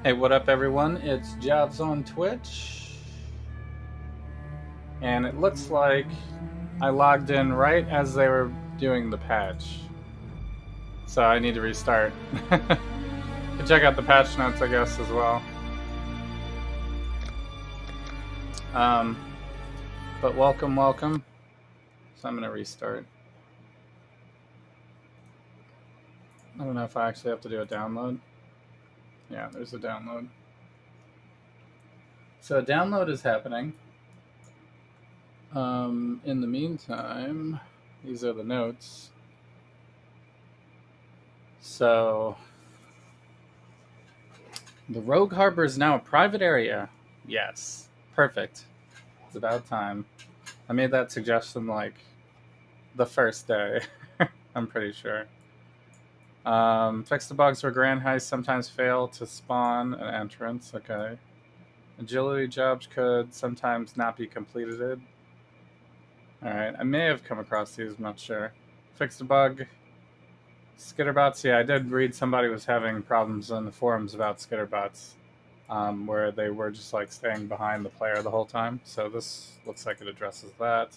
Hey, what up, everyone? It's Jobs on Twitch, and it looks like I logged in right as they were doing the patch, so I need to restart. Check out the patch notes, I guess, as well. Um, but welcome. So I'm gonna restart. I don't know if I actually have to do a download. Yeah, there's a download. So a download is happening. In the meantime, these are the notes. So the Rogue Harbor is now a private area. Yes. Perfect. It's about time. I made that suggestion like the first day. I'm pretty sure. Fix the bugs where Grand Heists sometimes fail to spawn an entrance. Okay. Agility jobs could sometimes not be completed. Alright. I may have come across these, I'm not sure. Fix the bug. Skitterbots. Yeah, I did read somebody was having problems in the forums about skitterbots. Where they were just like staying behind the player the whole time. So this looks like it addresses that.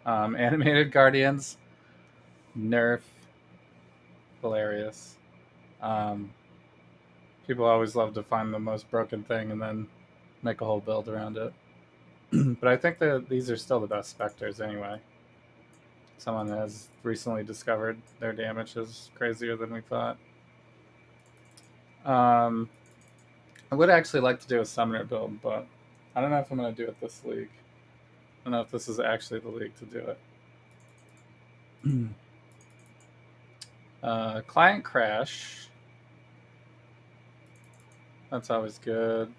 Animated Guardians, nerf, hilarious. Um, People always love to find the most broken thing and then make a whole build around it. But I think that these are still the best specters anyway. Someone has recently discovered their damage is crazier than we thought. Um, I would actually like to do a summoner build, but I don't know if I'm going to do it this league. I don't know if this is actually the league to do it. Client crash. That's always good.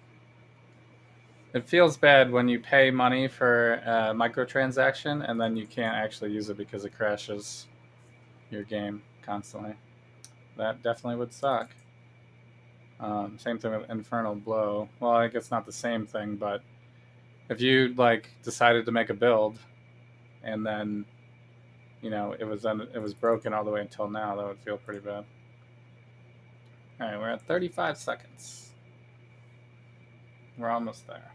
It feels bad when you pay money for a microtransaction and then you can't actually use it because it crashes your game constantly. That definitely would suck. Same thing with Infernal Blow. Well, I guess not the same thing, but if you like decided to make a build and then it was broken all the way until now, that would feel pretty bad. All right, we're at 35 seconds. We're almost there.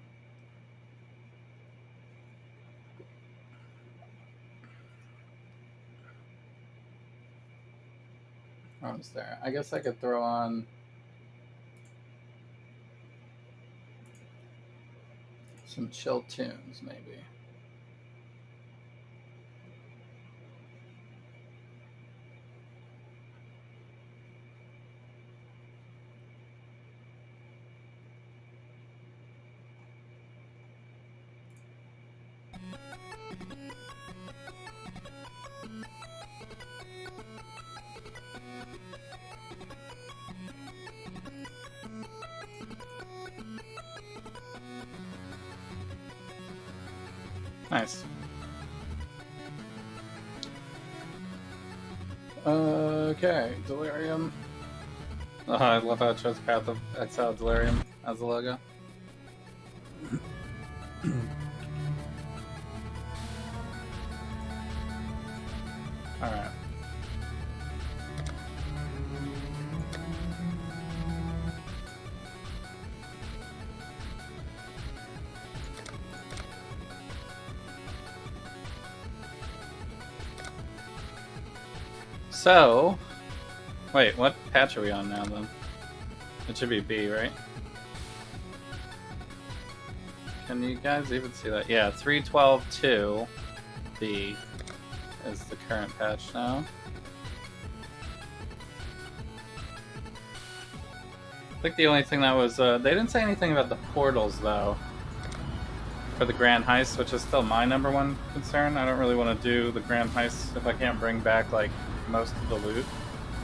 Almost there. I guess I could throw on some chill tunes, maybe. Nice. Okay, Delirium. Oh, I love how it shows Path of Exile Delirium as the logo. Alright. So, wait, what patch are we on now then? It should be B, right? Can you guys even see that? Yeah, 3.12.2 B is the current patch now. I think the only thing that was, they didn't say anything about the portals though. For the Grand Heist, which is still my number one concern. I don't really want to do the Grand Heist if I can't bring back like most of the loot.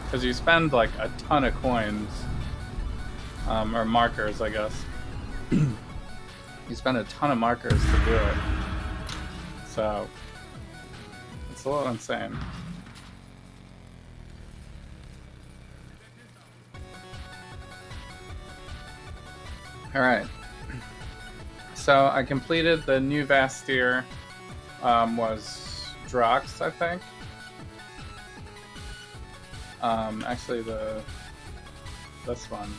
Because you spend like a ton of coins, or markers, I guess. You spend a ton of markers to do it. So, it's a little insane. Alright. So, I completed the new Vastir, was Drox, I think. Actually, this one.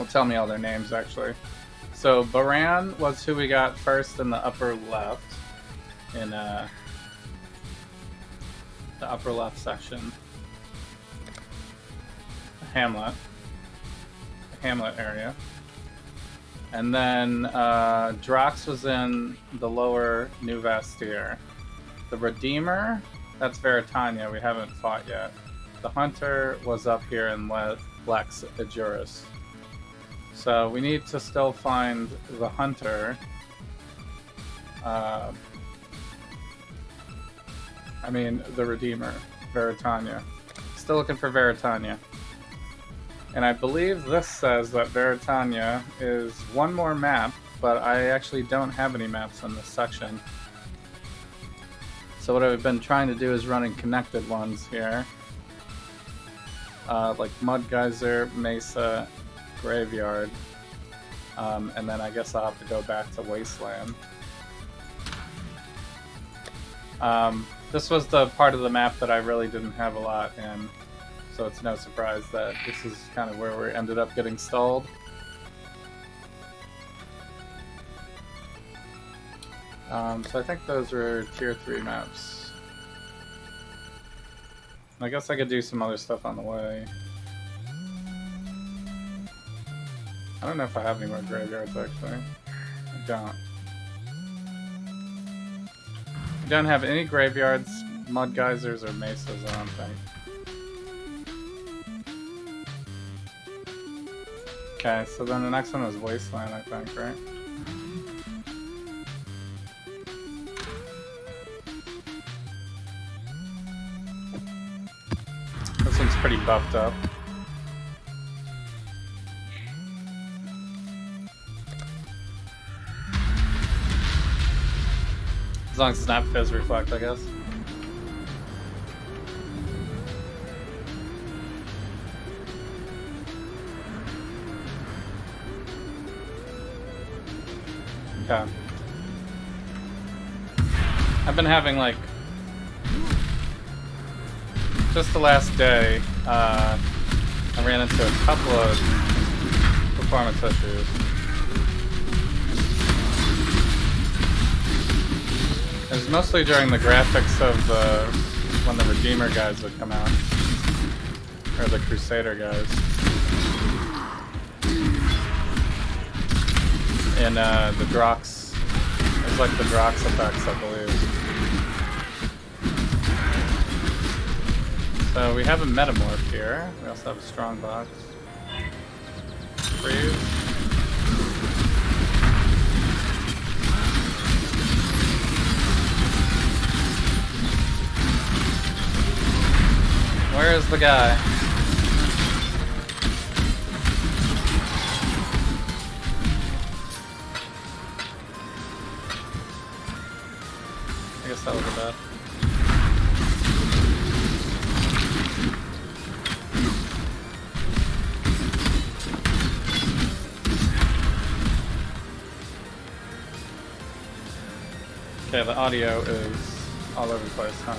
will tell me all their names actually. So Baran was who we got first in the upper left, in the upper left section. Hamlet area. And then Drox was in the lower New Vastir. The Redeemer, that's Veritania, we haven't fought yet. The Hunter was up here in Lex Ajuris. So we need to still find the Hunter. I mean, the Redeemer, Veritania. Still looking for Veritania. And I believe this says that Veritania is one more map, but I actually don't have any maps in this section. So what I've been trying to do is running connected ones here. Like Mud Geyser, Mesa, Graveyard. And then I guess I'll have to go back to Wasteland. This was the part of the map that I really didn't have a lot in. So it's no surprise that this is kind of where we ended up getting stalled. So I think those were tier 3 maps. I guess I could do some other stuff on the way. I don't know if I have any more graveyards actually. I don't. I don't have any graveyards, Mud Geysers, or Mesas, I don't think. Okay, so then the next one was Wasteland, I think, right? This one's pretty buffed up. As long as it's not Fizz Reflect, I guess. Okay. I've been having like just the last day, I ran into a couple of performance issues. It was mostly during the graphics of when the Redeemer guys would come out, or the Crusader guys. And the Drox, it was like the Drox effects, I believe. So we have a Metamorph here. We also have a Strong Box. Freeze. Where is the guy? I guess that was a bad. Okay, the audio is all over the place, huh?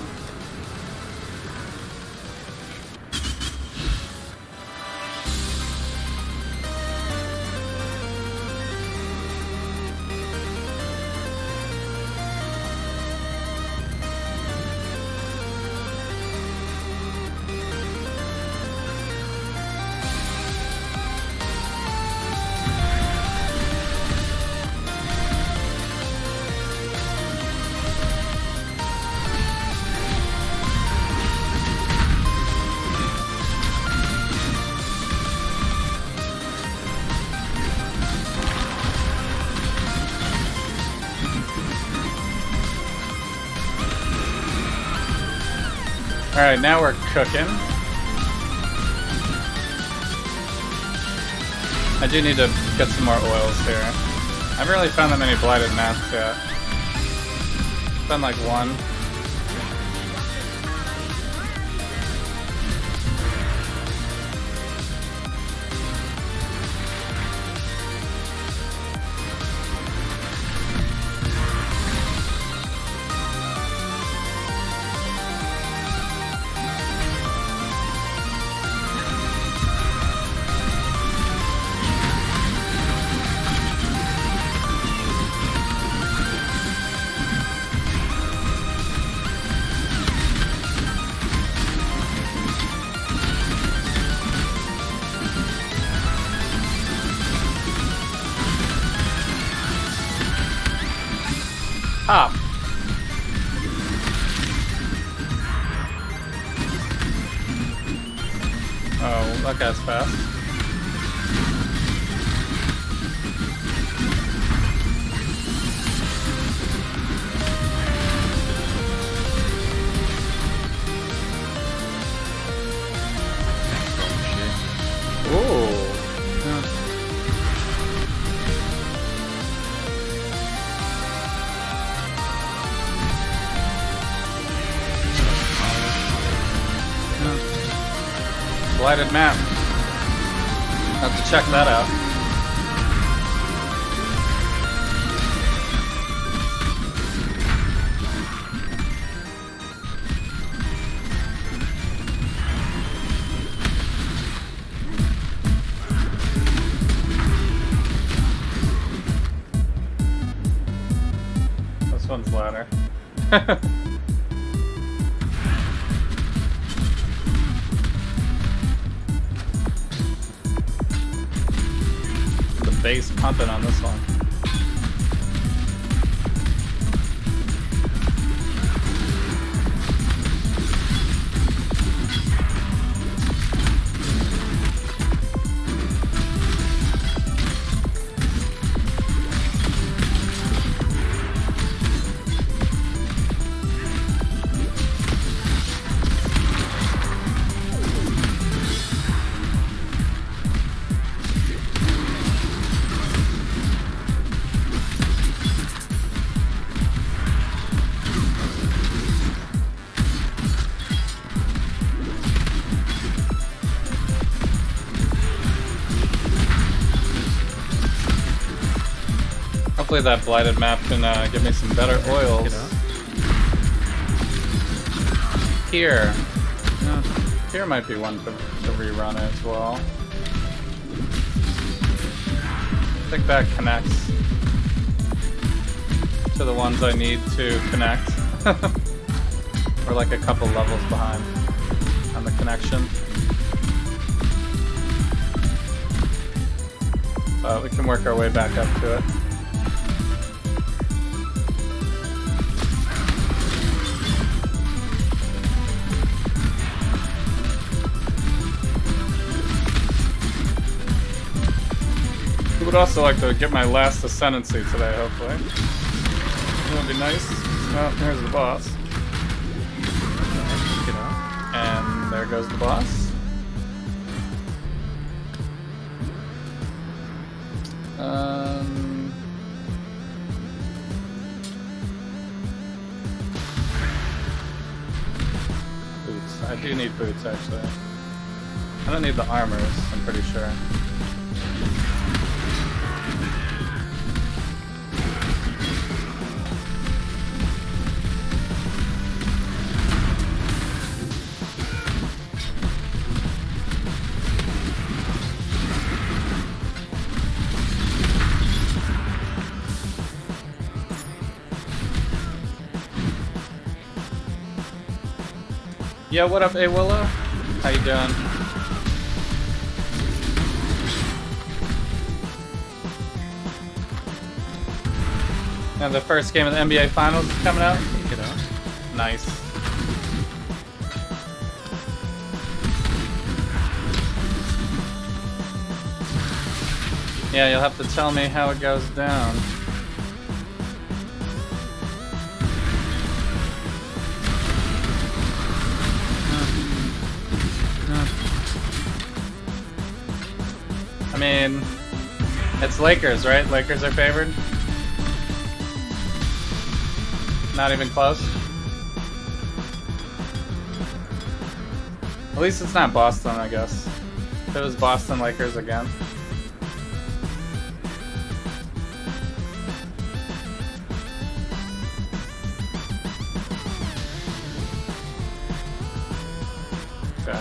Alright, now we're cooking. I do need to get some more oils here. I haven't really found that many blighted masks yet. Found like one. Pop. Oh, that guy's fast. Ooh. Yeah. Blighted map. Have to check that out. This one's ladder. Bass pumping on this one. Hopefully that blighted map can give me some better oils. Here. Here might be one to rerun as well. I think that connects to the ones I need to connect. We're like a couple levels behind on the connection. But we can work our way back up to it. I would also like to get my last ascendancy today, hopefully. That would be nice. Oh, here's the boss. And there goes the boss. Boots. I do need boots, actually. I don't need the armors, I'm pretty sure. Yeah, what up, A-Willow? How you doing? And the first game of the NBA Finals is coming out? Nice. Yeah, you'll have to tell me how it goes down. I mean, it's Lakers, right? Lakers are favored? Not even close? At least it's not Boston, I guess. If it was Boston Lakers again. Okay.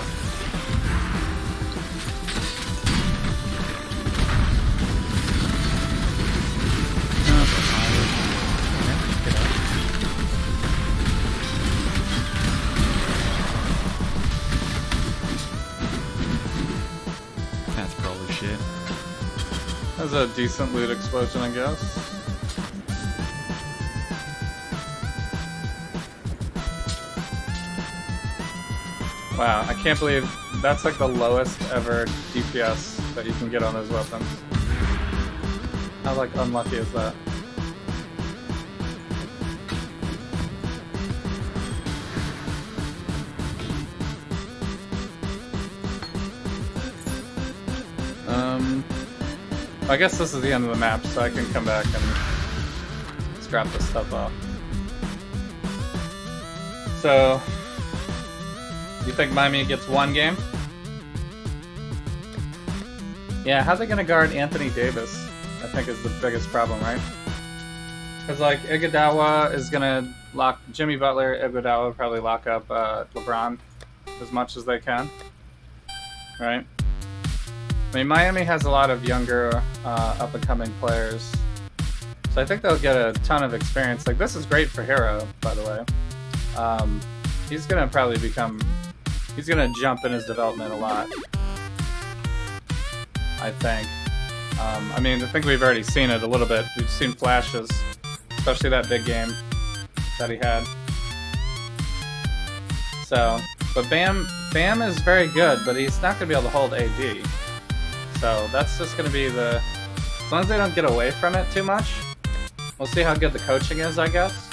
That was a decent loot explosion, I guess. Wow, I can't believe that's like the lowest ever DPS that you can get on those weapons. How like unlucky is that? I guess this is the end of the map, so I can come back and scrap this stuff off. So, you think Miami gets one game? Yeah, how's they gonna guard Anthony Davis? I think is the biggest problem, right? Because like Iguodala is gonna lock Jimmy Butler, Iguodala will probably lock up LeBron as much as they can, right? I mean, Miami has a lot of younger, up-and-coming players, so I think they'll get a ton of experience. Like, this is great for Hero, by the way. He's gonna probably he's gonna jump in his development a lot, I think. I mean, I think we've already seen it a little bit. We've seen flashes, especially that big game that he had. So, but Bam is very good, but he's not gonna be able to hold AD. So that's just going to be as long as they don't get away from it too much. We'll see how good the coaching is, I guess.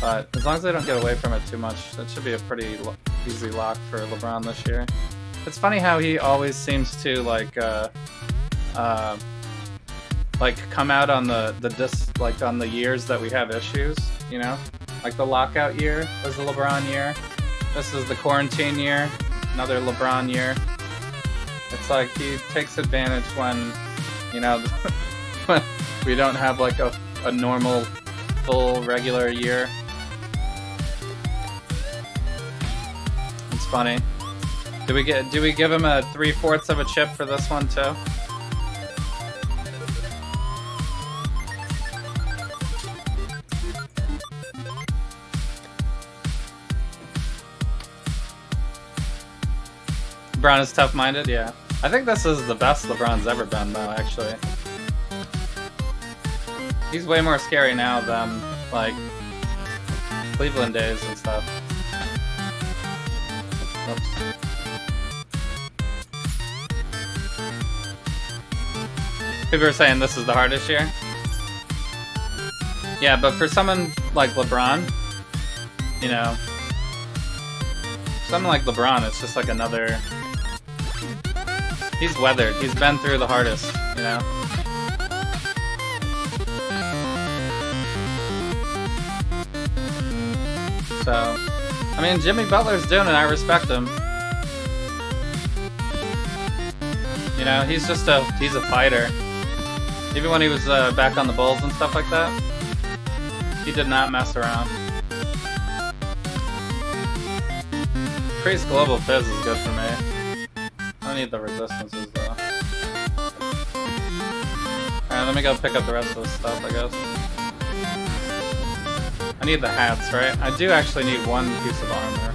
But as long as they don't get away from it too much, that should be a pretty easy lock for LeBron this year. It's funny how he always seems to like come out on on the years that we have issues, you know? Like the lockout year was the LeBron year. This is the quarantine year, another LeBron year. It's like he takes advantage when, you know, when we don't have like a normal, full, regular year. It's funny. Do we give him a 3/4 of a chip for this one too? LeBron is tough-minded, yeah. I think this is the best LeBron's ever been, though, actually. He's way more scary now than, like, Cleveland days and stuff. Oops. People are saying this is the hardest year. Yeah, but for someone like LeBron, you know, someone like LeBron, it's just like another... He's weathered. He's been through the hardest, you know? So, I mean, Jimmy Butler's doing it. I respect him. You know, he's a fighter. Even when he was back on the Bulls and stuff like that, he did not mess around. Increased global fizz is good for me. I don't need the resistances though. Alright, let me go pick up the rest of this stuff, I guess. I need the hats, right? I do actually need one piece of armor.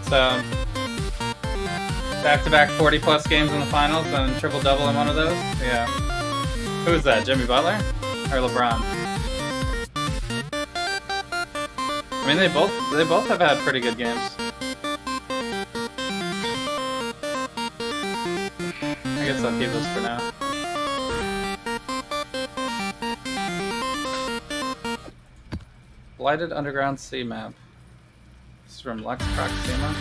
So, back-to-back 40-plus games in the finals and triple-double in one of those? Yeah. Who is that, Jimmy Butler? Or LeBron? I mean, they both have had pretty good games. I guess I'll keep this for now. Blighted Underground Sea Map. This is from Lex Proxima.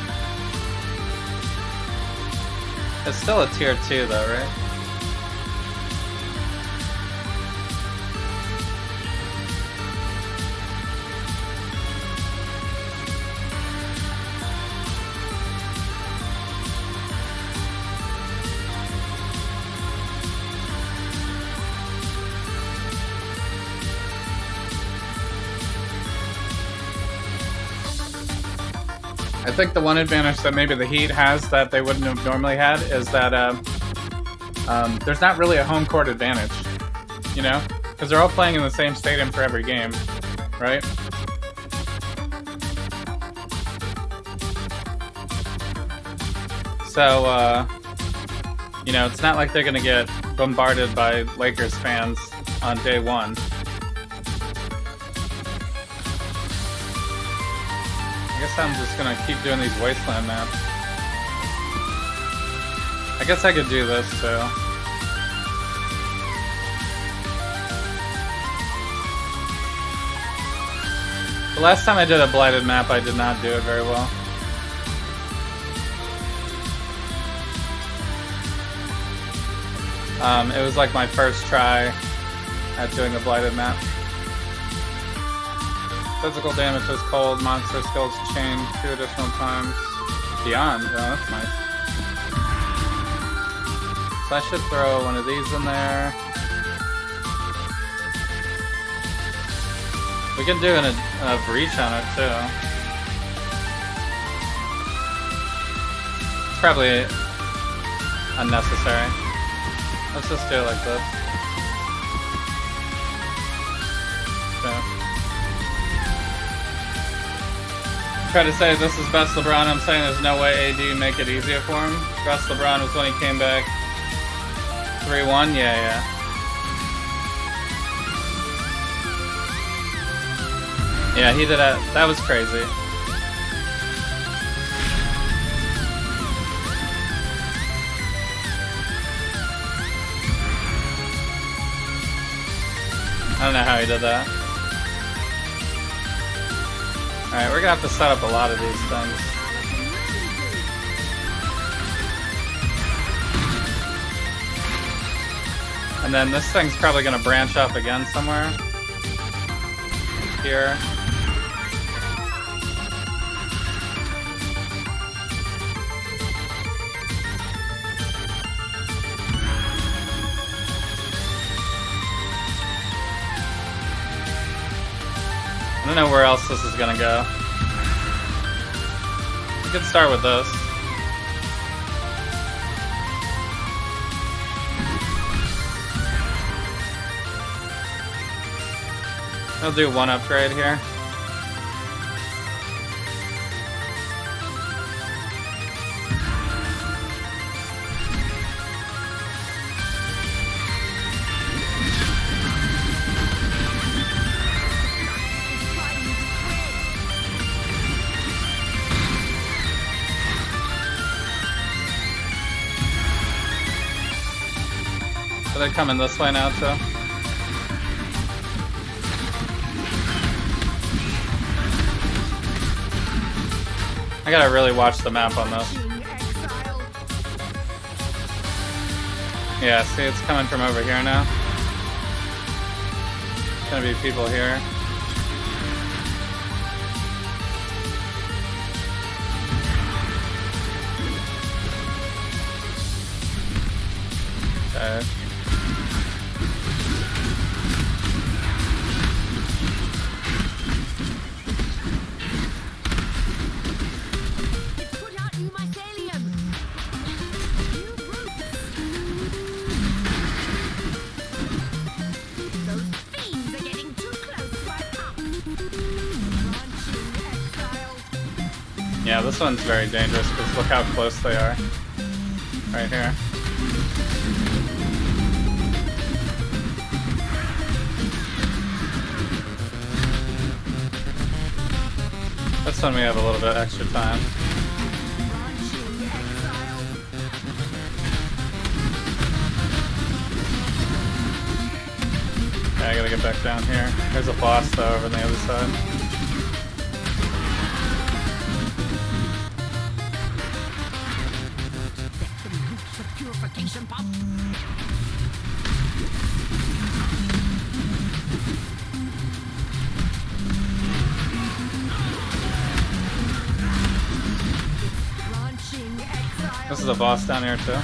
It's still a tier 2 though, right? I think the one advantage that maybe the Heat has that they wouldn't have normally had is that there's not really a home court advantage, you know? Because they're all playing in the same stadium for every game, right? So, You know, it's not like they're gonna get bombarded by Lakers fans on day one. I guess I'm just gonna keep doing these wasteland maps. I guess I could do this too. The last time I did a blighted map, I did not do it very well. It was like my first try at doing a blighted map. Physical damage is cold, monster skills change 2 additional times. Beyond, oh that's nice. So I should throw one of these in there. We can do a breach on it too. It's probably unnecessary. Let's just do it like this. Okay. Try to say this is best LeBron. I'm saying there's no way AD make it easier for him. Best LeBron was when he came back 3-1. Yeah. Yeah, he did that. That was crazy. I don't know how he did that. Alright, we're gonna have to set up a lot of these things. And then this thing's probably gonna branch off again somewhere. Here. I don't know where else this is gonna go. We could start with this. I'll do one upgrade here. They're coming this way now too. I gotta really watch the map on this. Yeah, see, it's coming from over here now. There's gonna be people here. Okay. Yeah, this one's very dangerous because look how close they are. Right here. This one we have a little bit extra time. Okay, I gotta get back down here. There's a boss though over on the other side. This is a boss down here too.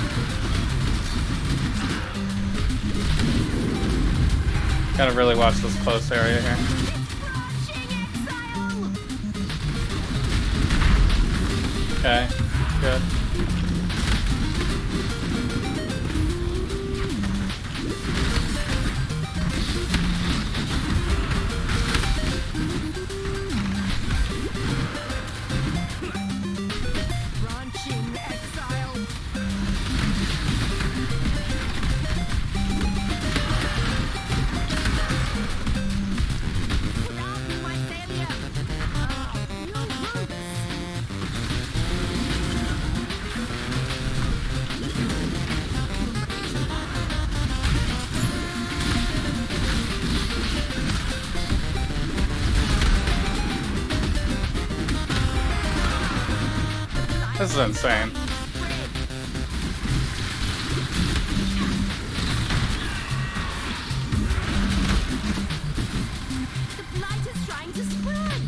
Gotta really watch this close area here. Okay, good. This is insane. The blight is trying to spread.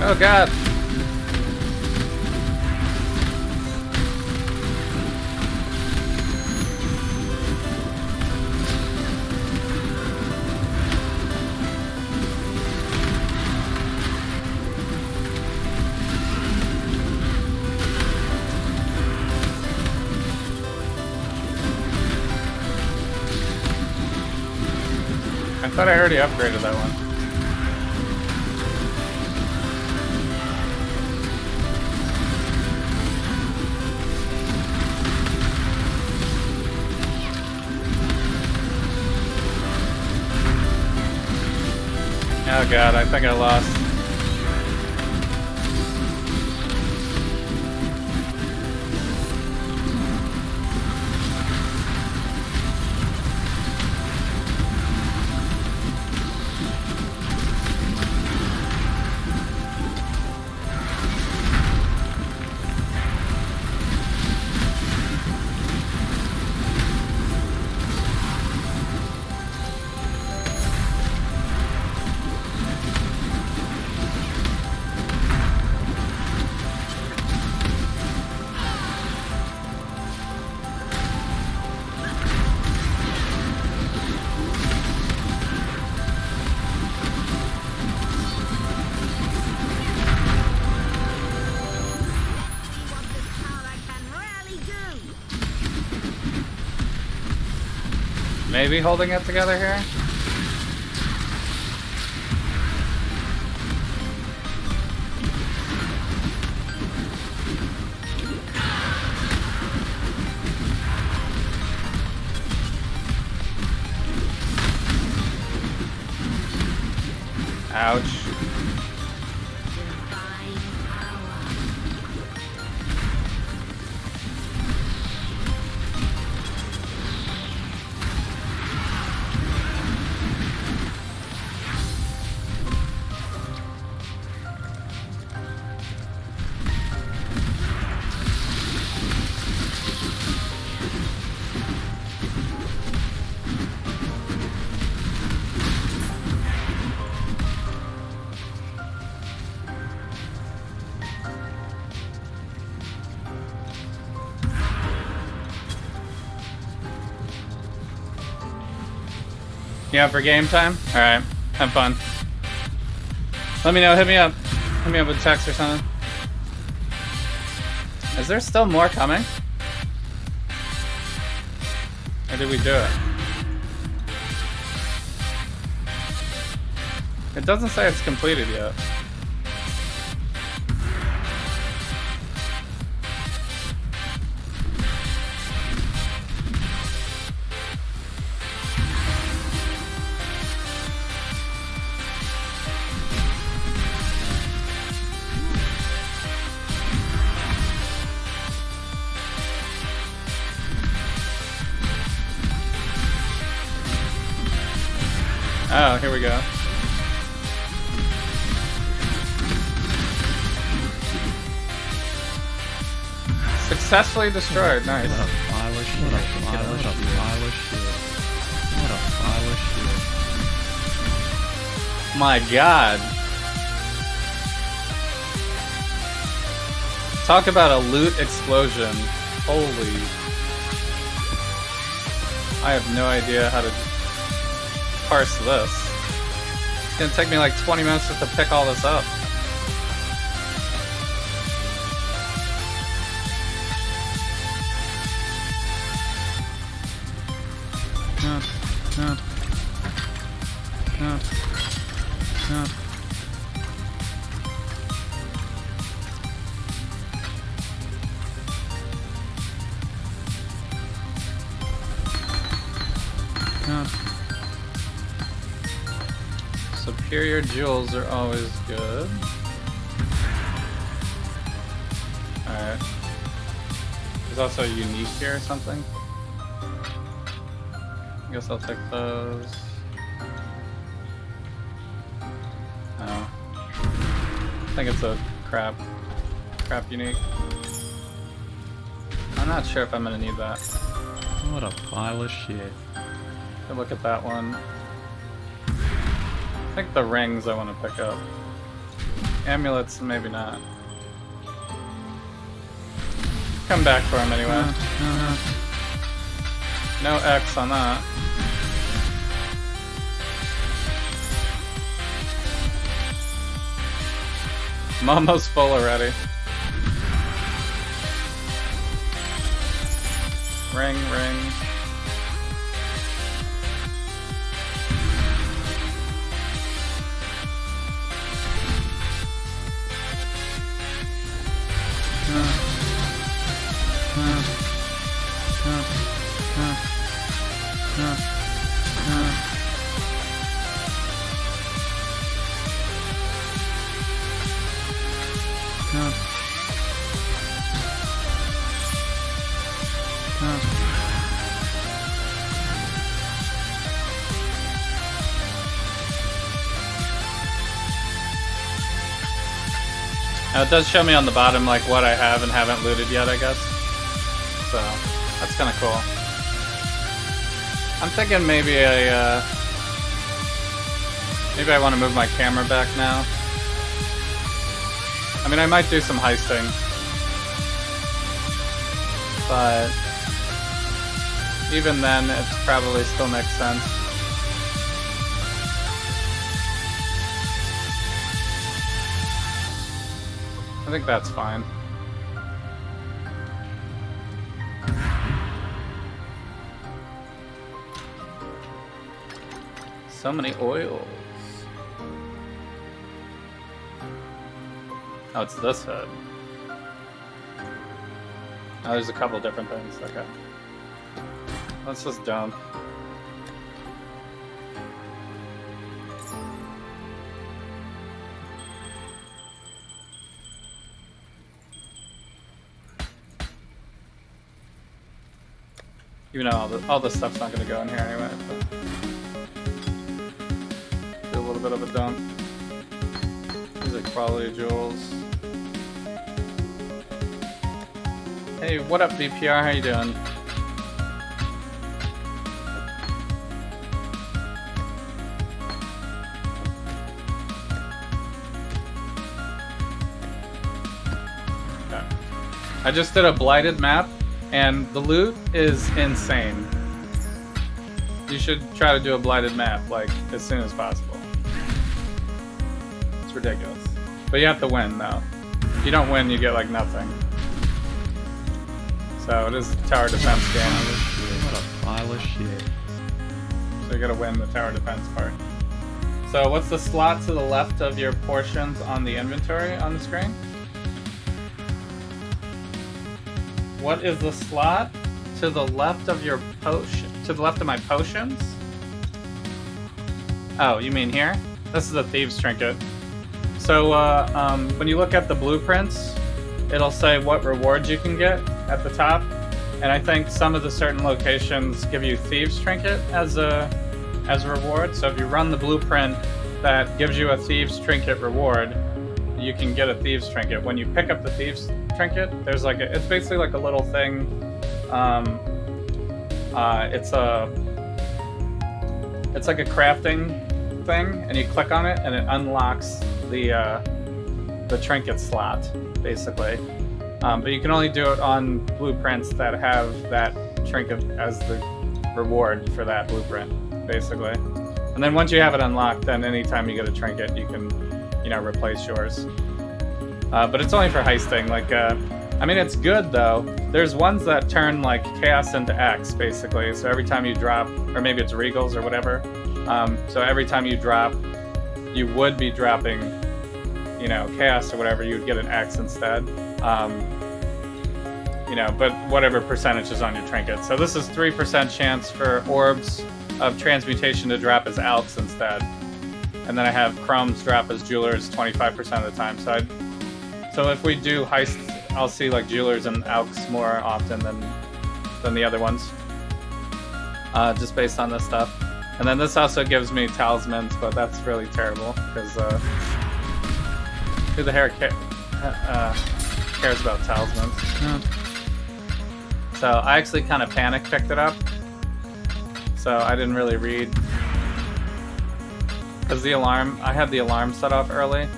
Oh god. I thought I already upgraded that one. Oh god, I think I lost. Maybe holding it together here? Ouch. Yeah, for game time? Alright, have fun. Let me know, hit me up. Hit me up with text or something. Is there still more coming? Or did we do it? It doesn't say it's completed yet. Oh, here we go. Successfully destroyed. Nice. What a pile of shit. What a pile of shit. What a pile of shit. My god. Talk about a loot explosion. Holy. I have no idea how to parse this. It's gonna take me like 20 minutes just to pick all this up. Superior jewels are always good. Alright. There's also a unique here or something. I guess I'll take those. Oh. I think it's a crap unique. I'm not sure if I'm gonna need that. What a pile of shit. Good look at that one. I think the rings I want to pick up. Amulets, maybe not. Come back for him anyway. No X on that. I'm almost full already. Ring, ring. It does show me on the bottom like what I have and haven't looted yet, I guess. So that's kind of cool. I'm thinking maybe I want to move my camera back now. I mean, I might do some heisting, but even then, it probably still makes sense. I think that's fine. So many oils. Oh, it's this hood. Oh, there's a couple different things. Okay. Let's just dump. Even though all this stuff's not going to go in here anyway, but do a little bit of a dump. These are quality jewels. Hey, what up, BPR? How you doing? Okay. I just did a blighted map. And the loot is insane. You should try to do a blighted map, like, as soon as possible. It's ridiculous. But you have to win, though. If you don't win, you get, like, nothing. So it is a tower defense game. What a pile of shit. So you gotta win the tower defense part. So what's the slot to the left of your portions on the inventory on the screen? What is the slot to the left of your potion? To the left of my potions? Oh, you mean here? This is a thieves trinket. So when you look at the blueprints, it'll say what rewards you can get at the top, and I think some of the certain locations give you thieves trinket as a reward. So if you run the blueprint that gives you a thieves trinket reward, you can get a thieves trinket. When you pick up the thieves trinket, there's like it's basically like a little thing. It's like a crafting thing, and you click on it, and it unlocks the trinket slot, basically. But you can only do it on blueprints that have that trinket as the reward for that blueprint, basically. And then once you have it unlocked, then anytime you get a trinket, you can, replace yours. But it's only for heisting. Like, I mean, it's good though. There's ones that turn like chaos into X, basically. So every time you drop, or maybe it's regals or whatever, So every time you drop, you would be dropping, you know, chaos or whatever. You would get an X instead. You know, but whatever percentage is on your trinket. So this is 3% chance for orbs of transmutation to drop as alks instead. And then I have chromes drop as jewelers 25% of the time. So if we do heists, I'll see like jewelers and alks more often than the other ones. Just based on this stuff. And then this also gives me talismans, but that's really terrible because who the hell cares about talismans? So I actually kind of panic picked it up. So I didn't really read. Because the alarm, I had the alarm set off early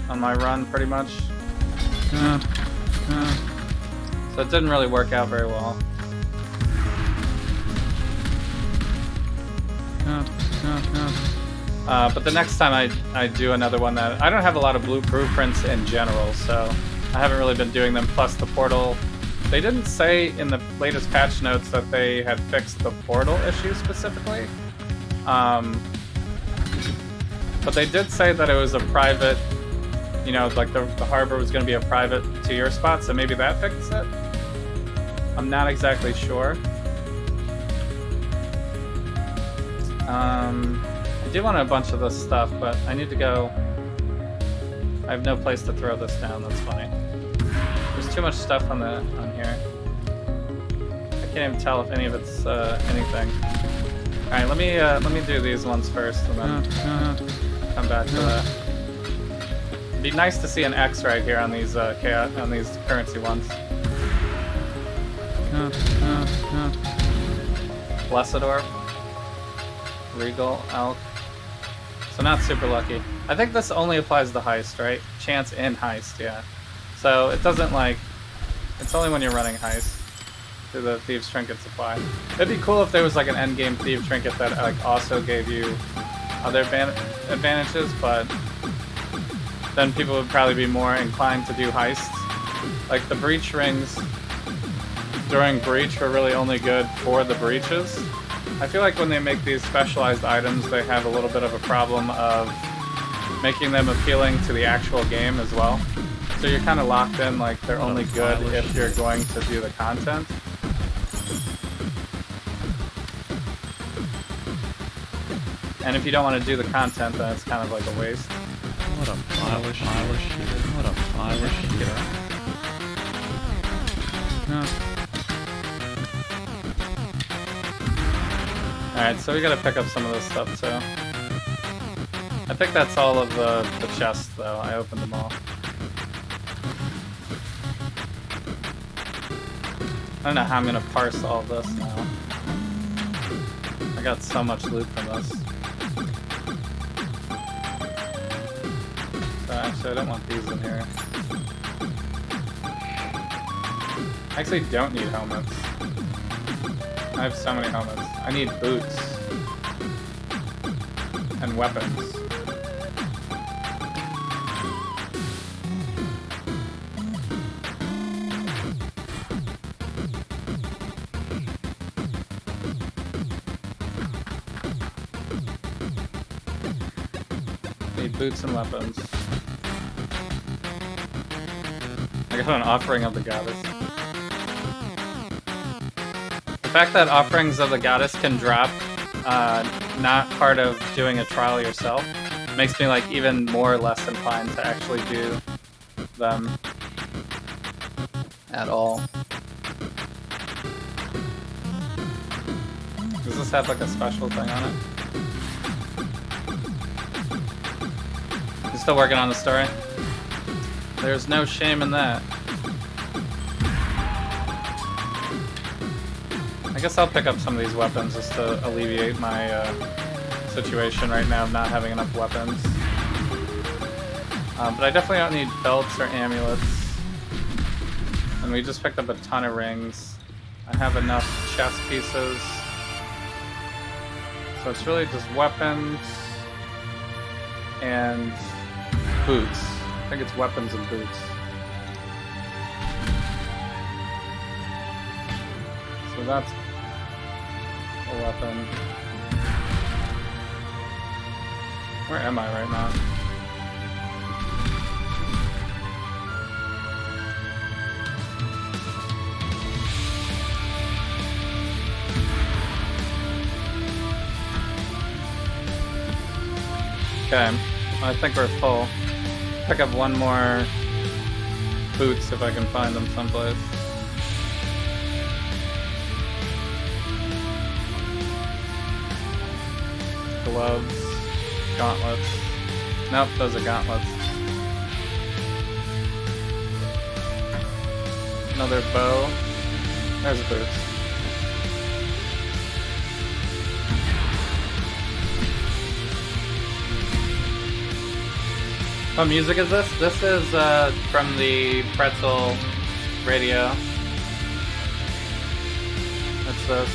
on my run pretty much. So it didn't really work out very well. But the next time I do another one that I don't have a lot of blueprints in general, so I haven't really been doing them. Plus the portal, they didn't say in the latest patch notes that they had fixed the portal issue specifically. But they did say that it was a private, you know, like the harbor was going to be a private to your spot, so maybe that fixed it. I'm not exactly sure. I do want a bunch of this stuff, but I need to go. I have no place to throw this down. That's funny. There's too much stuff on here. I can't even tell if any of it's anything. All right, let me do these ones first, and then come back to that. It'd be nice to see an X right here on these on these currency ones. Blessed Orb. Regal, Alk. So not super lucky. I think this only applies to Heist, right? Chance in Heist, yeah. So it doesn't like... It's only when you're running Heist do the Thieves Trinkets apply. It'd be cool if there was like an endgame Thief Trinket that like also gave you other advantages, but then people would probably be more inclined to do Heists. Like the Breach Rings during Breach were really only good for the breaches. I feel like when they make these specialized items, they have a little bit of a problem of making them appealing to the actual game as well. So you're kind of locked in, like they're only good if you're going to do the content. And if you don't want to do the content, then it's kind of like a waste. What a pile of shit. What a pile of shit. Alright, so we gotta pick up some of this stuff too. I think that's all of the chests though. I opened them all. I don't know how I'm gonna parse all of this now. I got so much loot from this. So actually I don't want these in here. I actually don't need helmets. I have so many helmets. I need boots. And weapons. Need boots and weapons. I got an offering of the goddess. The fact that offerings of the goddess can drop, not part of doing a trial yourself, makes me like even more or less inclined to actually do them at all. Does this have like a special thing on it? You still working on the story? There's no shame in that. I guess I'll pick up some of these weapons just to alleviate my situation right now of not having enough weapons. But I definitely don't need belts or amulets. And we just picked up a ton of rings. I have enough chest pieces. So it's really just weapons and boots. I think it's weapons and boots. So that's a weapon. Where am I right now? Okay, I think we're full. Pick up one more boots if I can find them someplace. Gloves, gauntlets. Nope, those are gauntlets. Another bow. There's boots. What music is this? This is from the Pretzel radio. It's this.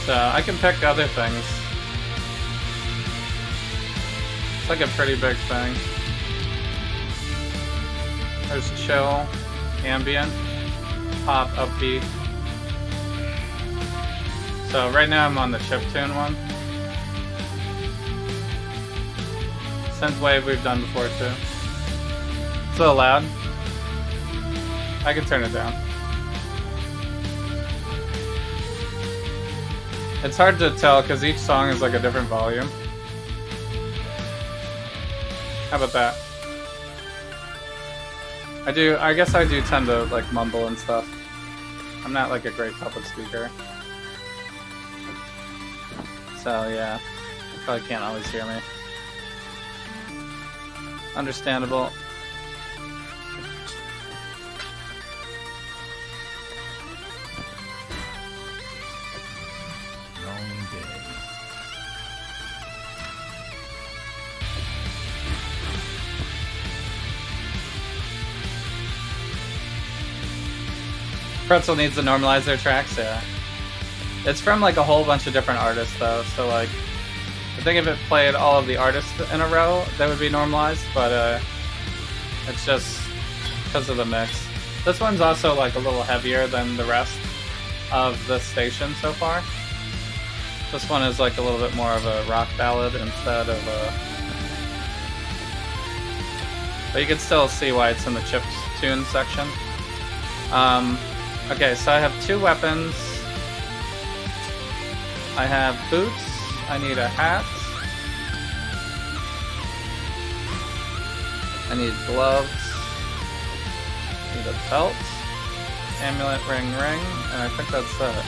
So I can pick other things. It's like a pretty big thing. There's chill, ambient, pop, upbeat. So right now I'm on the chiptune one. Synthwave we've done before too. It's a little loud. I can turn it down. It's hard to tell because each song is like a different volume. How about that? I guess I do tend to like mumble and stuff. I'm not like a great public speaker. So yeah, you probably can't always hear me. Understandable. Long day. Pretzel needs to normalize their tracks, yeah. It's from like a whole bunch of different artists though, so like I think if it played all of the artists in a row, that would be normalized, but it's just because of the mix. This one's also like a little heavier than the rest of the station so far. This one is like a little bit more of a rock ballad instead of a... But you can still see why it's in the chip tune section. Okay, so I have 2 weapons. I have boots. I need a hat. I need gloves. I need a belt. Amulet, ring, and I think that's it.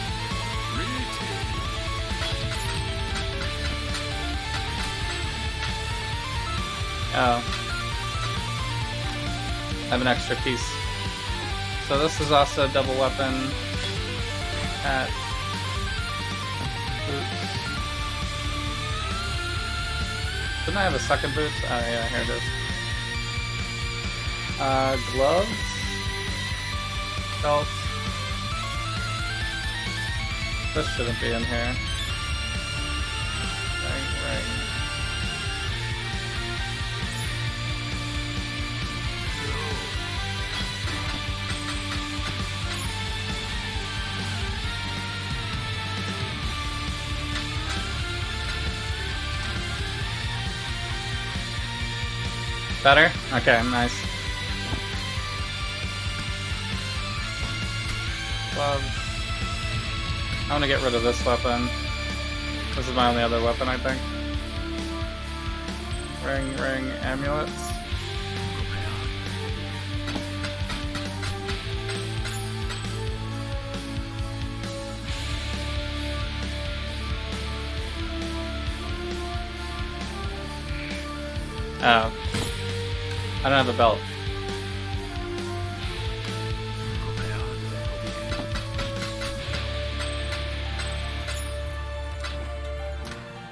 Oh. I have an extra piece. So this is also a double weapon. Hat. Boots. Didn't I have a second boot? Oh yeah, here it is. Gloves. Belt. This shouldn't be in here. Right. Better? Okay, nice. Gloves. I want to get rid of this weapon. This is my only other weapon, I think. Ring, amulets. Oh. I don't have a belt.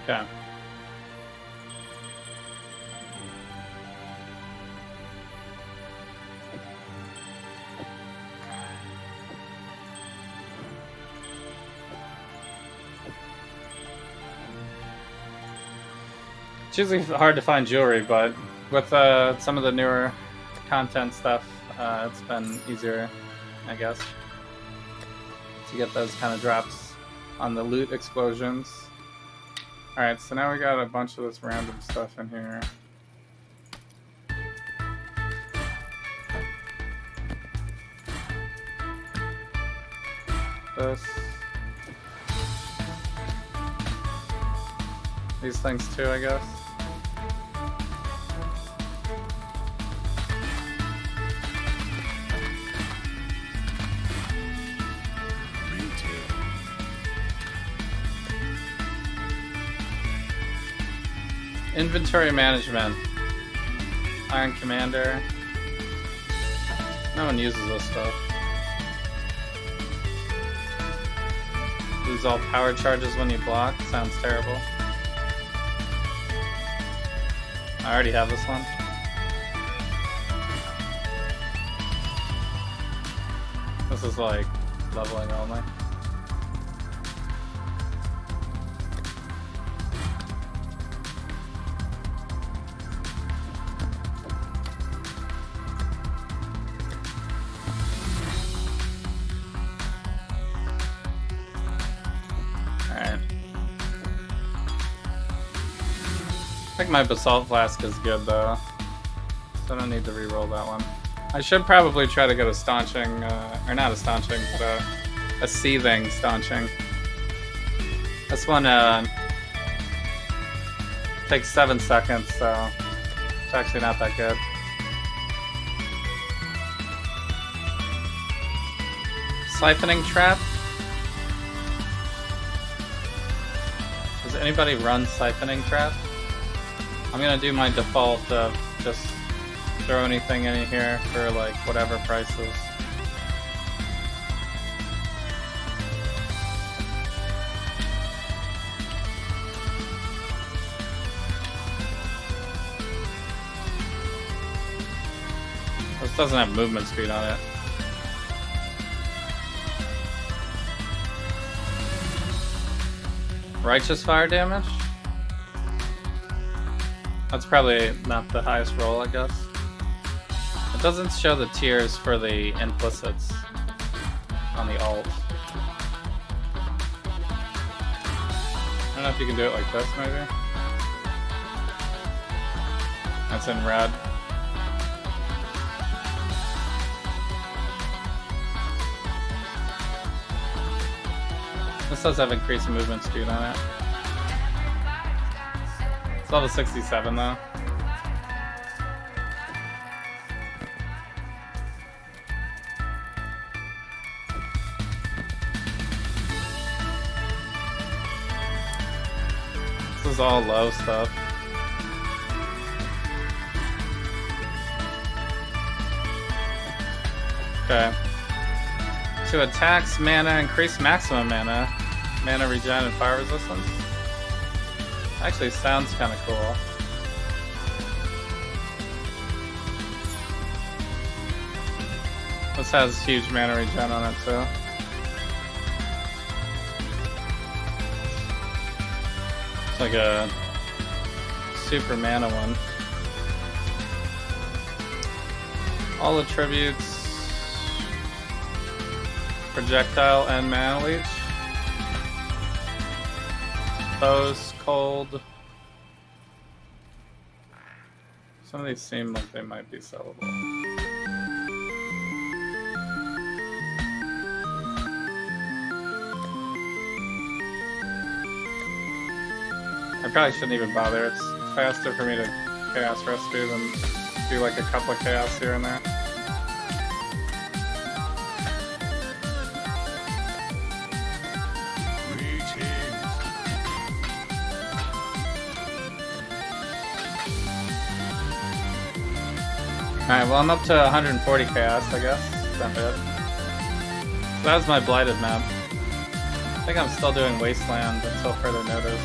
Okay. It's usually hard to find jewelry, but with some of the newer content stuff, it's been easier, I guess, to get those kind of drops on the loot explosions. Alright, so now we got a bunch of this random stuff in here. This. These things too, I guess. Inventory management. Iron Commander. No one uses this stuff. Lose all power charges when you block. Sounds terrible. I already have this one. This is like leveling only. I think my Basalt Flask is good though, so I don't need to re-roll that one. I should probably try to get a staunching, or not a staunching, but a seething staunching. This one takes 7 seconds, so it's actually not that good. Siphoning Trap? Does anybody run Siphoning Trap? I'm gonna do my default of just throw anything in here for like whatever prices. This doesn't have movement speed on it. Righteous fire damage? That's probably not the highest roll, I guess. It doesn't show the tiers for the implicits on the alt. I don't know if you can do it like this, maybe? That's in red. This does have increased movement speed on it. It's level 67 though. This is all low stuff. Okay. To attacks, mana, increase maximum mana. Mana regen and fire resistance. Actually sounds kind of cool. This has huge mana regen on it too. It's like a super mana one. All attributes, projectile and mana leech. Those cold. Some of these seem like they might be sellable. I probably shouldn't even bother. It's faster for me to chaos rescue than do like a couple of chaos here and there. Alright, well I'm up to 140 chaos, I guess. Not bad. So that was my blighted map. I think I'm still doing Wasteland until further notice.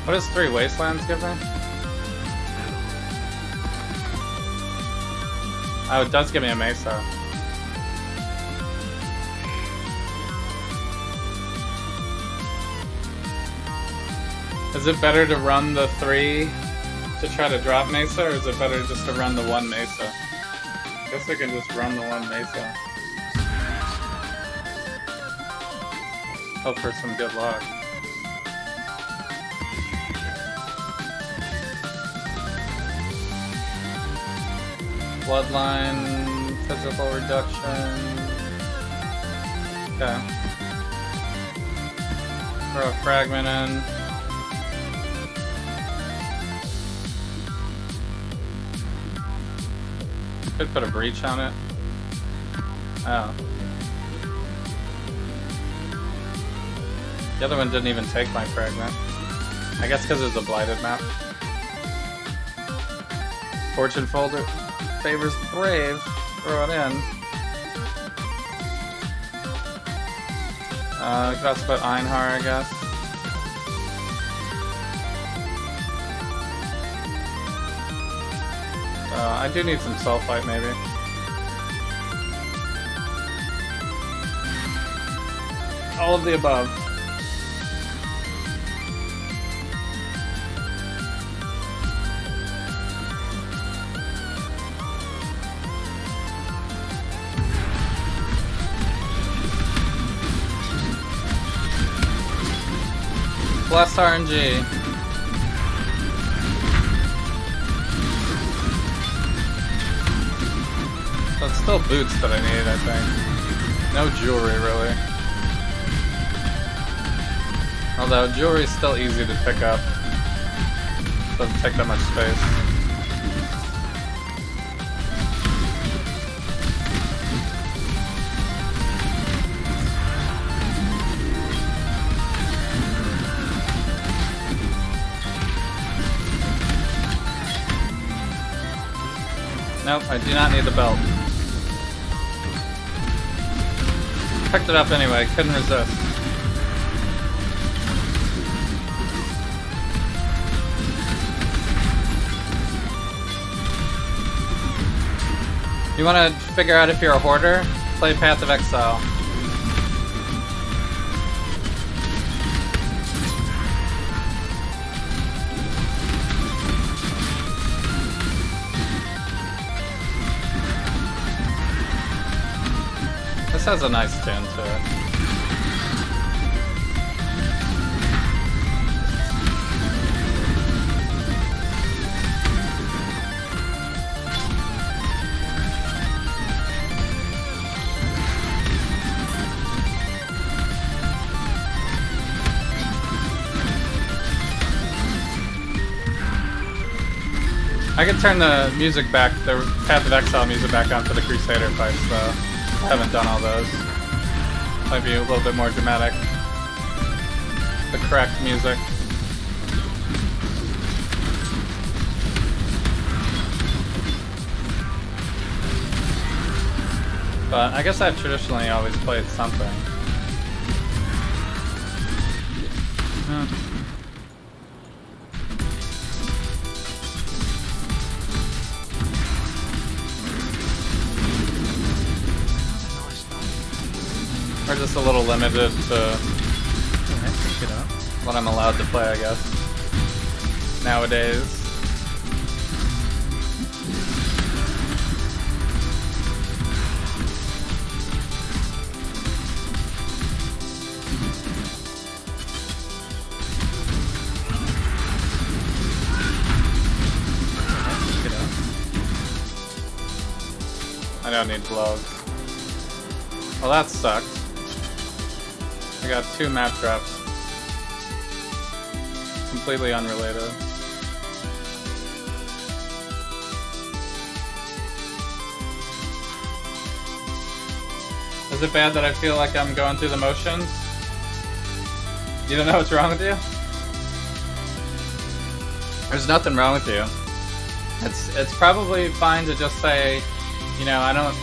What does 3 Wastelands give me? Oh, it does give me a Mesa. Is it better to run the 3 to try to drop Mesa, or is it better just to run the 1 Mesa? I guess I can just run the 1 Mesa. Hope for some good luck. Bloodline, physical reduction. Okay. Throw a fragment in. Could put a breach on it. Oh. The other one didn't even take my fragment. I guess because it was a blighted map. Fortune folder favors the brave. Throw it in. We could also put Einhar, I guess. I do need some sulfite, maybe. All of the above. Bless RNG. So it's still boots that I need, I think. No jewelry, really. Although jewelry is still easy to pick up. Doesn't take that much space. Nope, I do not need the belt. Picked it up anyway, couldn't resist. You want to figure out if you're a hoarder? Play Path of Exile. This has a nice tune to it. I could turn the music back, the Path of Exile music back on for the Crusader fights, though. I haven't done all those. Might be a little bit more dramatic. The correct music. But I guess I've traditionally always played something. We're just a little limited to what I'm allowed to play, I guess. Nowadays. I don't need gloves. Well, that sucked. I got 2 map drops. Completely unrelated. Is it bad that I feel like I'm going through the motions? You don't know what's wrong with you? There's nothing wrong with you. It's probably fine to just say, you know, I don't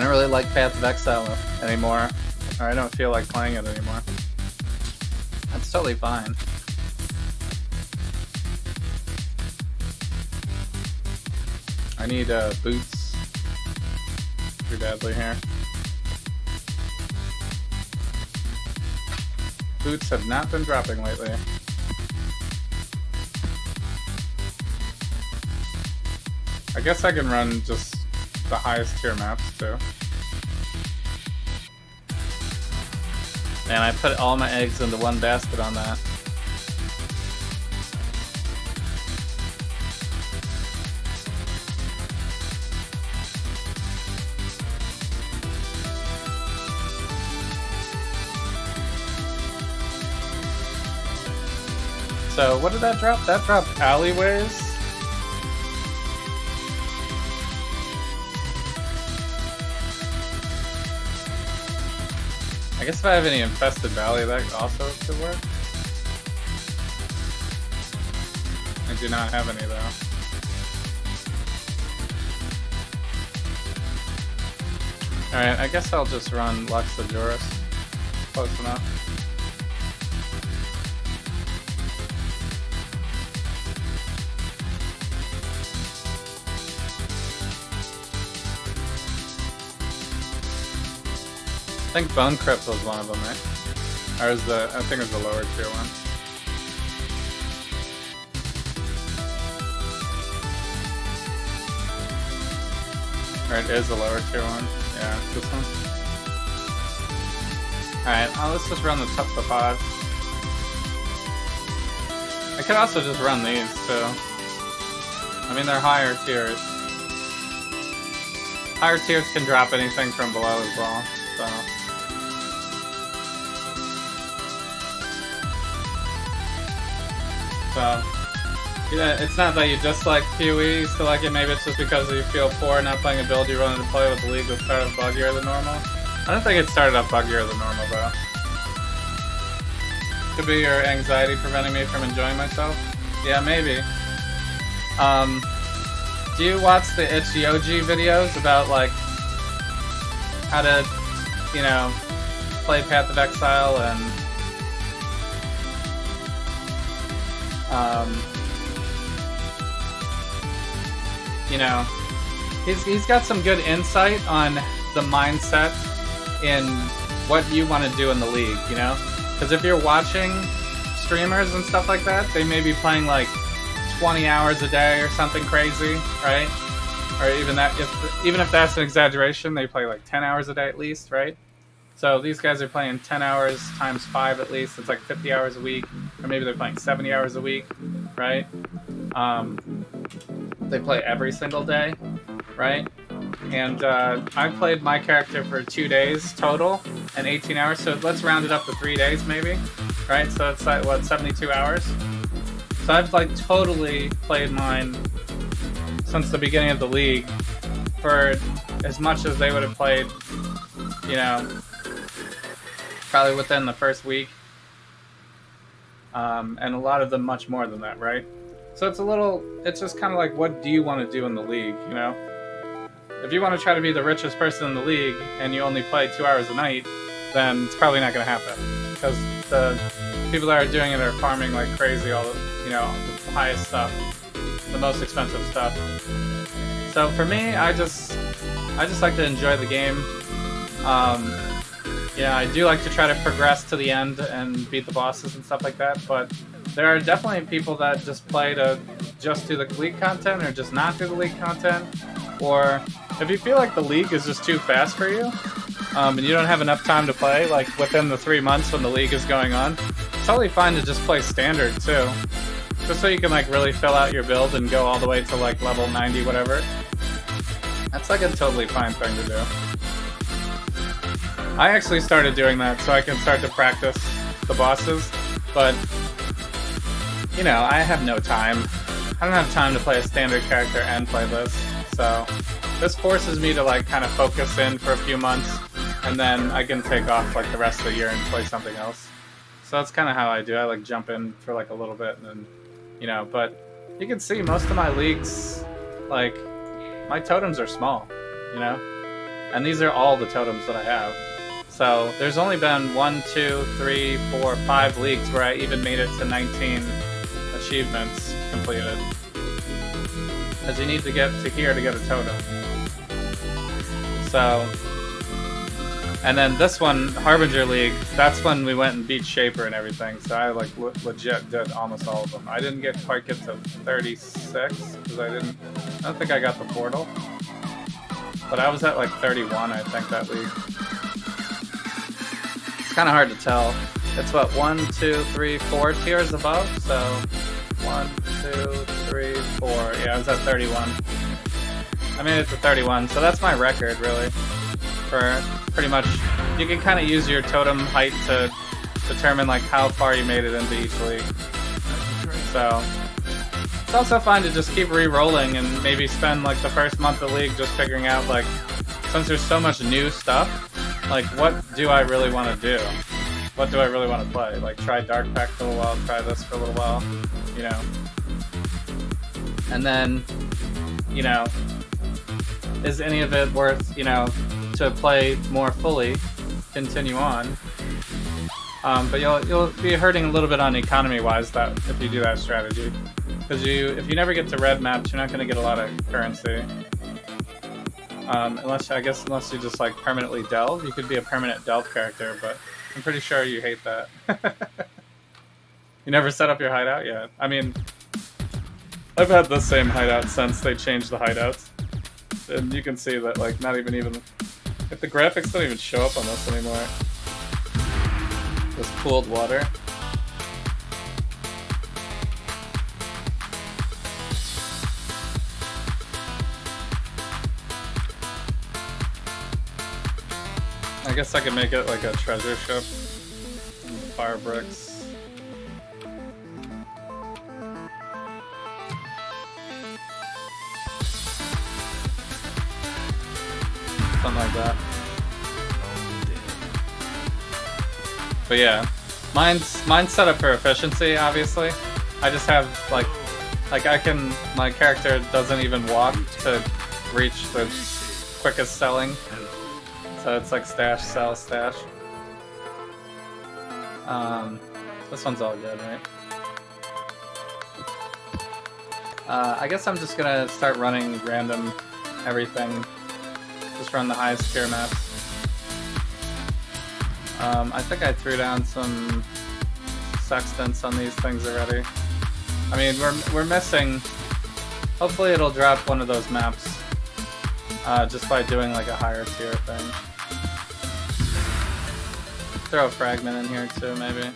really like Path of Exile anymore. Or I don't feel like playing it anymore. That's totally fine. I need boots pretty badly here. Boots have not been dropping lately. I guess I can run just the highest tier maps too. Man, I put all my eggs into one basket on that. So, what did that drop? That dropped alleyways. I guess if I have any infested valley, that also could work. I do not have any though. Alright, I guess I'll just run Lux the Juris. Close enough. I think Bone Crypt was one of them, right? Or is the, I think it's the lower tier one. Or it is the lower tier one. Yeah, it's this one. Alright, let's just run the top of the 5. I could also just run these too. I mean, they're higher tiers. Higher tiers can drop anything from below as well, so. So, yeah, it's not that you dislike PoE, you still like it, maybe it's just because you feel poor not playing a build you wanted to play with the league that started up buggier than normal. I don't think it started up buggier than normal though. Could be your anxiety preventing me from enjoying myself? Yeah, maybe. Do you watch the Itch.Yoji videos about like how to, you know, play Path of Exile and you know, he's got some good insight on the mindset in what you want to do in the league, you know? Because if you're watching streamers and stuff like that, they may be playing like 20 hours a day or something crazy, right? Or even that, even if that's an exaggeration, they play like 10 hours a day at least, right? So these guys are playing 10 hours times 5 at least. It's like 50 hours a week, or maybe they're playing 70 hours a week, right? They play every single day, right? And I played my character for 2 days total and 18 hours. So let's round it up to 3 days maybe, right? So it's like, what, 72 hours? So I've like totally played mine since the beginning of the league for as much as they would have played, you know, probably within the first week. And a lot of them much more than that, right? So it's just kind of like, what do you want to do in the league, you know? If you want to try to be the richest person in the league and you only play 2 hours a night, then it's probably not going to happen. Because the people that are doing it are farming like crazy, all the, you know, the highest stuff, the most expensive stuff. So for me, I just like to enjoy the game. Yeah, I do like to try to progress to the end and beat the bosses and stuff like that, but there are definitely people that just play to just do the league content or just not do the league content. Or if you feel like the league is just too fast for you, and you don't have enough time to play, like within the 3 months when the league is going on, it's totally fine to just play standard too. Just so you can like really fill out your build and go all the way to like level 90, whatever. That's like a totally fine thing to do. I actually started doing that so I can start to practice the bosses, but you know, I have no time. I don't have time to play a standard character and play this, so this forces me to like kind of focus in for a few months, and then I can take off like the rest of the year and play something else. So that's kind of how I do. I like jump in for like a little bit and then, you know, but you can see most of my leagues, like my totems are small, you know, and these are all the totems that I have. So there's only been 1, 2, 3, 4, 5 leagues where I even made it to 19 achievements completed. Because you need to get to here to get a totem. So And then this one, Harbinger League, that's when we went and beat Shaper and everything. So I like legit did almost all of them. I didn't quite get to 36 because I don't think I got the portal. But I was at like 31, I think, that league. It's kind of hard to tell. It's what, 1, 2, 3, 4 tiers above. So 1, 2, 3, 4. Yeah, I was at 31. I made it to 31, so that's my record really. For pretty much, you can kind of use your totem height to determine like how far you made it into each league. So it's also fun to just keep re-rolling and maybe spend like the first month of league just figuring out like, since there's so much new stuff, like what do I really want to do? What do I really want to play? Like try Dark Pack for a little while, try this for a little while, you know. And then, you know, is any of it worth, you know, to play more fully, continue on. But you'll be hurting a little bit on economy-wise that if you do that strategy, because if you never get to red maps, you're not going to get a lot of currency. Unless you just like permanently delve, you could be a permanent delve character, but I'm pretty sure you hate that. You never set up your hideout yet. I mean, I've had the same hideout since they changed the hideouts, and you can see that like not even if the graphics don't even show up on this anymore. This cooled water. I guess I could make it like a treasure ship. Fire bricks. Something like that. But yeah, mine's set up for efficiency, obviously. I just have like my character doesn't even walk to reach the quickest selling. So it's like stash, sell, stash. This one's all good, right? I guess I'm just gonna start running random everything. Just run the highest tier maps. I think I threw down some sextants on these things already. I mean, we're missing. Hopefully, it'll drop one of those maps just by doing like a higher tier thing. Throw a fragment in here too, maybe.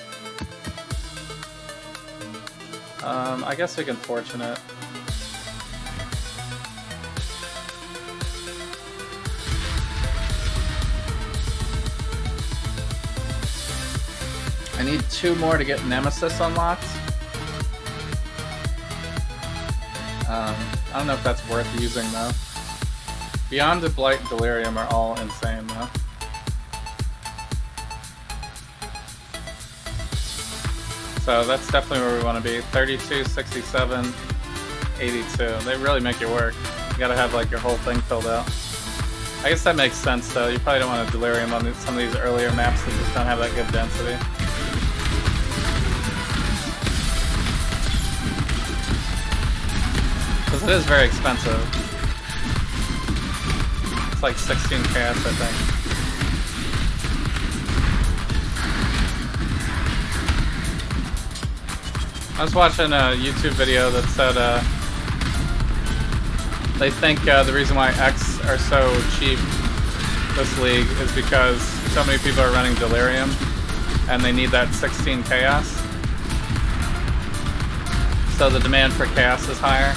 I guess we can fortune it. I need 2 more to get Nemesis unlocked. I don't know if that's worth using though. Beyond the Blight and Delirium are all insane though. So that's definitely where we want to be. 32, 67, 82. They really make you work. You gotta have like your whole thing filled out. I guess that makes sense though. You probably don't want a Delirium on some of these earlier maps that just don't have that good density. Because it is very expensive. It's like 16 chaos, I think. I was watching a YouTube video that said they think the reason why X are so cheap this league is because so many people are running Delirium and they need that 16 chaos. So the demand for chaos is higher.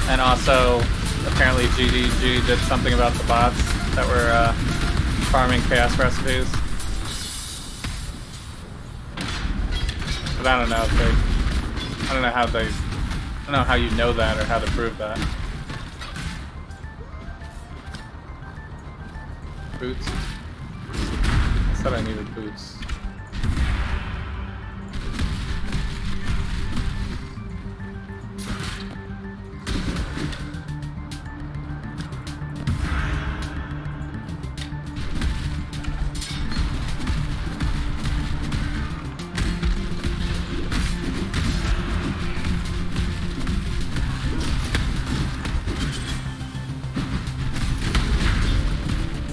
And also, apparently GDG did something about the bots that were farming chaos recipes. But I don't know if I don't know how you know that or how to prove that. Boots? I said I needed boots.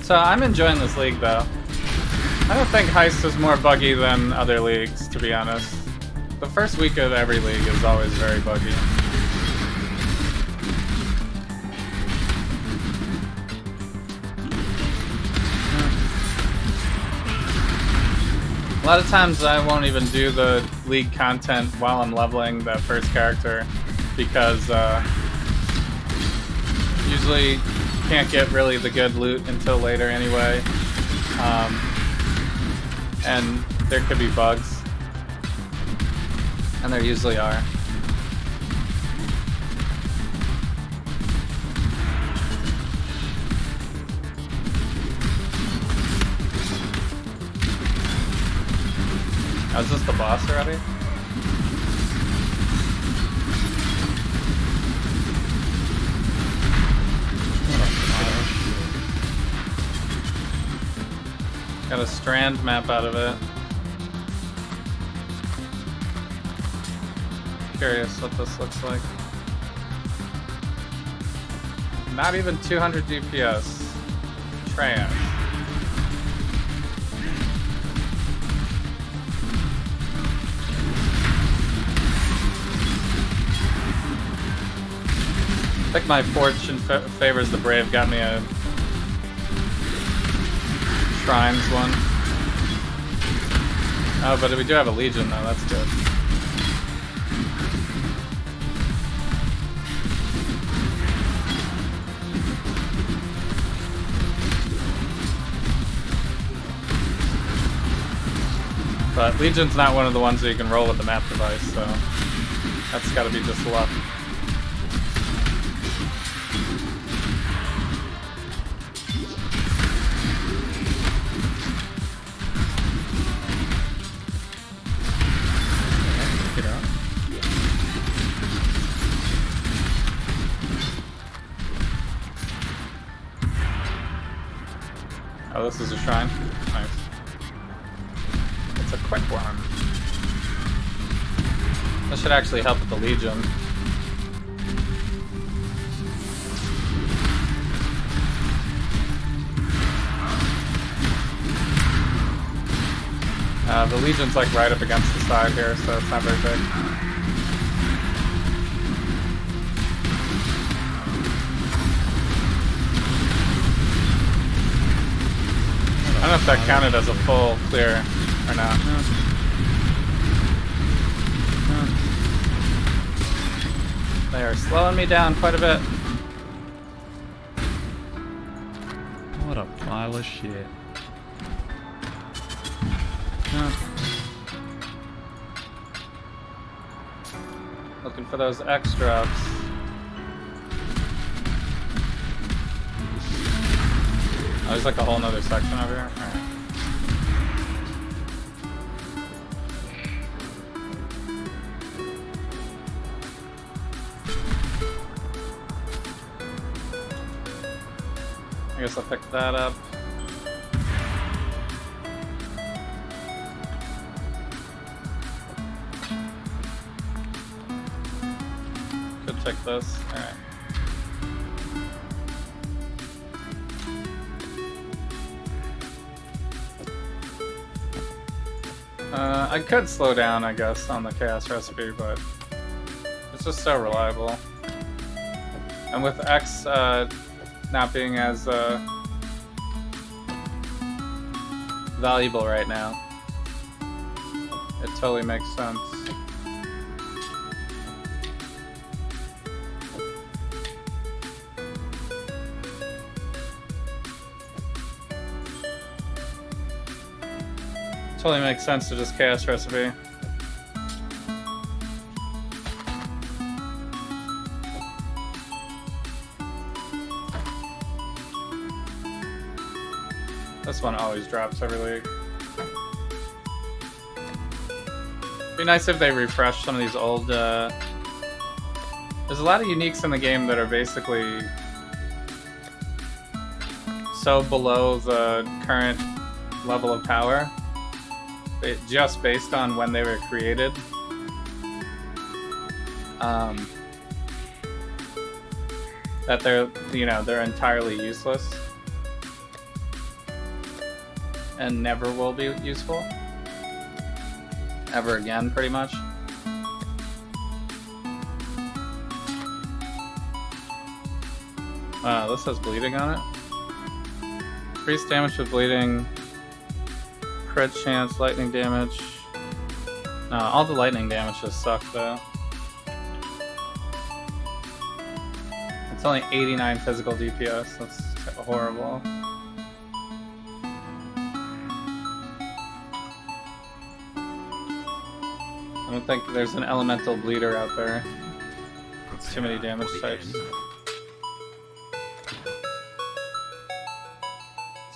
So So I'm enjoying this league though. I don't think Heist is more buggy than other leagues, to be honest. The first week of every league is always very buggy. A lot of times I won't even do the league content while I'm leveling that first character because usually can't get really the good loot until later anyway. And there could be bugs. And there usually are. Oh, is this the boss already? Got a strand map out of it. Curious what this looks like. Not even 200 DPS. Trash. I think my fortune favors the brave. Got me a Shrines one. Oh, but we do have a Legion though, that's good. But Legion's not one of the ones that you can roll with the map device, so that's gotta be just luck. Oh, this is a shrine? Nice. It's a quick one. This should actually help with the Legion. The Legion's like right up against the side here, so it's not very big. I don't know if that counted as a full clear or not. They are slowing me down quite a bit. What a pile of shit. Looking for those extras. Oh, there's like a whole nother section over here. Alright. I guess I'll pick that up. Could take this. Alright. I could slow down, I guess, on the chaos recipe, but it's just so reliable. And with X not being as valuable right now, it totally makes sense. Totally makes sense to just chaos recipe. This one always drops every league. Be nice if they refresh some of these old. There's a lot of uniques in the game that are basically so below the current level of power. Just based on when they were created, that they're entirely useless. and never will be useful. Ever again, pretty much. Wow, this has bleeding on it. Increased damage with bleeding. Crit chance, lightning damage. No, all the lightning damage just suck though. It's only 89 physical DPS, that's horrible. I don't think there's an elemental bleeder out there. It's too many damage types.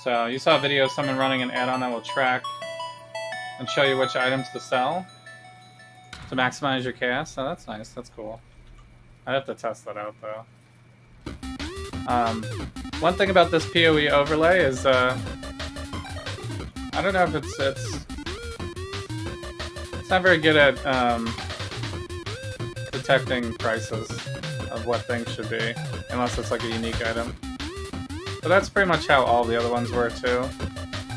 So you saw a video of someone running an add-on that will track and show you which items to sell to maximize your chaos. So that's nice. That's cool. I'd have to test that out though. One thing about this PoE overlay is I don't know if it's not very good at detecting prices of what things should be, unless it's like a unique item. But that's pretty much how all the other ones were too.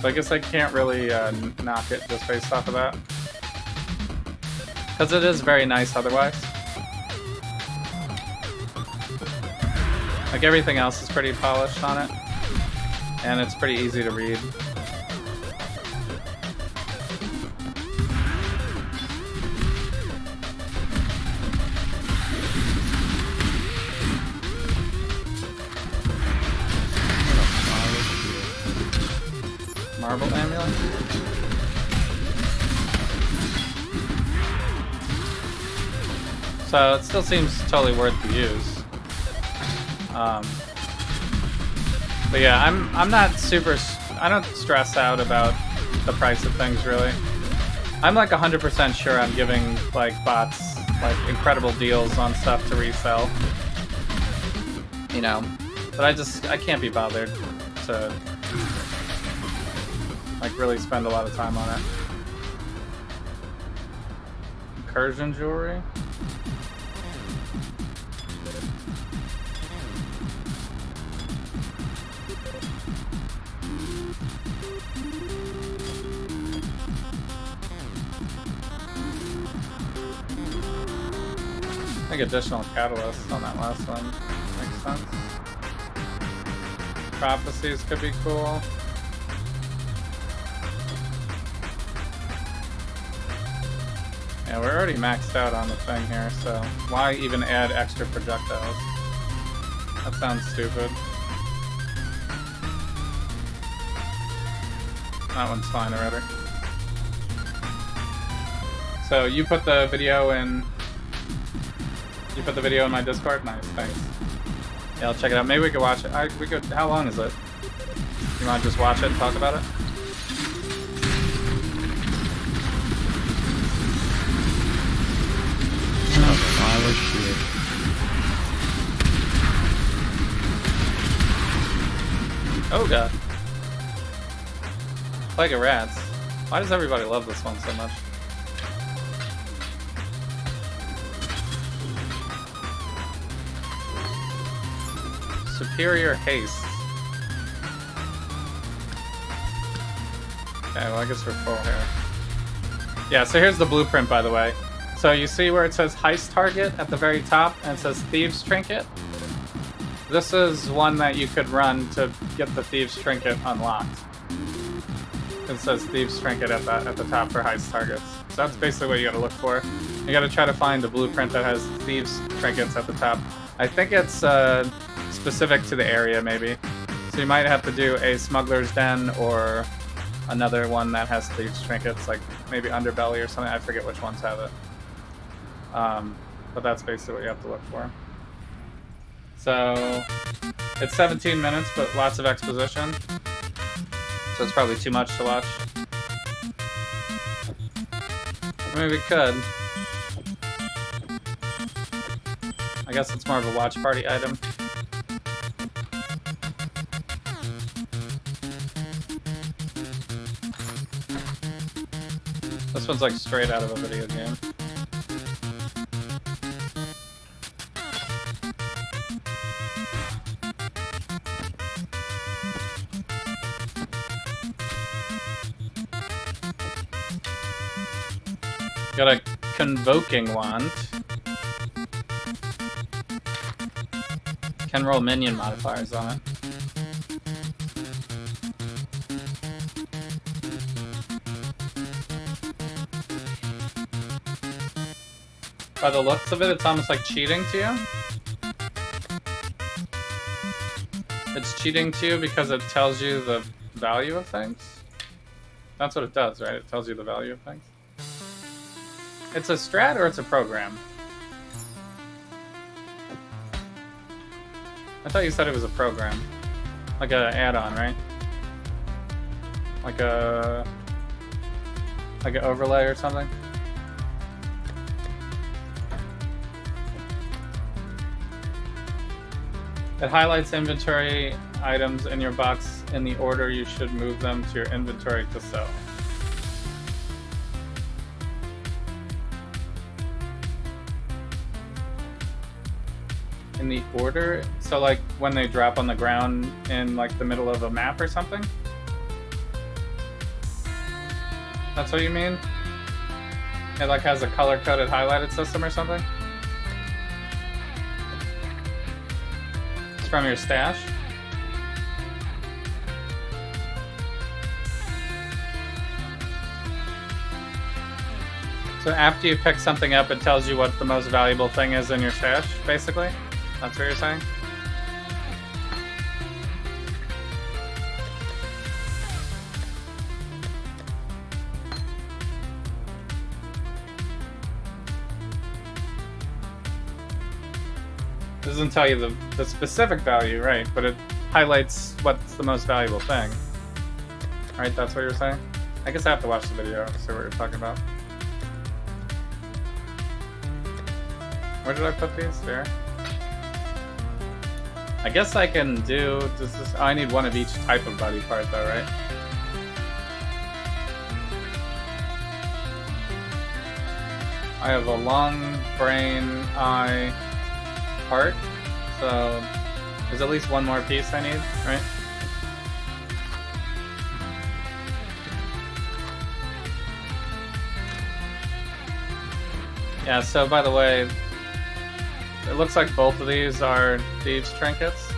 So I guess I can't really knock it just based off of that. Because it is very nice otherwise. Like everything else is pretty polished on it. And it's pretty easy to read. Marble amulet? So it still seems totally worth the use. But yeah, I'm not super. I don't stress out about the price of things really. I'm like 100% sure I'm giving like bots like incredible deals on stuff to resell. You know, but I can't be bothered to like really spend a lot of time on it. Incursion jewelry. I think additional catalysts on that last one makes sense. Prophecies could be cool. Yeah, we're already maxed out on the thing here, so why even add extra projectiles? That sounds stupid. That one's fine already. So you put the video in. You put the video in my Discord? Nice, thanks. Yeah, I'll check it out. Maybe we could watch it. We could. How long is it? You want to just watch it and talk about it? Oh god. Plague of Rats. Why does everybody love this one so much? Superior Haste. Okay, well I guess we're full here. Yeah, so here's the blueprint by the way. So you see where it says Heist Target at the very top and it says Thieves Trinket? This is one that you could run to get the Thieves Trinket unlocked. It says Thieves Trinket at the top for Heist Targets. So that's basically what you gotta look for. You gotta try to find a blueprint that has Thieves Trinkets at the top. I think it's specific to the area maybe. So you might have to do a Smuggler's Den or another one that has Thieves Trinkets, like maybe Underbelly or something. I forget which ones have it. But that's basically what you have to look for. So it's 17 minutes, but lots of exposition. So it's probably too much to watch. I mean, we could. I guess it's more of a watch party item. This one's like straight out of a video game. Got a convoking wand. Can roll minion modifiers on it. By the looks of it, it's almost like cheating to you. It's cheating to you because it tells you the value of things. That's what it does, right? It tells you the value of things. It's a strat or it's a program? I thought you said it was a program. Like an add-on, right? Like an overlay or something? It highlights inventory items in your box in the order you should move them to your inventory to sell. In the order? So like when they drop on the ground in like the middle of a map or something? That's what you mean? It like has a color-coded highlighted system or something? From your stash. So after you pick something up, it tells you what the most valuable thing is in your stash, basically? That's what you're saying? It doesn't tell you the specific value, right? But it highlights what's the most valuable thing. Right, that's what you're saying? I guess I have to watch the video to see what you're talking about. Where did I put these? There. I guess I can do... oh, I need one of each type of body part though, right? I have a long brain, eye, heart, so there's at least one more piece I need, right? Yeah, so by the way, it looks like both of these are thieves' trinkets.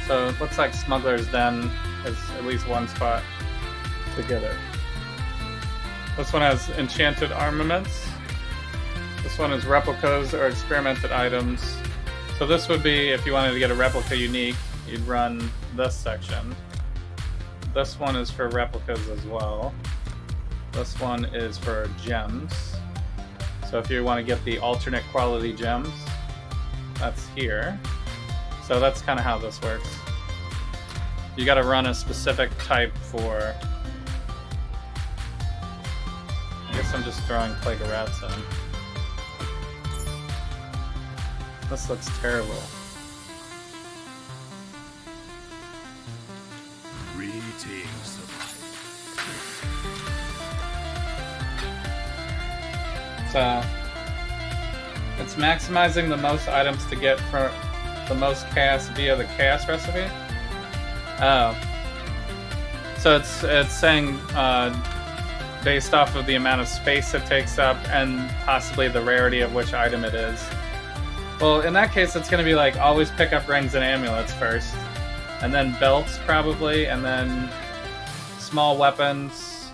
So it looks like Smuggler's Den is at least one spot to get it. This one has enchanted armaments. This one is replicas or experimented items. So this would be, if you wanted to get a replica unique, you'd run this section. This one is for replicas as well. This one is for gems. So if you want to get the alternate quality gems, that's here. So that's kind of how this works. You got to run a specific type for... I guess I'm just throwing Plague of Rats in. This looks terrible. Greetings. So it's maximizing the most items to get for the most chaos via the chaos recipe. Oh, so it's saying based off of the amount of space it takes up and possibly the rarity of which item it is. Well, in that case, it's going to be like always pick up rings and amulets first, and then belts probably, and then small weapons,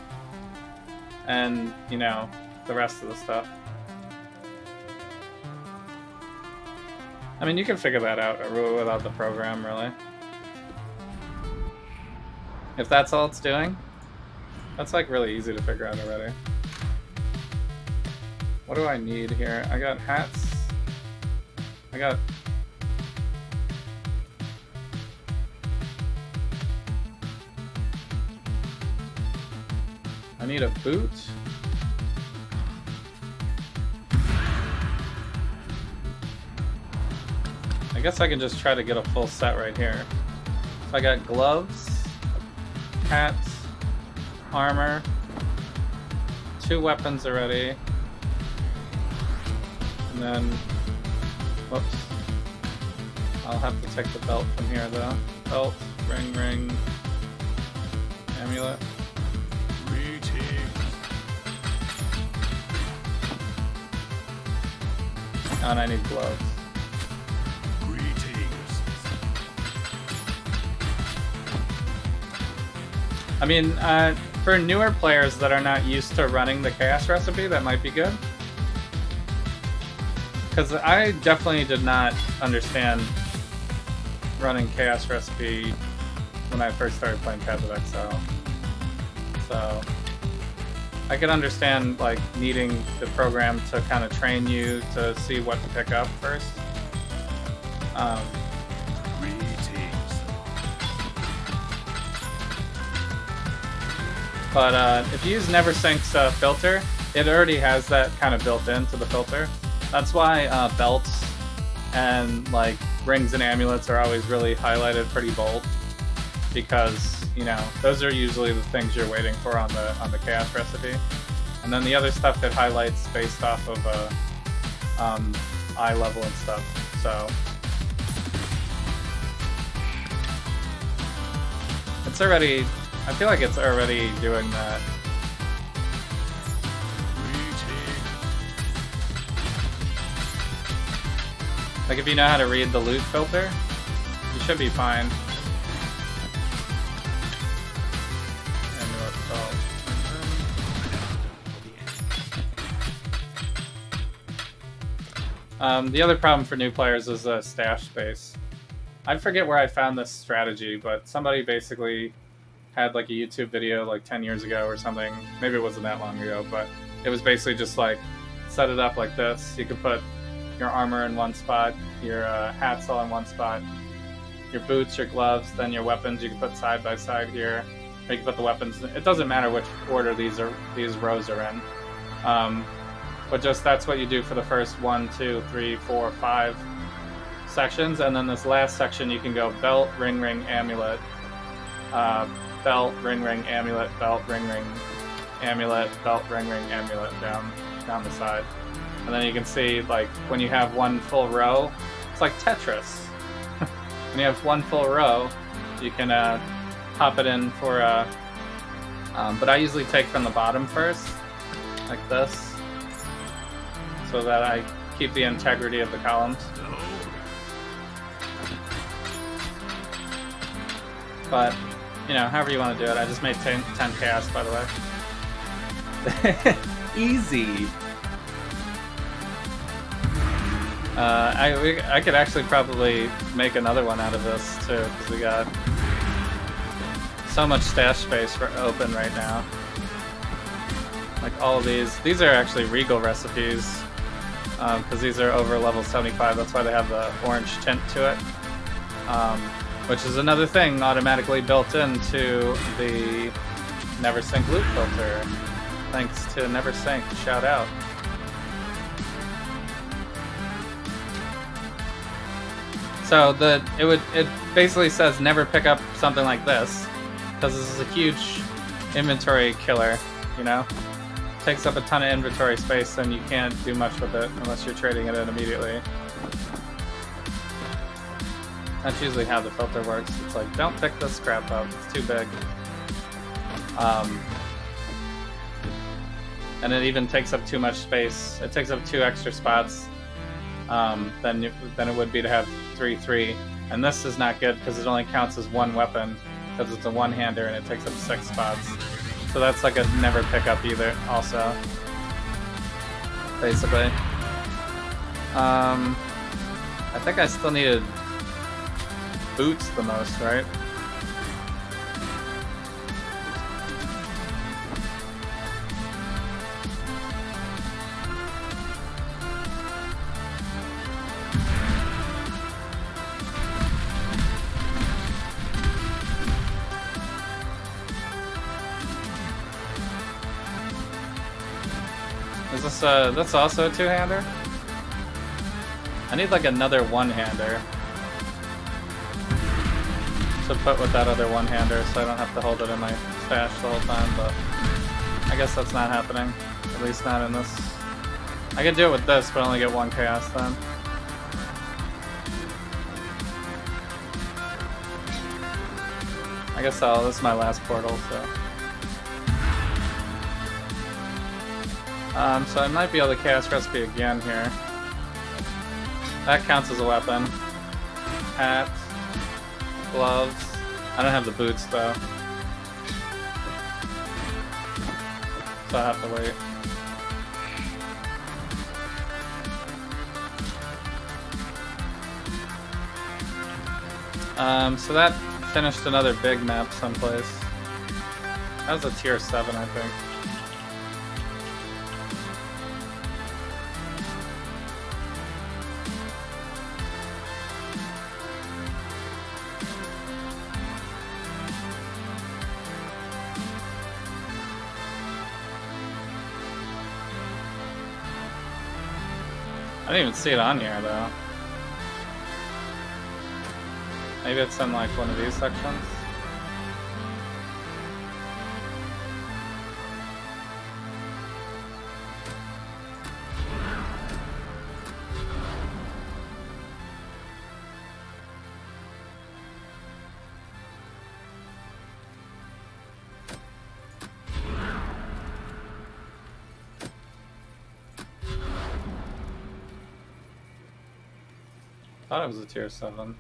and, you know, the rest of the stuff. I mean, you can figure that out without the program, really. If that's all it's doing, that's like really easy to figure out already. What do I need here? I got hats. I need a boot. I guess I can just try to get a full set right here. So I got gloves, hats, armor, 2 weapons already, and then, whoops, I'll have to take the belt from here though. Belt, ring, amulet. Oh, and I need gloves. Greetings. I mean, for newer players that are not used to running the chaos recipe, that might be good. Because I definitely did not understand running chaos recipe when I first started playing Path of Exile. So I could understand like needing the program to kind of train you to see what to pick up first. Greetings. But if you use NeverSync's filter, it already has that kind of built into the filter. That's why belts and like rings and amulets are always really highlighted pretty bold, because you know those are usually the things you're waiting for on the chaos recipe, and then the other stuff that highlights based off of eye level and stuff. So it's already, I feel like it's already doing that. Like if you know how to read the loot filter, you should be fine. The other problem for new players is stash space. I forget where I found this strategy, but somebody basically had like a YouTube video like 10 years ago or something. Maybe it wasn't that long ago, but it was basically just like set it up like this. You could put your armor in one spot, your hats all in one spot, your boots, your gloves, then your weapons you can put side by side here. Or you can put the weapons. It doesn't matter which order these rows are in. But just that's what you do for the first 1, 2, 3, 4, 5 sections, and then this last section you can go belt, ring, amulet, belt, ring, amulet, belt, ring, amulet, belt, ring, amulet down the side. And then you can see, like, when you have one full row, it's like Tetris. When you have one full row, you can pop it in for but I usually take from the bottom first, like this, so that I keep the integrity of the columns. But, you know, however you want to do it. I just made 10 chaos, by the way. Easy. I could actually probably make another one out of this too, because we got so much stash space for open right now. Like all of these are actually Regal recipes, because these are over level 75. That's why they have the orange tint to it, which is another thing automatically built into the NeverSync loot filter. Thanks to NeverSync, shout out. So it basically says never pick up something like this, because this is a huge inventory killer, you know? Takes up a ton of inventory space, and you can't do much with it unless you're trading it in immediately. That's usually how the filter works. It's like, don't pick this crap up, it's too big. And it even takes up too much space. It takes up 2 extra spots than it would be to have 3. And this is not good because it only counts as one weapon, because it's a one-hander and it takes up 6 spots. So that's like a never pick up either, also. Basically. I think I still needed boots the most, right? Is this that's also a 2-hander? I need like another 1-hander to put with that other 1-hander, so I don't have to hold it in my stash the whole time, but I guess that's not happening. At least not in this. I could do it with this, but only get 1 chaos then. I guess this is my last portal, so. So I might be able to chaos recipe again here. That counts as a weapon. Hat. Gloves. I don't have the boots though. So I have to wait. So that finished another big map someplace. That was a tier 7, I think. I didn't even see it on here though. Maybe it's in like one of these sections. Thought it was a tier 7.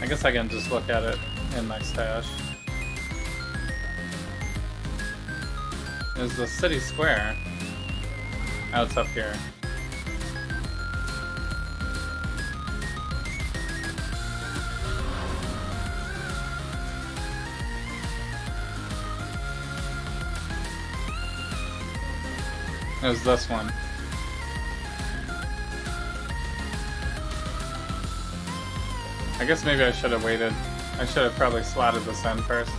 I guess I can just look at it in my stash. Is the city square? Oh, it's up here. It was this one. I guess maybe I should have waited. I should have probably slotted this in first.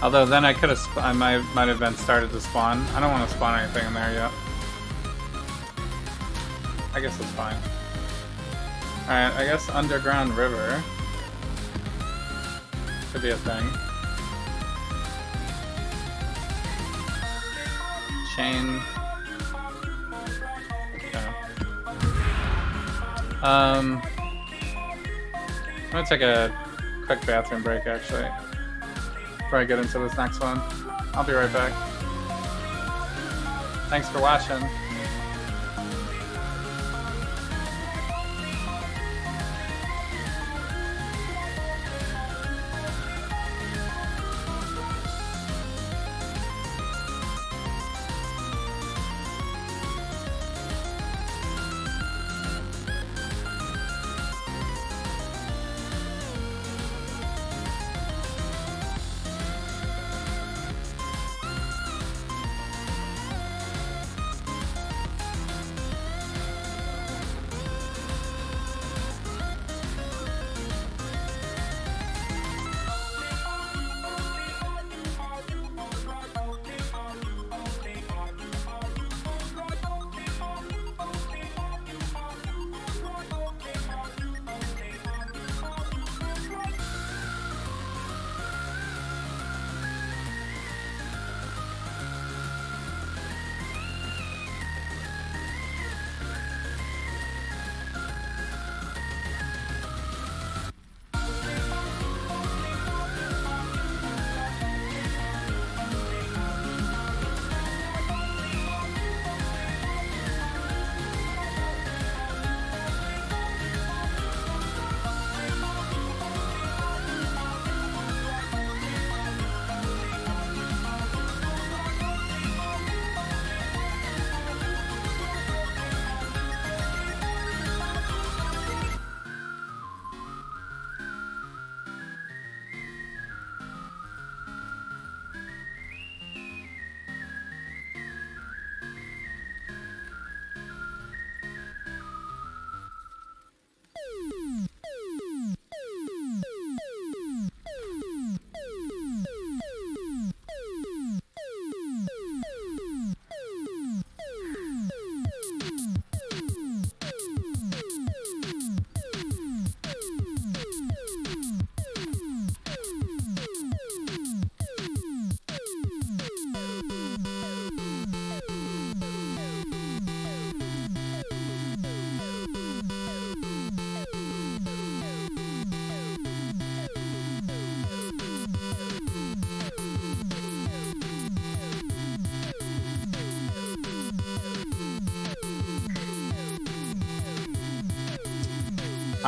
Although then I could have, I might have been started to spawn. I don't want to spawn anything in there yet. I guess it's fine. Alright, I guess underground river should be a thing. Chain. I'm gonna take a quick bathroom break actually before I get into this next one. I'll be right back. Thanks for watching.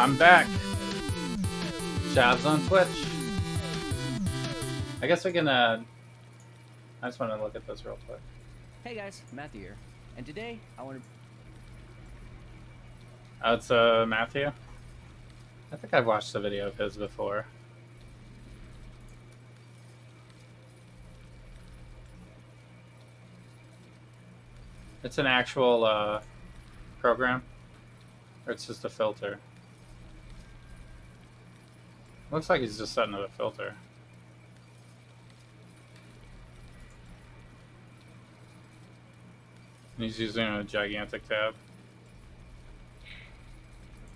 I'm back. Jobs on Twitch. I guess we can, I just want to look at this real quick. Hey guys, Matthew here. And today, I want to... Oh, it's, Matthew? I think I've watched a video of his before. It's an actual, program? Or it's just a filter? Looks like he's just setting it a filter. And he's using a gigantic tab.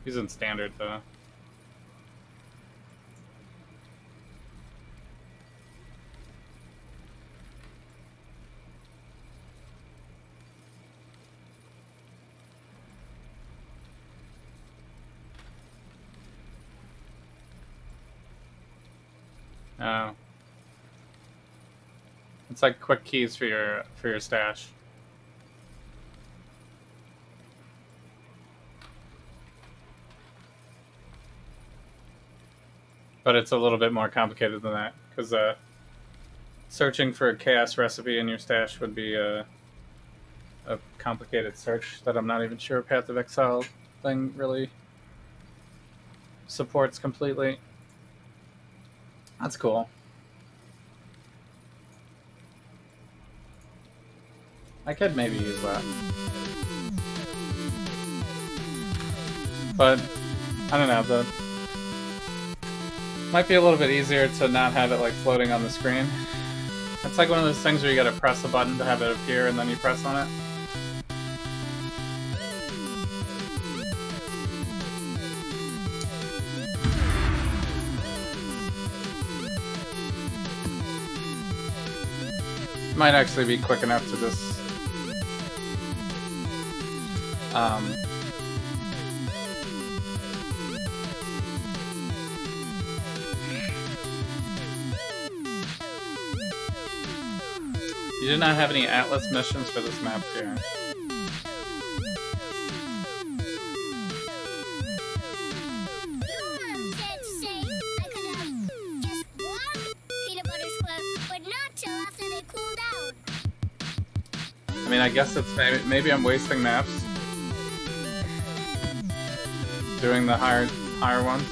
He's in standard though. Oh. It's like quick keys for your stash. But it's a little bit more complicated than that, because searching for a chaos recipe in your stash would be a complicated search that I'm not even sure Path of Exile thing really supports completely. That's cool. I could maybe use that. But, I don't know, might be a little bit easier to not have it like floating on the screen. It's like one of those things where you gotta press a button to have it appear and then you press on it. Might actually be quick enough to just you did not have any Atlas missions for this map here. I mean, I guess it's maybe I'm wasting maps doing the higher ones.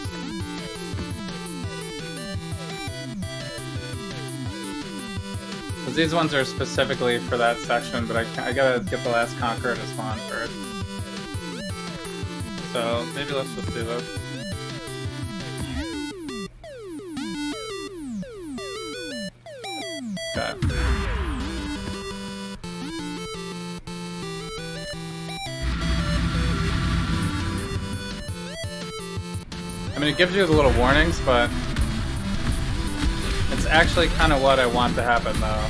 Because these ones are specifically for that section, but I gotta get the last Conqueror to spawn first. So maybe let's just do this. Okay. I mean, it gives you the little warnings, but it's actually kind of what I want to happen, though.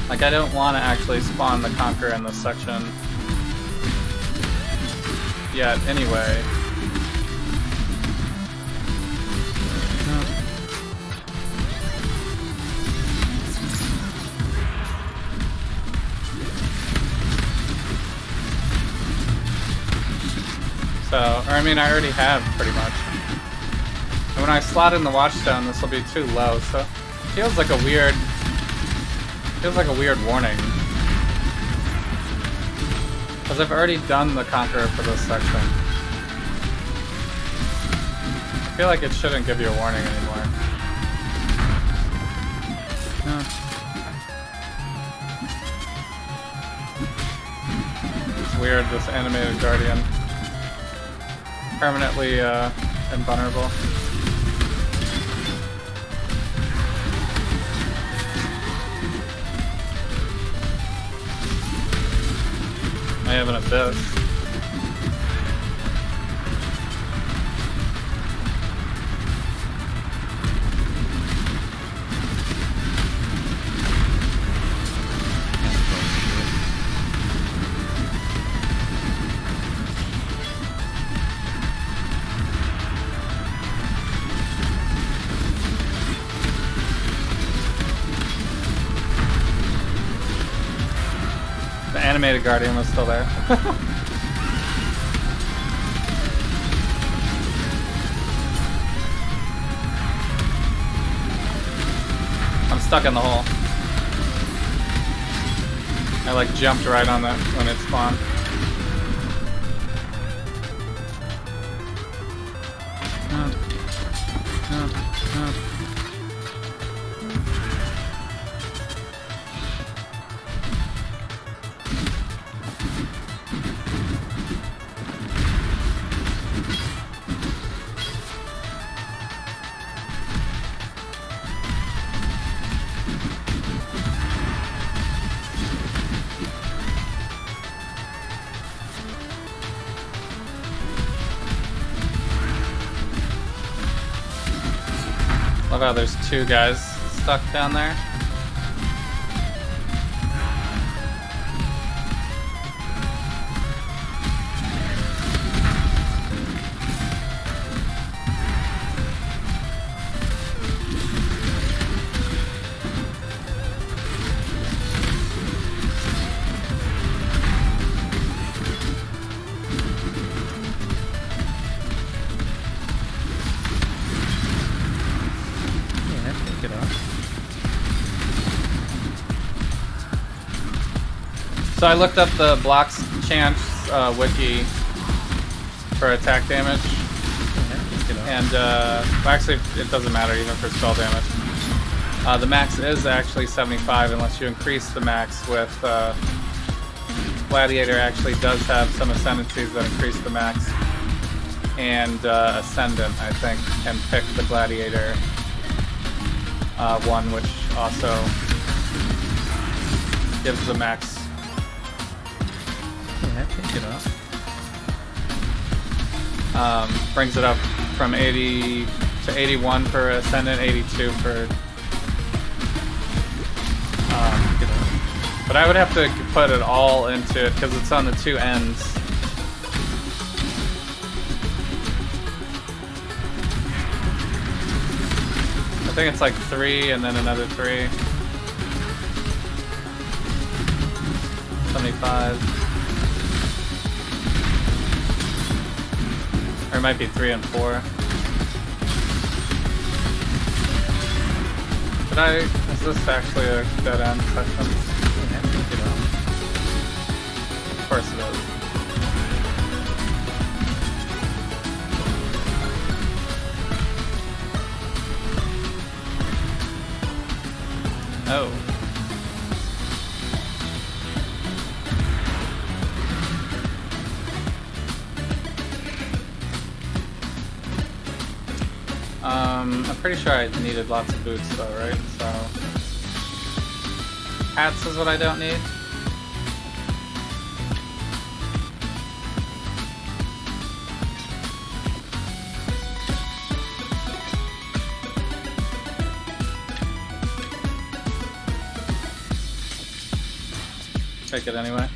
Like, I don't want to actually spawn the Conqueror in this section yet, anyway. So, or I mean, I already have, pretty much. And when I slot in the Watchstone, this will be too low, so it feels like a weird warning. Because I've already done the Conqueror for this section. I feel like it shouldn't give you a warning anymore. No. It's weird, this animated Guardian. Permanently invulnerable. I have an Abyss. Animated Guardian was still there. I'm stuck in the hole. I like jumped right on that when it spawned. Love how there's two guys stuck down there. So I looked up the blocks chance wiki for attack damage, and well, actually it doesn't matter even for spell damage. The max is actually 75 unless you increase the max with Gladiator. Actually does have some ascendancies that increase the max, and Ascendant I think can pick the Gladiator one, which also gives the max. Brings it up from 80 to 81 for Ascendant, 82 for. But I would have to put it all into it because it's on the two ends. I think it's like 3 and then another 3. 75. Or it might be 3 and 4. Is this actually a dead end section? Of course it is. Oh. I'm pretty sure I needed lots of boots though, right? So hats is what I don't need. Take it anyway.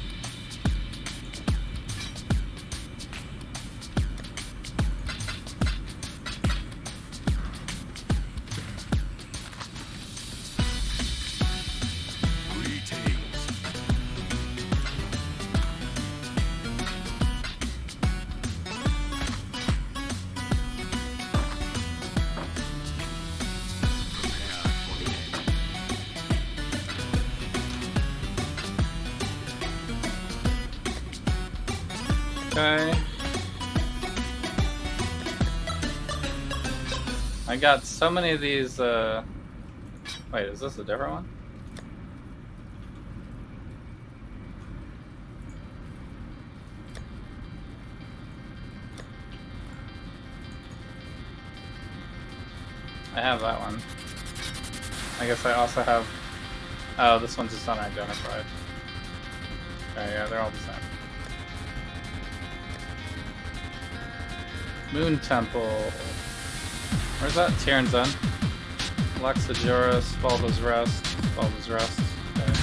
Okay. I got so many of these, wait, is this a different one? I have that one. I guess I also have, oh, this one's just unidentified. Okay, yeah, they're all the same. Moon Temple. Where's that? Tyrann's End. Luxajuris, Balda's Rest. Balda's Rest. Okay.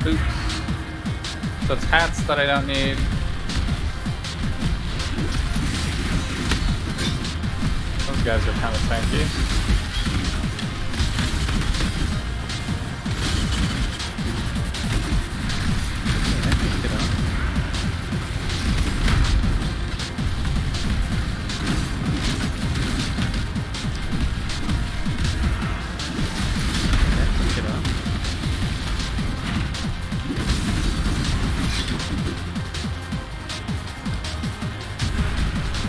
Boots. So it's hats that I don't need. Those guys are kind of tanky.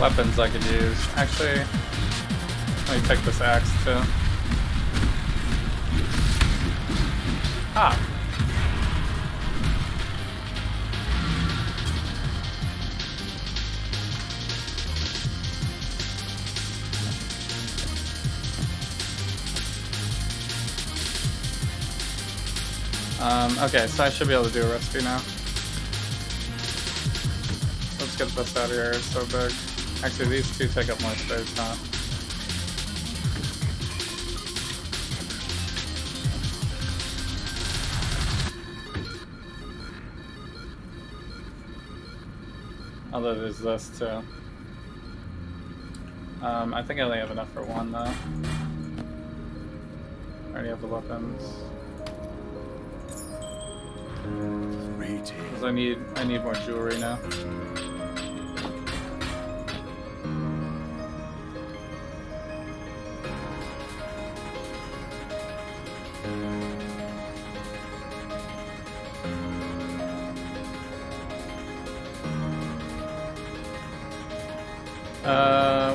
weapons I could use. Actually, let me pick this axe too. Ah. Okay, so I should be able to do a rescue now. Let's get this out of here, it's so big. Actually, these two take up more space, huh? Although there's this too. I think I only have enough for one though. I already have the weapons. Because I need more jewelry now.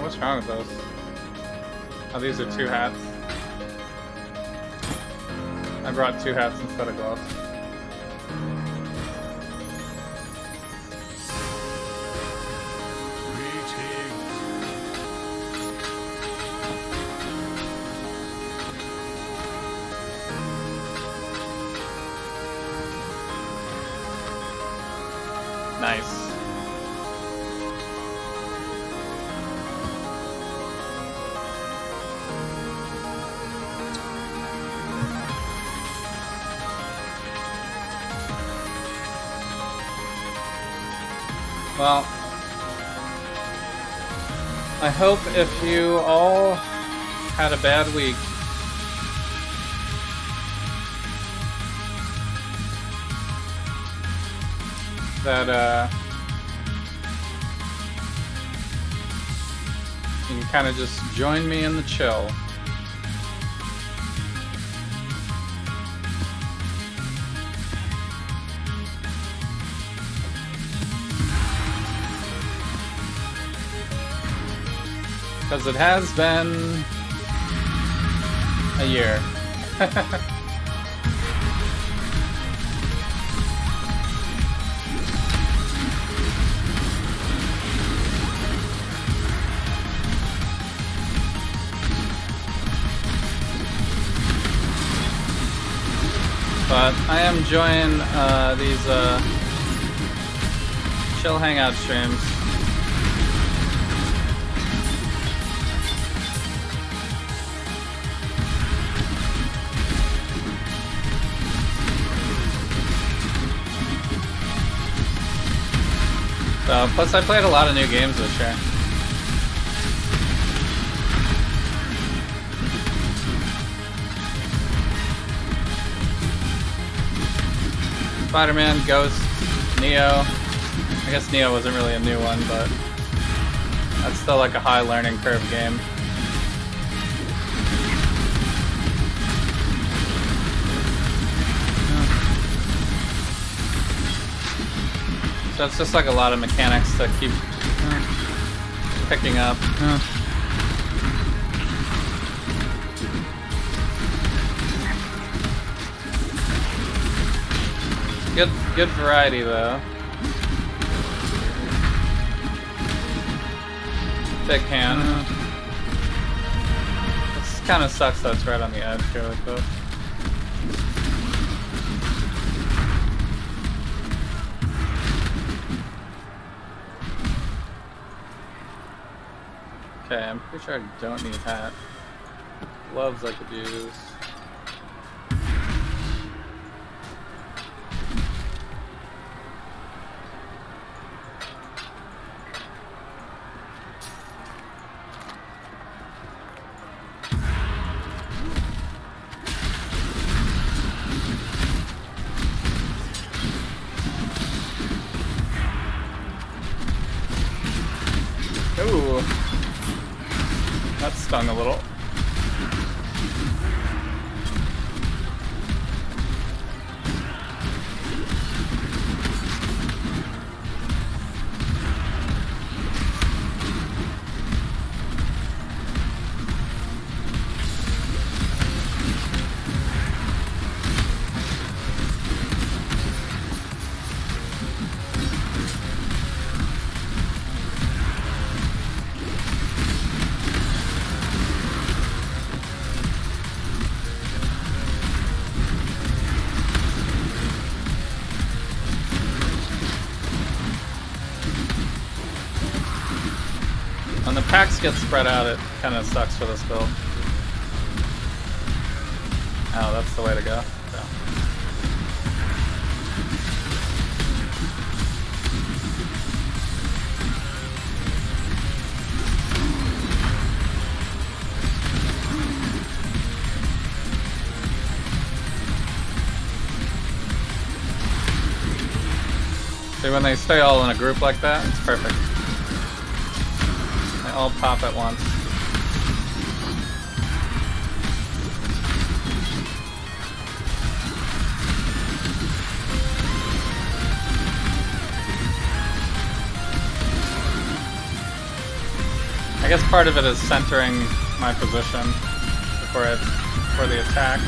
What's wrong with those? Oh, these are two hats. I brought two hats instead of gloves. Nice. Well, I hope if you all had a bad week, that you can kind of just join me in the chill. Because it has been a year. But I am enjoying these chill hangout streams. So, plus I played a lot of new games this year. Spider-Man, Ghost, Neo. I guess Neo wasn't really a new one, but that's still like a high learning curve game. So it's just like a lot of mechanics to keep picking up. Good variety though. Big hand. This kind of sucks that it's right on the edge here like this. Okay, I'm pretty sure I don't need hat. Gloves I could use. Ooh. That stung a little. attacks get spread out, it kind of sucks for this build. Oh, that's the way to go. Okay. See, when they stay all in a group like that, it's perfect. They all pop at once. I guess part of it is centering my position before the attack.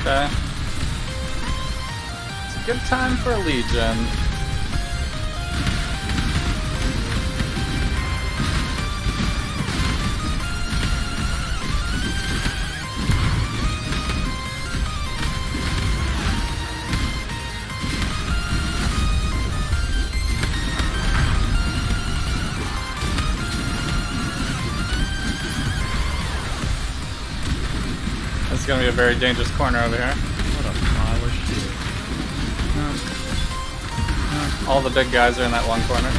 Okay. It's a good time for a Legion. This is going to be a very dangerous corner over here. What a pile of shit. All the big guys are in that one corner.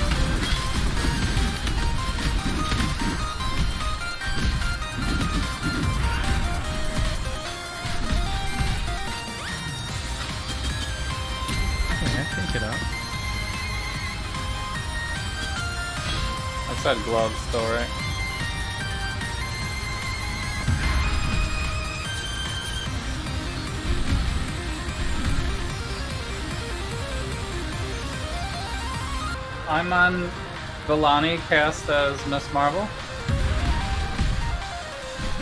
Okay, take it out. That's that glove still, right? I'm on Villani cast as Miss Marvel.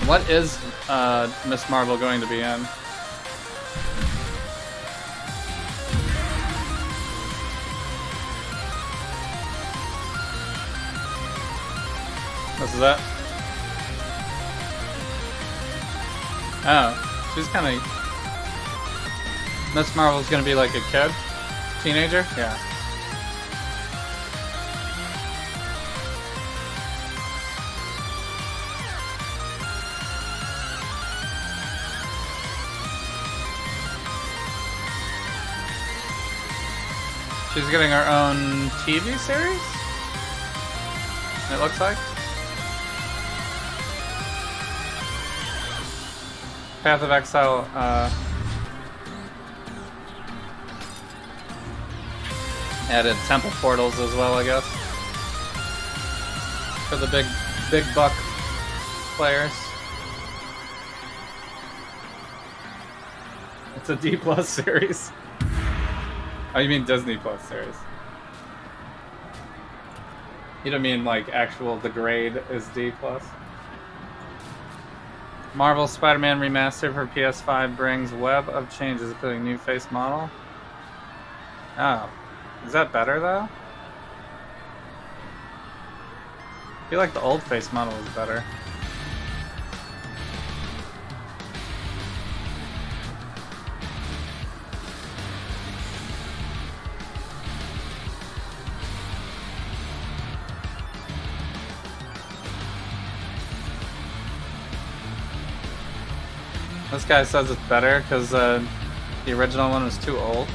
What is Miss Marvel going to be in? This is it? Oh, she's kind of... Miss Marvel's gonna be like a kid? Teenager? Yeah. She's getting her own TV series? It looks like. Path of Exile, added temple portals as well, I guess. For the big buck players. It's a D+ series. Oh, you mean Disney Plus series? You don't mean like actual the grade is D+? Marvel Spider-Man Remastered for PS5 brings web of changes, including new face model. Oh. Is that better though? I feel like the old face model is better. This guy says it's better because the original one was too old.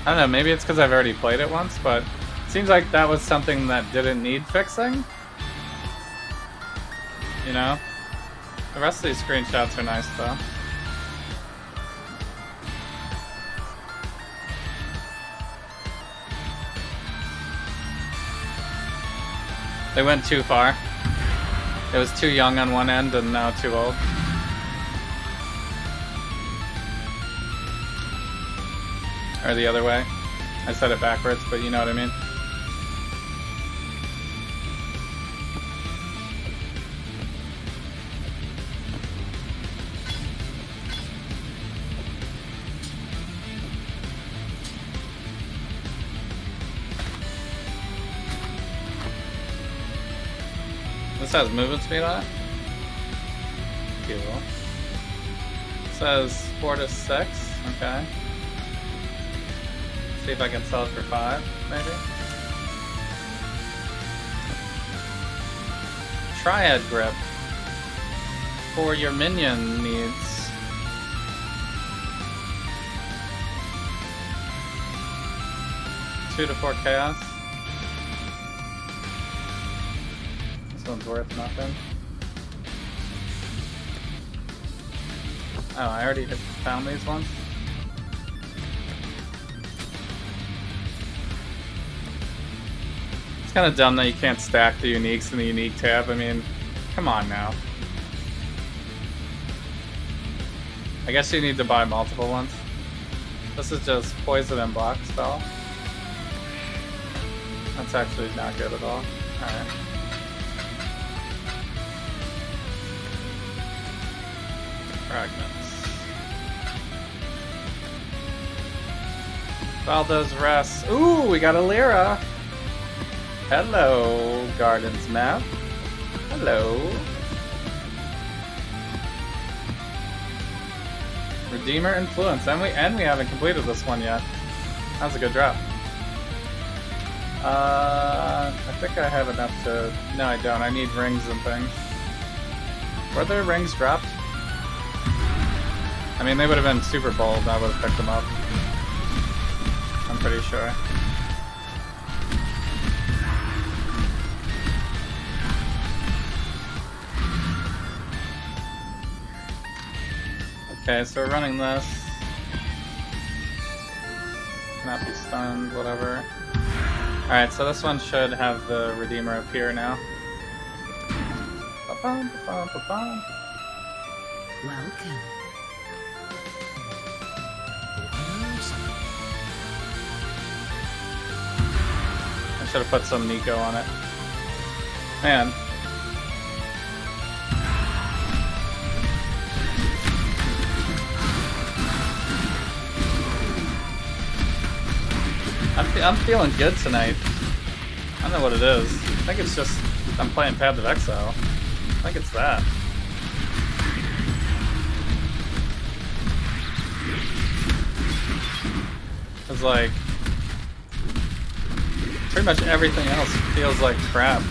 I don't know, maybe it's because I've already played it once, but it seems like that was something that didn't need fixing. You know? The rest of these screenshots are nice though. They went too far. It was too young on one end and now too old. Or the other way. I said it backwards, but you know what I mean. This has movement speed on it. Cool. It says 4 to 6. Okay. See if I can sell it for 5, maybe. Triad grip for your minion needs. Two to 4 chaos. This one's worth nothing. Oh, I already found these ones. It's kind of dumb that you can't stack the uniques in the unique tab. I mean, come on now. I guess you need to buy multiple ones. This is just poison and block spell. That's actually not good at all. Alright. Fragments. Valdo's Rest. Ooh, we got a Lyra. Hello, Gardens map. Hello. Redeemer Influence, and we haven't completed this one yet. That was a good drop. I think I have enough to... No, I don't. I need rings and things. Were there rings dropped? I mean, they would have been super bold. I would have picked them up. I'm pretty sure. Okay, so we're running this. Cannot be stunned, whatever. Alright, so this one should have the Redeemer appear now. Ba-bum, ba-bum, ba-bum. Welcome. I should have put some Nico on it. Man. I'm feeling good tonight. I don't know what it is. I think it's just I'm playing Path of Exile. I think it's that. It's like pretty much everything else feels like crap.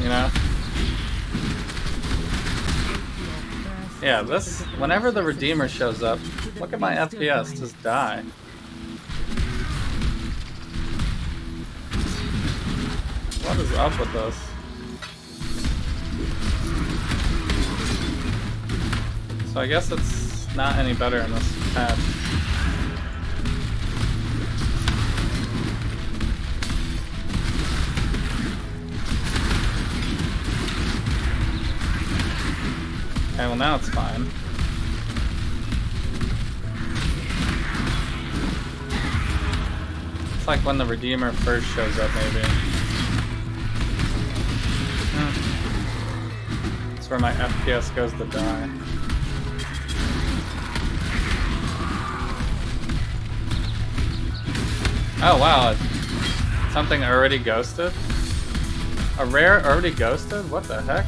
You know? Yeah, this whenever the Redeemer shows up, look at my FPS just die. What is up with this? So I guess it's not any better in this patch. Okay, well now it's fine. It's like when the Redeemer first shows up, maybe. That's where my FPS goes to die. Oh wow, something already ghosted? A rare already ghosted? What the heck?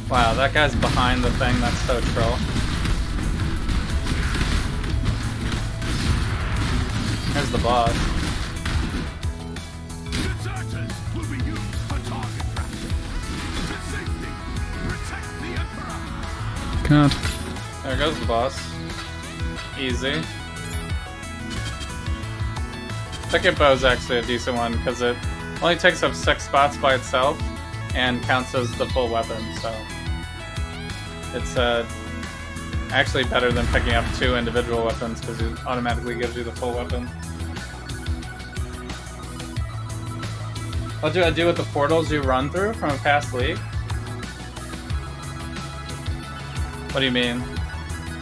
Wow, that guy's behind the thing, that's so troll. There's the boss. God. There goes the boss. Easy. Second bow is actually a decent one because it only takes up 6 spots by itself and counts as the full weapon, so it's actually better than picking up 2 individual weapons because it automatically gives you the full weapon. What do I do with the portals you run through from a past league? What do you mean?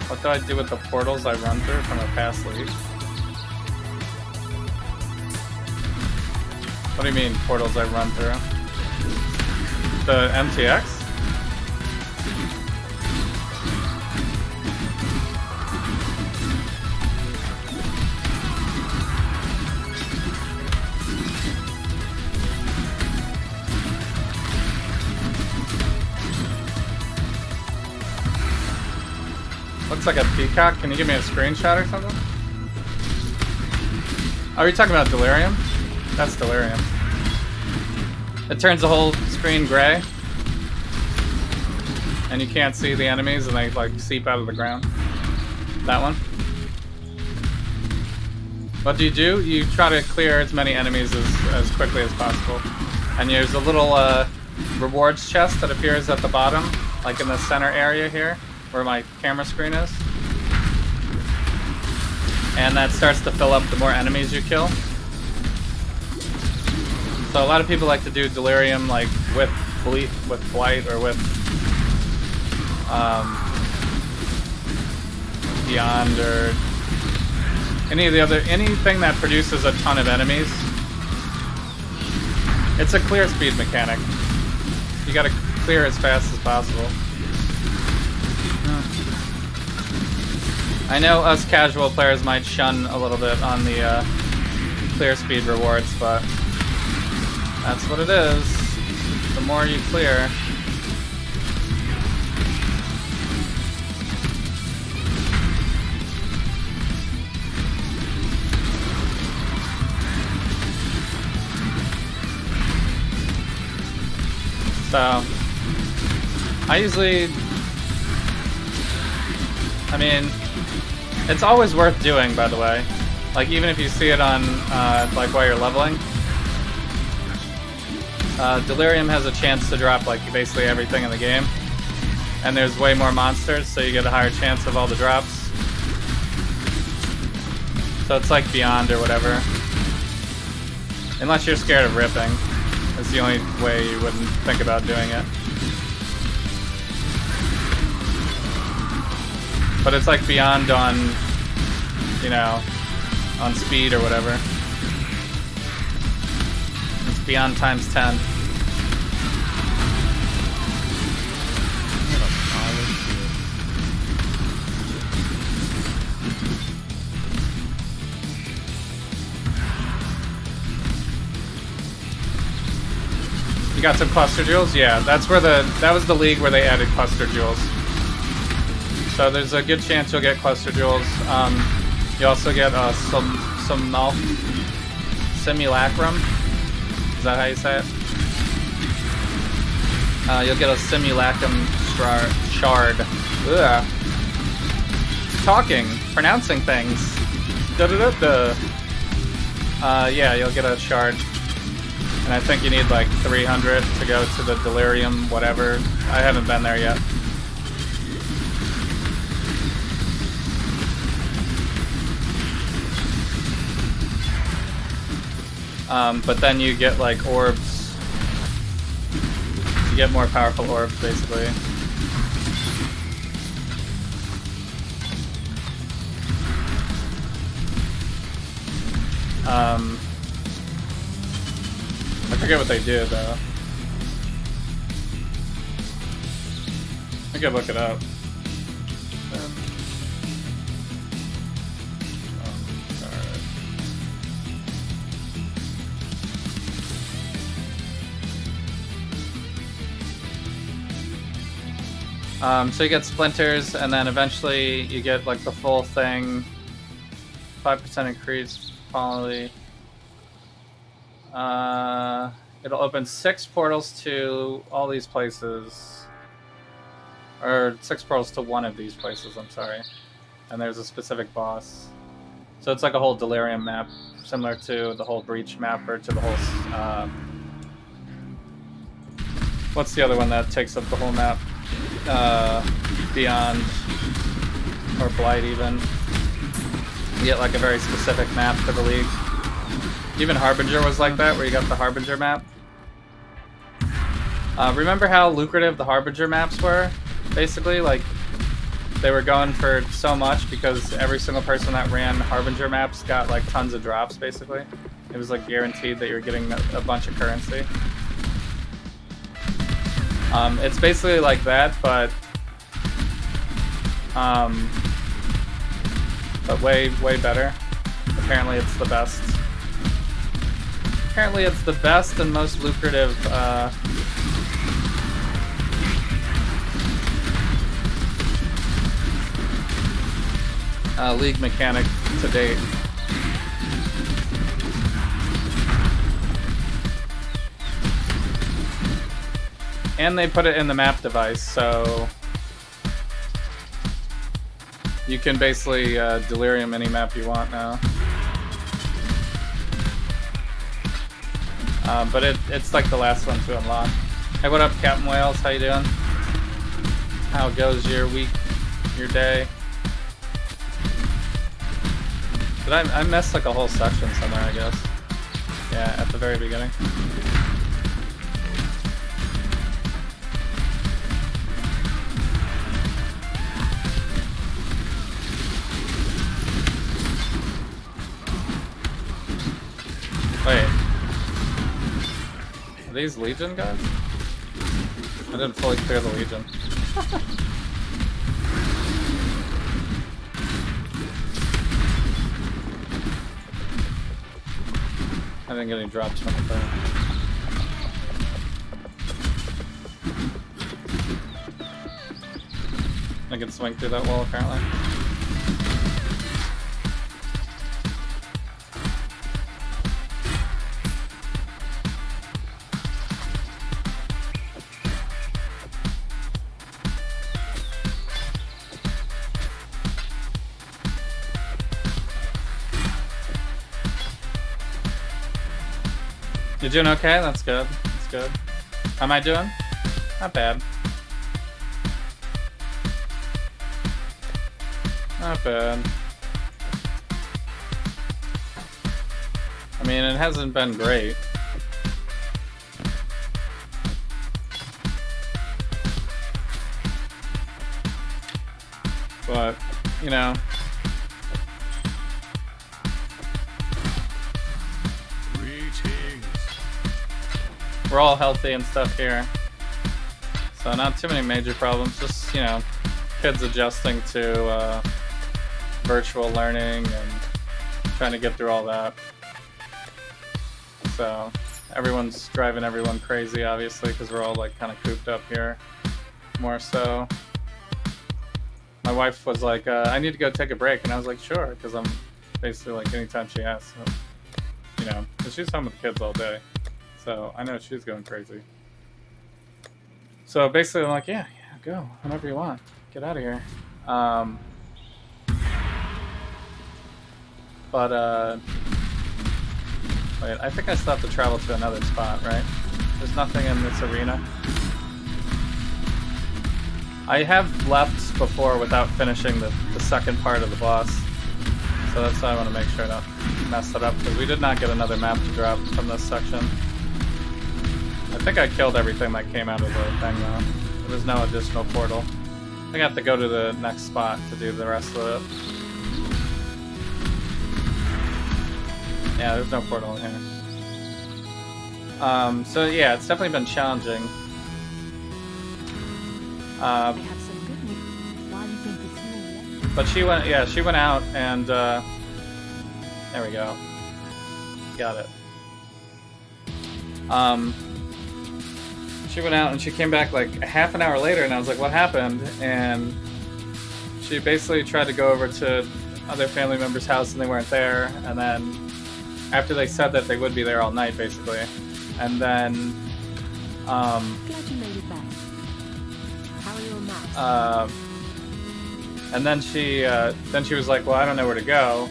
What do I do with the portals I run through from a past league? What do you mean, portals I run through? The MTX? Looks like a peacock. Can you give me a screenshot or something? Are you talking about Delirium? That's Delirium. It turns the whole screen gray. And you can't see the enemies and they like seep out of the ground. That one. What do? You try to clear as many enemies as quickly as possible. And there's a little rewards chest that appears at the bottom, like in the center area here, where my camera screen is. And that starts to fill up the more enemies you kill. So a lot of people like to do Delirium like with Blight or with Beyond or anything that produces a ton of enemies. It's a clear speed mechanic. You gotta clear as fast as possible. I know us casual players might shun a little bit on the clear speed rewards, but that's what it is. The more you clear. So, I mean, it's always worth doing, by the way. Like, even if you see it on, like, while you're leveling. Delirium has a chance to drop, like, basically everything in the game. And there's way more monsters, so you get a higher chance of all the drops. So it's like Beyond or whatever. Unless you're scared of ripping. That's the only way you wouldn't think about doing it. But it's like Beyond on, you know, on speed or whatever. It's Beyond times 10. You got some cluster jewels? Yeah, that was the league where they added cluster jewels. So there's a good chance you'll get cluster jewels. You also get simulacrum. Is that how you say it? You'll get a simulacrum shard. Ugh. Talking, pronouncing things. Yeah, you'll get a shard. And I think you need like 300 to go to the Delirium, whatever. I haven't been there yet. But then you get like orbs. You get more powerful orbs, basically. I forget what they do, though. I could look it up. So you get splinters, and then eventually you get like the full thing. 5% increase, quality. It'll open 6 portals to all these places. Or 6 portals to one of these places, I'm sorry. And there's a specific boss. So it's like a whole Delirium map, similar to the whole Breach map, or to the whole... what's the other one that takes up the whole map? Beyond, or Blight even. You get like a very specific map for the league. Even Harbinger was like that, where you got the Harbinger map. Remember how lucrative the Harbinger maps were? Basically, like, they were going for so much because every single person that ran Harbinger maps got like tons of drops. Basically, it was like guaranteed that you're getting a bunch of currency. It's basically like that, but way better. Apparently, it's the best. Apparently, it's the best and most lucrative. League mechanic to date. And they put it in the map device, so you can basically delirium any map you want now. But it's like the last one to unlock. Hey, what up, Captain Wales? How you doing? How goes your week, your day? Did I missed like a whole section somewhere, I guess. Yeah, at the very beginning. Wait. Are these Legion guys? I didn't fully clear the Legion. I didn't get any drops from the thing. I can swing through that wall apparently. You're doing okay? That's good. That's good. How am I doing? Not bad. Not bad. I mean, it hasn't been great. But, you know. We're all healthy and stuff here. So not too many major problems. Just, you know, kids adjusting to virtual learning and trying to get through all that. So everyone's driving everyone crazy, obviously, because we're all like kind of cooped up here. More so. My wife was like, I need to go take a break. And I was like, sure, because I'm basically like anytime she asks. So, you know, because she's home with the kids all day. So I know she's going crazy. So basically I'm like, yeah, go, whenever you want. Get out of here. Wait, I think I still have to travel to another spot, right? There's nothing in this arena. I have left before without finishing the second part of the boss. So that's why I want to make sure I don't mess it up, because we did not get another map to drop from this section. I think I killed everything that came out of the thing though. There was no additional portal. I think I have to go to the next spot to do the rest of it. Yeah, there's no portal in here. So yeah, it's definitely been challenging. I have some good news. Why do you think it's me? But she went out and there we go. Got it. She went out and she came back like half an hour later, and I was like, what happened? And she basically tried to go over to other family members' house and they weren't there. And then after they said that they would be there all night, basically. And then Glad you made it back. How are your maps? and then she was like, well, I don't know where to go.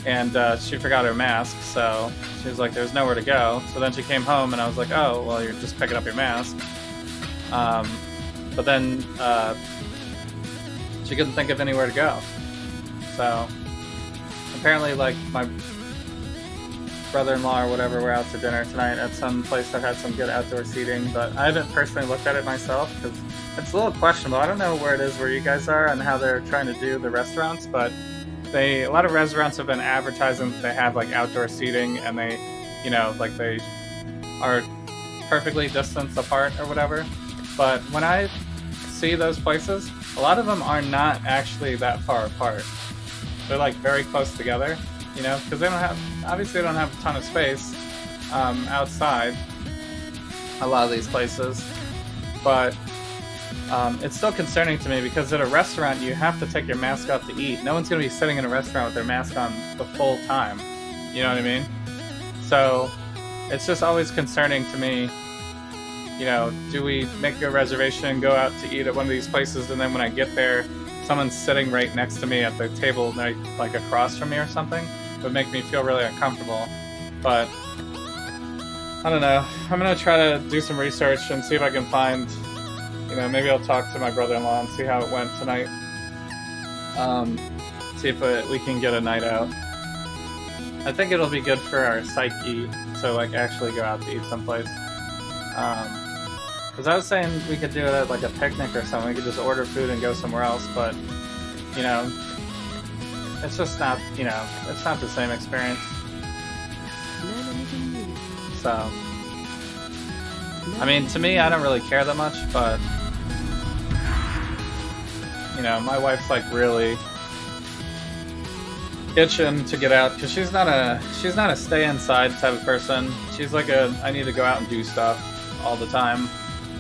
And she forgot her mask, so she was like, there's nowhere to go. So then she came home, and I was like, oh, well, you're just picking up your mask. But then she couldn't think of anywhere to go. So apparently, like, brother-in-law or whatever were out to dinner tonight at some place that had some good outdoor seating, but I haven't personally looked at it myself because it's a little questionable. I don't know where it is where you guys are and how they're trying to do the restaurants, but a lot of restaurants have been advertising that they have like outdoor seating and they, you know, like they are perfectly distanced apart or whatever. But when I see those places, a lot of them are not actually that far apart. They're like very close together, you know, because they don't have, obviously they don't have a ton of space outside a lot of these places, but it's still concerning to me because at a restaurant you have to take your mask off to eat. No one's going to be sitting in a restaurant with their mask on the full time, you know what I mean? So it's just always concerning to me, you know, do we make a reservation and go out to eat at one of these places, and then when I get there, someone's sitting right next to me at the table, like across from me or something? It would make me feel really uncomfortable. But I don't know. I'm gonna try to do some research and see if I can find, you know, maybe I'll talk to my brother-in-law and see how it went tonight. See if we can get a night out. I think it'll be good for our psyche to like actually go out to eat someplace. Because I was saying we could do it at like a picnic or something. We could just order food and go somewhere else, but you know, it's just not, you know, it's not the same experience. So, I mean, to me, I don't really care that much, but you know, my wife's like really itching to get out because she's not a stay inside type of person. She's like I need to go out and do stuff all the time.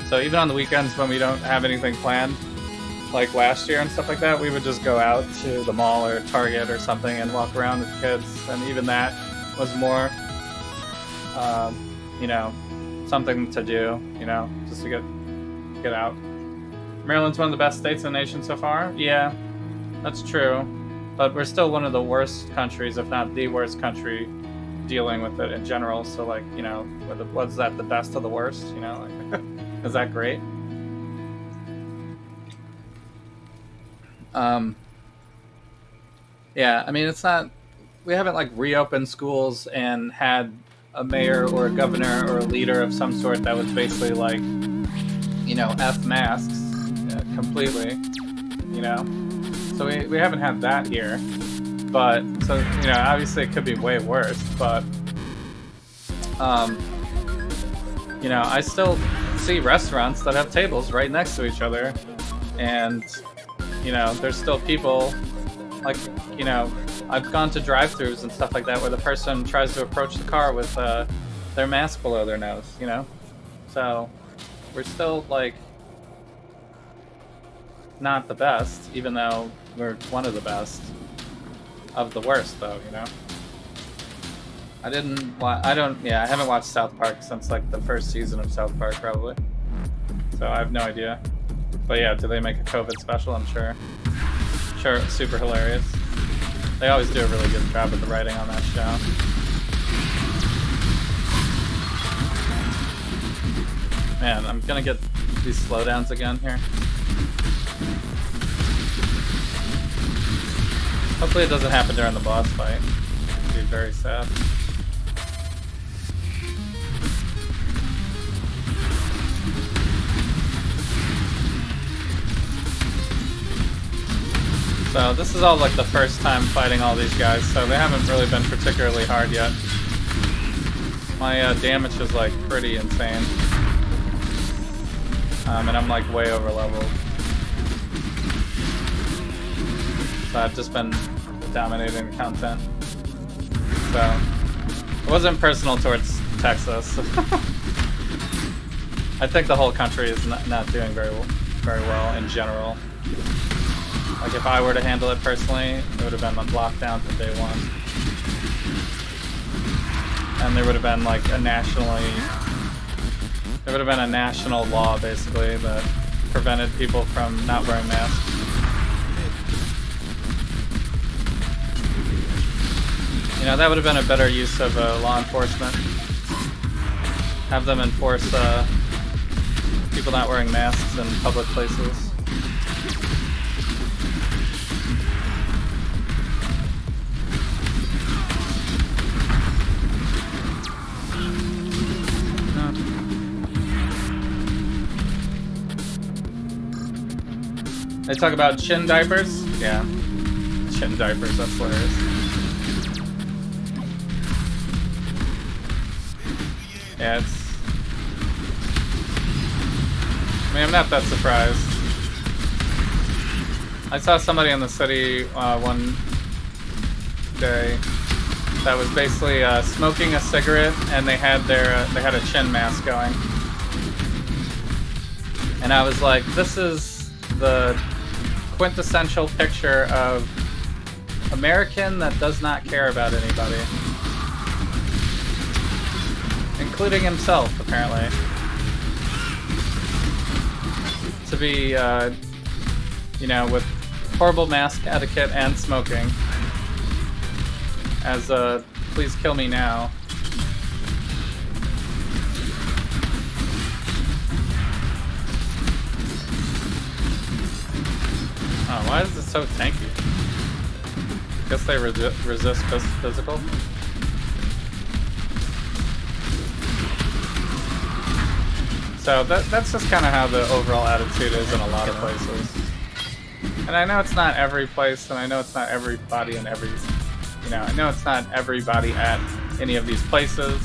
So even on the weekends when we don't have anything planned, like last year and stuff like that, we would just go out to the mall or Target or something and walk around with kids. And even that was more, you know, something to do, you know, just to get out. Maryland's one of the best states in the nation so far. Yeah, that's true. But we're still one of the worst countries, if not the worst country, dealing with it in general. So, like, you know, was that the best of the worst? You know, like, is that great? Yeah, I mean, it's not. We haven't like reopened schools and had a mayor or a governor or a leader of some sort that was basically like, you know, F masks completely. You know. So we haven't had that here, but so, you know, obviously it could be way worse, but you know, I still see restaurants that have tables right next to each other, and you know, there's still people, like, you know, I've gone to drive-thrus and stuff like that where the person tries to approach the car with their mask below their nose, you know, so we're still like not the best, even though we're one of the best of the worst, though, you know. I haven't watched South Park since like the first season of South Park, probably. So I have no idea. But yeah, do they make a COVID special? I'm sure. Sure, it's super hilarious. They always do a really good job with the writing on that show. Man, I'm gonna get these slowdowns again here. Hopefully it doesn't happen during the boss fight. It'd be very sad. So this is all like the first time fighting all these guys, so they haven't really been particularly hard yet. My damage is like pretty insane. And I'm like way over leveled. So I've just been dominating content. So it wasn't personal towards Texas. I think the whole country is not doing very well in general. Like if I were to handle it personally, it would have been on lockdown from day one. And there would have been like a national law basically that prevented people from not wearing masks. You know, that would have been a better use of law enforcement. Have them enforce people not wearing masks in public places. They talk about chin diapers? Yeah. Chin diapers, that's hilarious. Yeah, it's... I mean, I'm not that surprised. I saw somebody in the city one day that was basically smoking a cigarette, and they had a chin mask going. And I was like, this is the quintessential picture of American that does not care about anybody. Including himself, apparently. To be, you know, with horrible mask etiquette and smoking. As, please kill me now. Oh, why is it so tanky? Guess they resist physical. So that's just kind of how the overall attitude is in a lot of places. And I know it's not every place, and I know it's not everybody in every... You know, I know it's not everybody at any of these places.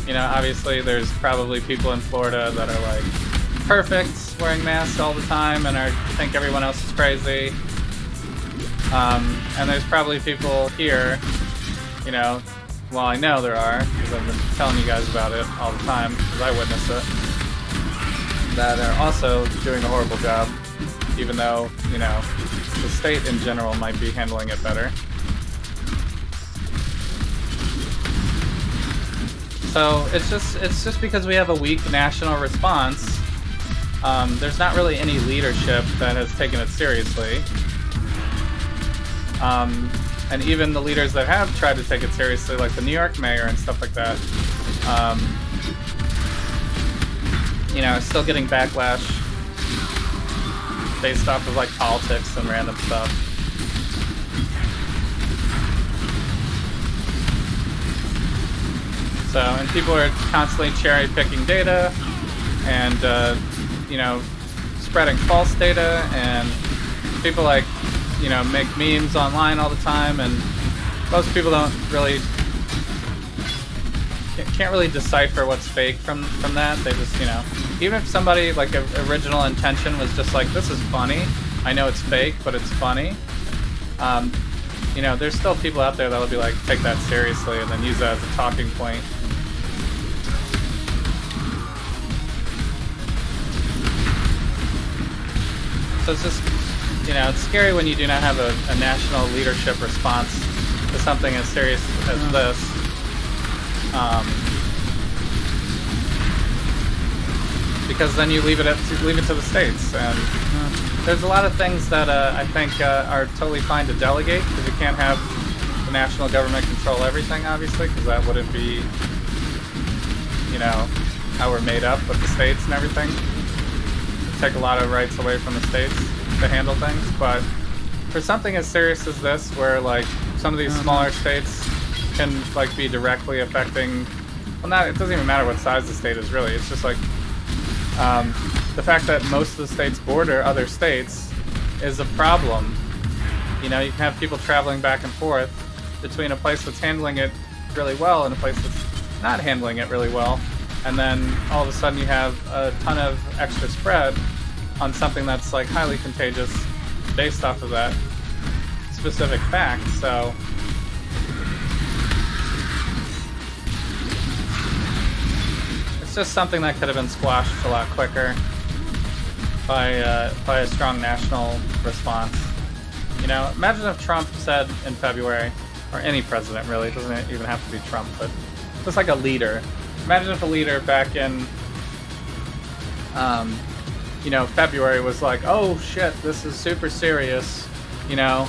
You know, obviously there's probably people in Florida that are like perfect, wearing masks all the time, and think everyone else is crazy. And there's probably people here, you know, well, I know there are, because I've been telling you guys about it all the time, because I witness it, that are also doing a horrible job, even though, you know, the state in general might be handling it better. So it's just because we have a weak national response. There's not really any leadership that has taken it seriously. And even the leaders that have tried to take it seriously, like the New York mayor and stuff like that, you know, still getting backlash based off of like politics and random stuff. So, and people are constantly cherry-picking data and, you know, spreading false data, and people like, you know, make memes online all the time, and most people don't really, can't really decipher what's fake from that. They just, you know, even if somebody, like, original intention was just like, this is funny, I know it's fake, but it's funny, you know, there's still people out there that'll be like, take that seriously and then use that as a talking point. So it's just, you know, it's scary when you do not have a national leadership response to something as serious as this. Because then you leave it to the states, and there's a lot of things that I think are totally fine to delegate, because you can't have the national government control everything, obviously, because that wouldn't be, you know, how we're made up with the states and everything. Take a lot of rights away from the states to handle things, but for something as serious as this, where like some of these smaller states can like be directly affecting, well, not, it doesn't even matter what size the state is really, it's just like the fact that most of the states border other states is a problem. You know, you can have people traveling back and forth between a place that's handling it really well and a place that's not handling it really well, and then all of a sudden you have a ton of extra spread on something that's like highly contagious based off of that specific fact. So it's just something that could have been squashed a lot quicker by a strong national response. You know, imagine if Trump said in February, or any president really, it doesn't even have to be Trump, but just like a leader. Imagine if a leader back in, you know, February was like, oh shit, this is super serious, you know,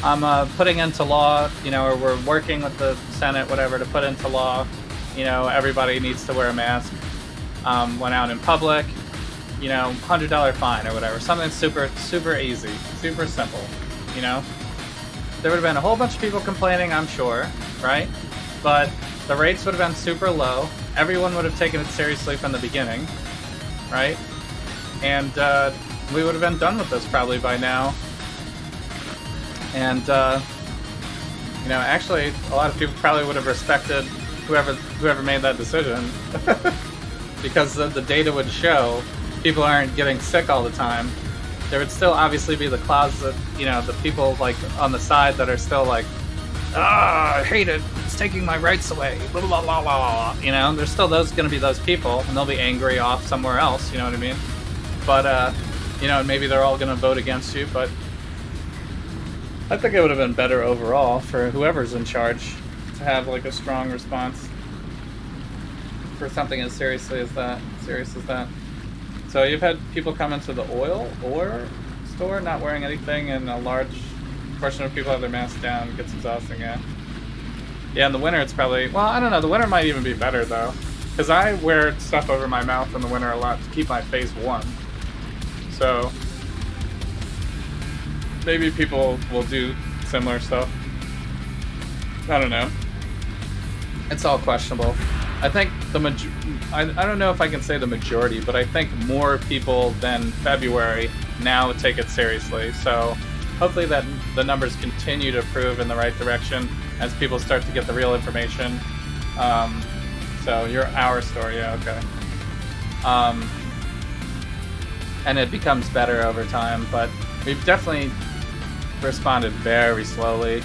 I'm putting into law, you know, or we're working with the Senate, whatever, to put into law, you know, everybody needs to wear a mask when out in public, you know, $100 fine or whatever, something super, super easy, super simple, you know. There would have been a whole bunch of people complaining, I'm sure, right? But the rates would have been super low. Everyone would have taken it seriously from the beginning, right? And we would have been done with this probably by now. And you know, actually, a lot of people probably would have respected whoever made that decision, because the data would show people aren't getting sick all the time. There would still obviously be the closet, you know, the people like on the side that are still like, I hate it, it's taking my rights away, blah, blah, blah, blah. You know, there's still going to be those people, and they'll be angry off somewhere else, you know what I mean? But, you know, maybe they're all going to vote against you, but I think it would have been better overall for whoever's in charge to have, like, a strong response for something as serious as that. So you've had people come into the oil store not wearing anything, and a large portion of people have their masks down. It gets exhausting, yeah. Yeah, in the winter it's probably... Well, I don't know. The winter might even be better, though. Because I wear stuff over my mouth in the winter a lot to keep my face warm. So maybe people will do similar stuff. I don't know. It's all questionable. I think I don't know if I can say the majority, but I think more people than February now take it seriously. So hopefully that the numbers continue to prove in the right direction as people start to get the real information. So your our story, yeah, okay. And it becomes better over time, but we've definitely responded very slowly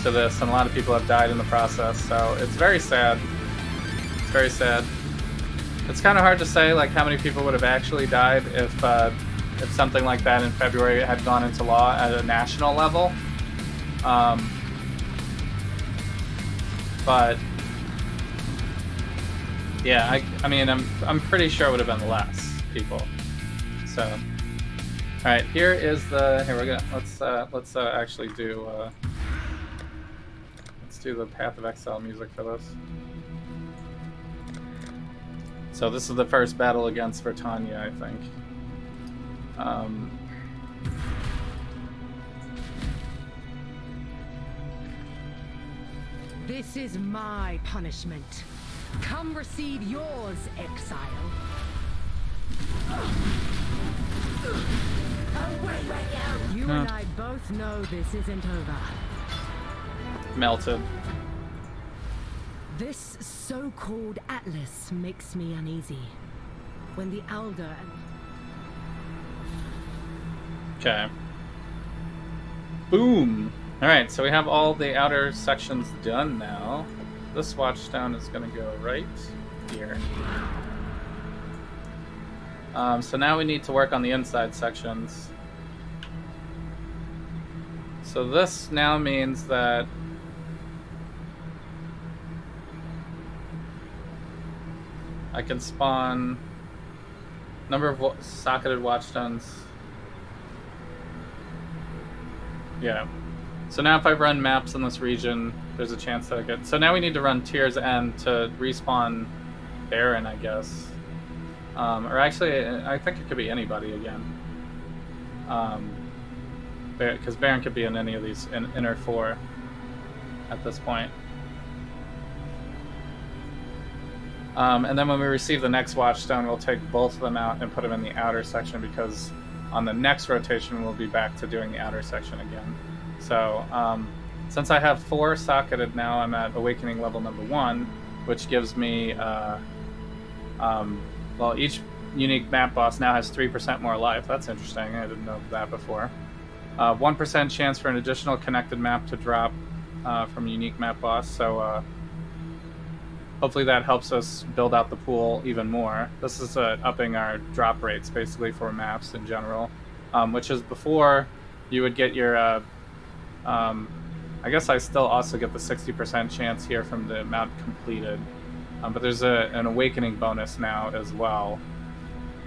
to this, and a lot of people have died in the process, so it's very sad. It's very sad. It's kind of hard to say like how many people would have actually died if something like that in February had gone into law at a national level. But yeah, I mean I'm pretty sure it would have been less people. So, all right, here we're gonna let's actually do let's do the Path of Exile music for this. So this is the first battle against Vertania, I think. This is my punishment. Come receive yours, Exile. You and I both know this isn't over. Melted. This so-called Atlas makes me uneasy. When the Alder... Okay. Boom! Alright, so we have all the outer sections done now. This watchstone is going to go right here. So now we need to work on the inside sections. So this now means that I can spawn number of socketed watchstones. Yeah. So now if I run maps in this region, there's a chance that I get... So now we need to run Tier's End to respawn Baron, I guess. Or actually, I think it could be anybody again. Because Baron could be in any of these inner four at this point. And then when we receive the next watchstone, we'll take both of them out and put them in the outer section, because on the next rotation we'll be back to doing the outer section again. So since I have 4 socketed now, I'm at Awakening level number 1, which gives me well, each unique map boss now has 3% more life. That's interesting. I didn't know that before. 1% chance for an additional connected map to drop from unique map boss. So hopefully that helps us build out the pool even more. This is upping our drop rates basically for maps in general, which is before you would get your I guess I still also get the 60% chance here from the amount completed, but there's an awakening bonus now as well.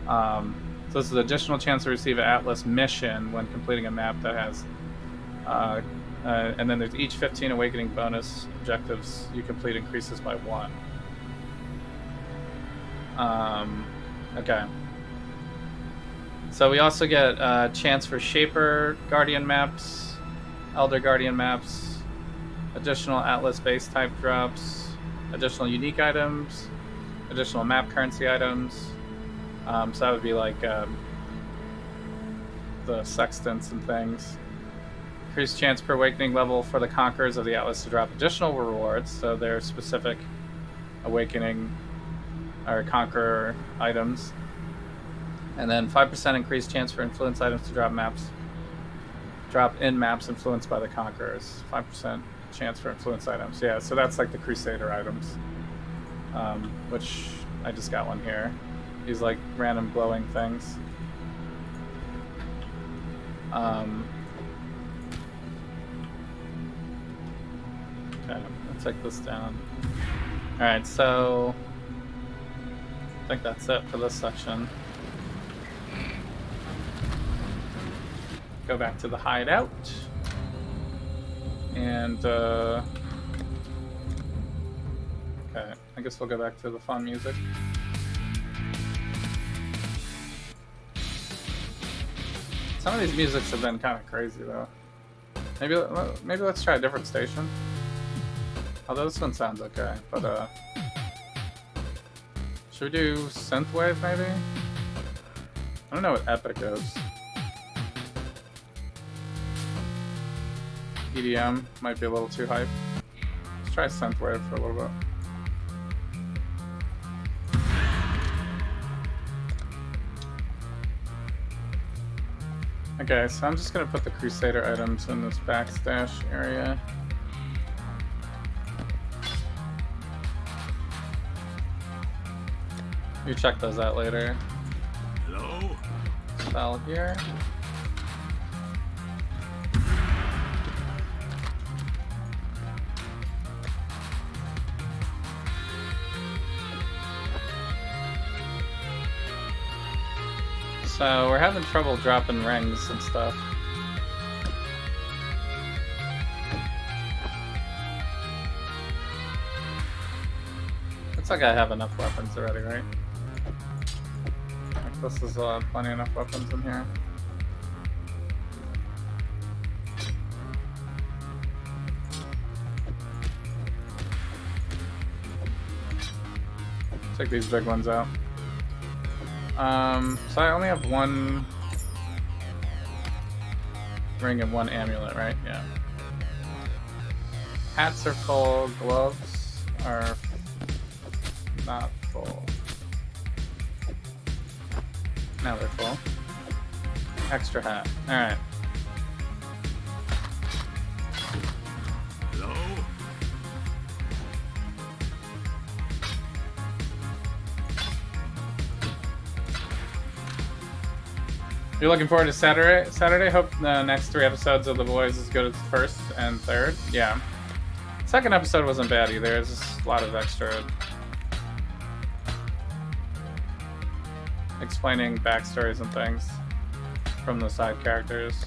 So this is an additional chance to receive an Atlas mission when completing a map that has and then there's each 15 awakening bonus objectives you complete increases by 1. Okay. So we also get a chance for Shaper Guardian maps, Elder Guardian maps, additional Atlas base type drops, additional unique items, additional map currency items. So that would be like the sextants and things. Increased chance per awakening level for the conquerors of the Atlas to drop additional rewards, so they're specific awakening or conqueror items. And then 5% increased chance for influence items to drop in maps influenced by the conquerors. 5% chance for influence items. Yeah, so that's like the Crusader items, which I just got one here. These like random glowing things. Okay, let's take this down. Alright, so I think that's it for this section. Go back to the hideout. And okay, I guess we'll go back to the fun music. Some of these musics have been kind of crazy though. Maybe let's try a different station. Although this one sounds okay, but should we do synthwave maybe? I don't know what epic is. EDM might be a little too hype. Let's try synthwave for a little bit. Okay, so I'm just gonna put the Crusader items in this backstash area. You check those out later. Hello? Spell here. So we're having trouble dropping rings and stuff. Looks like I have enough weapons already, right? Like this is plenty enough weapons in here. Take these big ones out. So I only have one ring and one amulet, right? Yeah. Hats are full, gloves are not full. Now they're full. Extra hat. Alright. Hello? You're looking forward to Saturday? Hope the next 3 episodes of The Boys is as good as the first and third. Yeah. Second episode wasn't bad either. There's just a lot of extra explaining backstories and things from the side characters.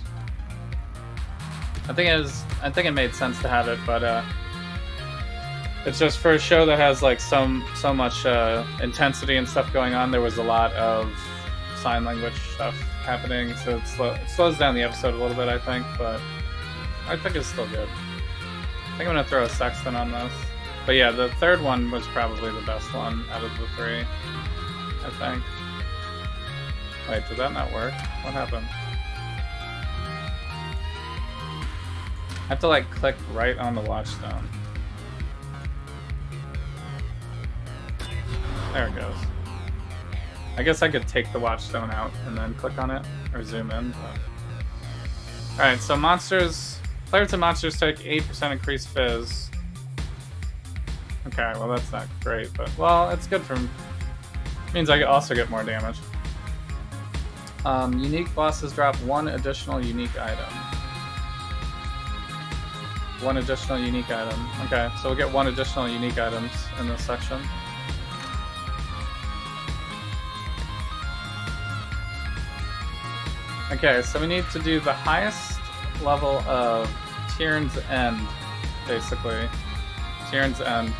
I think it made sense to have it, but it's just for a show that has like so much intensity and stuff going on. There was a lot of sign language stuff happening, so it slows down the episode a little bit, I think, but I think it's still good. I think I'm gonna throw a sextant on this. But yeah, the third one was probably the best one out of the 3, I think. Wait, did that not work? What happened? I have to like click right on the watchstone. There it goes. I guess I could take the watchstone out and then click on it, or zoom in. But... Alright, so monsters... Players and monsters take 8% increased fizz. Okay, well that's not great, but... Well, it's good for... Means I also get more damage. Unique bosses drop 1 additional unique item. 1 additional unique item. Okay, so we'll get 1 additional unique items in this section. Okay, so we need to do the highest level of Tyrn's End, basically. Tyrn's End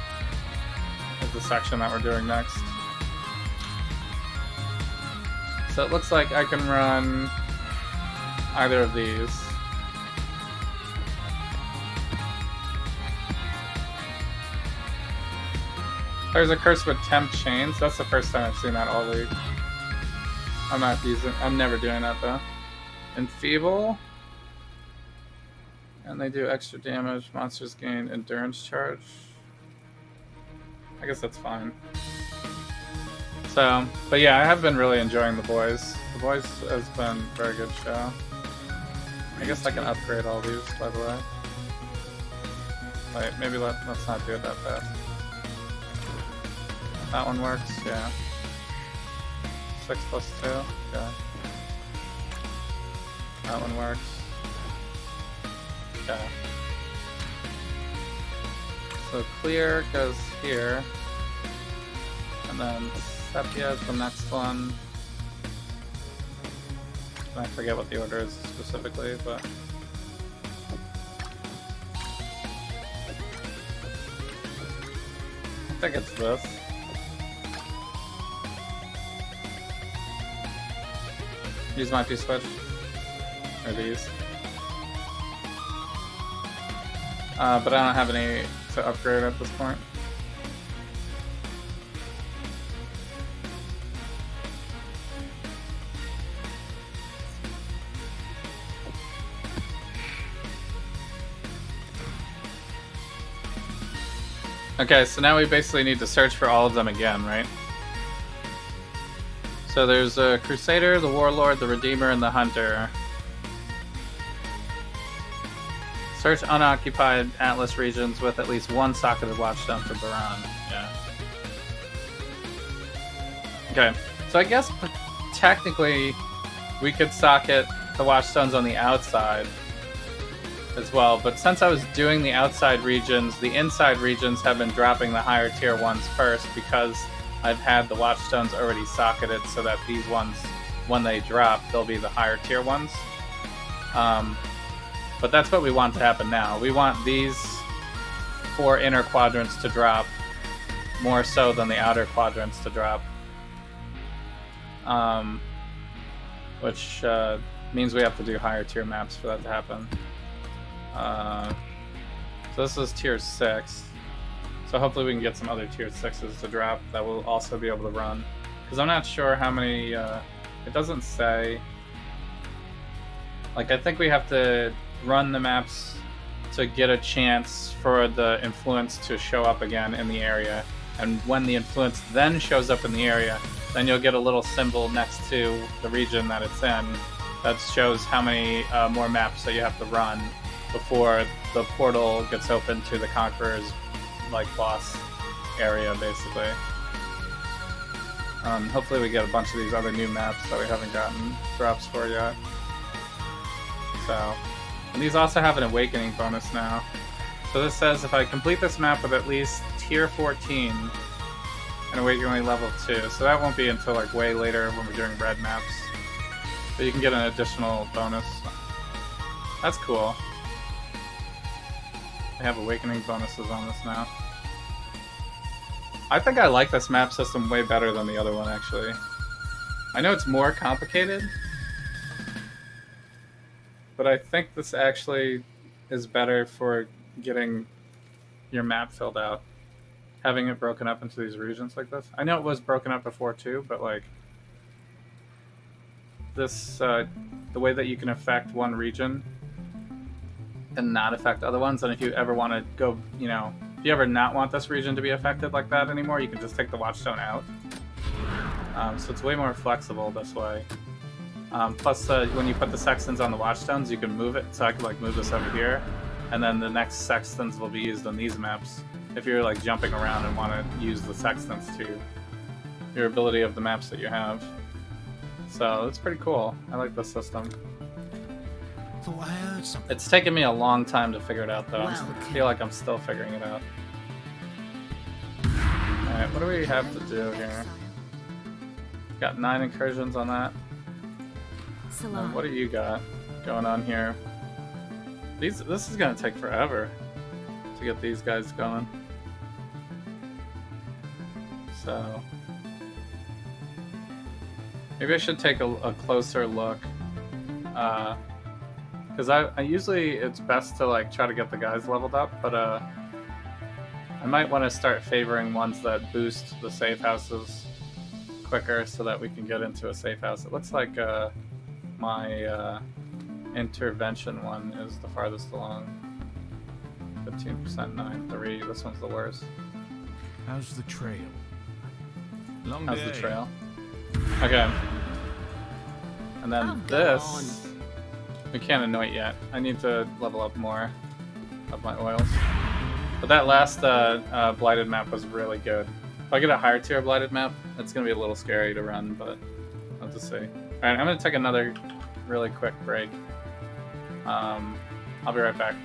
is the section that we're doing next. So it looks like I can run either of these. There's a curse with temp chains. That's the first time I've seen that all week. I'm never doing that though. Enfeeble. And they do extra damage. Monsters gain endurance charge. I guess that's fine. So, but yeah, I have been really enjoying The Boys. The Boys has been a very good show. I guess I can upgrade all these, by the way. Wait, maybe let's not do it that fast. That one works, yeah. 6 plus 2, okay. That one works. Okay. So clear goes here. And then Sepia is the next one. I forget what the order is specifically, but... I think it's this. These might be switched. Or these. But I don't have any to upgrade at this point. Okay, so now we basically need to search for all of them again, right? So there's a Crusader, the Warlord, the Redeemer, and the Hunter. Search unoccupied Atlas regions with at least one socketed watchstone for Baran. Yeah. Okay, so I guess technically we could socket the watchstones on the outside as well, but since I was doing the outside regions, the inside regions have been dropping the higher tier ones first because I've had the watchstones already socketed so that these ones, when they drop, they'll be the higher tier ones. But that's what we want to happen now. We want these 4 inner quadrants to drop more so than the outer quadrants to drop. Which means we have to do higher tier maps for that to happen. So this is tier 6. So hopefully we can get some other tier 6s to drop that will also be able to run. Because I'm not sure how many... it doesn't say... Like, I think we have to run the maps to get a chance for the influence to show up again in the area. And when the influence then shows up in the area, then you'll get a little symbol next to the region that it's in that shows how many more maps that you have to run before the portal gets open to the Conqueror's like boss area, basically. Hopefully we get a bunch of these other new maps that we haven't gotten drops for yet. So, and these also have an awakening bonus now. So this says if I complete this map with at least tier 14, an awakening level 2. So that won't be until like way later when we're doing red maps. But you can get an additional bonus. That's cool. They have awakening bonuses on this now. I think I like this map system way better than the other one, actually. I know it's more complicated, but I think this actually is better for getting your map filled out. Having it broken up into these regions like this. I know it was broken up before too, but like this, the way that you can affect one region and not affect other ones, and if you ever want to go, you know, if you ever not want this region to be affected like that anymore, you can just take the watchstone out. So it's way more flexible this way. Plus, when you put the sextons on the watchstones, you can move it. So I could like move this over here, and then the next sextons will be used on these maps. If you're like jumping around and want to use the sextons to your ability of the maps that you have. So it's pretty cool. I like this system. Thought I heard something. It's taken me a long time to figure it out, though. I feel like I'm still figuring it out. Alright, what do we have to do here? Got 9 incursions on that. What do you got going on here? This is gonna take forever to get these guys going. So maybe I should take a closer look. Because I usually it's best to like try to get the guys leveled up, but I might want to start favoring ones that boost the safe houses quicker so that we can get into a safe house. It looks like my intervention one is the farthest along. 15% 9.3. This one's the worst. How's the trail? Long How's day. the trail? Okay. And then Oh, this, we can't anoint yet. I need to level up more of my oils. But that last blighted map was really good. If I get a higher tier blighted map, it's gonna be a little scary to run, but I'll have to see. All right, I'm gonna take another really quick break. I'll be right back.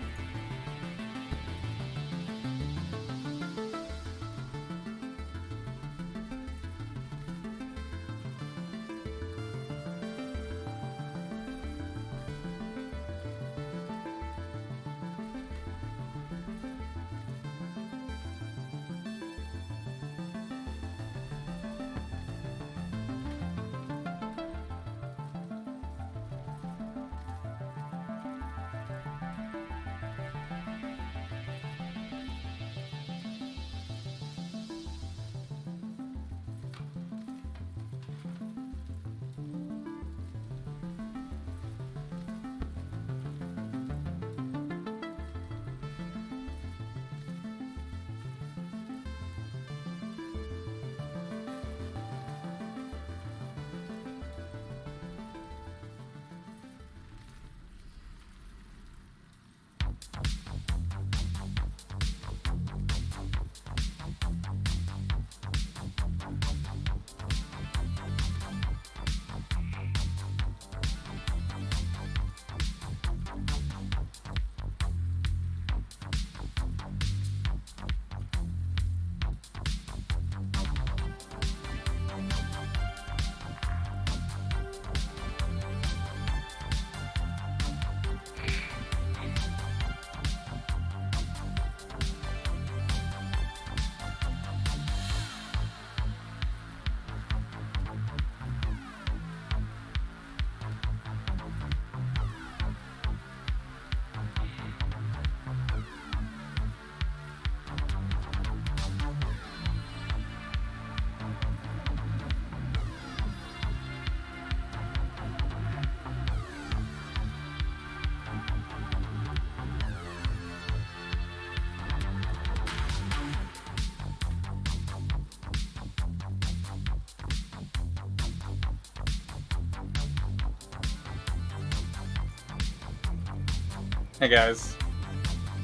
Hey guys.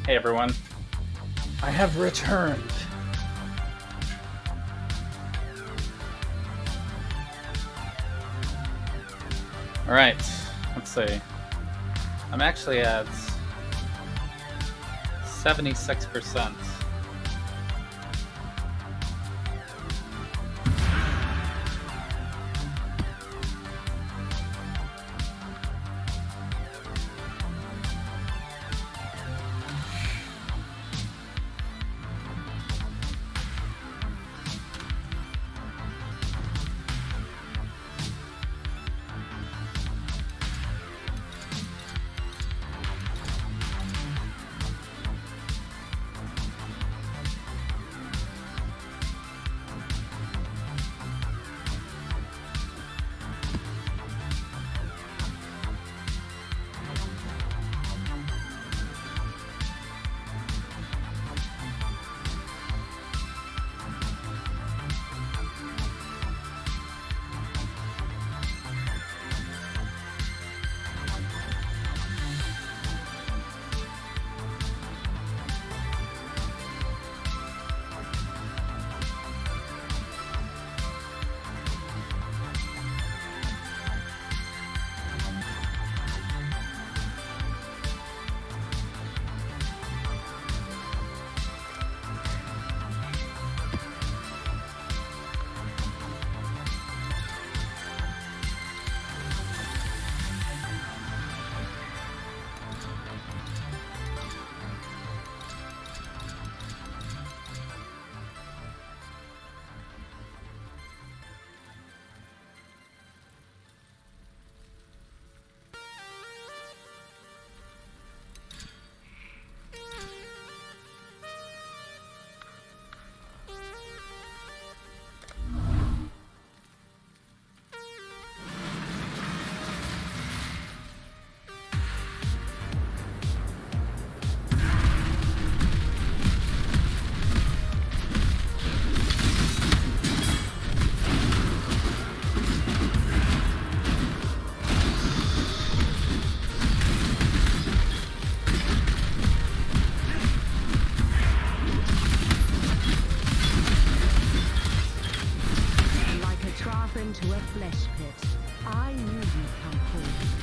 Hey everyone. I have returned. Alright, let's see. I'm actually at 76%. into a flesh pit. I knew you'd come forward.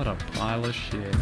What a pile of shit.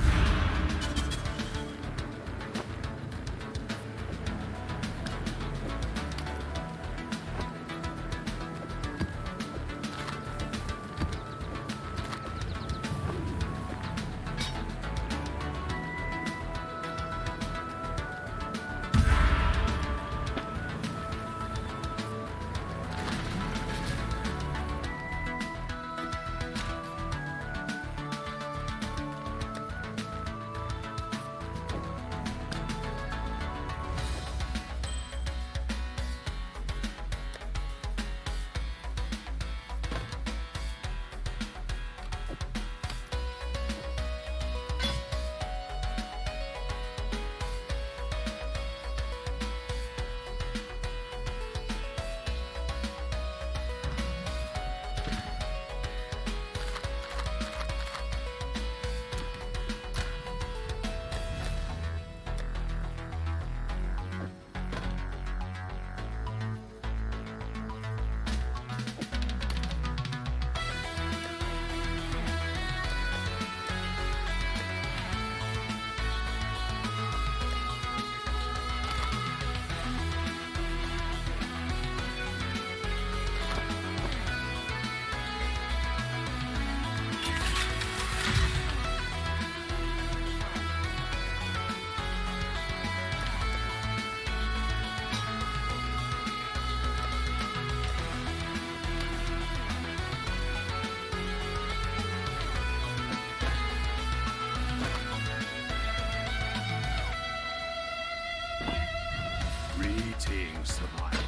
Greetings, survivor.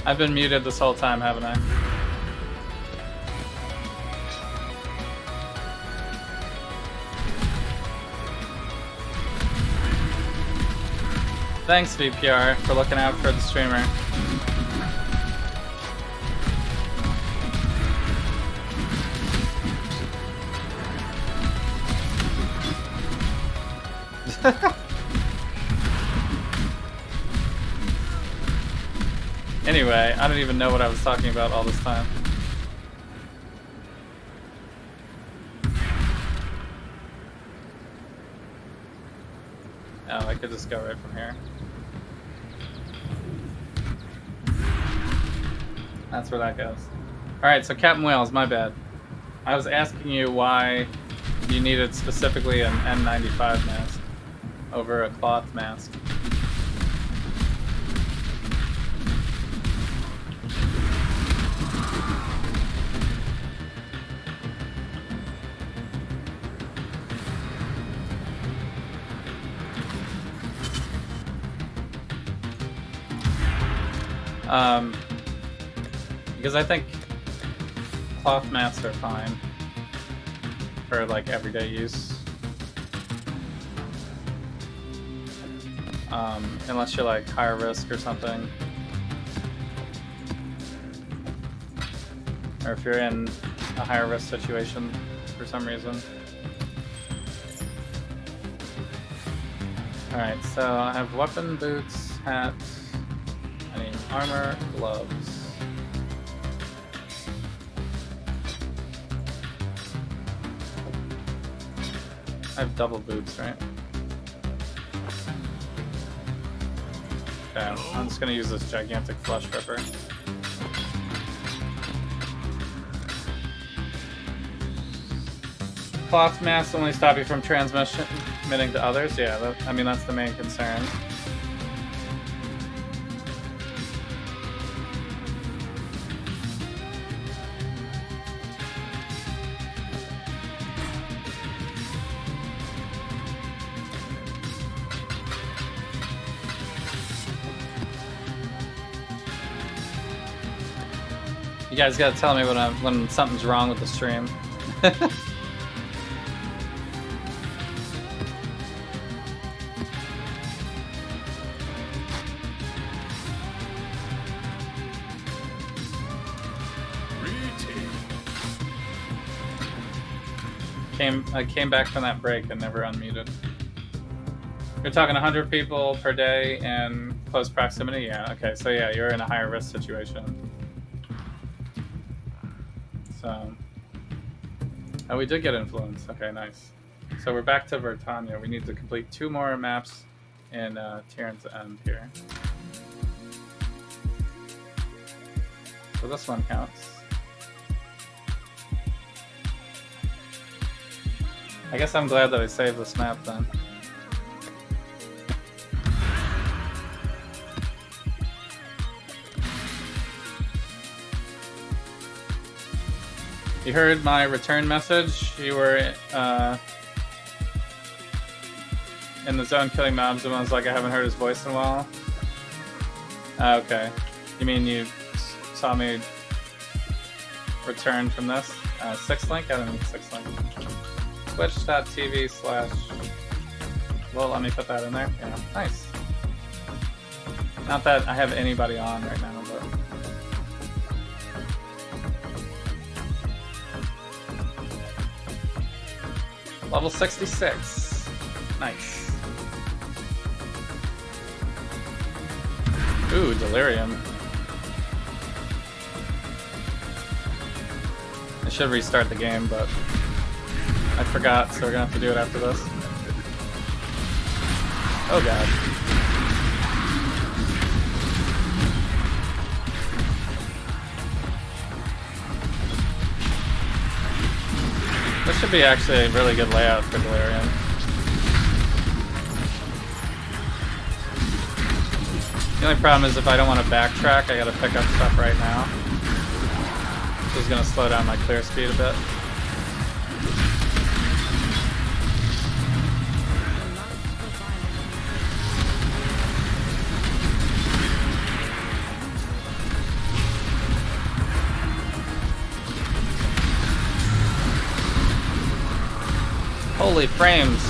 I've been muted this whole time, haven't I? Thanks, VPR, for looking out for the streamer. Anyway, I don't even know what I was talking about all this time. Oh, I could just go right from here. That's where that goes. Alright, so Captain Wales, my bad. I was asking you why you needed specifically an N95 mask over a cloth mask. Because I think cloth masks are fine for like everyday use. Unless you're like higher risk or something. Or if you're in a higher risk situation for some reason. Alright, so I have weapon, boots, hat, I need armor, gloves. I have double boots, right? Okay, I'm just gonna use this gigantic flesh ripper. Cloth masks only stop you from transmitting to others? Yeah, I mean, that's the main concern. You guys gotta tell me when something's wrong with the stream. I came back from that break and never unmuted. You're talking 100 people per day in close proximity? Yeah, okay, so yeah, you're in a higher risk situation. So... Oh, we did get influence. Okay, nice. So we're back to Vertania. We need to complete 2 more maps in Tyrant's End here. So this one counts. I guess I'm glad that I saved this map then. You heard my return message. You were in the zone killing mobs, and I was like, I haven't heard his voice in a while. Okay. You mean you saw me return from this? 6link? I don't need 6link. Twitch.tv/ well, let me put that in there. Yeah, nice. Not that I have anybody on right now, but... Level 66. Nice. Ooh, Delirium. I should restart the game, but I forgot, so we're gonna have to do it after this. Oh god. This should be actually a really good layout for Delirium. The only problem is if I don't want to backtrack, I gotta pick up stuff right now. This is gonna slow down my clear speed a bit. Holy frames!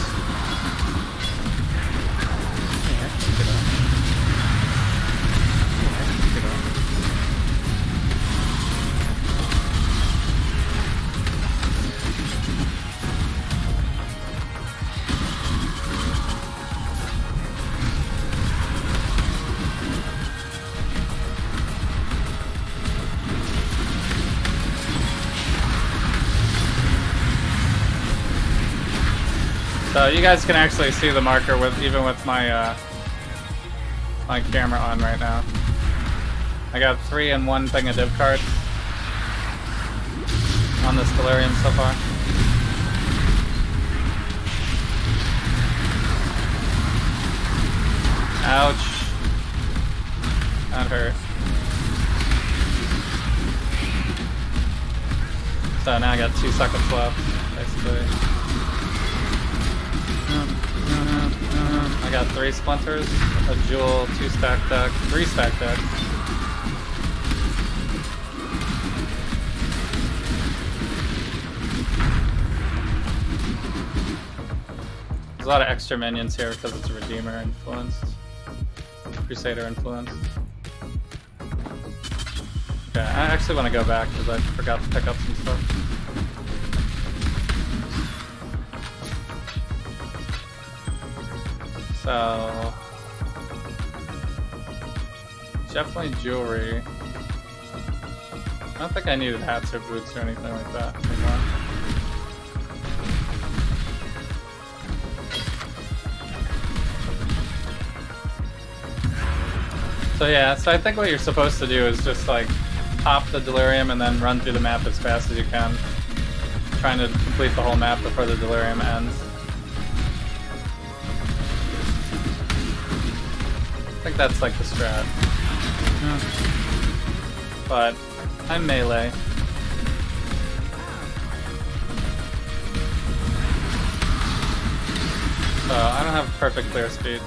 So you guys can actually see the marker with even with my my camera on right now. I got 3 and 1 thing of div cards on this Delirium so far. Ouch. That hurt. So now I got 2 seconds left, basically. I got 3 splinters, a jewel, 2 stack deck, 3 stack deck. There's a lot of extra minions here because it's Redeemer influenced, Crusader influenced. Okay, I actually want to go back because I forgot to pick up some stuff. So, definitely jewelry. I don't think I needed hats or boots or anything like that anymore. So yeah, so I think what you're supposed to do is just like pop the Delirium and then run through the map as fast as you can, trying to complete the whole map before the Delirium ends. I think that's like the strat. But I'm melee. So I don't have perfect clear speed.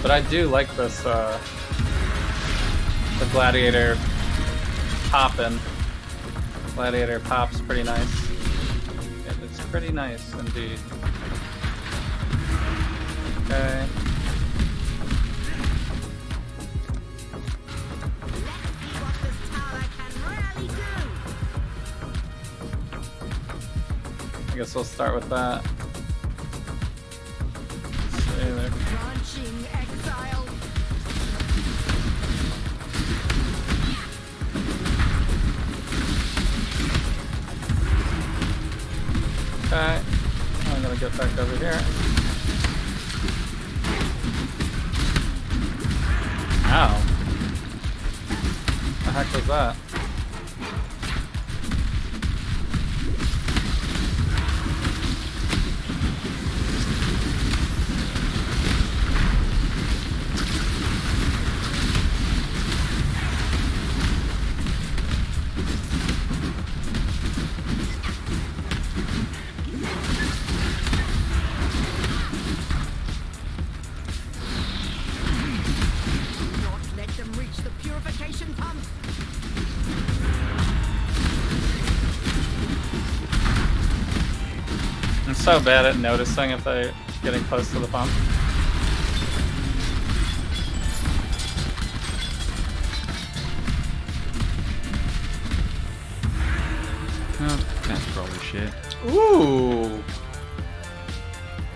But I do like this, the Gladiator poppin. Gladiator pops pretty nice. Yeah, it's pretty nice indeed. Okay. I guess we'll start with that. Crushing Exile. Okay, I'm gonna get back over here. Ow. The heck was that? I'm so bad at noticing if they're getting close to the pump. Oh, that's probably shit. Ooh!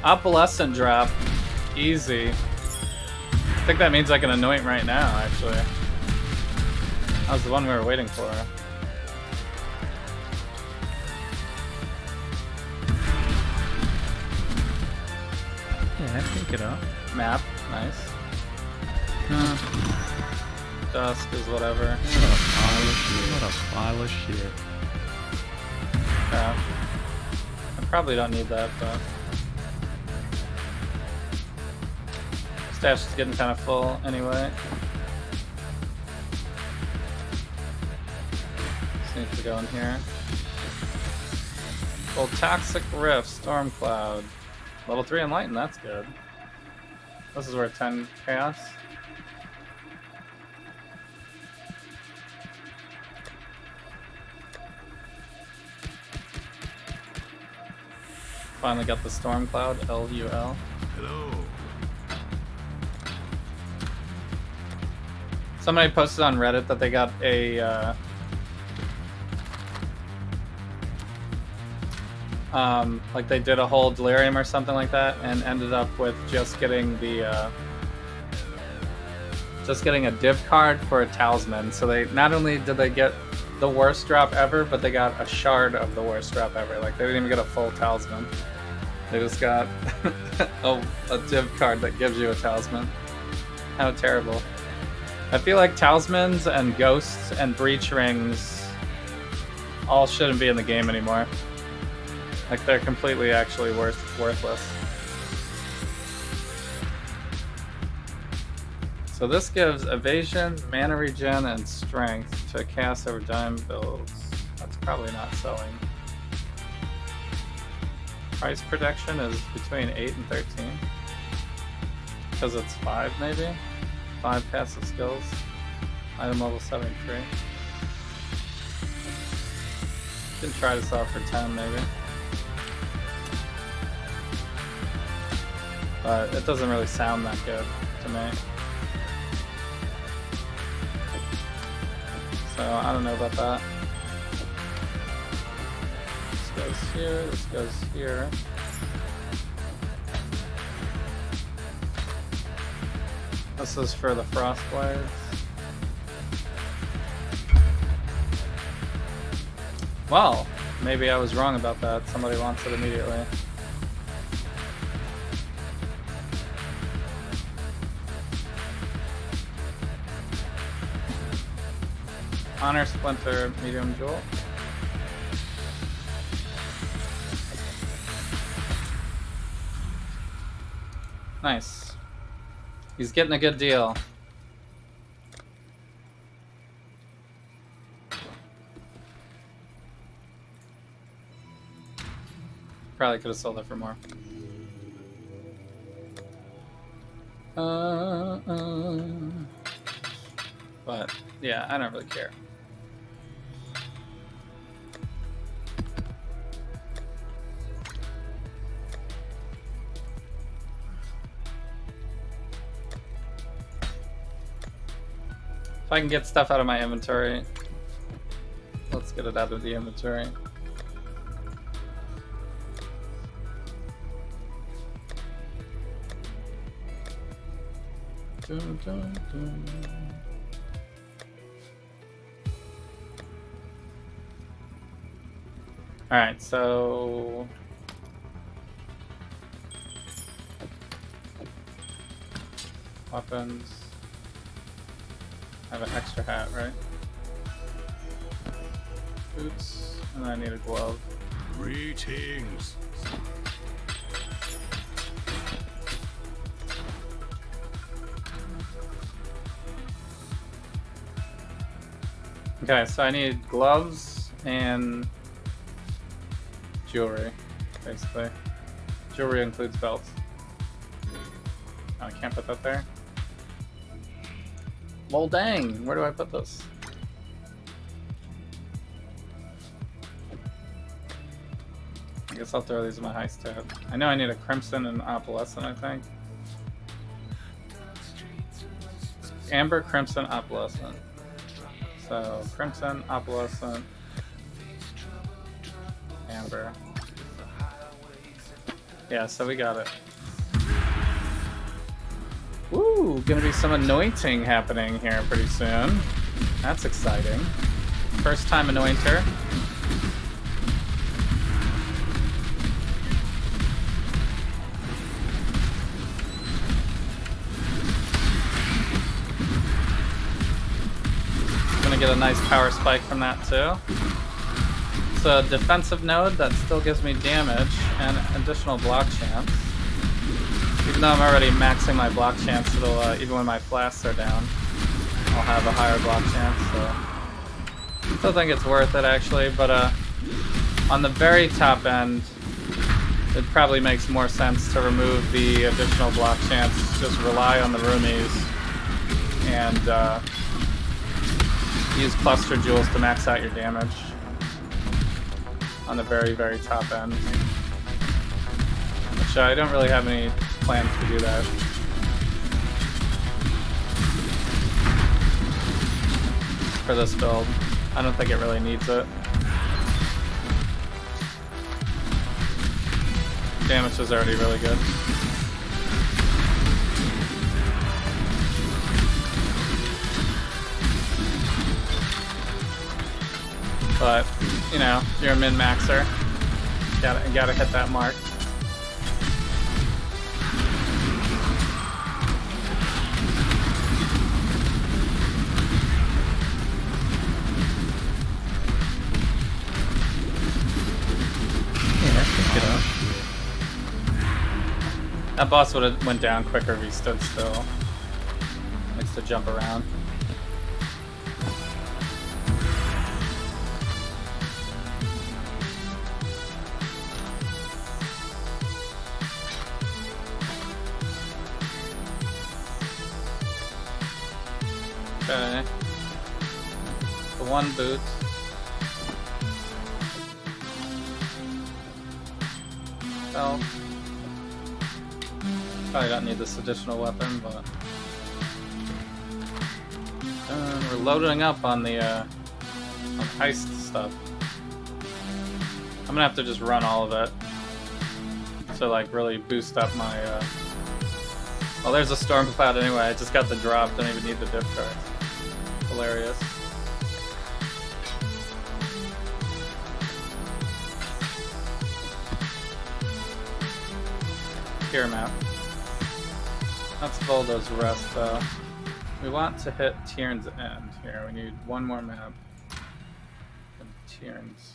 Opalescent drop. Easy. I think that means I can anoint right now, actually. That was the one we were waiting for. Yeah, pick it up. Map. Nice. Dusk is whatever. What a pile of shit. What a pile of shit. Yeah. I probably don't need that, but... Stash is getting kind of full anyway. Just need to go in here. Well, Toxic Rift, Storm Cloud. Level 3 Enlighten, that's good. This is where 10 Chaos. Finally got the Storm Cloud, LUL. Hello. Somebody posted on Reddit that they got a like they did a whole delirium or something like that and ended up with just getting the just getting a div card for a talisman. So they not only did they get the worst drop ever, but they got a shard of the worst drop ever. Like they didn't even get a full talisman. They just got a div card that gives you a talisman. How terrible. I feel like talismans and ghosts and breach rings all shouldn't be in the game anymore. Like they're completely actually worthless. So this gives evasion, mana regen, and strength to cast over dime builds. That's probably not selling. Price protection is between 8 and 13. Because it's 5 maybe? 5 passive skills. Item level 73. Can try this out for 10 maybe. But it doesn't really sound that good to me. So I don't know about that. This goes here, this goes here. This is for the frost blades. Well, maybe I was wrong about that. Somebody wants it immediately. Honor Splinter, Medium Jewel. Nice. He's getting a good deal. Probably could have sold it for more. But yeah, I don't really care. If I can get stuff out of my inventory, let's get it out of the inventory. Dun, dun, dun. Alright, so weapons. I have an extra hat, right? Boots, and then I need a glove. Greetings. Okay, so I need gloves and jewelry, basically. Jewelry includes belts. Oh, I can't put that there. Well, dang, where do I put this? I guess I'll throw these in my heist tab. I know I need a crimson and opalescent, I think. Amber, crimson, opalescent. So, crimson, opalescent, amber. Yeah, so we got it. Woo! Gonna be some anointing happening here pretty soon. That's exciting. First time anointer. Gonna get a nice power spike from that too. It's a defensive node that still gives me damage and additional block chance. Even though I'm already maxing my block chance, it'll even when my flasks are down, I'll have a higher block chance. So I still think it's worth it actually, but on the very top end, it probably makes more sense to remove the additional block chance. Just rely on the roomies and use cluster jewels to max out your damage on the very, very top end. Which I don't really have any plans to do that. For this build. I don't think it really needs it. Damage is already really good. But, you know, if you're a min-maxer, gotta hit that mark. That boss would have went down quicker if he stood still. Likes to jump around. Okay. The one boot. Belt. Probably don't need this additional weapon, but we're loading up on the on heist stuff. I'm gonna have to just run all of it to like really boost up my. Well, there's a storm cloud anyway. I just got the drop. Don't even need the diff cards. Hilarious. Here map. Let's bulldoze the rest though. We want to hit Tiern's end here. We need one more map. And Tiern's.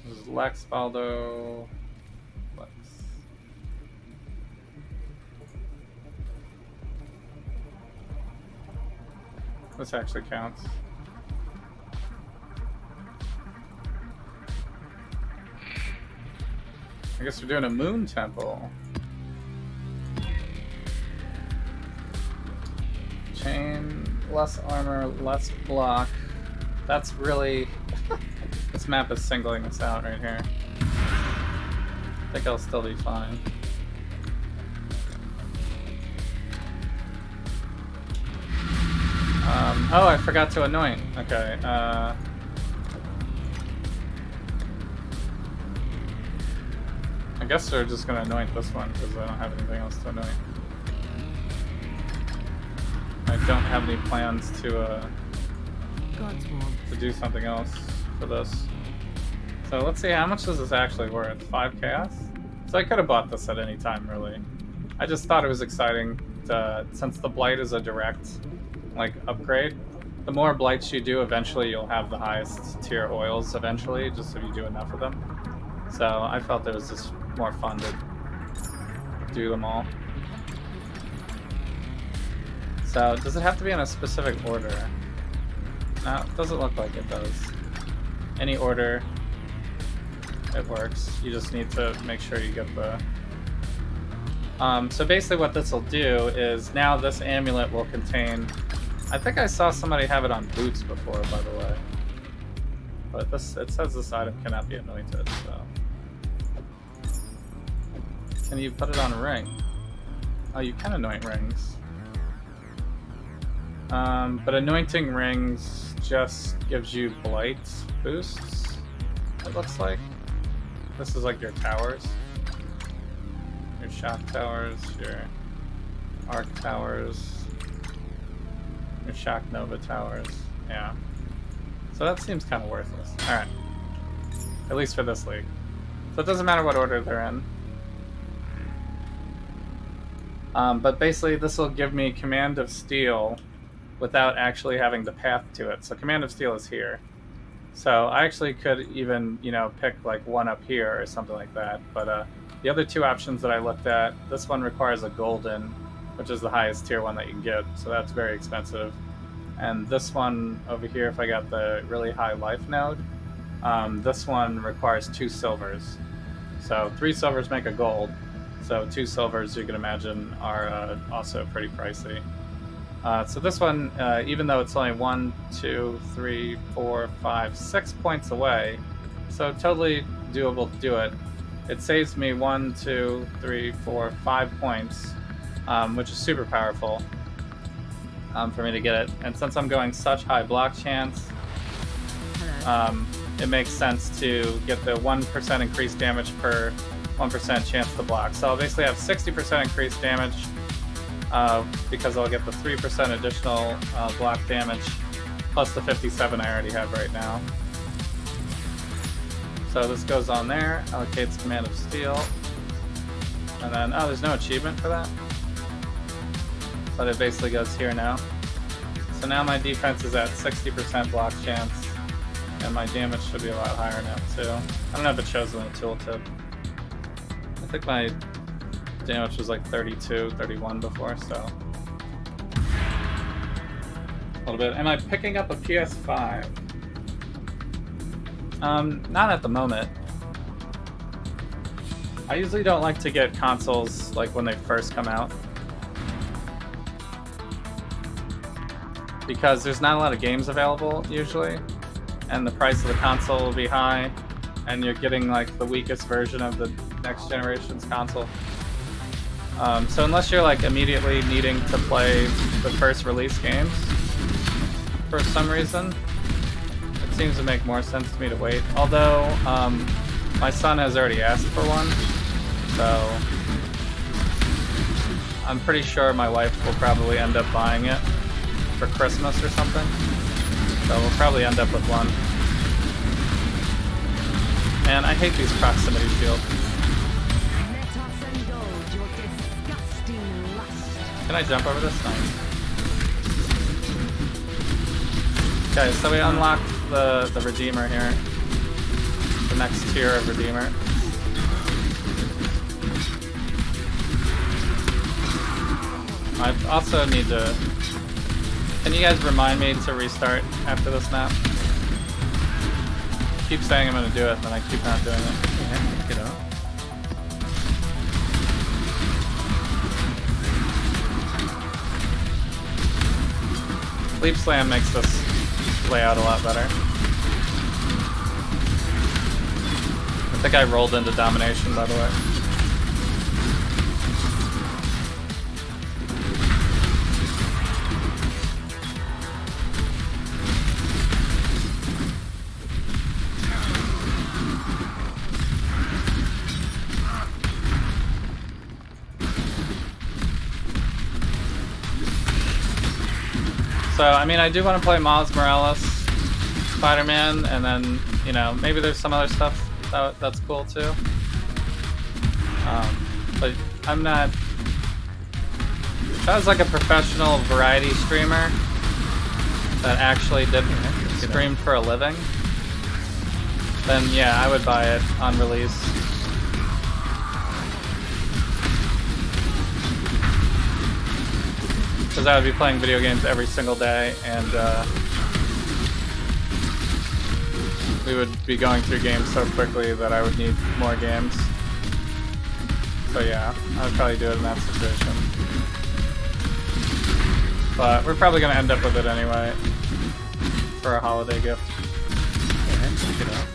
This is Lex, Baldo, Lex. This actually counts. I guess we're doing a moon temple. Chain, less armor, less block. That's really... This map is singling us out right here. I think I'll still be fine. Oh, I forgot to anoint. Okay, I guess we're just gonna anoint this one because I don't have anything else to anoint. I don't have any plans to do something else for this. So let's see, how much is this actually worth? 5 chaos? So I could have bought this at any time, really. I just thought it was exciting to, since the blight is a direct like upgrade. The more blights you do, eventually you'll have the highest tier oils eventually, just if you do enough of them. So I felt it was just more fun to do them all. So does it have to be in a specific order? No, it doesn't look like it does. Any order, it works. You just need to make sure you get the... so basically what this will do is now this amulet will contain... I think I saw somebody have it on boots before, by the way. But this, it says this item cannot be anointed, so... Can you put it on a ring? Oh, you can anoint rings. But anointing rings just gives you blight boosts, it looks like. This is like your towers. Your shock towers, your arc towers, your shock nova towers. Yeah. So that seems kind of worthless. Alright. At least for this league. So it doesn't matter what order they're in. But basically this will give me Command of Steel without actually having the path to it. So Command of Steel is here. So I actually could even, you know, pick like one up here or something like that. But the other two options that I looked at, this one requires a golden, which is the highest tier one that you can get. So that's very expensive. And this one over here, if I got the really high life node, this one requires 2 silvers. So 3 silvers make a gold. So 2 silvers, you can imagine, are also pretty pricey. So this one, even though it's only 1, 2, 3, 4, 5, 6 points away, so totally doable to do it. It saves me 1, 2, 3, 4, 5 points, which is super powerful for me to get it. And since I'm going such high block chance, it makes sense to get the 1% increased damage per 1% chance to block. So I'll basically have 60% increased damage because I'll get the 3% additional block damage plus the 57 I already have right now. So this goes on there, allocates Command of Steel, and then, oh, there's no achievement for that? But it basically goes here now. So now my defense is at 60% block chance, and my damage should be a lot higher now too. I don't know if it shows in the tooltip. I think my damage was like 32, 31 before, so... a little bit. Am I picking up a PS5? Not at the moment. I usually don't like to get consoles like when they first come out, because there's not a lot of games available usually, and the price of the console will be high, and you're getting like the weakest version of the next generation's console. So unless you're like immediately needing to play the first release games for some reason, it seems to make more sense to me to wait. Although my son has already asked for one, so I'm pretty sure my wife will probably end up buying it for Christmas or something. So we'll probably end up with one. Man, I hate these proximity shields. Can I jump over this? Nice. Okay, so we unlocked the Redeemer here. The next tier of Redeemer. I also need to... Can you guys remind me to restart after this map? I keep saying I'm gonna do it, then I keep not doing it. Yeah, get up. Leap Slam makes this layout a lot better. I think I rolled into Domination, by the way. So, I mean, I do want to play Miles Morales, Spider-Man, and then, you know, maybe there's some other stuff that's cool too. But I'm not... If I was like a professional variety streamer that actually did stream for a living, then yeah, I would buy it on release. Because I would be playing video games every single day, and we would be going through games so quickly that I would need more games. So yeah, I would probably do it in that situation. But we're probably going to end up with it anyway for a holiday gift. Yeah, check it out.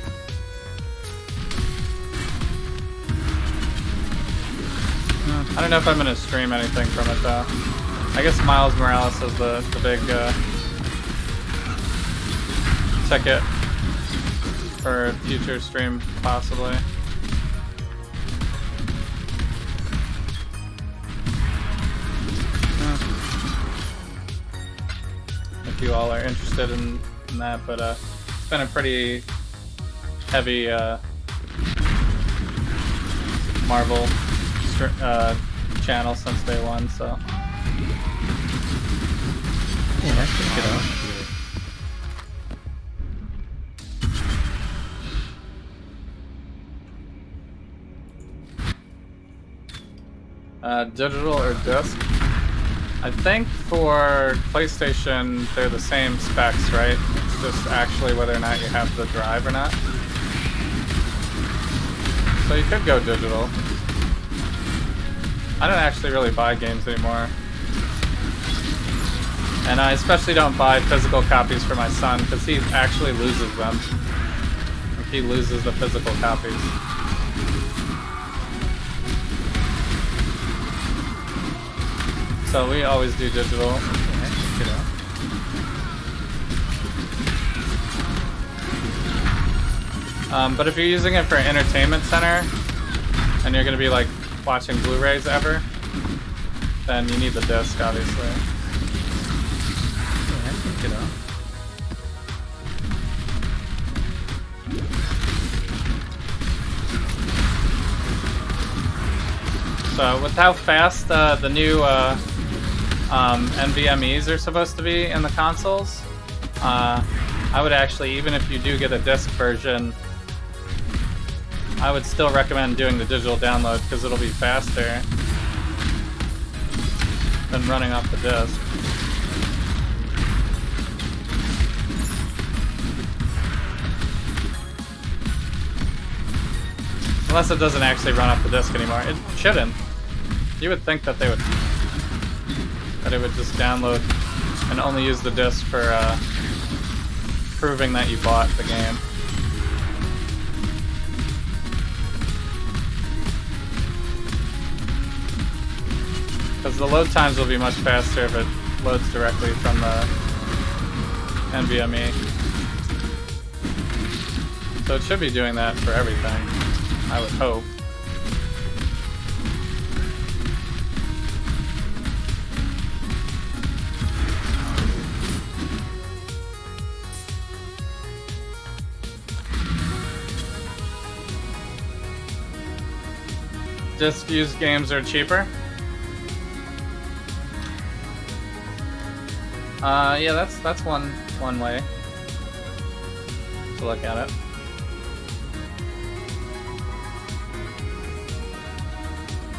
I don't know if I'm going to stream anything from it though. I guess Miles Morales is the big ticket for a future stream, possibly. If you all are interested in that, but it's been a pretty heavy Marvel channel since day one, so. Yeah, check it out. Digital or disc? I think for PlayStation they're the same specs, right? It's just actually whether or not you have the drive or not. So you could go digital. I don't actually really buy games anymore. And I especially don't buy physical copies for my son because he actually loses them. Like he loses the physical copies. So we always do digital. Yeah, check it out. But if you're using it for an entertainment center and you're going to be like watching Blu-rays ever, then you need the disc, obviously. Yeah, check it out. So with how fast the new NVMEs are supposed to be in the consoles, I would actually, even if you do get a disc version, I would still recommend doing the digital download because it'll be faster than running off the disc. Unless it doesn't actually run off the disc anymore. It shouldn't. You would think that it would just download and only use the disc for proving that you bought the game. Because the load times will be much faster if it loads directly from the NVMe. So it should be doing that for everything, I would hope. Disc used games are cheaper. Yeah, that's one way to look at it.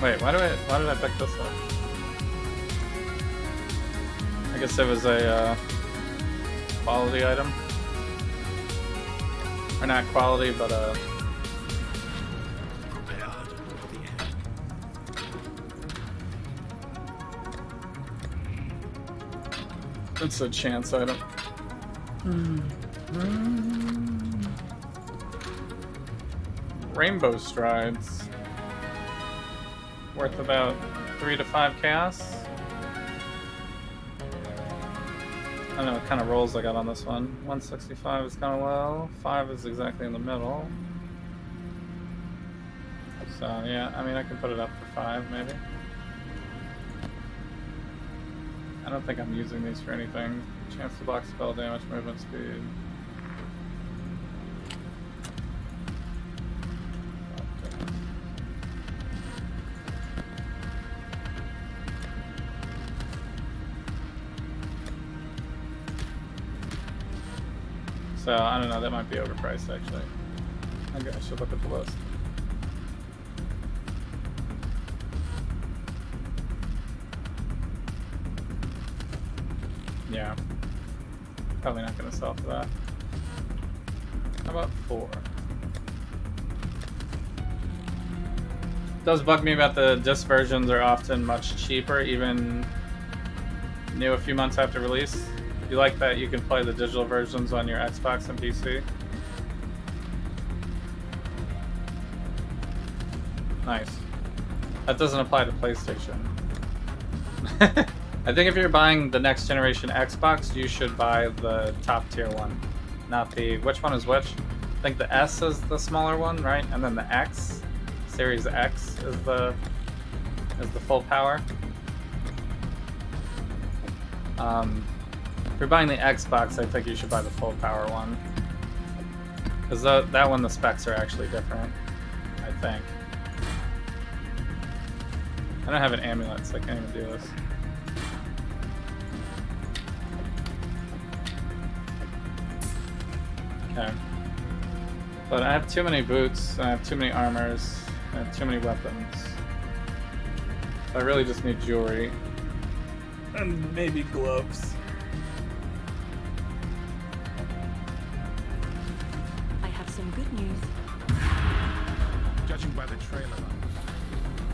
Wait, why did I pick this up? I guess it was a quality item, or not quality, but Prepared for the end. it's a chance item. Rainbow Strides. Worth about 3 to 5 chaos. I don't know what kind of rolls I got on this one. 165 is kind of low. 5 is exactly in the middle. So yeah, I mean I can put it up for 5 maybe. I don't think I'm using these for anything. Chance to block spell damage, movement speed. So, I don't know, that might be overpriced actually. I should look at the list. Yeah. Probably not gonna sell for that. How about 4? Does bug me about the disc versions are often much cheaper, even new a few months after release. You like that you can play the digital versions on your Xbox and PC? Nice. That doesn't apply to PlayStation. I think if you're buying the next generation Xbox, you should buy the top tier one. Not the... Which one is which? I think the S is the smaller one, right? And then the X, Series X is the full power. If you're buying the Xbox, I think you should buy the full power one. Because that one, the specs are actually different, I think. I don't have an amulet, so I can't even do this. Okay. But I have too many boots, I have too many armors, I have too many weapons. So I really just need jewelry. And maybe gloves. I have some good news. Judging by the trailer.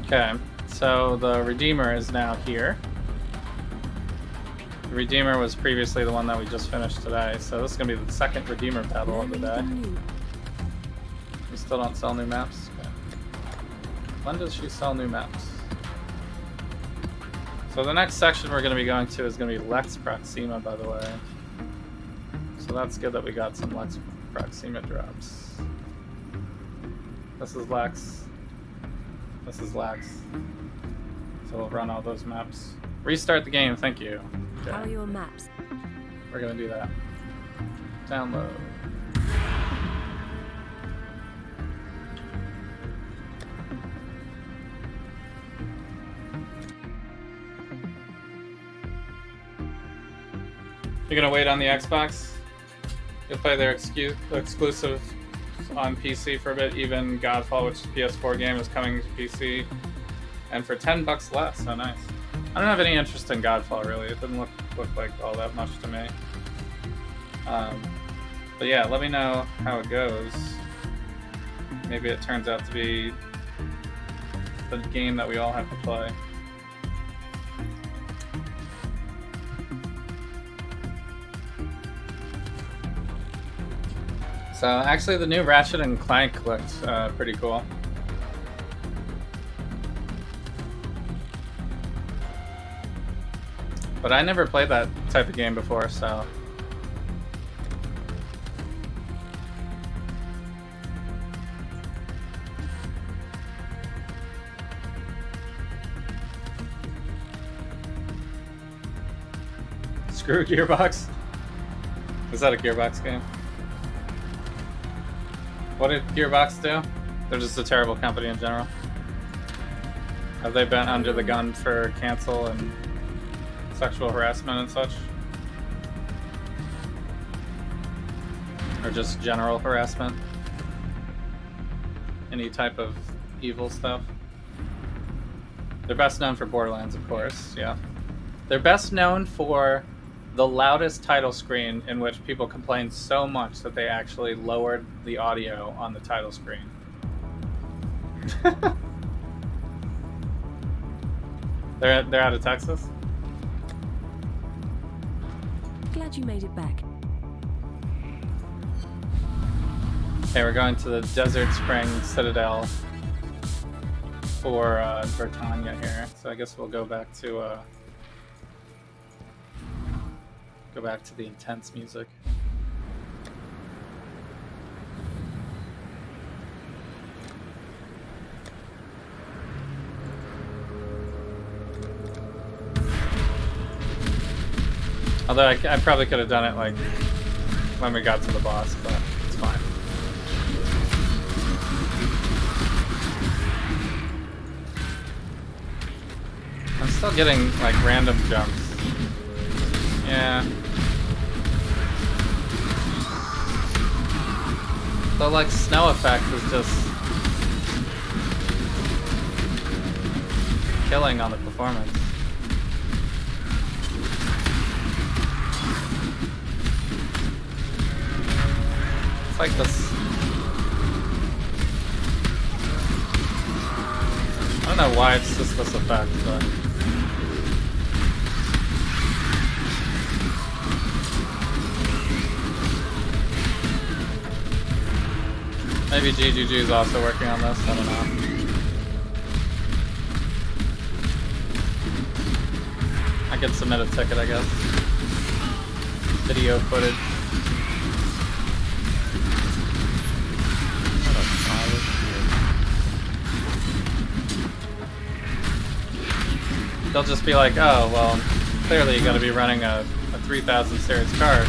Okay, so the Redeemer is now here. The Redeemer was previously the one that we just finished today, so this is going to be the second Redeemer battle of the day. We still don't sell new maps? Okay. When does she sell new maps? So the next section we're going to be going to is going to be Lex Proxima, by the way. So that's good that we got some Lex Proxima drops. This is Lex. This is Lex. So we'll run all those maps. Restart the game, thank you. Okay. How are your maps? We're gonna do that. Download. You're gonna wait on the Xbox? You'll play their exclusive on PC for a bit. Even Godfall, which is a PS4 game, is coming to PC. And for $10 less, so nice. I don't have any interest in Godfall, really. It didn't look like all that much to me. But yeah, let me know how it goes. Maybe it turns out to be the game that we all have to play. So actually the new Ratchet and Clank looked pretty cool. But I never played that type of game before, so... Screw Gearbox? Is that a Gearbox game? What did Gearbox do? They're just a terrible company in general. Have they been under the gun for cancel and sexual harassment and such? Or just general harassment? Any type of evil stuff? They're best known for Borderlands, of course, yeah. They're best known for the loudest title screen in which people complained so much that they actually lowered the audio on the title screen. They're out of Texas? Glad you made it back. Okay, we're going to the Desert Spring Citadel for Britannia here. So I guess we'll go back to the intense music. Although I probably could have done it like when we got to the boss, but it's fine. I'm still getting like random jumps. Yeah. The like snow effect is just killing on the performance. It's like this. I don't know why it's just this effect, but maybe GGG is also working on this, I don't know. I could submit a ticket, I guess. Video footage. What a stylish shit. They'll just be like, oh, well, clearly you gotta be running a 3000 series card.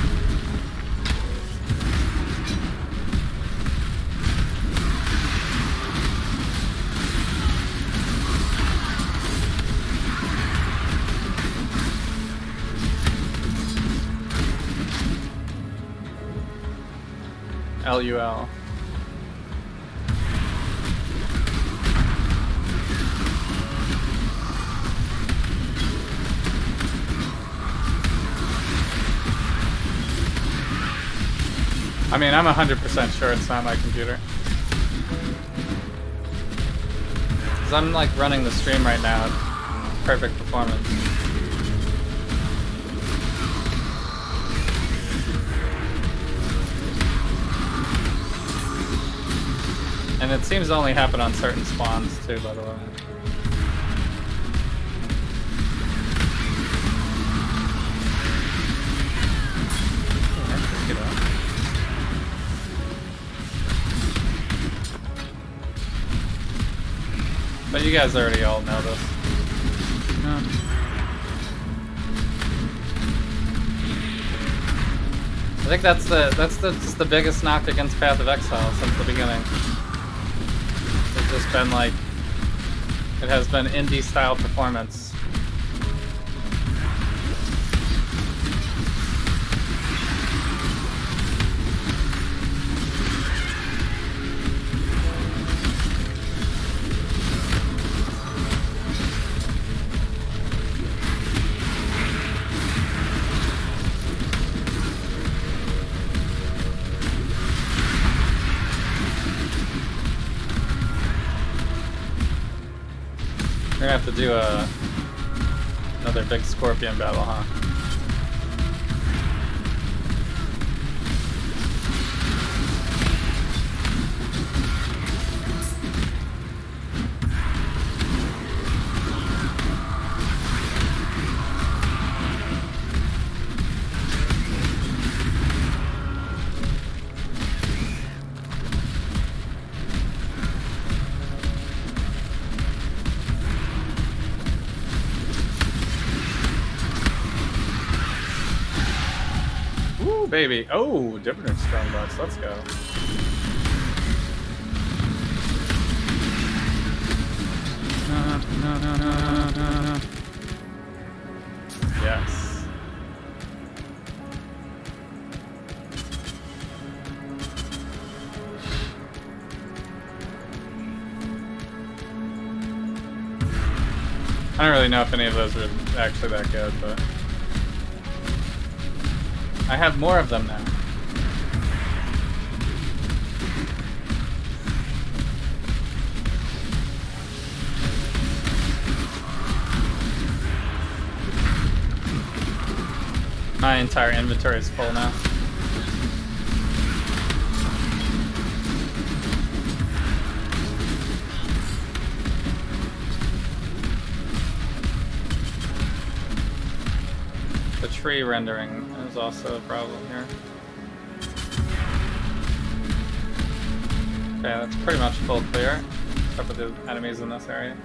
LUL. I mean, I'm 100% sure it's not my computer. Because I'm like running the stream right now at perfect performance. And it seems to only happen on certain spawns too, by the way. But you guys already all know this. No. I think that's just the biggest knock against Path of Exile since the beginning. It's just been like, it has been indie style performance. We're gonna have to do another big scorpion battle, huh? Baby. Oh, different strong bucks. Let's go. No. Yes. I don't really know if any of those are actually that good, but I have more of them now. My entire inventory is full now. The tree rendering is also a problem here. Okay, that's pretty much full clear, except for the enemies in this area.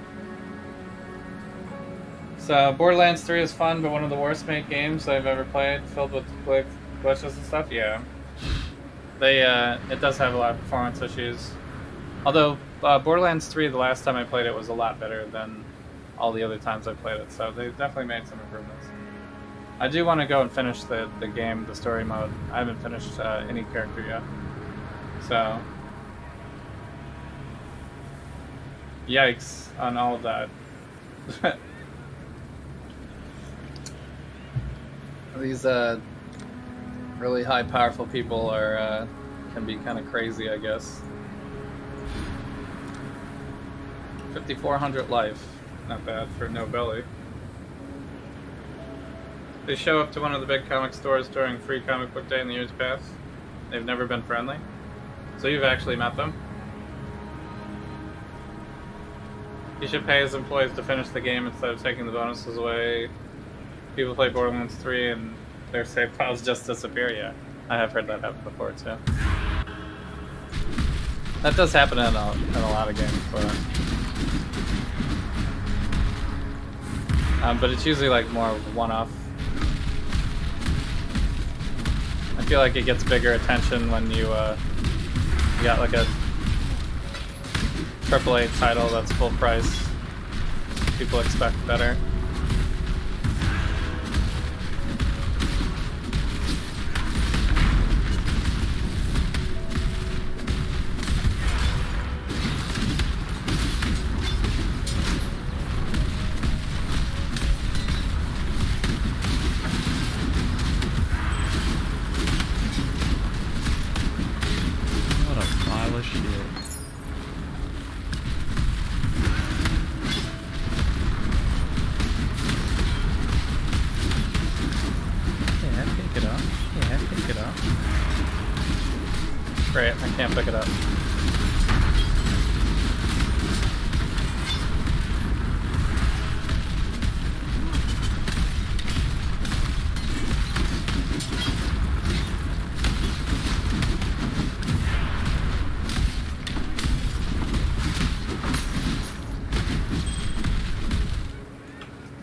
So Borderlands 3 is fun, but one of the worst made games I've ever played, filled with glitches and stuff. Yeah, it does have a lot of performance issues. Although Borderlands 3, the last time I played it, was a lot better than all the other times I played it. So they definitely made some improvements. I do want to go and finish the game, the story mode. I haven't finished any character yet. So yikes on all of that. These really high powerful people are can be kind of crazy, I guess. 5,400 life, not bad for no belly. They show up to one of the big comic stores during Free Comic Book Day in the years past. They've never been friendly. So you've actually met them. You should pay his employees to finish the game instead of taking the bonuses away. People play Borderlands 3 and their save files just disappear. Yeah, I have heard that happen before too. That does happen in a lot of games, but it's usually like more one-off. I feel like it gets bigger attention when you got like a AAA title that's full price. People expect better. What a pile of shit. Pick it up. Great, I can't pick it up.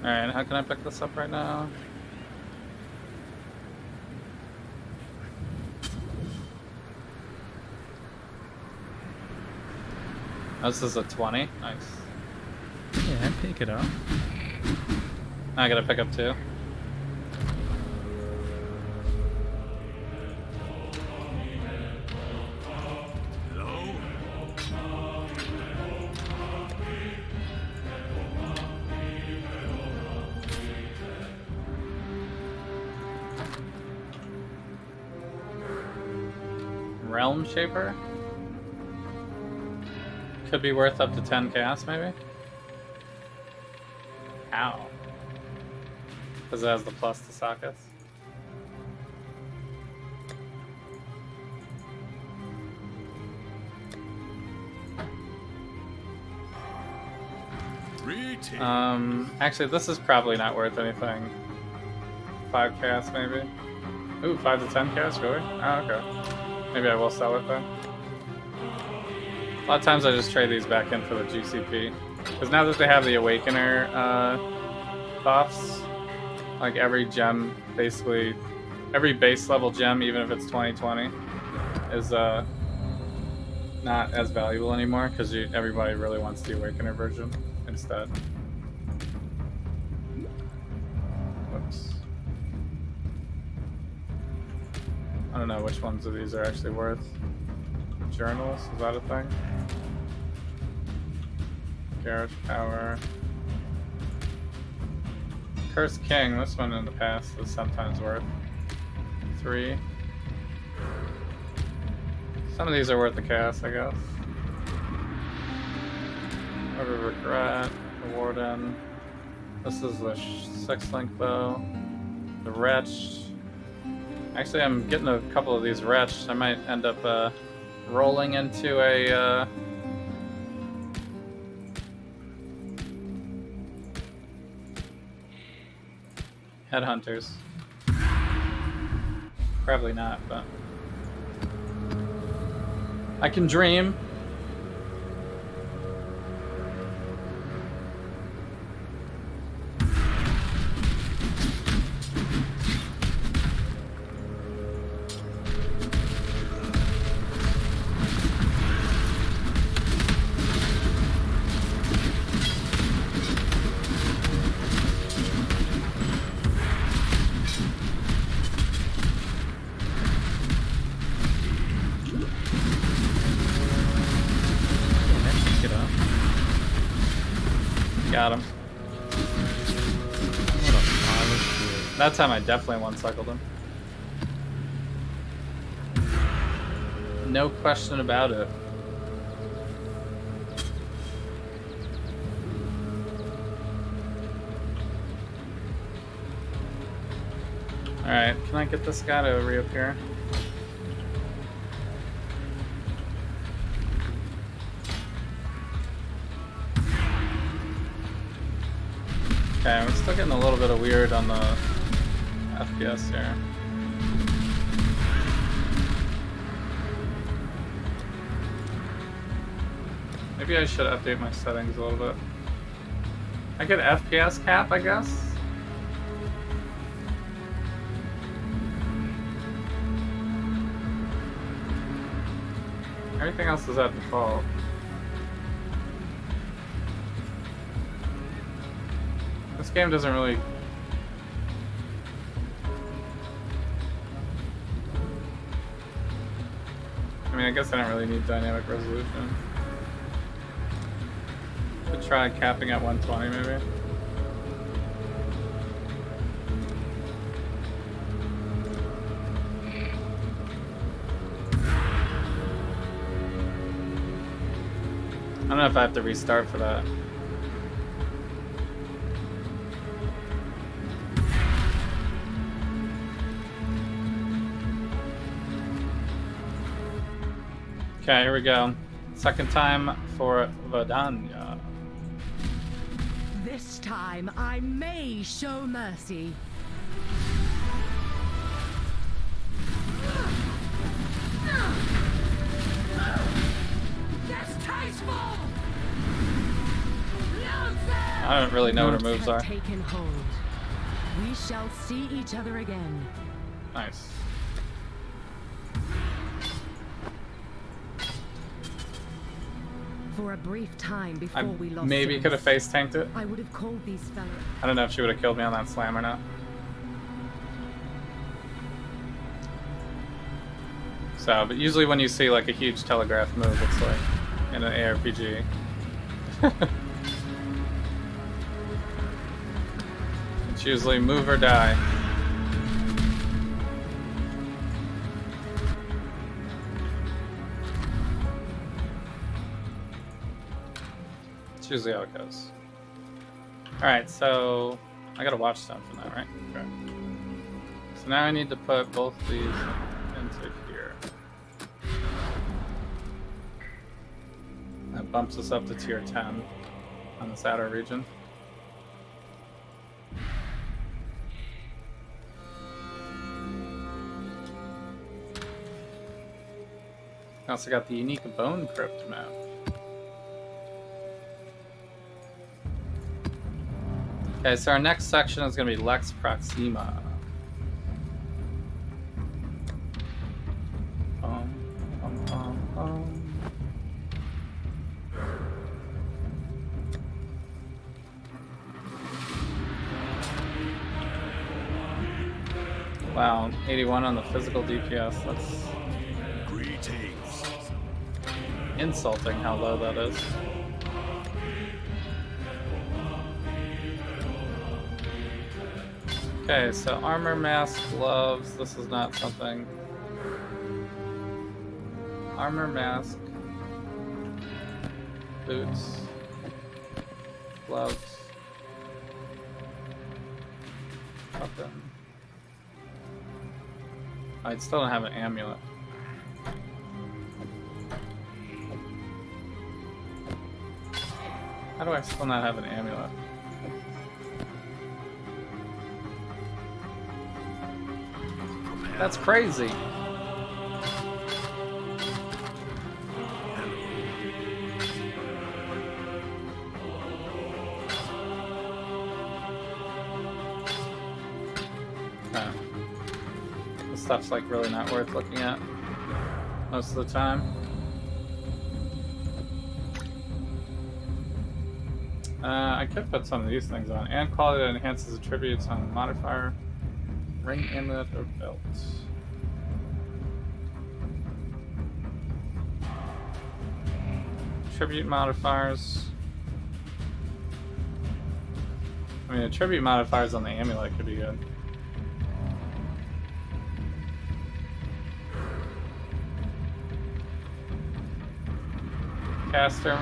Alright, how can I pick this up right now? Oh, this is a 20. Nice. Yeah, pick it up. I gotta pick up 2. Hello? Realm Shaper? Could be worth up to 10 casts, maybe? Ow. Because it has the plus to sockets. Actually, this is probably not worth anything. 5 casts, maybe? Ooh, 5 to 10 casts, really? Oh, okay. Maybe I will sell it then. A lot of times I just trade these back in for the GCP. Because now that they have the Awakener buffs, like every gem, basically, every base level gem, even if it's 2020, is not as valuable anymore because everybody really wants the Awakener version instead. Whoops. I don't know which ones of these are actually worth. Journals, is that a thing? Garage Power. Cursed King, this one in the past is sometimes worth 3. Some of these are worth the cast, I guess. Order of Regret, the Warden. This is the 6-link bow. The Wretch. Actually, I'm getting a couple of these Wretched. I might end up rolling into a Headhunters. Probably not, but I can dream. That time I definitely one-cycled him. No question about it. Alright, can I get this guy to reappear? Okay, we're still getting a little bit of weird on the FPS here. Maybe I should update my settings a little bit. I get FPS cap, I guess? Everything else is at default. This game doesn't really... I mean, I guess I don't really need dynamic resolution. Could try capping at 120 maybe. I don't know if I have to restart for that. Okay, here we go. Second time for Vadanya. This time I may show mercy. Distasteful! I don't really know what her Not moves have are. taken hold. We shall see each other again. Nice. For a brief time before I we lost maybe sense, could have face tanked it. I would have called these fellows. I don't know if she would have killed me on that slam or not. So, but usually when you see like a huge telegraph move, it's like in an ARPG. It's usually move or die. It's usually how it goes. Alright, so I got a watchstone from that, right? Okay. So now I need to put both these into here. That bumps us up to tier 10 on this outer region. I also got the unique bone crypt map. Okay, so our next section is going to be Lex Proxima. Wow, 81 on the physical DPS. That's Greetings. insulting how low that is. Okay, so armor, mask, gloves. This is not something. Armor, mask, boots, gloves, poppin. I still don't have an amulet. How do I still not have an amulet? That's crazy. Okay. This stuff's like really not worth looking at most of the time. I could put some of these things on. And quality that enhances attributes on modifier. Ring, amulet, or belt. Attribute modifiers. I mean, attribute modifiers on the amulet could be good. caster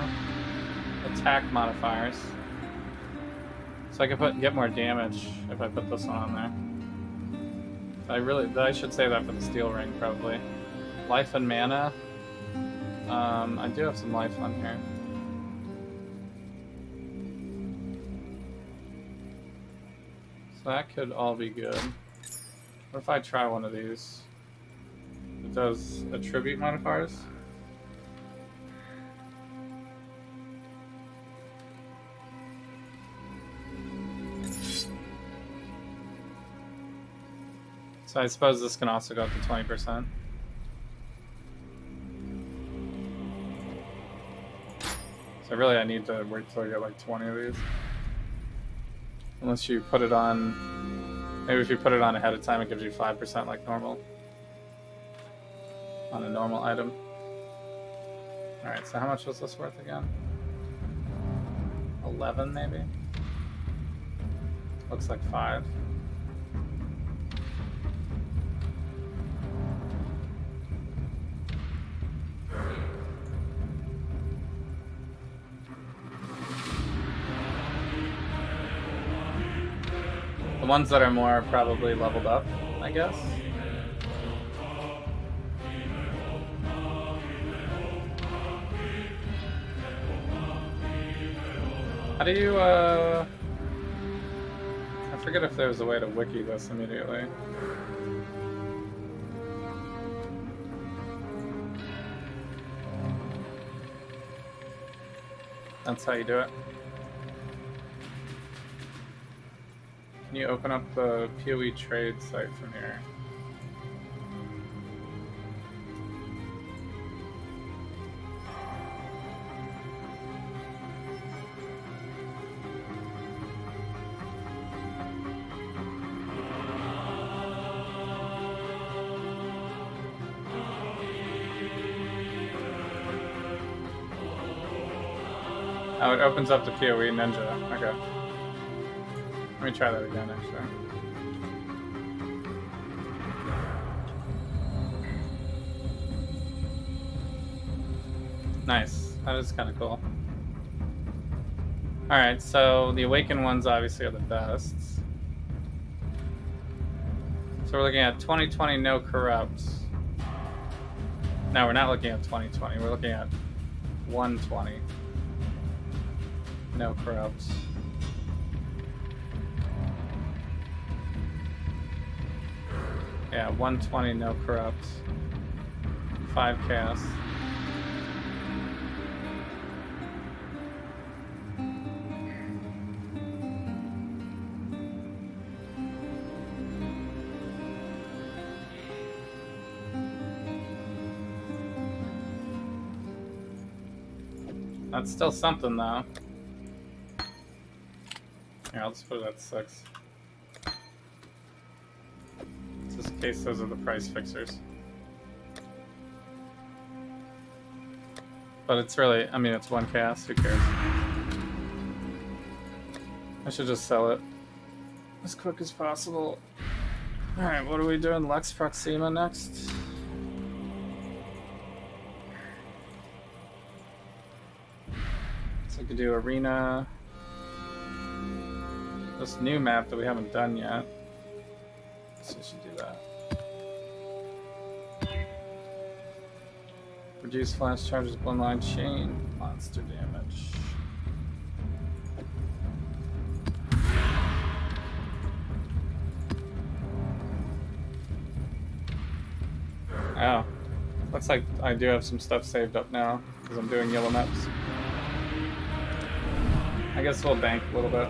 attack modifiers. So I could get more damage if I put this one on there. I should say that for the steel ring probably. Life and mana. I do have some life on here. So that could all be good. What if I try one of these? It does attribute modifiers. So I suppose this can also go up to 20%. So really I need to wait till I get like 20 of these. Unless you put it on... Maybe if you put it on ahead of time, it gives you 5% like normal. On a normal item. Alright, so how much was this worth again? 11 maybe? Looks like 5. The ones that are more probably leveled up, I guess. How do you, I forget if there was a way to wiki this immediately. That's how you do it. Can you open up the PoE trade site from here? Oh, it opens up the PoE Ninja. Okay. Let me try that again, actually. Nice. That is kind of cool. Alright, so the Awakened ones obviously are the best. So we're looking at 2020 no corrupt. No, we're not looking at 2020. We're looking at 120 no corrupt. Yeah, 120 no corrupt. 5 cast. That's still something though. Here, I'll just put it at 6. Just in case those are the price fixers. But it's really, I mean, it's 1 cast, who cares? I should just sell it as quick as possible. Alright, what are we doing? Lex Proxima next? So we could do Arena. This new map that we haven't done yet. So we should do that. Reduce flash charges, one line chain, monster damage. Oh. Looks like I do have some stuff saved up now, because I'm doing yellow maps. I guess we'll bank a little bit.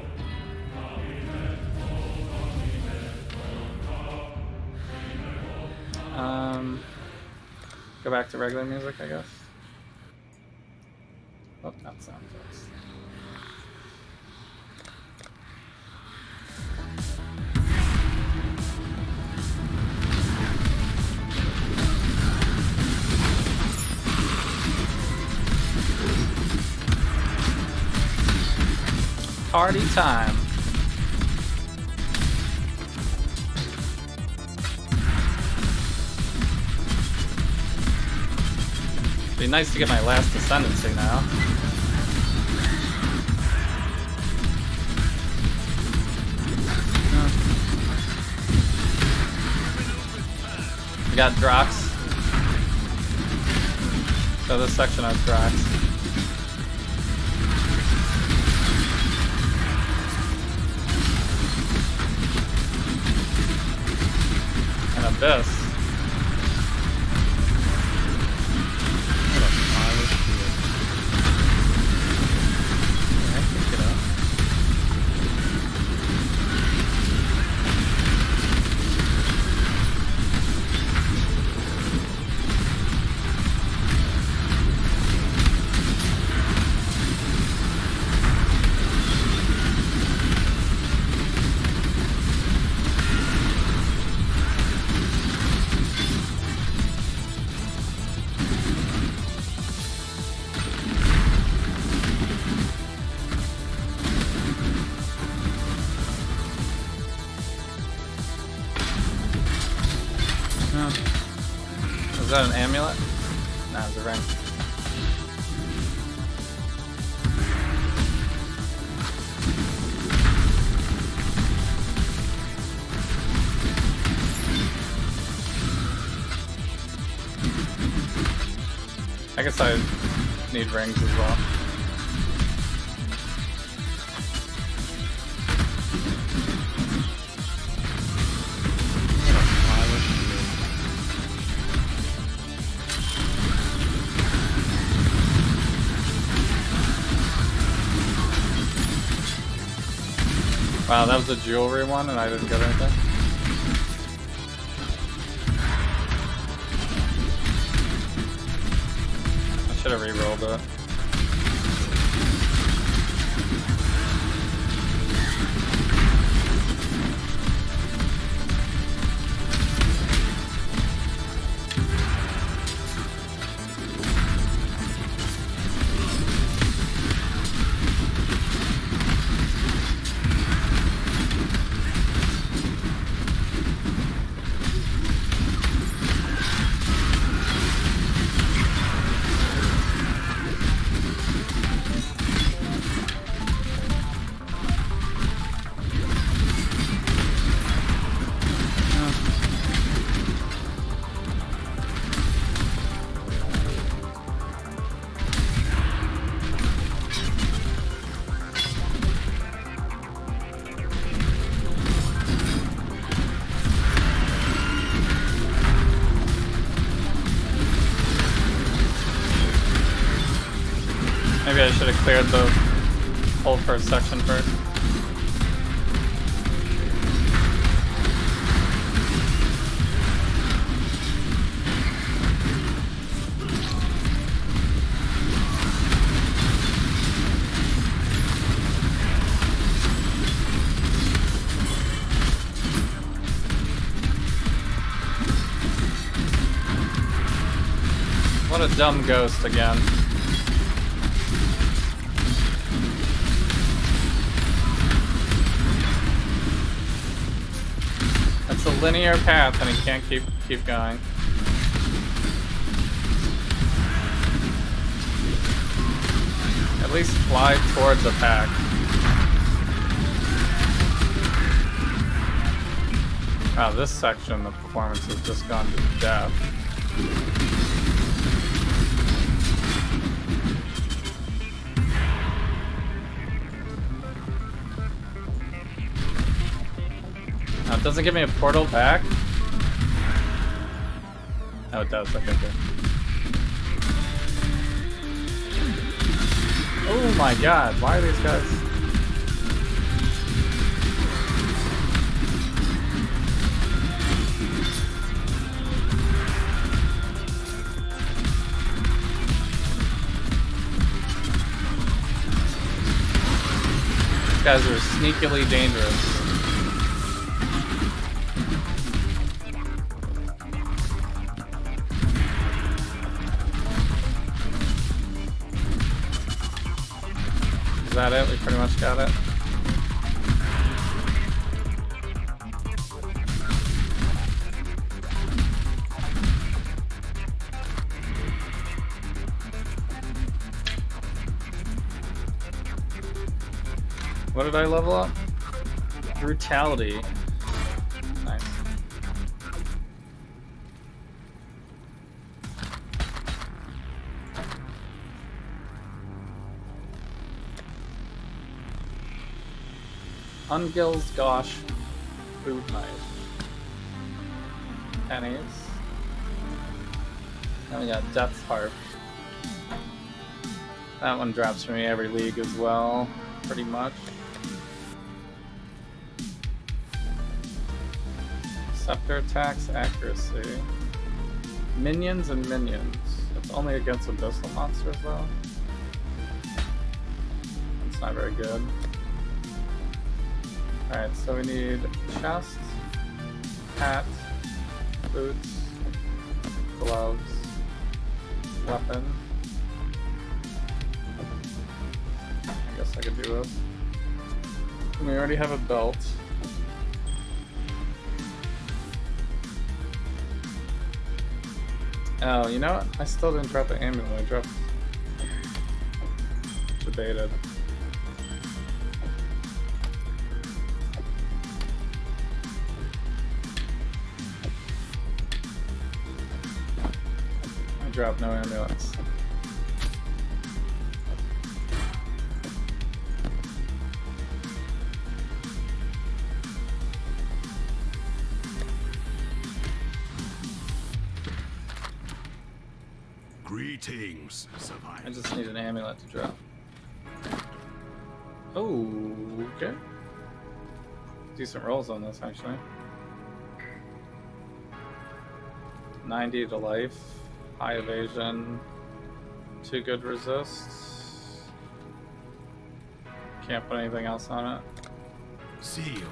Go back to regular music, I guess. Oh, not sound effects. Party time. Be nice to get my last ascendancy now. We got Drox. So this section has Drox. And Abyss. What a pile of shit. I can get up. Is that an amulet? Nah, it's a ring. I guess I need rings as well. What a pile of shit. Wow, that was a jewelry one and I didn't get anything. I should have re-rolled it. Maybe I should have cleared the whole first section first. What a dumb ghost again. It's a linear path and he can't keep going. At least fly towards a pack. Wow, this section the performance has just gone to death. Now, it doesn't give me a portal back. Oh, it does. Okay, good. Oh my god, why are these guys? These guys are sneakily dangerous. Is that it? We pretty much got it. What did I level up? Brutality. Nice. Ungil's Gosh Food Knife. Pennies. Then we got Death's Harp. That one drops for me every league as well, pretty much. Scepter attacks, accuracy. Minions and minions. It's only against abyssal monsters though. It's not very good. Alright, so we need chest, hat, boots, gloves, weapon. I guess I could do this. And we already have a belt. Oh, you know what? I still didn't drop the amulet. I dropped debated. I dropped no amulets. Greetings, survivor. I just need an amulet to drop. Oh, okay. Decent rolls on this, actually. 90 to life, high evasion, 2 good resists. Can't put anything else on it. Seal.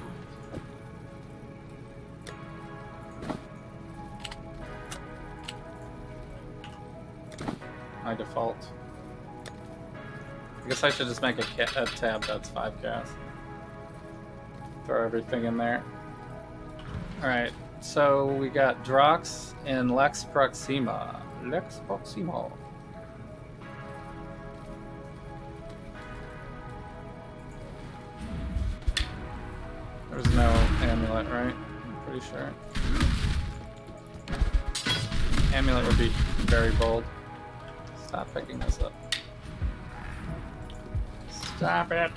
My default. I guess I should just make a tab that's 5 cast. Throw everything in there. Alright, so we got Drox and Lex Proxima. Lex Proxima. There's no amulet, right? I'm pretty sure. Amulet would be very bold. Stop picking this up. Stop it!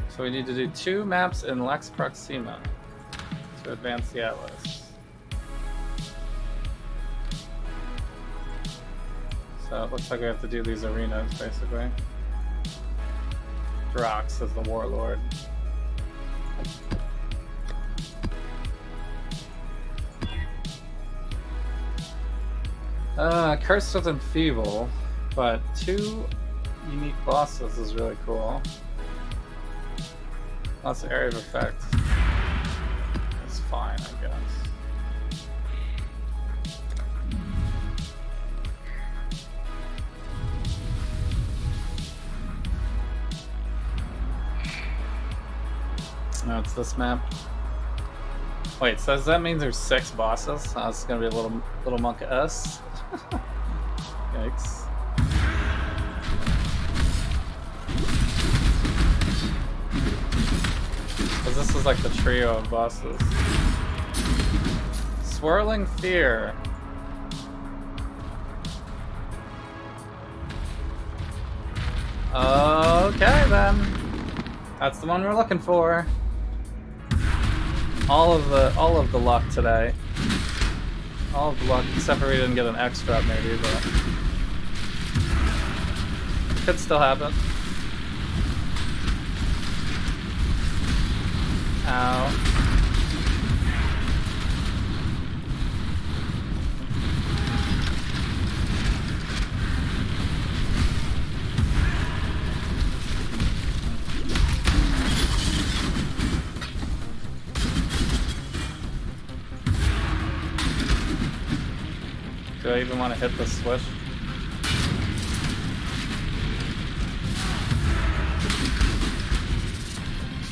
So we need to do 2 maps in Lex Proxima to advance the Atlas. So it looks like we have to do these arenas, basically. Drox is the warlord. Cursed with Enfeeble, but 2 unique bosses is really cool. Lots of area of effect. It's fine, I guess. No, it's this map. Wait, so does that mean there's 6 bosses? Oh, it's gonna be a little monk S. Yikes. Because this is like the trio of bosses. Swirling Fear. Okay then. That's the one we're looking for. All of the luck today. All of the luck, except for we didn't get an extra up maybe, but it could still happen. Ow. Do I even want to hit the switch?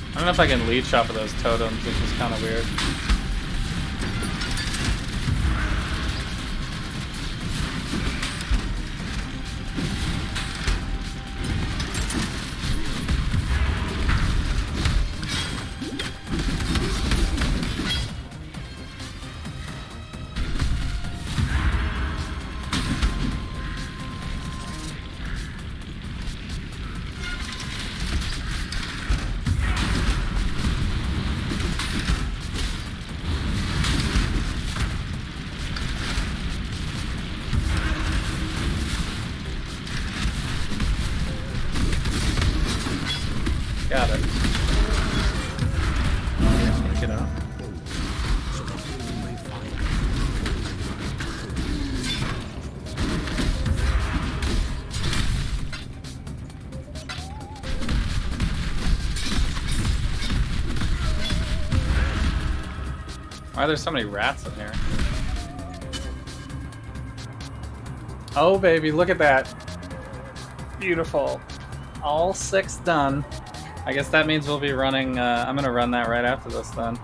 I don't know if I can leech off of those totems, which is kind of weird. got it. Check it out. Why are there so many rats in here? Oh baby, look at that. Beautiful. All 6 done. I guess that means we'll be running, I'm gonna run that right after this then.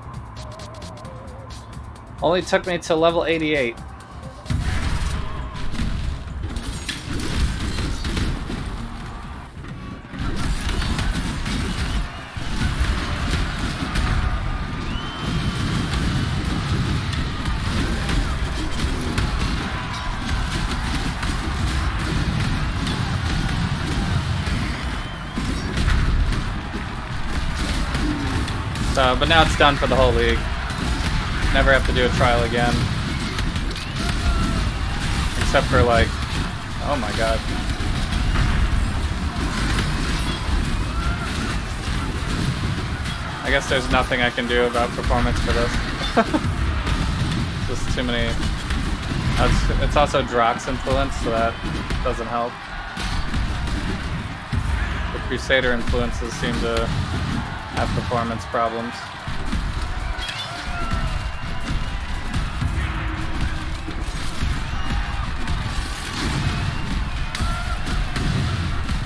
Only took me to level 88. But now it's done for the whole league. Never have to do a trial again. Except for like, oh my god. I guess there's nothing I can do about performance for this. Just too many. It's also Drox influence, so that doesn't help. The Crusader influences seem to have performance problems.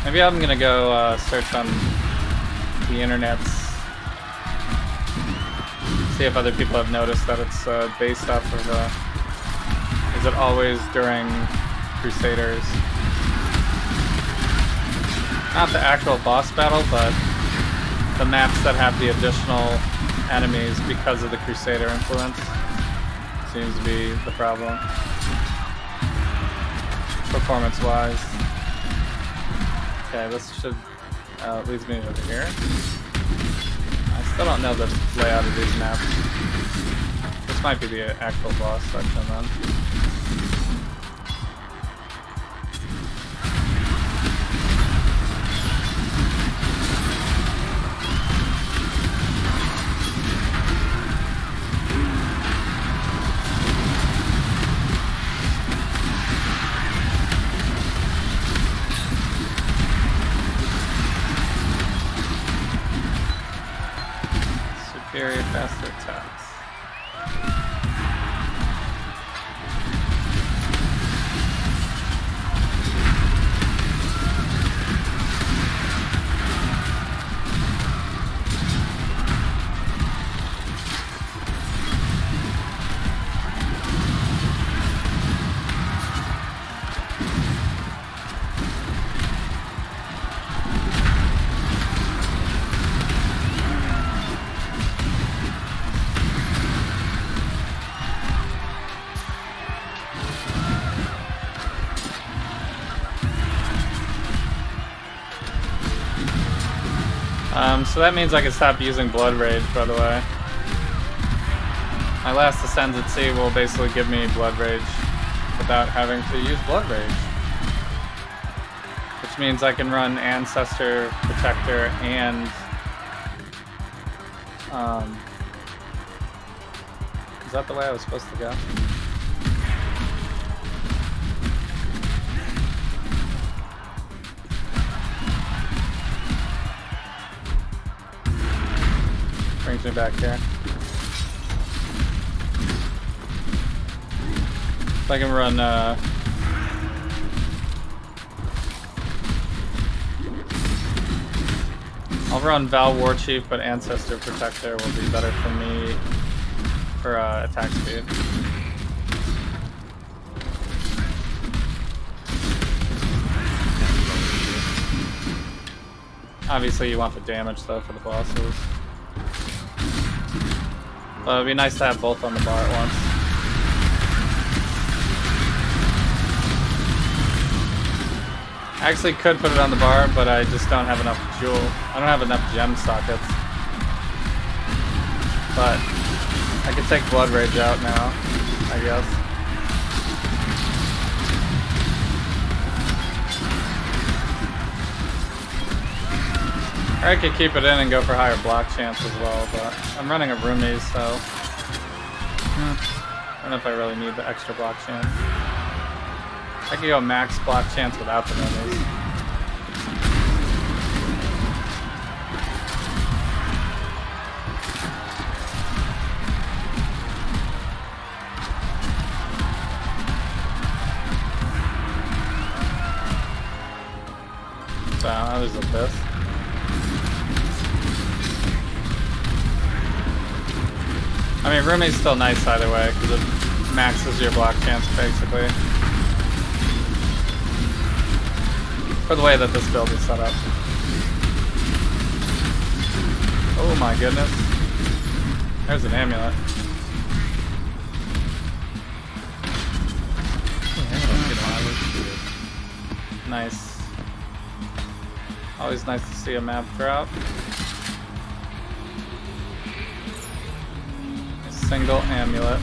Maybe I'm gonna go search on the internets, see if other people have noticed that it's based off of, is it always during Crusaders? Not the actual boss battle, but the maps that have the additional enemies because of the Crusader influence seems to be the problem, performance-wise. Okay, this should leads me over here. I still don't know the layout of these maps. This might be the actual boss section then. Superior, faster attacks. So that means I can stop using Blood Rage, by the way. My last Ascendancy will basically give me Blood Rage without having to use Blood Rage. Which means I can run Ancestor, Protector, and... is that the way I was supposed to go? Brings me back here. If I can run, I'll run Val Warchief, but Ancestor Protector will be better for me for attack speed. Obviously you want the damage though for the bosses. But it'd be nice to have both on the bar at once. I actually could put it on the bar, but I just don't have enough jewel. I don't have enough gem sockets. But I could take Blood Rage out now, I guess. Or I could keep it in and go for higher block chance as well, but I'm running a roomies, so I don't know if I really need the extra block chance. I could go max block chance without the roomies. So now there's Abyss. I mean, roomie's still nice either way, because it maxes your block chance, basically. For the way that this build is set up. Oh my goodness. There's an amulet. Nice. Always nice to see a map drop. A single amulet.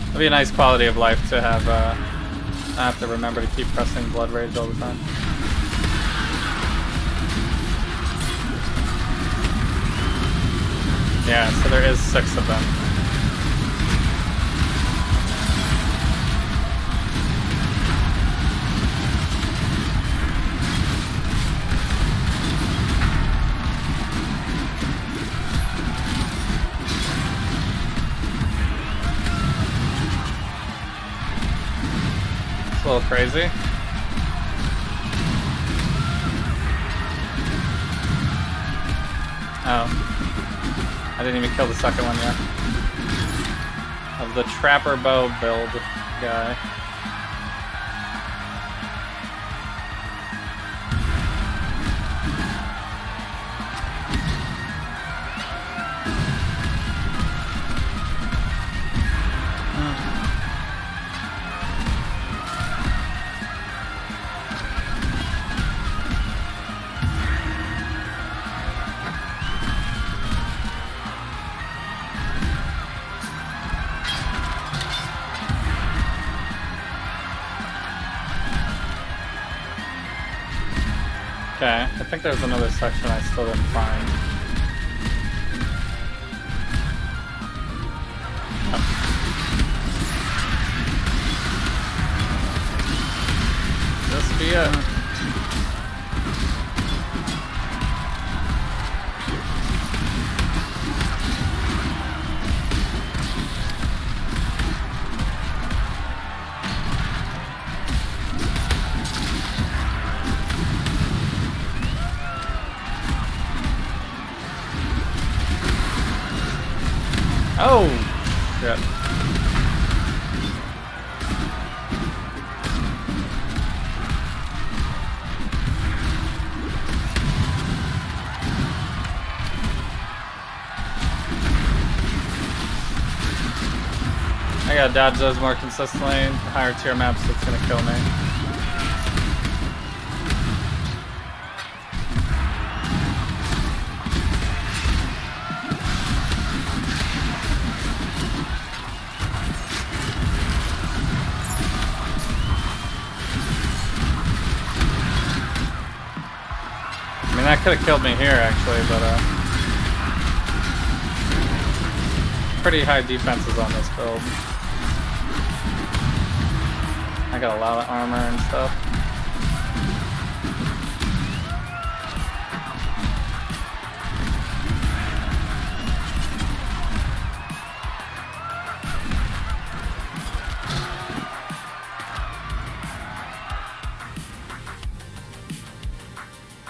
It'd be a nice quality of life to have, not have to remember to keep pressing Blood Rage all the time. Yeah, so there is 6 of them. It's a little crazy. Oh. I didn't even kill the second one yet. Of the Trapper Bow build guy. Okay, I think there's another section I still didn't find. Oh. This be it. Oh, shit. I gotta dodge those more consistently. Higher tier maps, it's gonna kill me. I mean, that could have killed me here, actually, but pretty high defenses on this build. I got a lot of armor and stuff.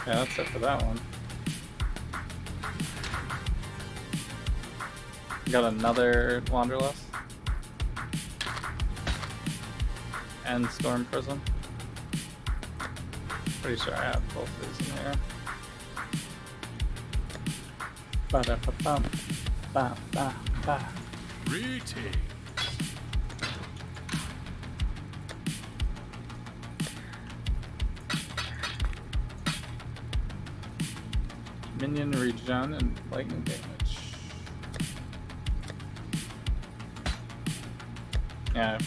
Yeah, that's it for that one. Got another Wanderlust. And Storm Prism. Pretty sure I have both of these in here. Ba-da-ba-bum. Ba-ba-ba. Greetings. Minion regen and lightning damage. Yeah.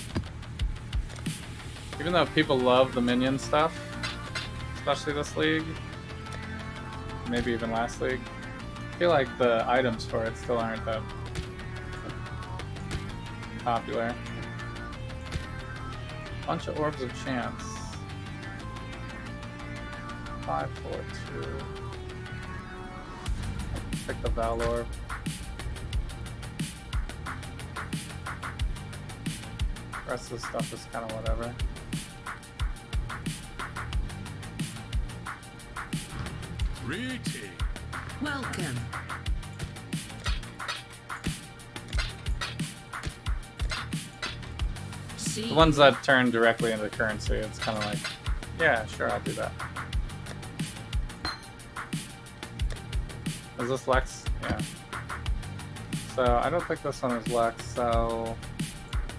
Even though people love the minion stuff, especially this league, maybe even last league, I feel like the items for it still aren't that popular. Bunch of orbs of chance. 5, 4, 2. Pick the Val orb. The rest of the stuff is kind of whatever. Greeting. Welcome. See. The ones that turn directly into currency, it's kind of like, yeah, sure, I'll do that. Is this Lex? Yeah. So I don't think this one is Lex, so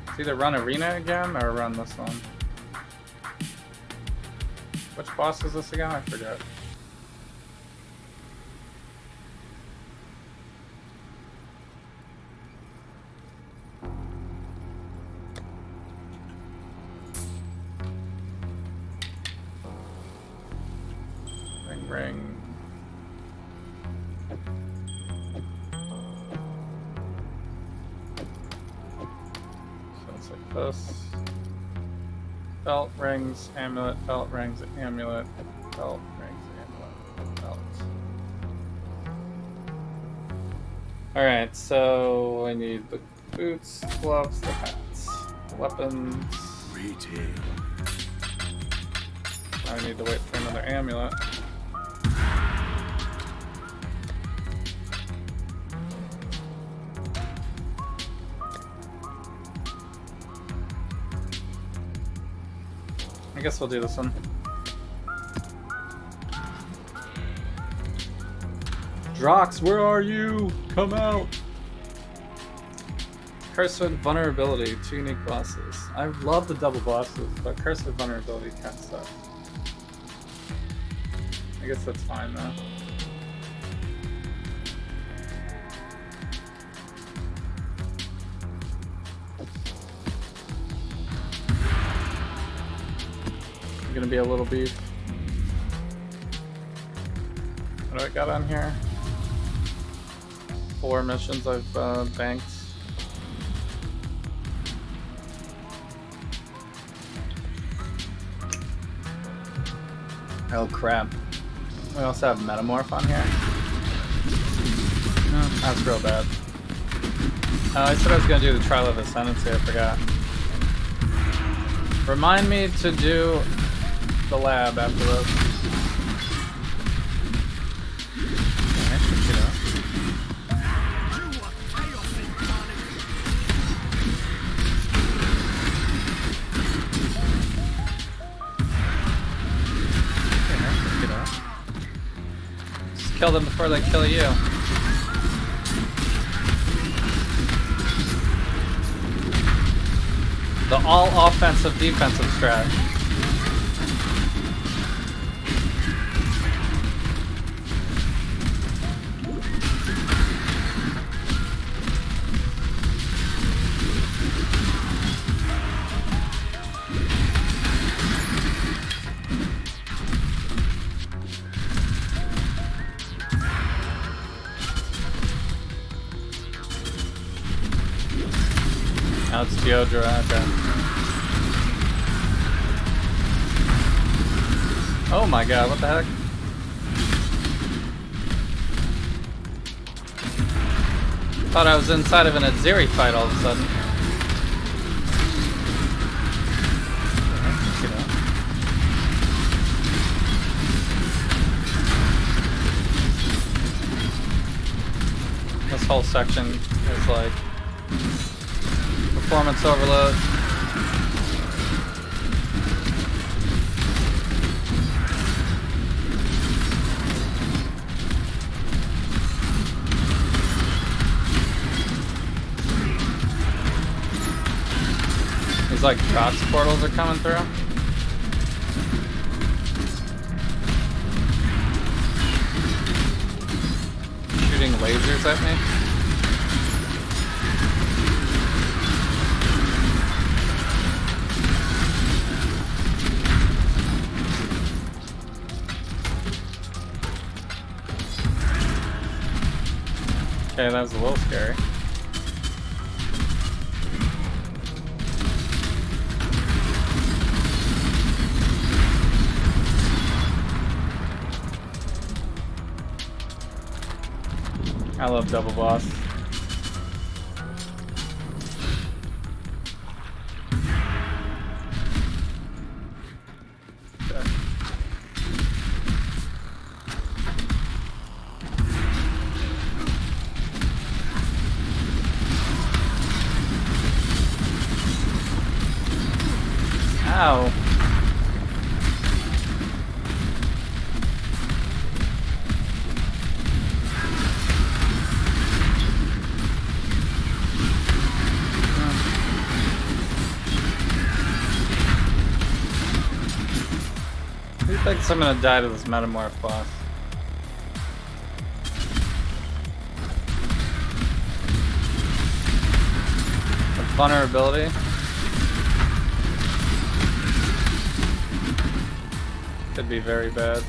it's either run Arena again or run this one. Which boss is this again? I forget. Ring. So it's like this. Belt, rings, amulet, belt, rings, amulet, belt, rings, amulet, belt. Alright, so I need the boots, gloves, the hats, weapons. Greeting. I need to wait for another amulet. I guess we'll do this one. Drox, where are you? Come out! Curse with vulnerability, 2 unique bosses. I love the double bosses, but curse with vulnerability kind of sucks. I guess that's fine though. Gonna be a little beef. What do I got on here? 4 missions I've banked. Oh crap. We also have Metamorph on here. No, that's real bad. I said I was gonna do the Trial of Ascendancy, I forgot. Remind me to do the lab after this. I should get up. Get up. Just kill them before they kill you. The all offensive defensive strat. Now it's Deodra, okay. Oh my god, what the heck? Thought I was inside of an Aziri fight all of a sudden. This whole section is like performance overload. These like Trots portals are coming through. Shooting lasers at me. Okay, that was a little scary. I love double boss. Okay. Ow. Who thinks I'm gonna die to this metamorph boss? The vulnerability. Could be very bad.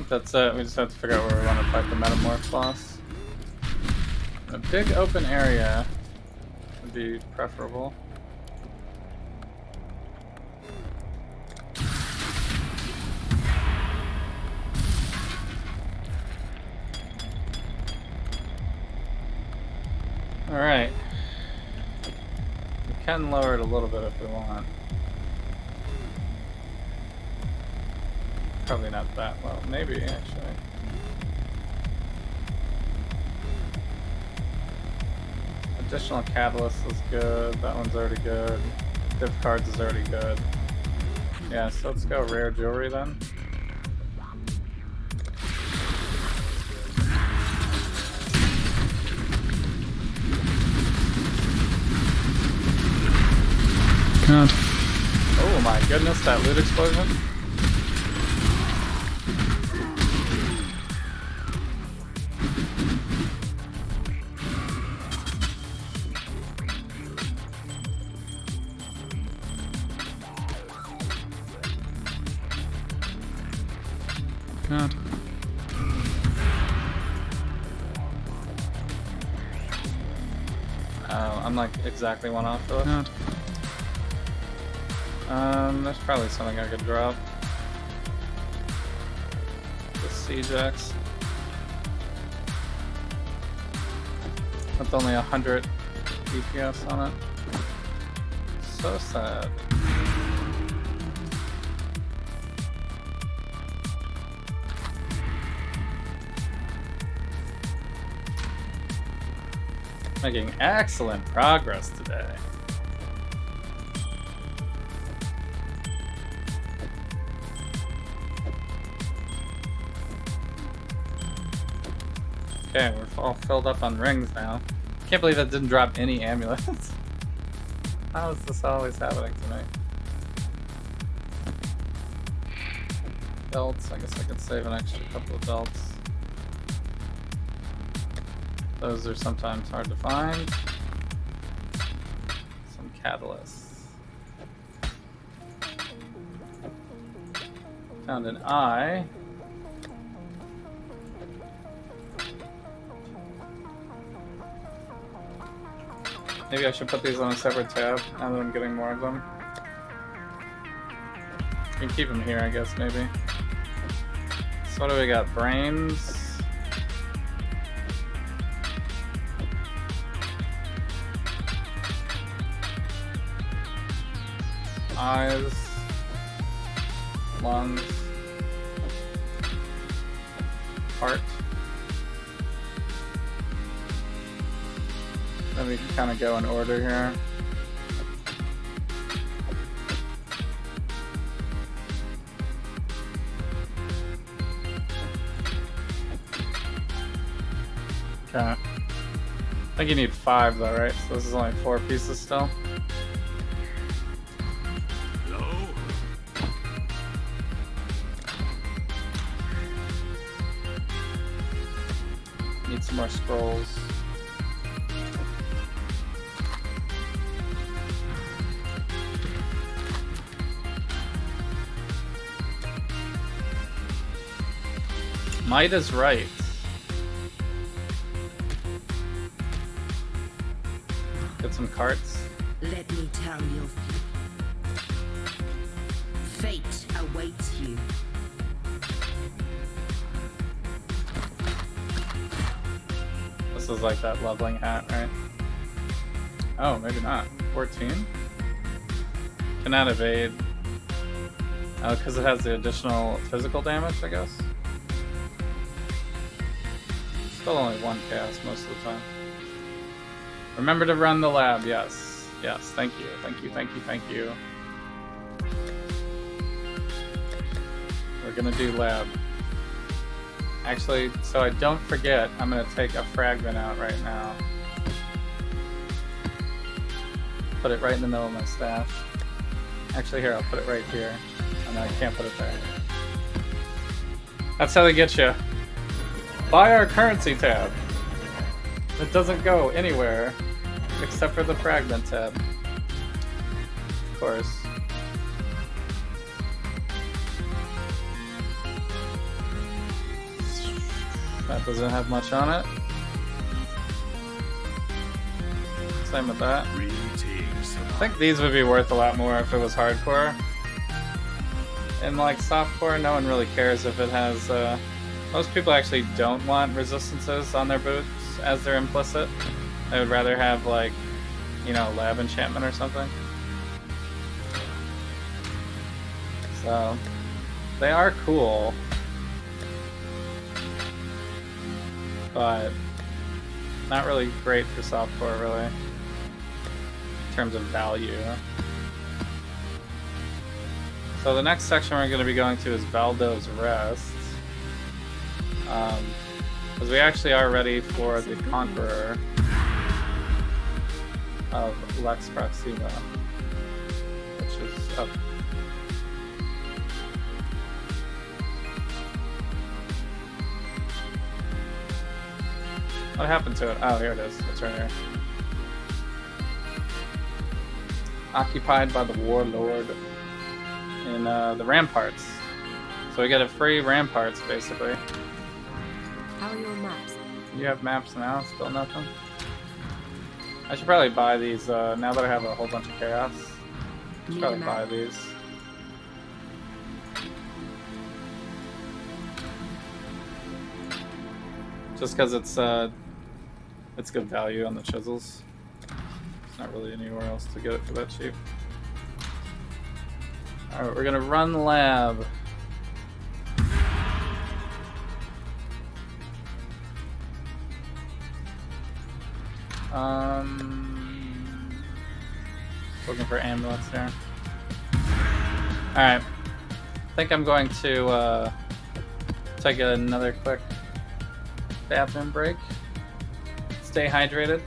That's it. We just have to figure out where we want to fight the metamorph boss. A big open area would be preferable. Alright. We can lower it a little bit if we want. Probably not that low. Maybe, actually. Additional catalyst is good. That one's already good. Div cards is already good. Yeah, so let's go rare jewelry then. God. Oh my goodness, that loot explosion. God. I'm like exactly one off though. God. There's probably something I could drop. The Siege Axe. With only 100 DPS on it. So sad. Making excellent progress today. Okay, we're all filled up on rings now. Can't believe that didn't drop any amulets. How is this always happening to me? Belts, I guess I could save an extra couple of belts. Those are sometimes hard to find. Some catalysts. Found an eye. Maybe I should put these on a separate tab now that I'm getting more of them. You can keep them here, I guess, maybe. So what do we got? Brains. Eyes. Lungs. Heart. Then we can kind of go in order here. Okay. I think you need 5 though, right? So this is only 4 pieces still. Hello? Need some more scrolls. Might is right. Get some carts. Let me tell you. Fate awaits you. This is like that leveling hat, right? Oh, maybe not. 14? Cannot evade. Oh, because it has the additional physical damage, I guess. Still only 1 cast most of the time. Remember to run the lab, yes. Yes, thank you, thank you, thank you, thank you. We're gonna do lab. Actually, so I don't forget, I'm gonna take a fragment out right now. Put it right in the middle of my stash. Actually, here, I'll put it right here. Oh, no, I can't put it there. That's how they get you. Buy our currency tab. It doesn't go anywhere except for the fragment tab. Of course. That doesn't have much on it. Same with that. I think these would be worth a lot more if it was hardcore. And like softcore, no one really cares if it has. Most people actually don't want resistances on their boots as they're implicit. They would rather have like, you know, lab enchantment or something. So they are cool, but not really great for softcore, really, in terms of value. So the next section we're going to be going to is Valdo's Rest. Because we actually are ready for the Conqueror of Lex Proxima, which is up. What happened to it? Oh, here it is. It's right here. Occupied by the Warlord in the Ramparts. So we get a free Ramparts, basically. How are your maps? You have maps now? Still nothing? I should probably buy these, now that I have a whole bunch of chaos. I should probably buy these. Just because it's good value on the chisels. There's not really anywhere else to get it for that cheap. Alright, we're gonna run the lab. Looking for amulets there. Alright. I think I'm going to take another quick bathroom break. Stay hydrated.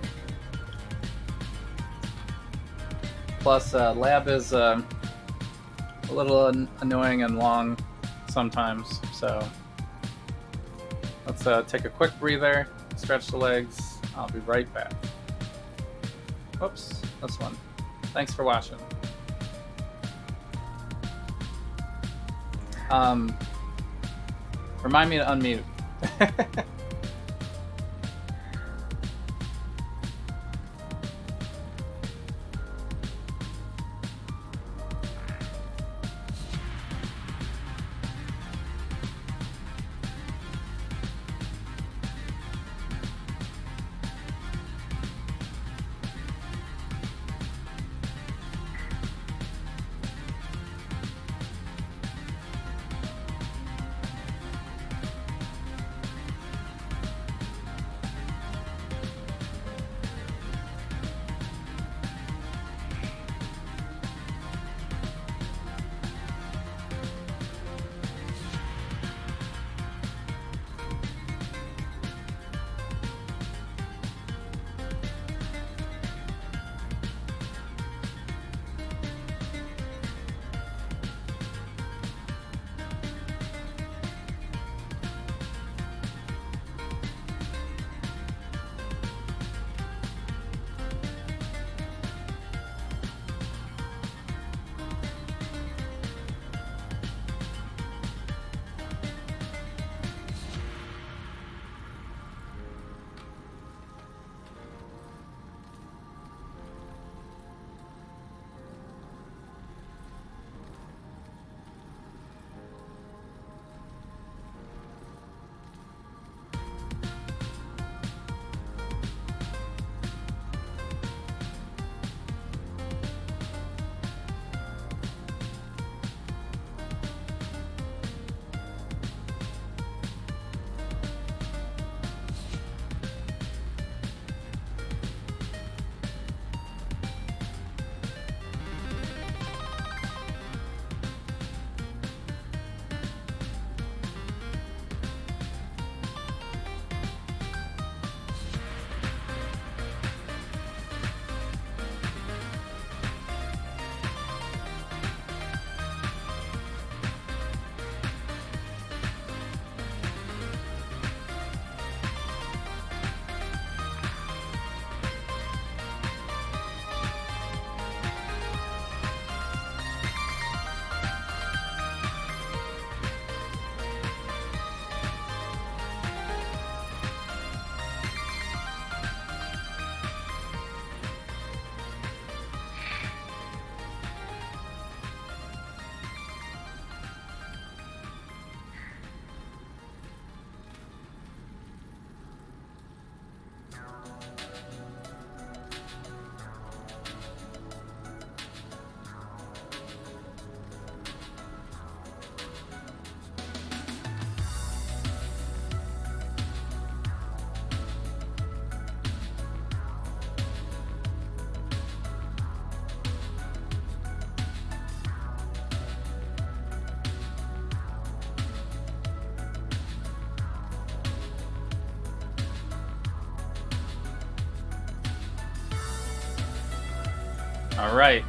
Plus, lab is a little annoying and long sometimes, so let's take a quick breather, stretch the legs. I'll be right back. Whoops, this one. Thanks for watching. Remind me to unmute. Alright,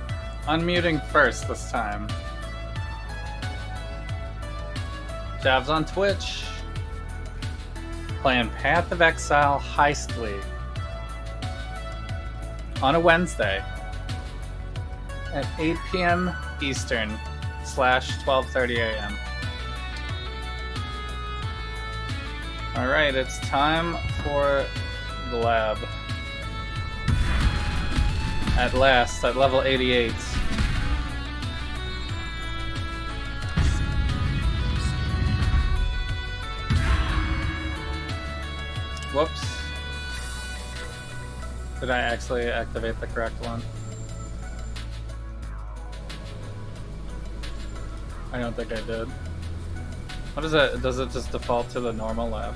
unmuting first this time. Jav's on Twitch. Playing Path of Exile Heist League. On a Wednesday. At 8 p.m. Eastern / 12:30 a.m. Alright, it's time for the lab. At last, at level 88. Whoops. Did I actually activate the correct one? I don't think I did. What is it? Does it just default to the normal lab?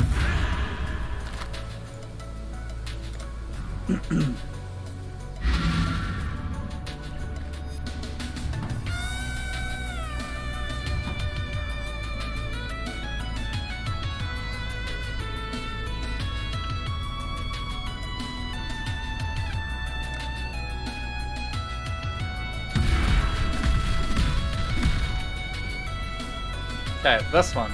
Okay, this one.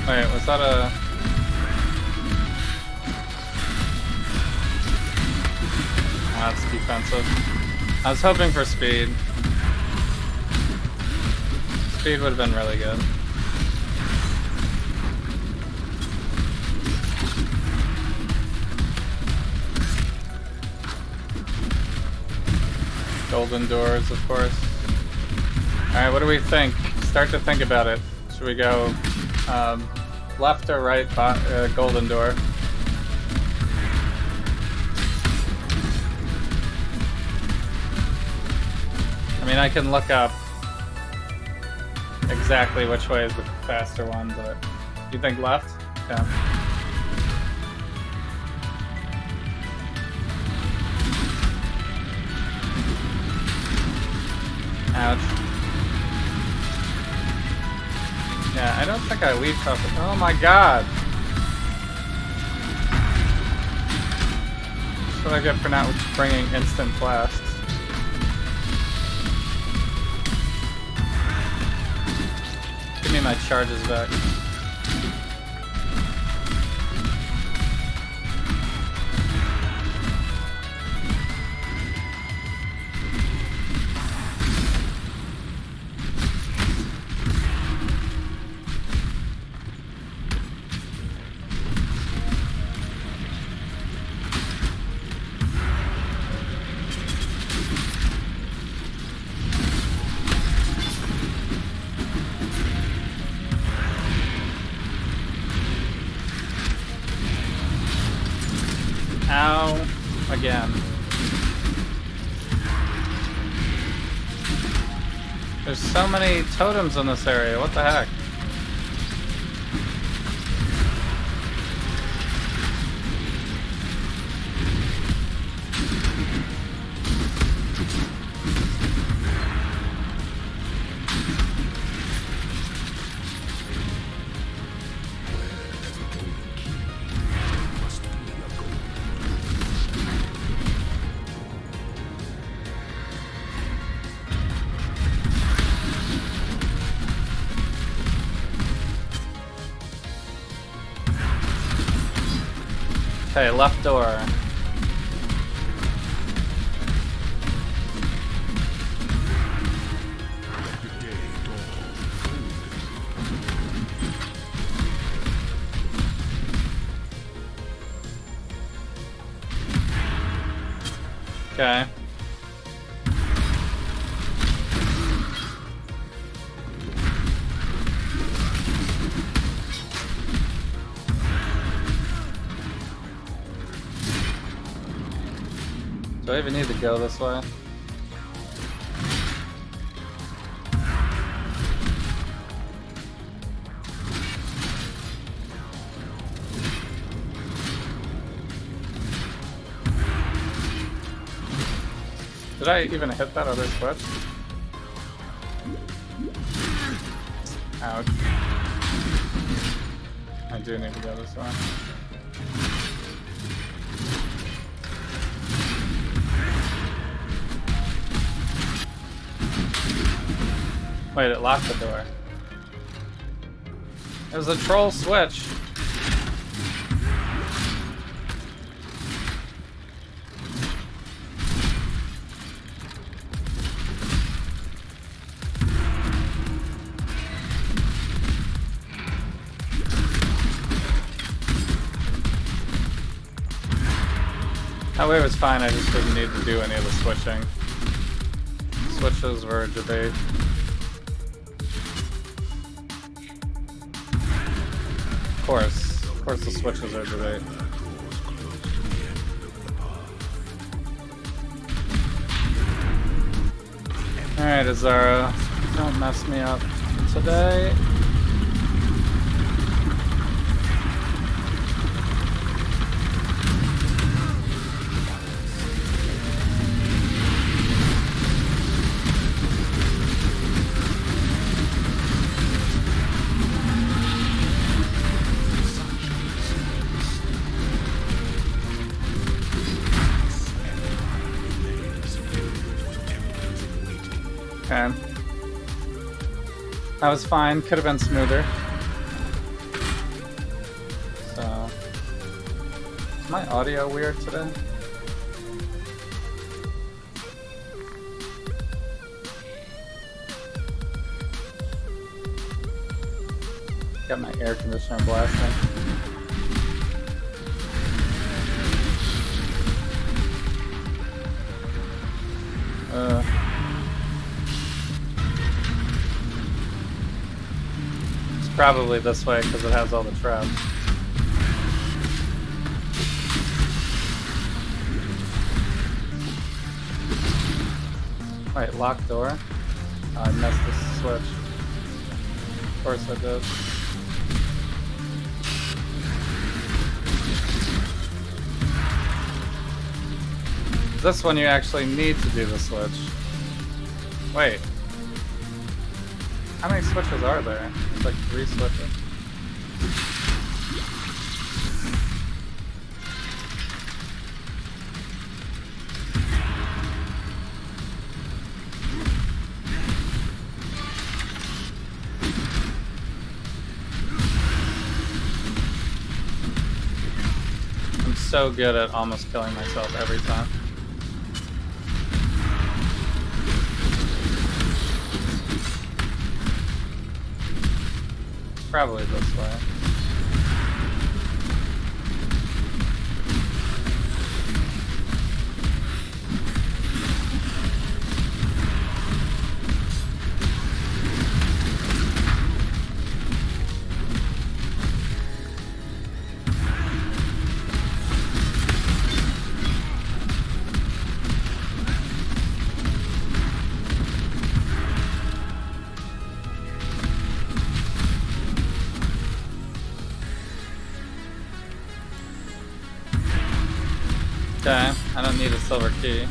Wait, was that a... Oh, that's defensive. I was hoping for speed. Speed would have been really good. Golden doors, of course. Alright, what do we think? Start to think about it. Should we go left or right golden door? I mean, I can look up exactly which way is the faster one, but you think left? Yeah. Ouch. Yeah, I don't think I leaped off it. Oh my god! That's what I get for not bringing instant flasks. Give me my charges back. Ow. Again. There's so many totems in this area, what the heck? Okay, left door. Okay. Do I even need to go this way? Did I even hit that other switch? Ouch. I do need to go this way. Wait, it locked the door. It was a troll switch. That way was fine, I just didn't need to do any of the switching. Switches were a debate. Of course the switches are debate. Alright, Azara, don't mess me up today. Okay. That was fine. Could have been smoother. Is my audio weird today? Got my air conditioner blasting. It's probably this way because it has all the traps. Wait, locked door? Oh, I missed the switch. Of course I did. This one you actually need to do the switch. Wait. How many switches are there? It's like 3 switches. I'm so good at almost killing myself every time. Probably this way. Okay, I don't need a silver key.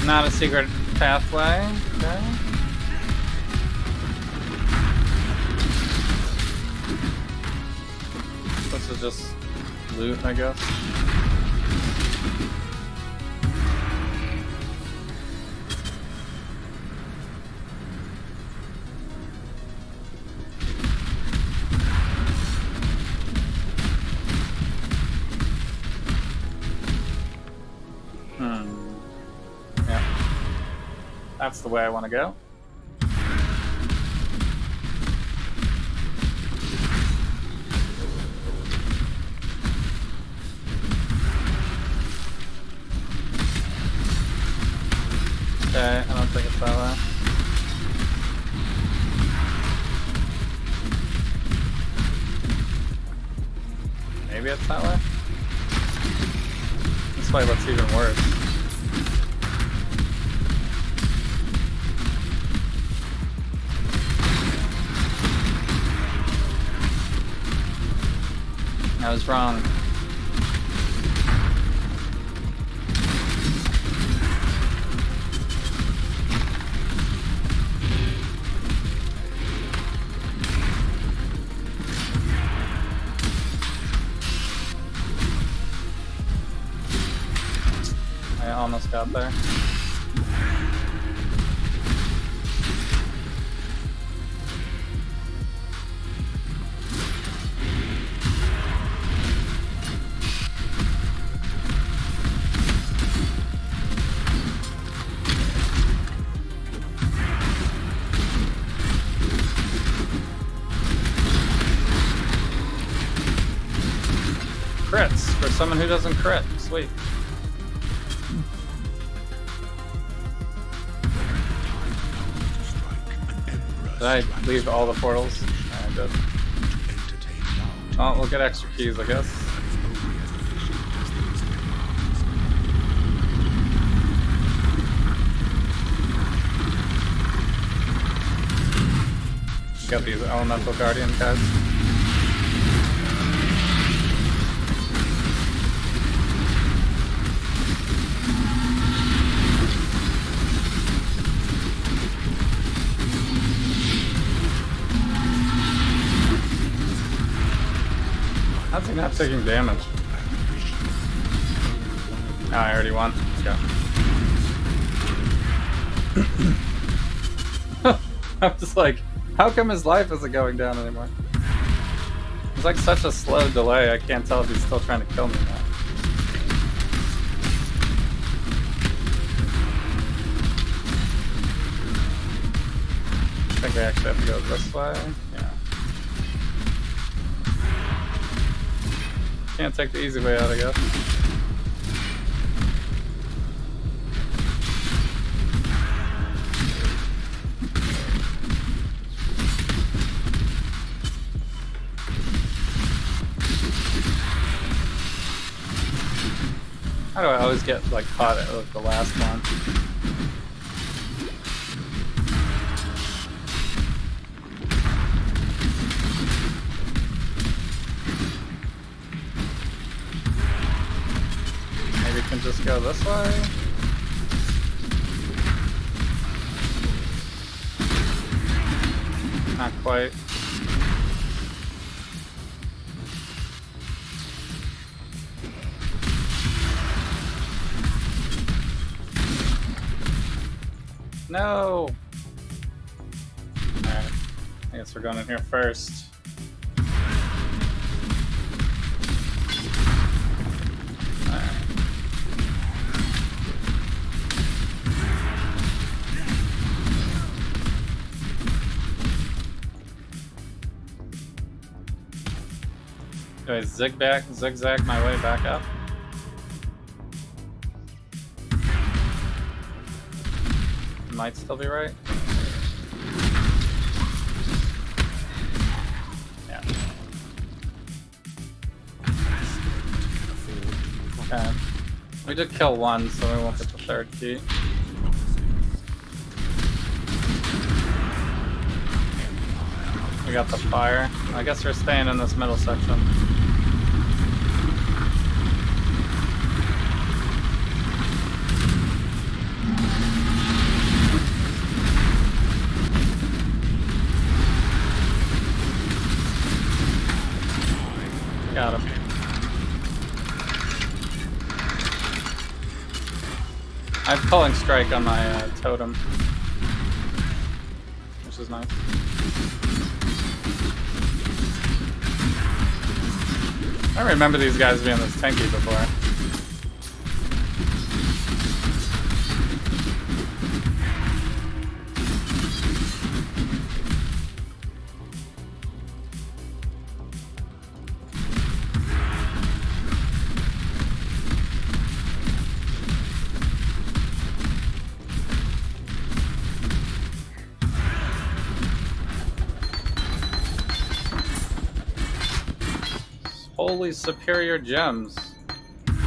Not a secret pathway, okay. This is just loot, I guess. Yeah. That's the way I want to go. Okay, I don't think it's that way. Maybe it's that way? This way looks even worse. I was wrong. I almost got there. Crits for someone who doesn't crit. Sweet. Did I leave all the portals? I did. Oh, we'll get extra keys, I guess. Got these elemental guardian guys. not taking damage? Oh, I already won. Let's go. I'm just like, how come his life isn't going down anymore? It's like such a slow delay, I can't tell if he's still trying to kill me now. I think we actually have to go this way. Yeah. Can't take the easy way out, I guess. How do I always get like caught at like, the last one? Maybe we can just go this way. Not quite. No! Alright. I guess we're going in here first. Alright. Do I zigzag my way back up? Might still be right. Yeah. Okay. We did kill one, so we won't get the third key. We got the fire. I guess we're staying in this middle section. Got him. I have Culling Strike on my totem, which is nice. I remember these guys being this tanky before. Holy superior gems. And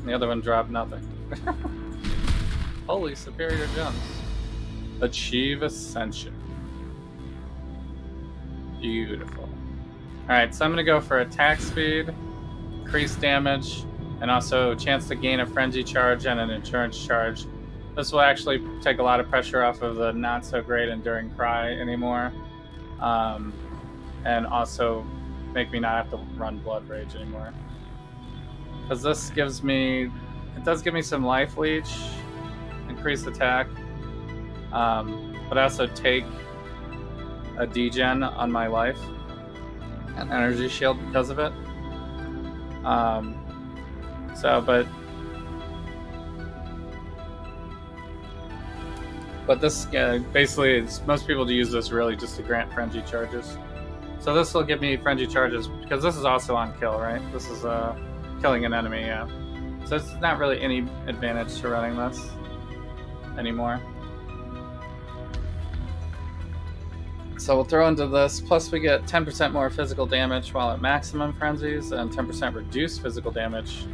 the other one dropped nothing. Holy superior gems. Achieve ascension. Beautiful. Alright, so I'm gonna go for attack speed, increased damage, and also chance to gain a frenzy charge and an endurance charge. This will actually take a lot of pressure off of the not so great enduring cry anymore. And also make me not have to run Blood Rage anymore. Because this gives me, it does give me some life leech, increased attack, but I also take a degen on my life, an energy shield because of it. But this basically is, most people use this really just to grant frenzy charges. So this will give me frenzy charges because this is also on kill, right? This is killing an enemy, yeah. So it's not really any advantage to running this anymore. So we'll throw into this, plus we get 10% more physical damage while at maximum frenzies, and 10% reduced physical damage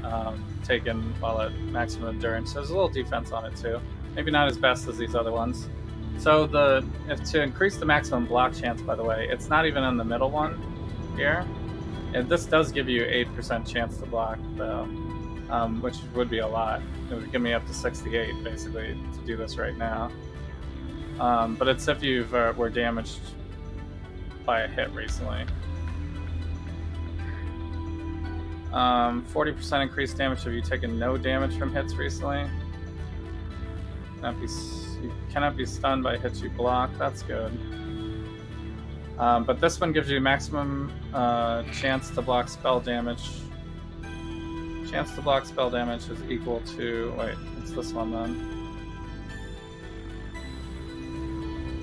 taken while at maximum endurance. So there's a little defense on it too. Maybe not as best as these other ones. So to increase the maximum block chance, by the way, it's not even in the middle one here. And this does give you 8% chance to block, though, which would be a lot. It would give me up to 68, basically, to do this right now. But it's if you were damaged by a hit recently. 40% increased damage if you've taken no damage from hits recently. You cannot be stunned by hits you block. That's good. But this one gives you maximum chance to block spell damage. Chance to block spell damage is equal to... Wait, it's this one then.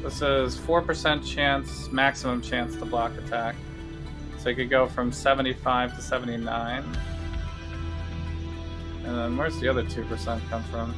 This is 4% chance, maximum chance to block attack. So you could go from 75 to 79. And then where's the other 2% come from?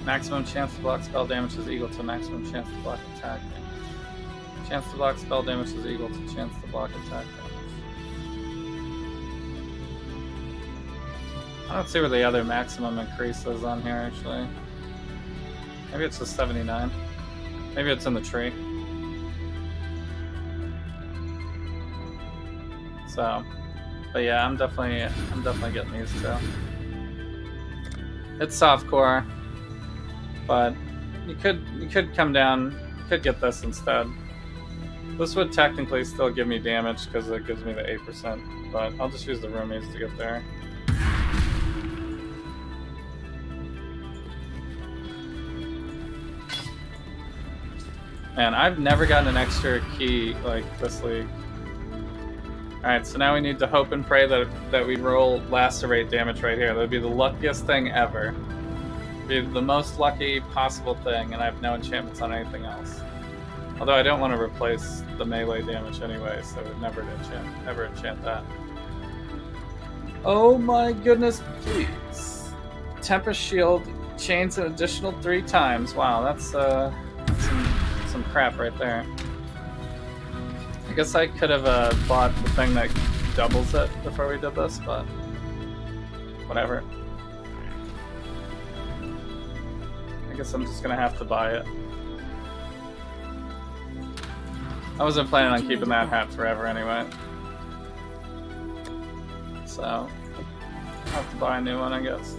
Maximum chance to block spell damage is equal to maximum chance to block attack damage. Chance to block spell damage is equal to chance to block attack damage. I don't see where the other maximum increase is on here, actually. Maybe it's just 79. Maybe it's in the tree. So, but yeah, I'm definitely getting these two. It's softcore, but you could come down, you could get this instead. This would technically still give me damage because it gives me the 8%, but I'll just use the roomies to get there. Man, I've never gotten an extra key like this league. Alright, so now we need to hope and pray that we roll lacerate damage right here. That would be the luckiest thing ever. Be the most lucky possible thing, and I have no enchantments on anything else. Although I don't want to replace the melee damage anyway, so I would never enchant that. Oh my goodness, please. Tempest Shield chains an additional 3 times. Wow, that's some crap right there. I guess I could have bought the thing that doubles it before we did this, but whatever. I guess I'm just gonna have to buy it. I wasn't planning on keeping that hat forever anyway. So, I'll have to buy a new one, I guess.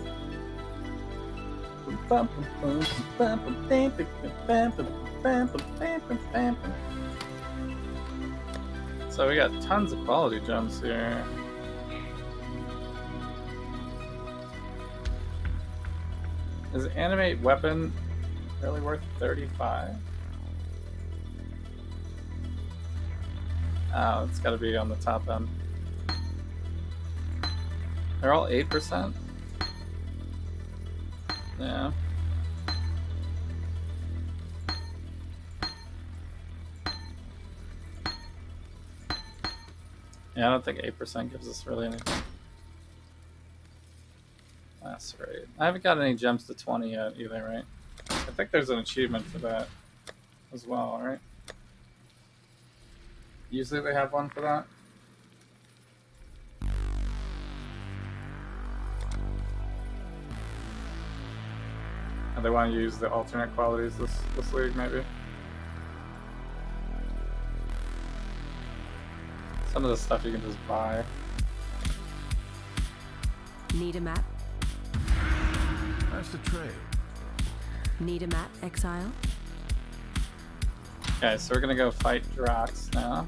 So we got tons of quality gems here. Is animate weapon really worth 35? Oh, it's gotta be on the top end. They're all 8%? Yeah. Yeah, I don't think 8% gives us really anything. Lacerate. I haven't got any gems to 20 yet either, right? I think there's an achievement for that as well, right? Usually they have one for that. And they want to use the alternate qualities this league, maybe. Some of the stuff you can just buy. Need a map? That's the trade. Need a map, Exile? Okay, so we're gonna go fight Drox now.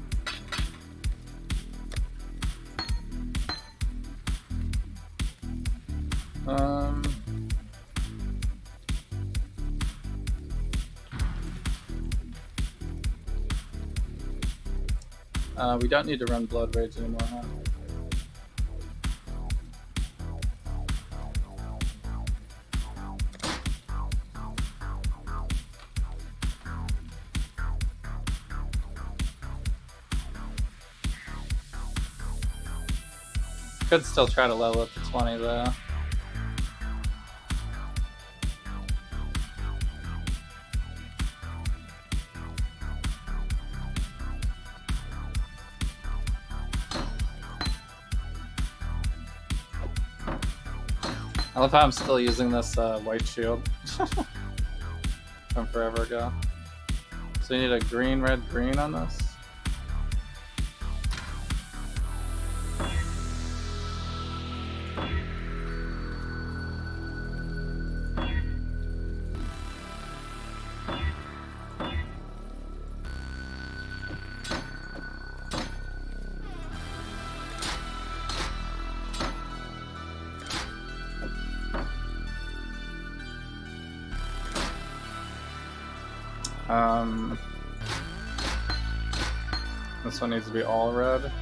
We don't need to run Blood Rage anymore, huh? Could still try to level up to 20 though. I love how I'm still using this white shield from forever ago. So you need a green, red, green on this. This one needs to be all red.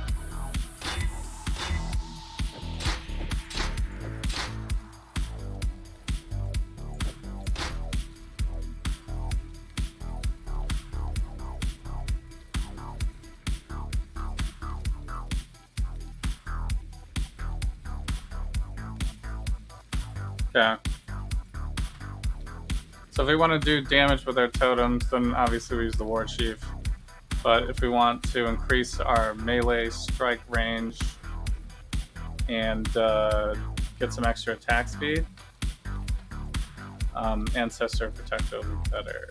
Okay. So if we want to do damage with our totems, then obviously we use the War Chief. But if we want to increase our melee strike range and get some extra attack speed, Ancestor Protector would be better.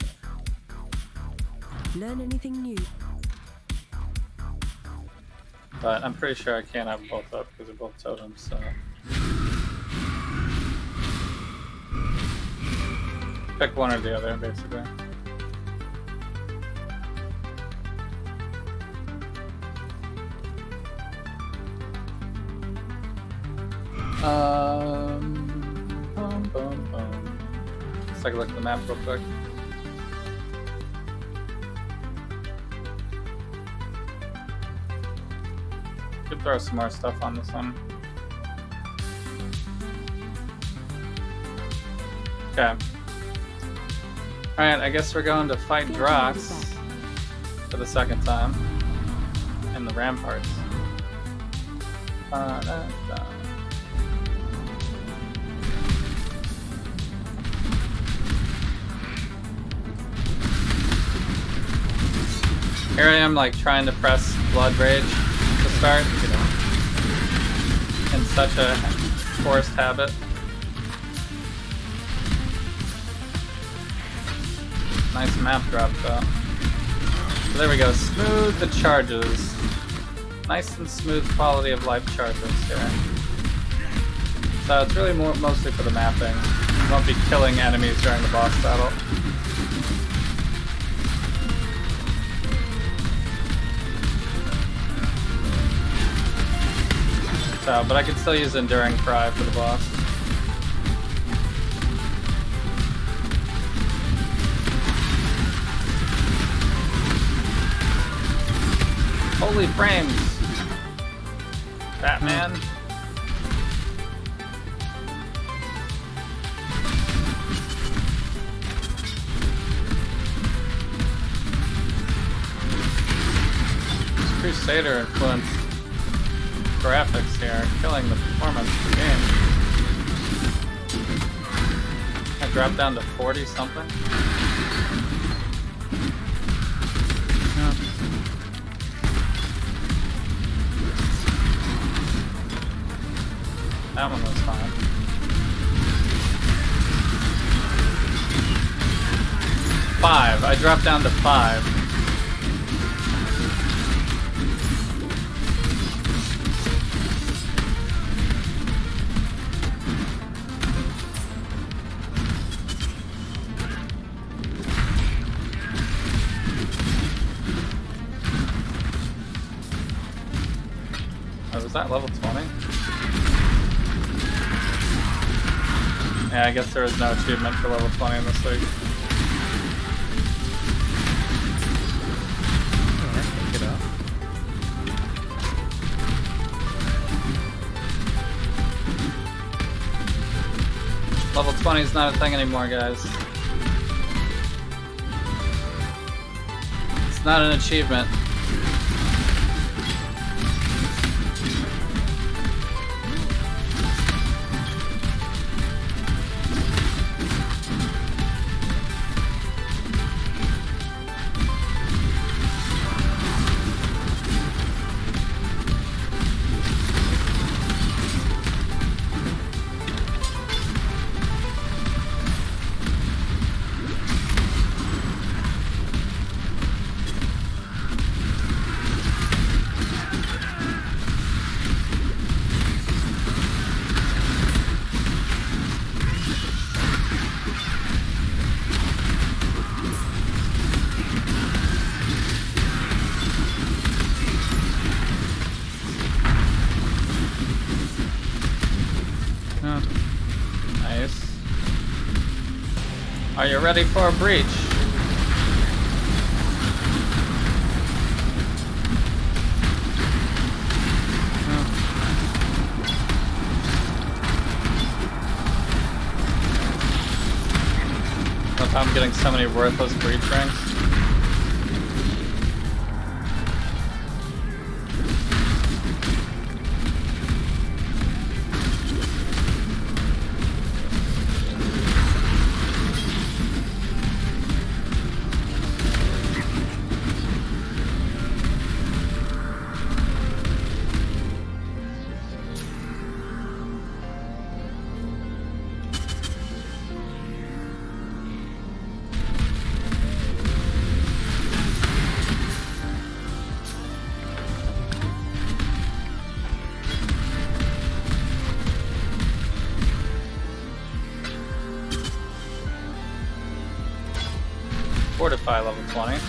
Learn anything new? But I'm pretty sure I can't have both up because they're both totems, so... Pick one or the other, basically. Let's take a look at the map real quick. Could throw some more stuff on this one. Okay. Alright, I guess we're going to fight Drox for the second time in the ramparts. Here I am, like, trying to press Blood Rage to start, you know, in such a forced habit. Nice map drop though. So there we go, smooth the charges. Nice and smooth quality of life charges here. So it's really mostly for the mapping. You won't be killing enemies during the boss battle. So, but I could still use Enduring Cry for the boss. Holy frames! Batman. This Crusader influenced graphics here, killing the performance of the game. I dropped down to 40 something. That one was fine. Five. I dropped down to 5. Oh, was that level 20? Yeah, I guess there is no achievement for level 20 in this league. Pick it up. Level 20 is not a thing anymore, guys. It's not an achievement. Nice. Are you ready for a breach? I'm getting so many worthless breach rings. Fortify level 20.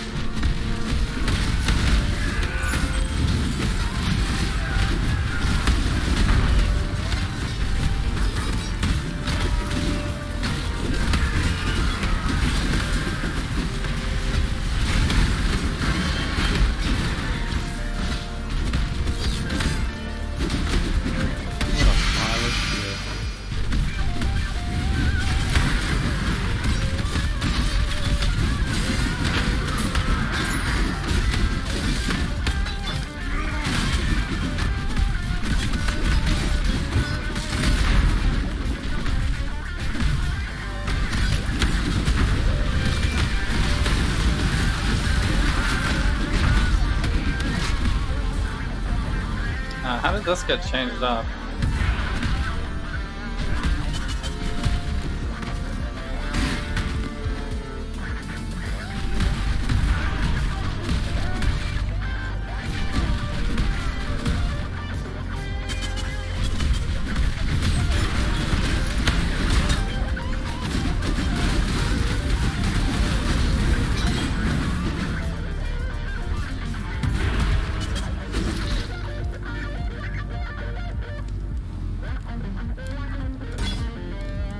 How did this get changed up?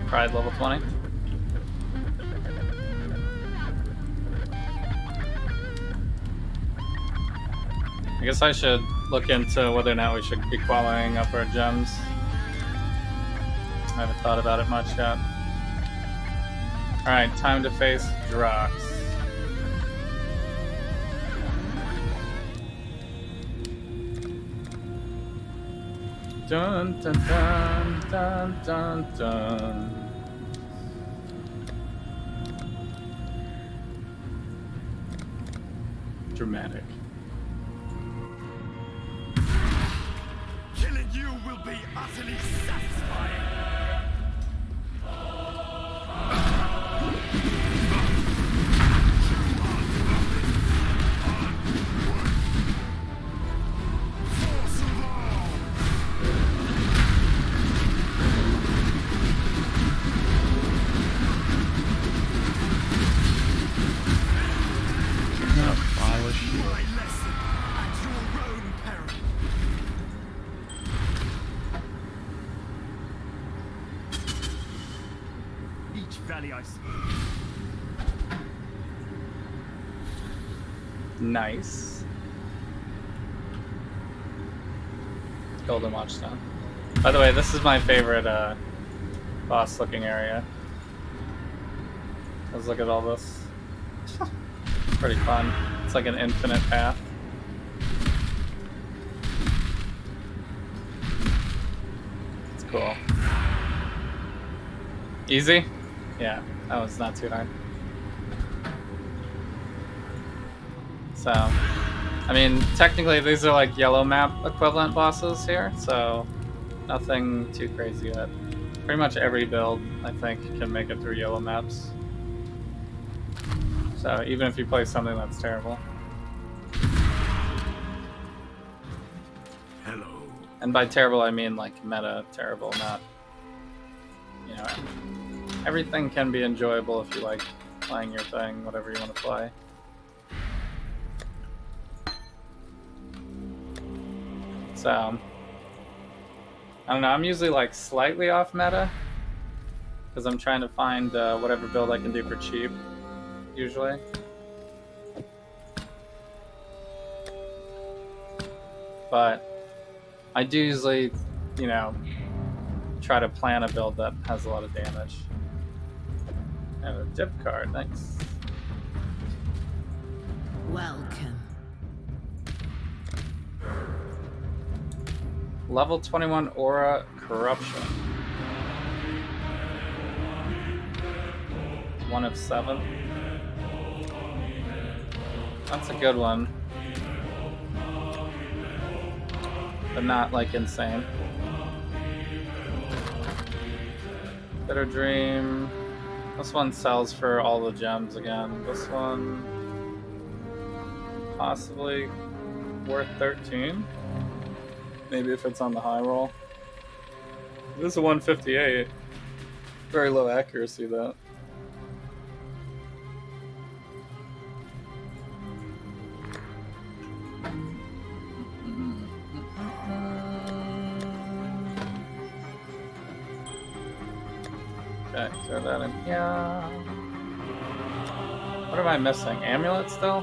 Pride level 20. I guess I should look into whether or not we should be qualifying up our gems. I haven't thought about it much yet. Alright, time to face Drox. Dun dun dun dun dun dun. Dramatic. Killing you will be utterly satisfying. Nice. Golden Watchstone. By the way, this is my favorite boss looking area. Let's look at all this. Pretty fun. It's like an infinite path. It's cool. Easy? Yeah, that was not too hard. So, I mean, technically these are like yellow map equivalent bosses here, so nothing too crazy yet. Pretty much every build, I think, can make it through yellow maps. So, even if you play something that's terrible. Hello. And by terrible, I mean like meta terrible, not, you know, everything can be enjoyable if you like playing your thing, whatever you want to play. So, I don't know, I'm usually like slightly off meta because I'm trying to find whatever build I can do for cheap, usually. But I do usually, you know, try to plan a build that has a lot of damage. And a dip card, nice. Welcome. Level 21 Aura Corruption. 1 of 7. That's a good one. But not like insane. Bitter Dream. This one sells for all the gems again. This one possibly worth 13. Maybe if it's on the high roll. This is a 158. Very low accuracy though. Okay, throw that in here. What am I missing? Amulet still?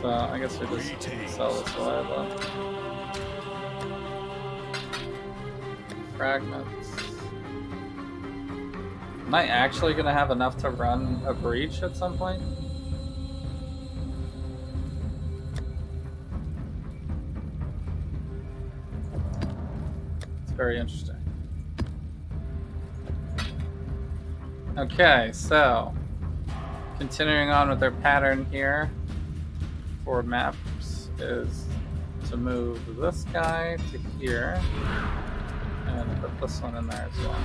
So I guess we just sell this away though. Fragments. Am I actually gonna have enough to run a breach at some point? It's very interesting. Okay, so continuing on with our pattern here for maps is to move this guy to here and put this one in there as well.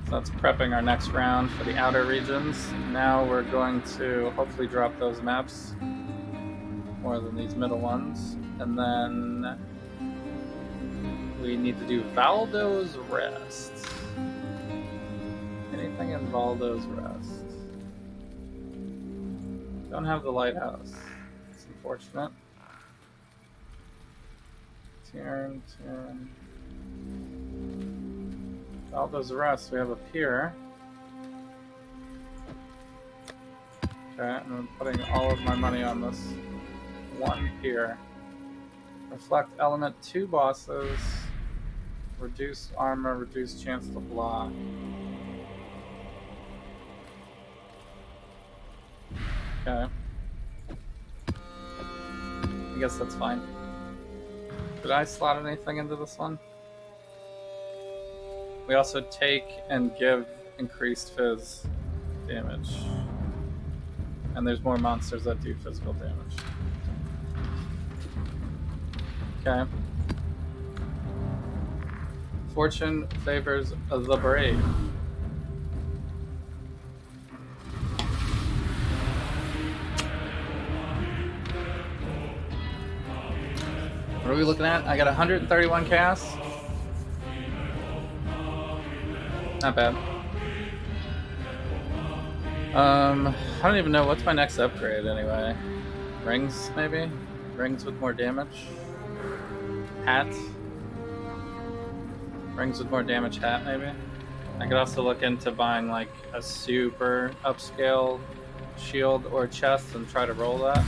So that's prepping our next round for the outer regions. Now we're going to hopefully drop those maps more than these middle ones. And then we need to do Valdo's Rest. Anything in Valdo's Rest? Don't have the lighthouse. It's unfortunate. Turn. Valdo's Rest, we have a pier. Okay, I'm putting all of my money on this one pier. Reflect element, 2 bosses. Reduce armor, reduce chance to block. Okay. I guess that's fine. Did I slot anything into this one? We also take and give increased fizz damage. And there's more monsters that do physical damage. Okay. Fortune favors the brave. What are we looking at? I got 131 casts. Not bad. I don't even know what's my next upgrade anyway. Rings, maybe? Rings with more damage. Hat. Rings with more damage hat, maybe? I could also look into buying like a super upscale shield or chest and try to roll that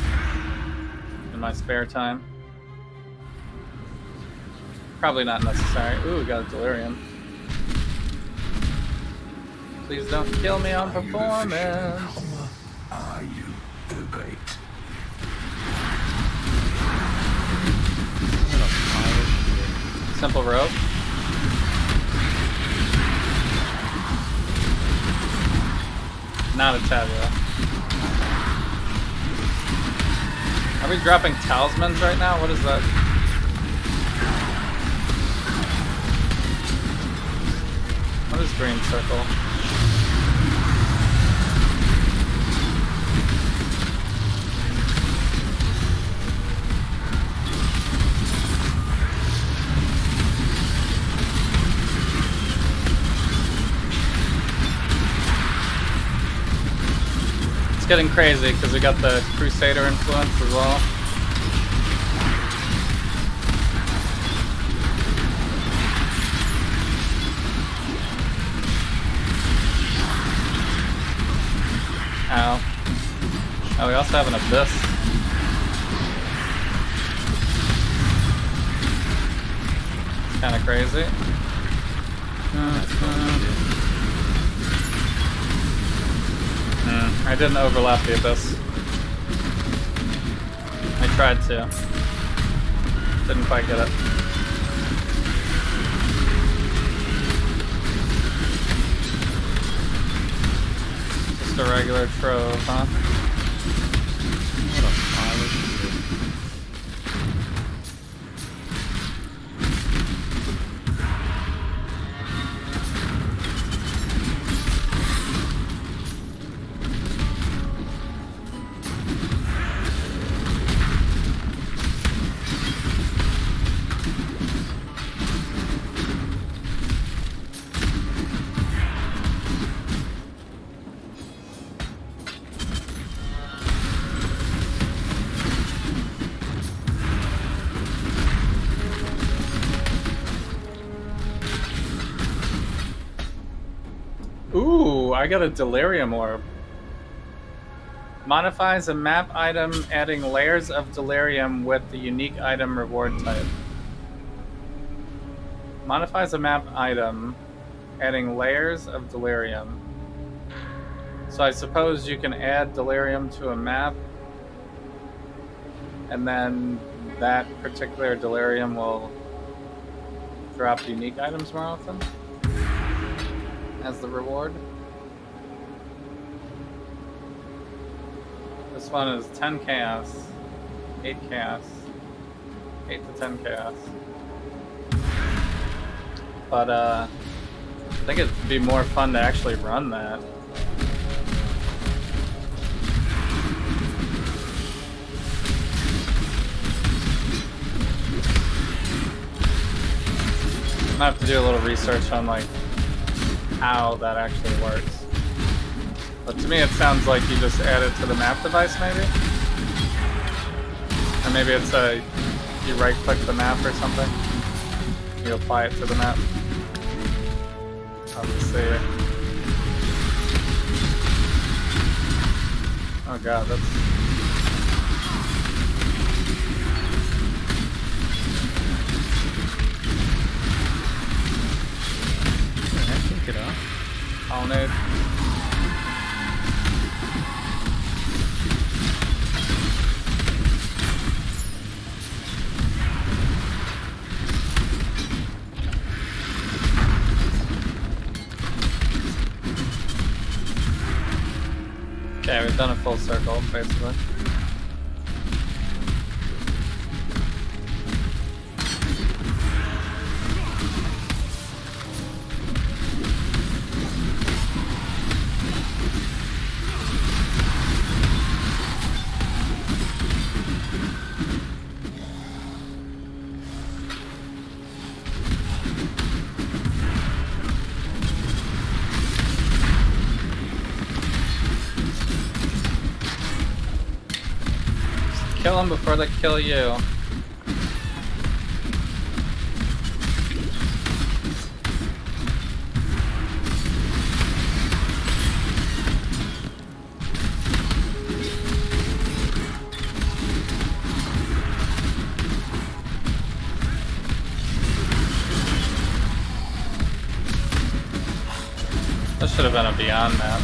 in my spare time. Probably not necessary. Ooh, we got a delirium. Please don't kill me on performance. Are you the bait? Simple rope. Not a tabula. Are we dropping talismans right now? What is that? What is green circle? It's getting crazy because we got the Crusader influence as well. Ow. Oh, we also have an abyss. kind of crazy. I didn't overlap the abyss. I tried to. Didn't quite get it. Just a regular trove, huh? What a pile of shit. Ooh, I got a delirium orb. Modifies a map item, adding layers of delirium with the unique item reward type. Modifies a map item, adding layers of delirium. So I suppose you can add delirium to a map, and then that particular delirium will drop unique items more often as the reward. This one is 10 chaos, 8 chaos, 8 to 10 chaos. But I think it'd be more fun to actually run that. I have to do a little research on like how that actually works. But to me it sounds like you just add it to the map device maybe? Or maybe it's you right click the map or something. You apply it to the map. I'll just see it. Oh god, that's... Pick it up. Colonnade. Okay, we've done a full circle, basically. Kill them before they kill you. This should have been a Beyond map.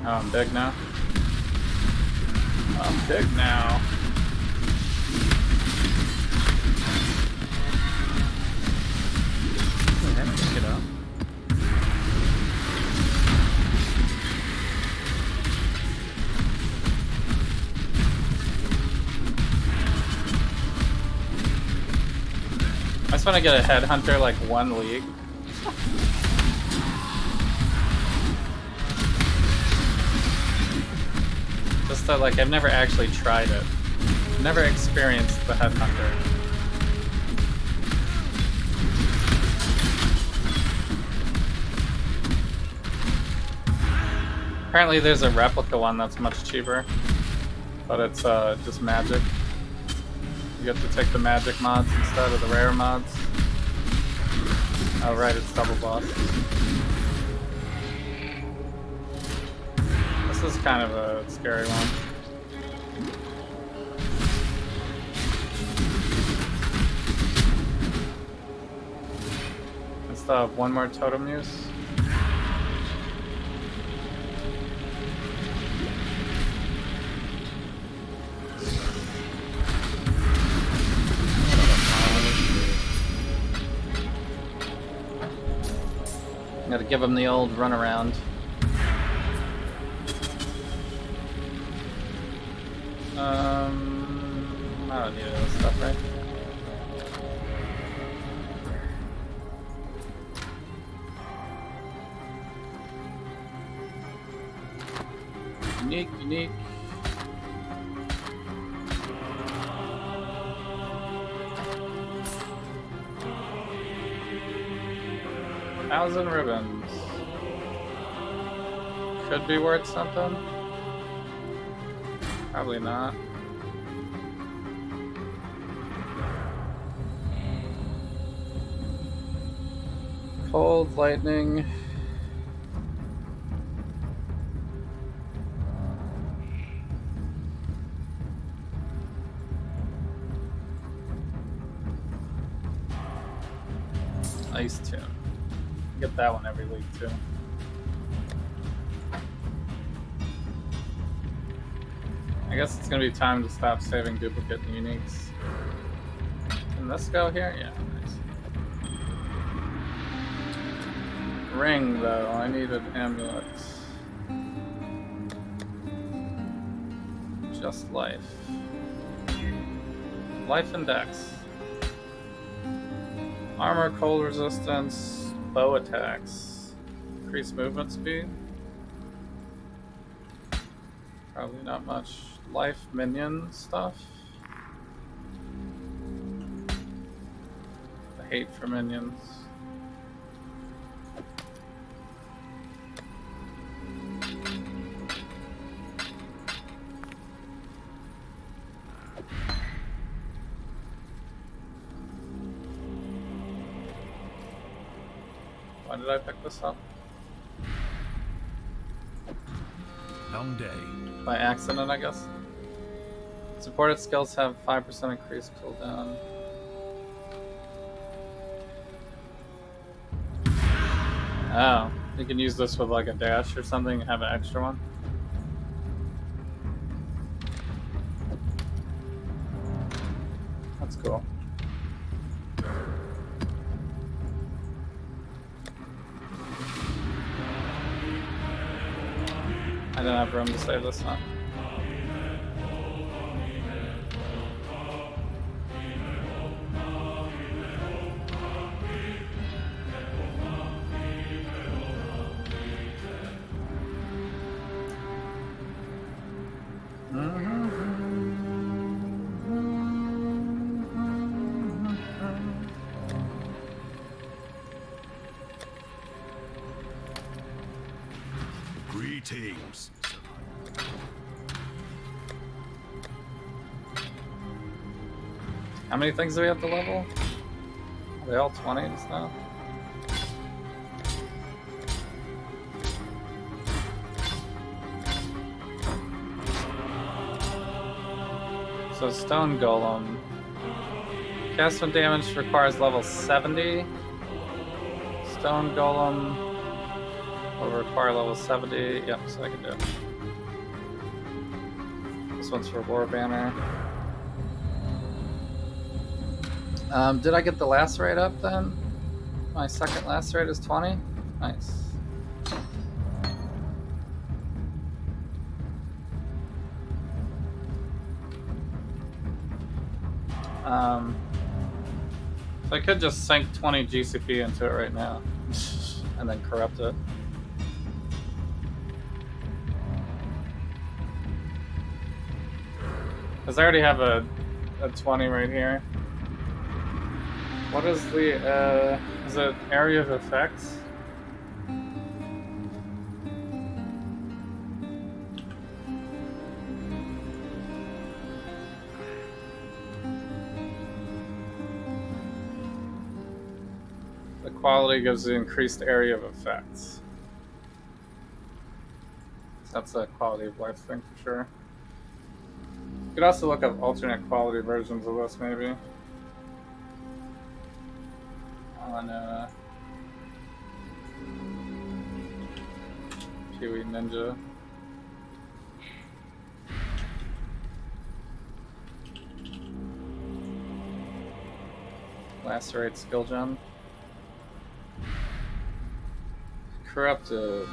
Oh, I'm big now. I'm big now. Pick it up. I just want to get a headhunter like 1 league. Just that, like, I've never actually tried it. Never experienced the headhunter. Apparently there's a replica one that's much cheaper, but it's just magic. You get to take the magic mods instead of the rare mods. Oh right, it's double boss. This is kind of a scary one. I still have one more totem use. Gotta give him the old runaround. I don't need all this stuff, right? Unique. 1,000 ribbons. Could be worth something. Probably not. Cold lightning. Ice tune. Get that one every week too. I guess it's gonna be time to stop saving duplicate uniques. Can this go here? Yeah, nice. Ring though, I need an amulet. Just life. Life and dex. Armor, cold resistance, bow attacks. Increase movement speed. Probably not much. Life minion stuff. I hate for minions. Why did I pick this up? Long day. By accident, I guess. Supported skills have 5% increased cooldown. Oh, you can use this with like a dash or something and have an extra one. That's cool. I don't have room to save this one. Greetings. How many things do we have to level? Are they all 20s now? So Stone Golem. Cast when damage requires level 70. Stone Golem will require level 70. Yep, so I can do it. This one's for War Banner. Did I get the lacerate up then? My second lacerate is 20? Nice. So I could just sink 20 GCP into it right now and then corrupt it. Because I already have a 20 right here. What is the, is it area of effects? The quality gives the increased area of effects. That's a quality of life thing for sure. You could also look up alternate quality versions of this, maybe. On Kiwi Ninja. Lacerate skill gem. Corrupted.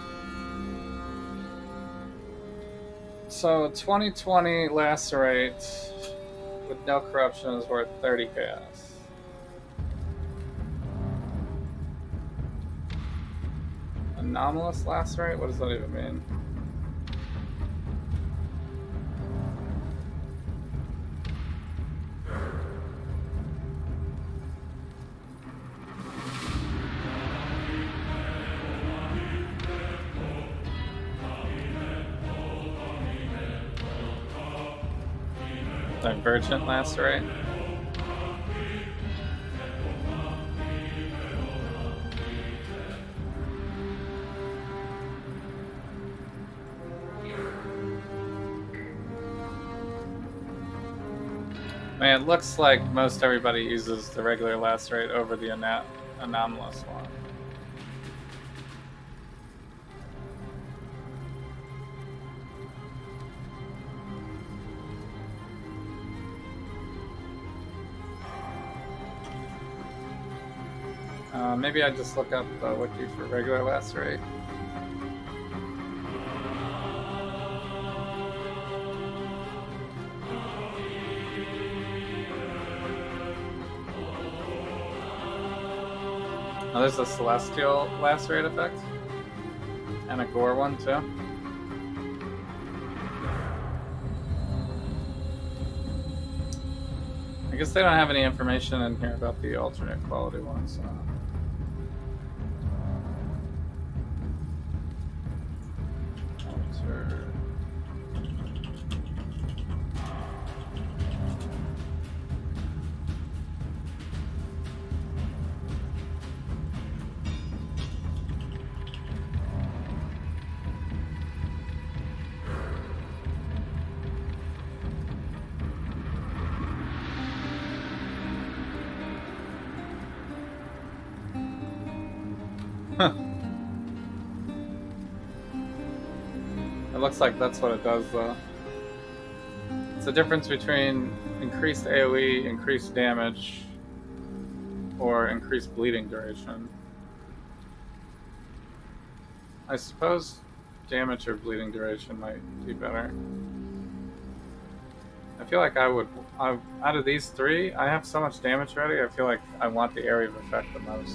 So 2020 Lacerate with no corruption is worth 30 chaos. Anomalous Lacerate? What does that even mean? Divergent Lacerate. Man, it looks like most everybody uses the regular Lacerate over the anomalous one. Maybe I just look up the wiki for regular Lacerate. Oh, there's a Celestial Lacerate effect. And a Gore one, too. I guess they don't have any information in here about the alternate quality ones, so... It looks like that's what it does, though. It's the difference between increased AoE, increased damage, or increased bleeding duration. I suppose damage or bleeding duration might be better. I feel like out of these three, I have so much damage already, I feel like I want the area of effect the most.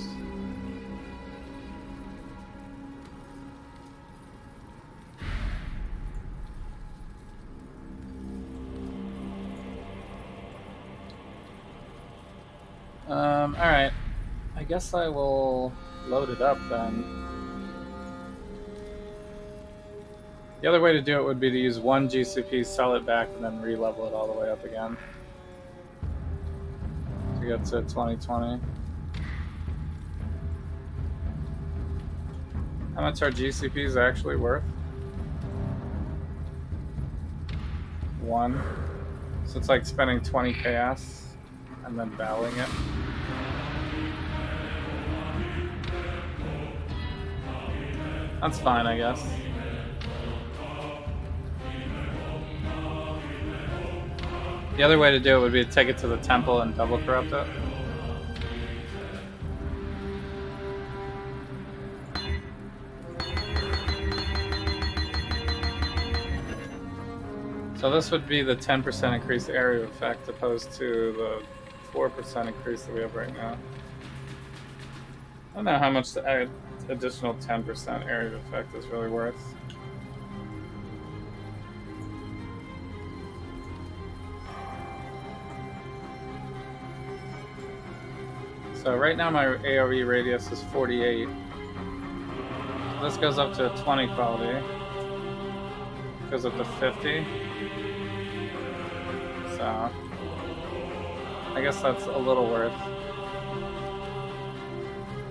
Alright. I guess I will load it up then. The other way to do it would be to use one GCP, sell it back, and then re-level it all the way up again. To get to 2020. How much are GCPs actually worth? 1. So it's like spending 20 chaos and then battling it. That's fine, I guess. The other way to do it would be to take it to the temple and double corrupt it. So this would be the 10% increased area effect opposed to the 4% increase that we have right now. I don't know how much the additional 10% area effect is really worth. So right now my AoE radius is 48. This goes up to 20 quality. Goes up to 50. So I guess that's a little worth.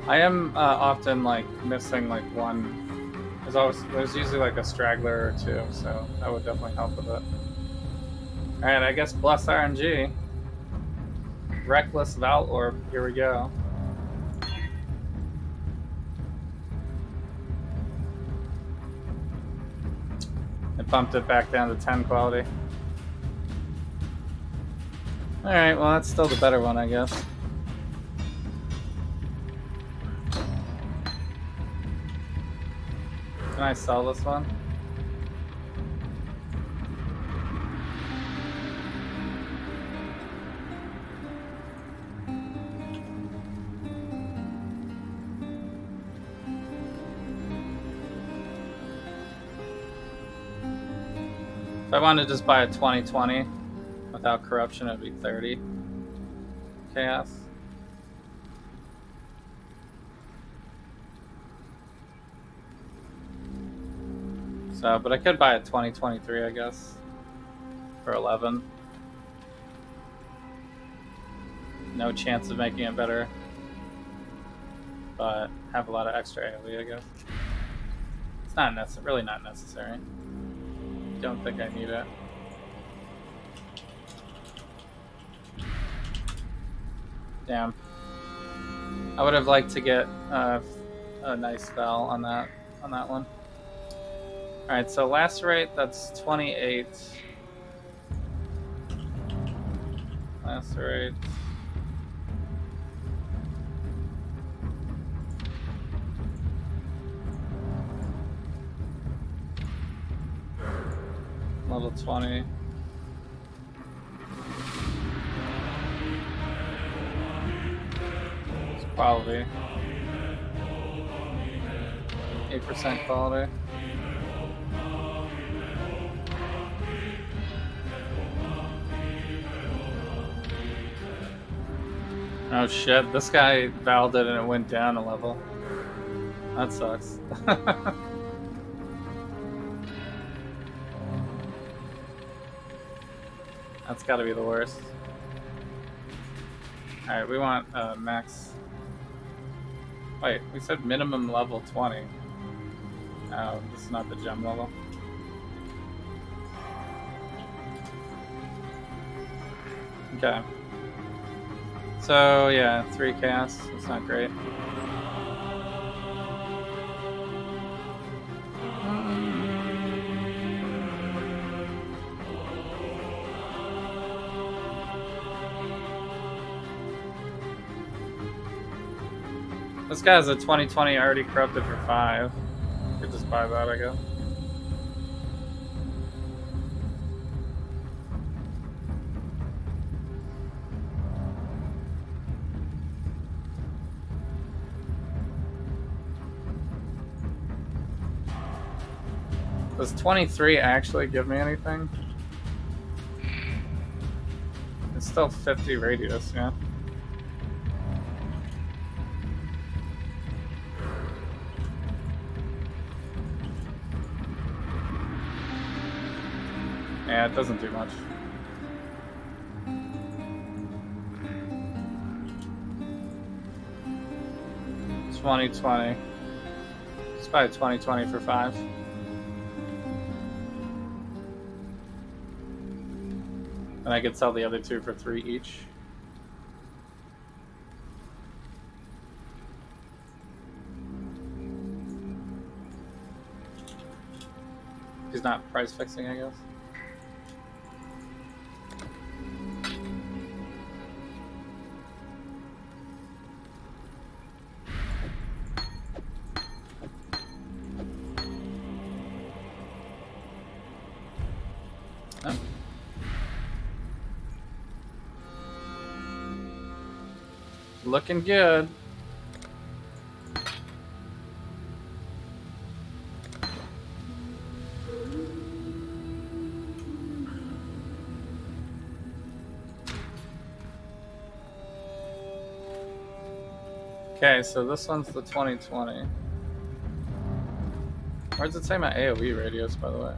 I am often like missing like one There's usually like a straggler or two, so that would definitely help with it. Alright, I guess Bless RNG. Reckless Val Orb, here we go. I bumped it back down to 10 quality. Alright, well that's still the better one, I guess. Can I sell this one? If I wanted to just buy a 2020 without corruption, it'd be 30 chaos. So, but I could buy a 2023, I guess, for 11. No chance of making it better, but have a lot of extra AoE, I guess. It's not really not necessary. Don't think I need it. Damn. I would have liked to get a nice spell on that one. Alright, so lacerate, that's 28. Lacerate. Level 20. It's quality. 8% quality. Oh shit, this guy valved it and it went down a level. That sucks. That's gotta be the worst. Alright, we want max. Wait, we said minimum level 20. Oh, this is not the gem level. Okay. So, yeah, 3 chaos. It's not great. This guy has a 2020 already corrupted for 5. Could just buy that, I guess. Does 23 actually give me anything? It's still 50 radius, yeah. Yeah, it doesn't do much. $20.20. Let's buy a 2020 for 5. And I could sell the other 2 for 3 each. He's not price fixing, I guess. Oh. Looking good. Okay, so this one's the 2020. Where does it say my AoE radius, by the way?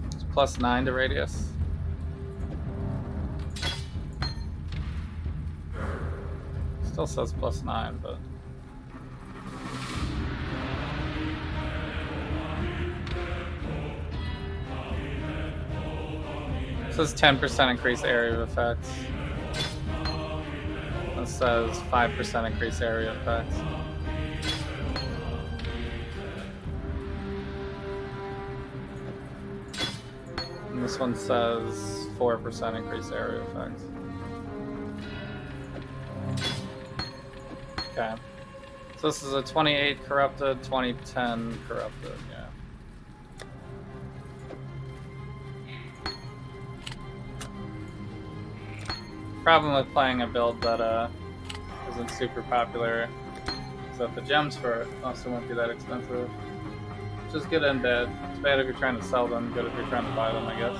It's +9 to radius. Still says +9, but says 10% increase area of effects. This says 5% increase area of effects. And this one says 4% increase area effects. Okay. So this is a 28 corrupted, 2010 corrupted, yeah. Problem with playing a build that isn't super popular is that the gems for it also won't be that expensive. Just good and bad. It's bad if you're trying to sell them, good if you're trying to buy them, I guess.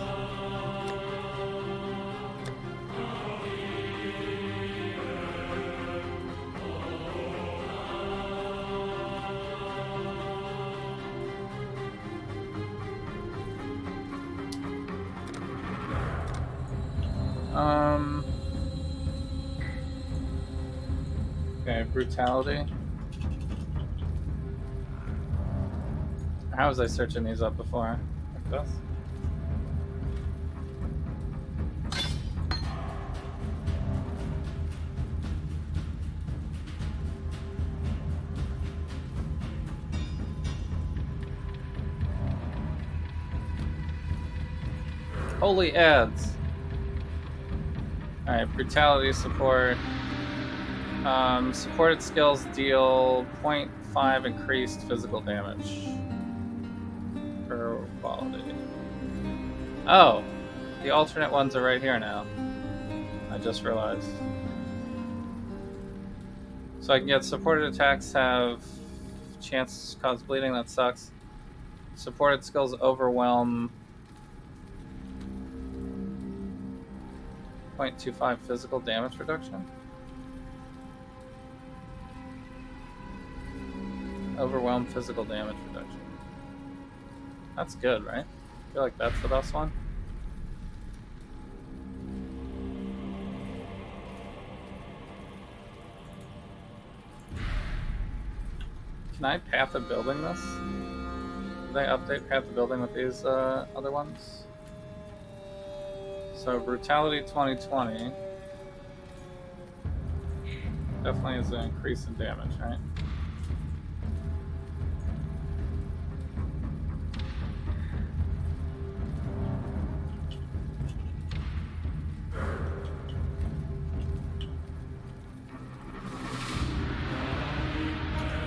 Okay, brutality. How was I searching these up before? Like this? Holy ads. Alright, brutality support. Supported skills deal 0.5 increased physical damage per quality. Oh, the alternate ones are right here now. I just realized. So I can get supported attacks have chance to cause bleeding, that sucks. Supported skills overwhelm 0.25 physical damage reduction. Overwhelm physical damage reduction. That's good, right? I feel like that's the best one. Can I path of building this? Did I update path of building with these other ones? So brutality 2020 definitely is an increase in damage, right?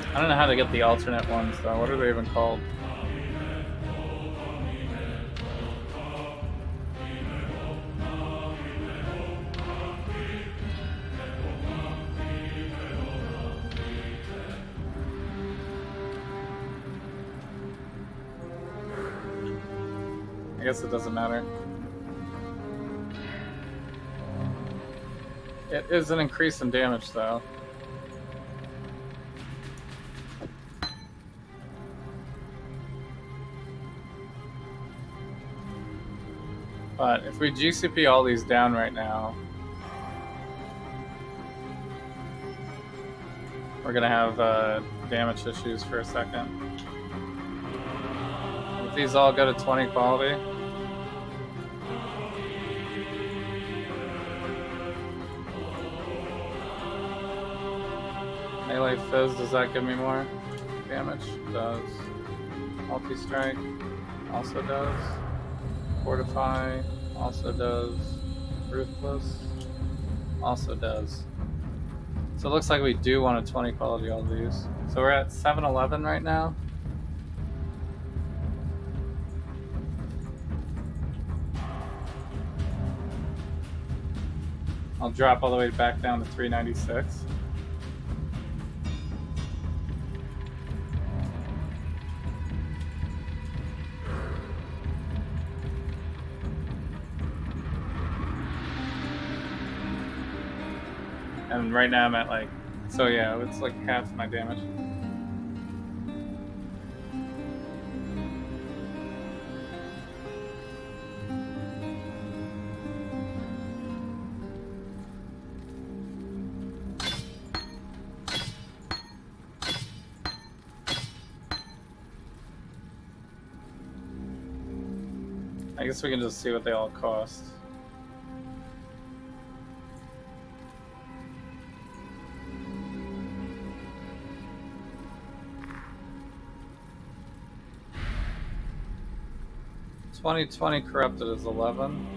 I don't know how to get the alternate ones though. What are they even called? I guess it doesn't matter. It is an increase in damage though. But if we GCP all these down right now, we're gonna have damage issues for a second. If these all go to 20 quality, melee fizz, does that give me more damage? It does. Multi-strike also does. Fortify also does. Ruthless also does. So it looks like we do want a 20 quality all these. So we're at 711 right now. I'll drop all the way back down to 396. And right now I'm at like, so yeah, it's like half my damage. I guess we can just see what they all cost. 2020 corrupted is 11.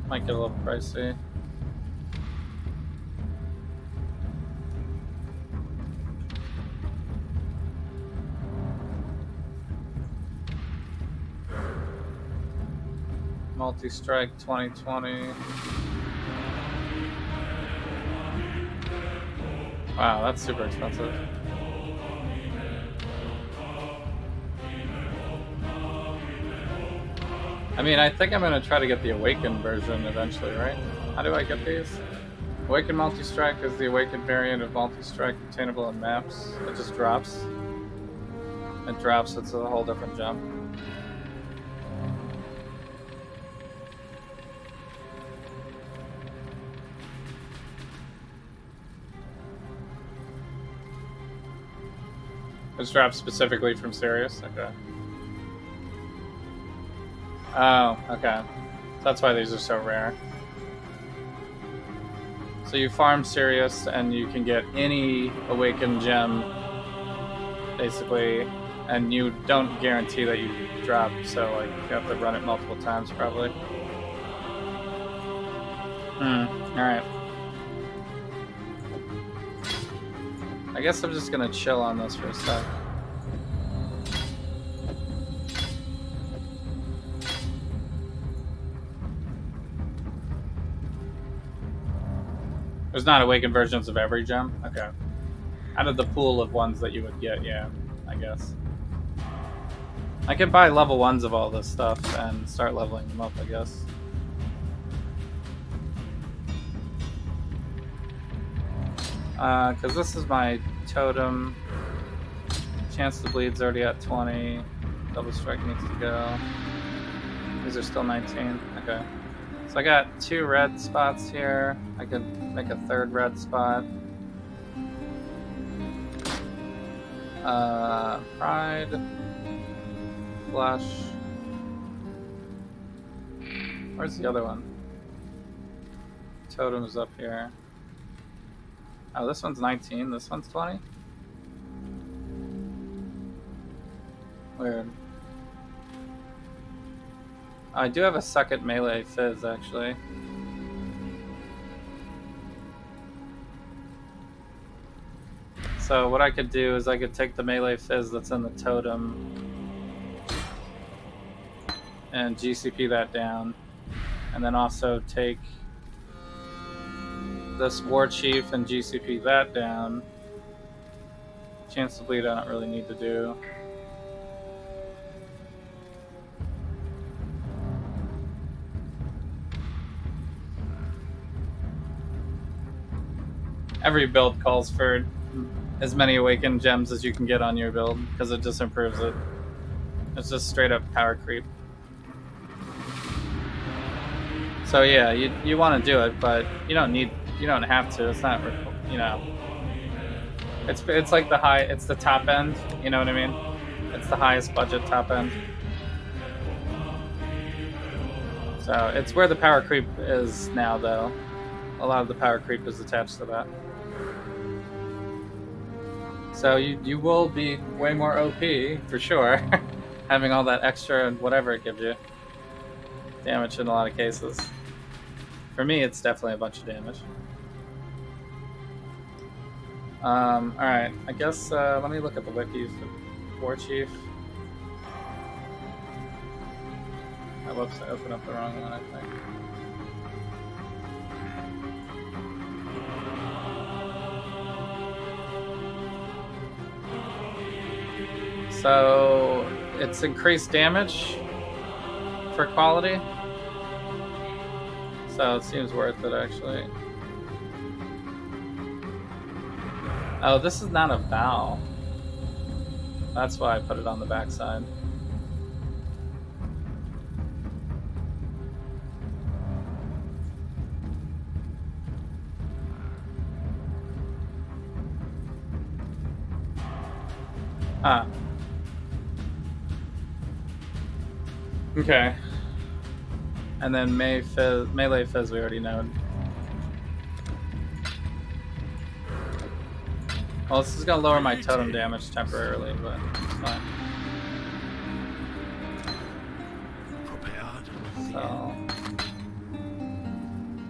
Might get a little pricey. Multi-strike 2020. Wow, that's super expensive. I mean, I think I'm going to try to get the Awakened version eventually, right? How do I get these? Awakened Multi-Strike is the Awakened variant of Multi-Strike obtainable in maps. It just drops. It drops, it's a whole different jump. It's dropped specifically from Sirius? Okay. Oh, okay. So that's why these are so rare. So you farm Sirius and you can get any Awakened gem, basically, and you don't guarantee that you drop, so like you have to run it multiple times probably. Alright. I guess I'm just gonna chill on this for a sec. There's not Awakened versions of every gem? Okay. Out of the pool of ones that you would get, yeah, I guess. I could buy level 1s of all this stuff and start leveling them up, I guess. Because this is my totem. Chance to bleed's already at 20. Double strike needs to go. These are still 19. Okay. So I got 2 red spots here. I could make a 3rd red spot. Pride. Flush. Where's the other one? Totem's up here. Oh, this one's 19, this one's 20? Weird. I do have a second melee fizz, actually. So what I could do is I could take the melee fizz that's in the totem and GCP that down, and then also take this War Chief and GCP that down. Chance to bleed I don't really need to do. Every build calls for as many Awakened gems as you can get on your build, because it just improves it. It's just straight up power creep. So yeah, you want to do it, but you don't have to. It's not, you know. It's like it's the top end. You know what I mean? It's the highest budget top end. So it's where the power creep is now, though. A lot of the power creep is attached to that. So you will be way more OP, for sure, having all that extra and whatever it gives you. Damage in a lot of cases. For me, it's definitely a bunch of damage. Alright, I guess, let me look at the wiki for War Chief. Whoops, I opened up the wrong one, I think. So it's increased damage for quality. So it seems worth it, actually. Oh, this is not a vow. That's why I put it on the backside. Ah. Okay. And then melee fizz we already know. Well, this is gonna lower my totem damage temporarily, but it's fine. Prepared. So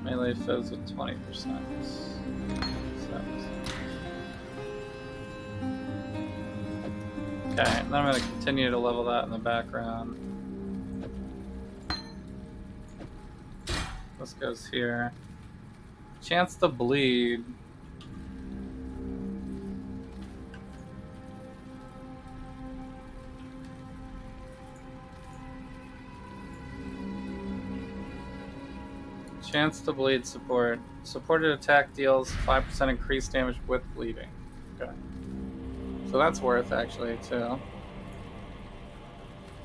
melee fizz with 20%. Okay, and then I'm gonna continue to level that in the background. This goes here. Chance to bleed. Chance to bleed support. Supported attack deals 5% increased damage with bleeding. Okay. So that's worth actually too.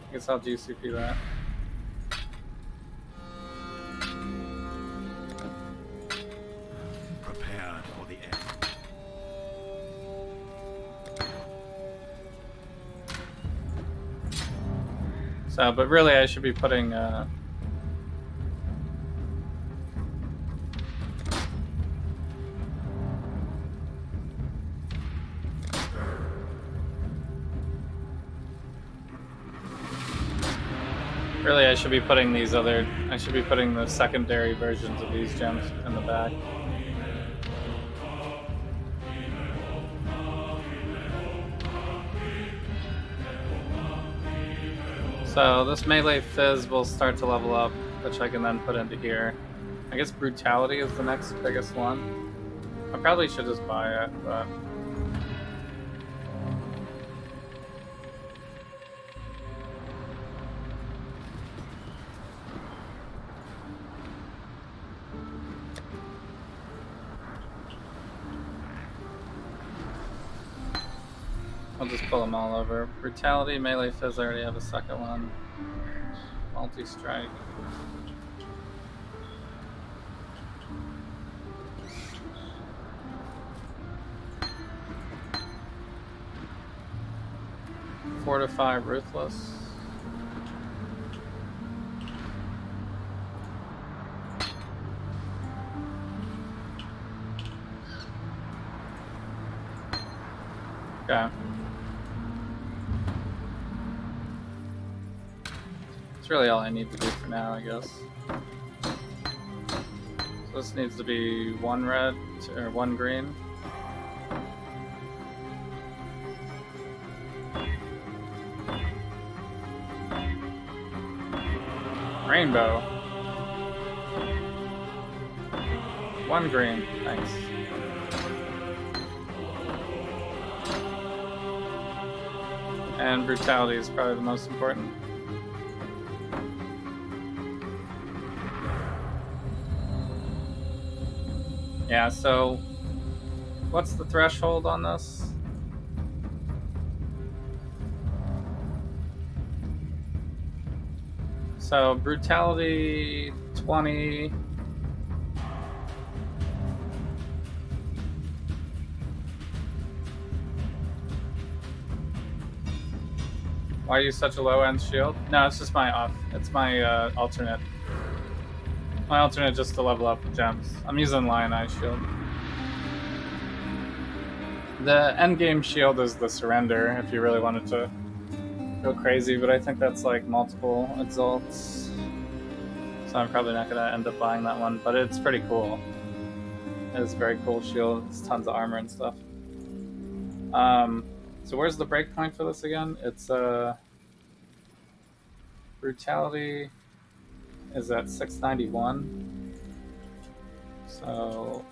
I guess I'll GCP that. Prepared for the end. So, but really I should be putting really, I should be putting these other. I should be putting the secondary versions of these gems in the back. So this melee fizz will start to level up, which I can then put into here. I guess brutality is the next biggest one. I probably should just buy it, but. I'll just pull them all over. Brutality, melee fizz, I already have a second one. Multi-strike. Fortify, ruthless. Okay. That's really all I need to do for now, I guess. So this needs to be 1 red or 1 green. Rainbow. 1 green, thanks. And brutality is probably the most important. Yeah, so what's the threshold on this? So brutality 20. Why are you such a low end shield? No, it's just my off. It's my alternate. My alternate just to level up gems. I'm using Lion Eye Shield. The end game shield is the surrender if you really wanted to go crazy, but I think that's like multiple exalts. So I'm probably not gonna end up buying that one, but it's pretty cool. It's a very cool shield. It's tons of armor and stuff. So where's the breakpoint for this again? It's brutality is at 691. So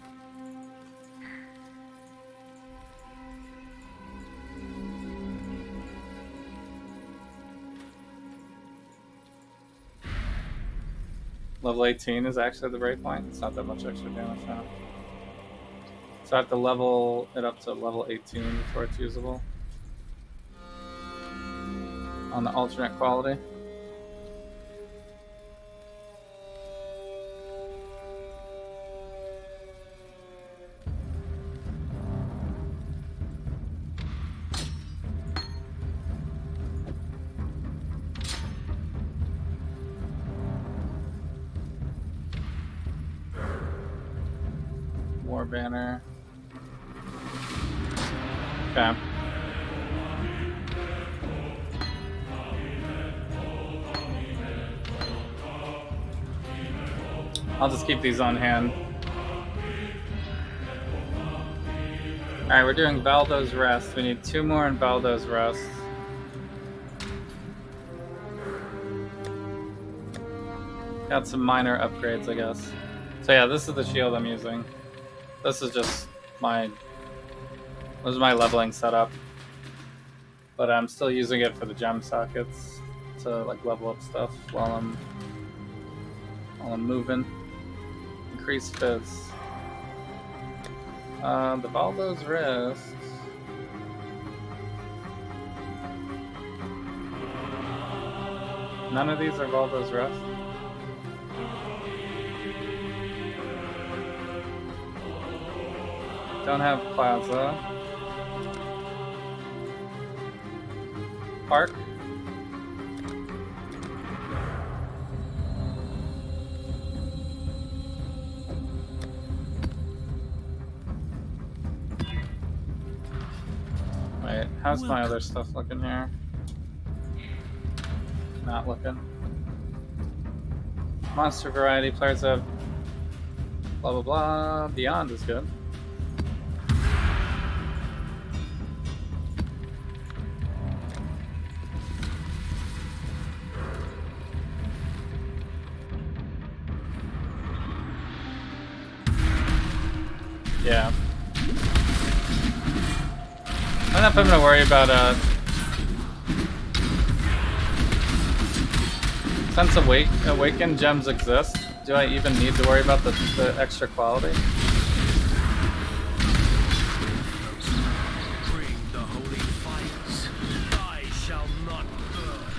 level 18 is actually the breakpoint. It's not that much extra damage now. So I have to level it up to level 18 before it's usable. On the alternate quality. War banner. Okay. I'll just keep these on hand. Alright, we're doing Valdo's Rest. We need 2 more in Valdo's Rest. Got some minor upgrades, I guess. So yeah, this is the shield I'm using. This is just my... This is my leveling setup. But I'm still using it for the gem sockets to like level up stuff while I'm moving. Increase fizz. The Valdo's Rest. None of these are Valdo's Rest. Don't have Plaza. Park. Wait, how's my other stuff looking here? Not looking. Monster variety, players have blah blah blah. Beyond is good. Yeah. I don't know if I'm gonna worry about since awakened gems exist, do I even need to worry about the extra quality? Bring the holy fires. I shall not burn.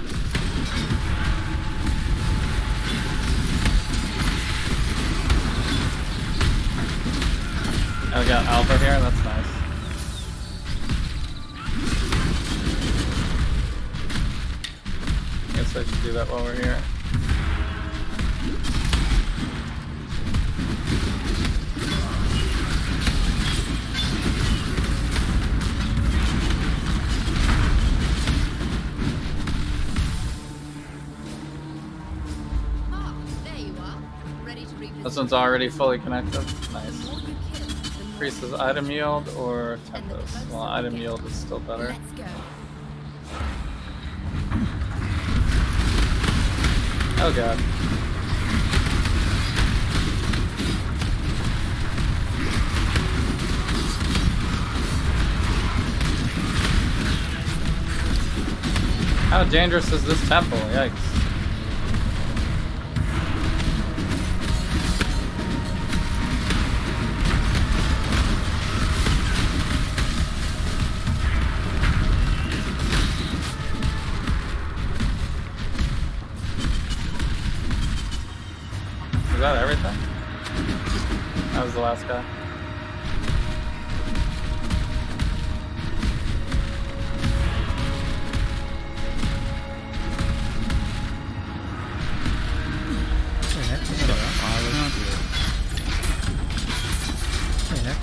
Oh, we got Alpha here, that's nice. Guess I should do that while we're here. There you are. Ready to revisit. This one's already fully connected. Nice. The more you kill, the more Increases item yield or tempos? Well, item yield is still better. Let's go. Oh god. How dangerous is this temple? Yikes. Is that everything? That was the last guy.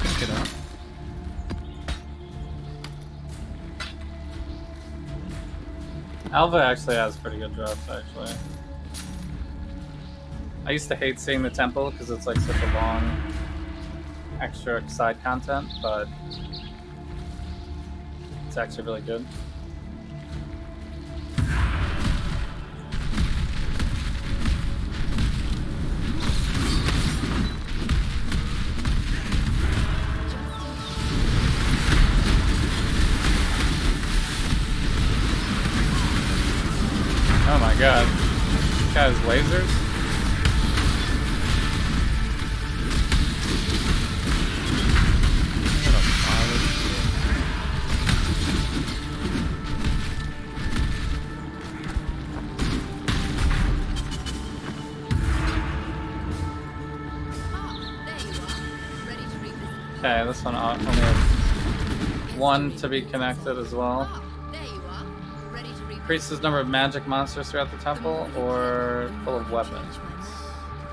Pick it up. Alva actually has pretty good drops, actually. I used to hate seeing the temple because it's like such a long extra side content, but it's actually really good. Oh my god. This guy has lasers? Okay, this one only has one to be connected as well. Increases number of magic monsters throughout the temple or full of weapons.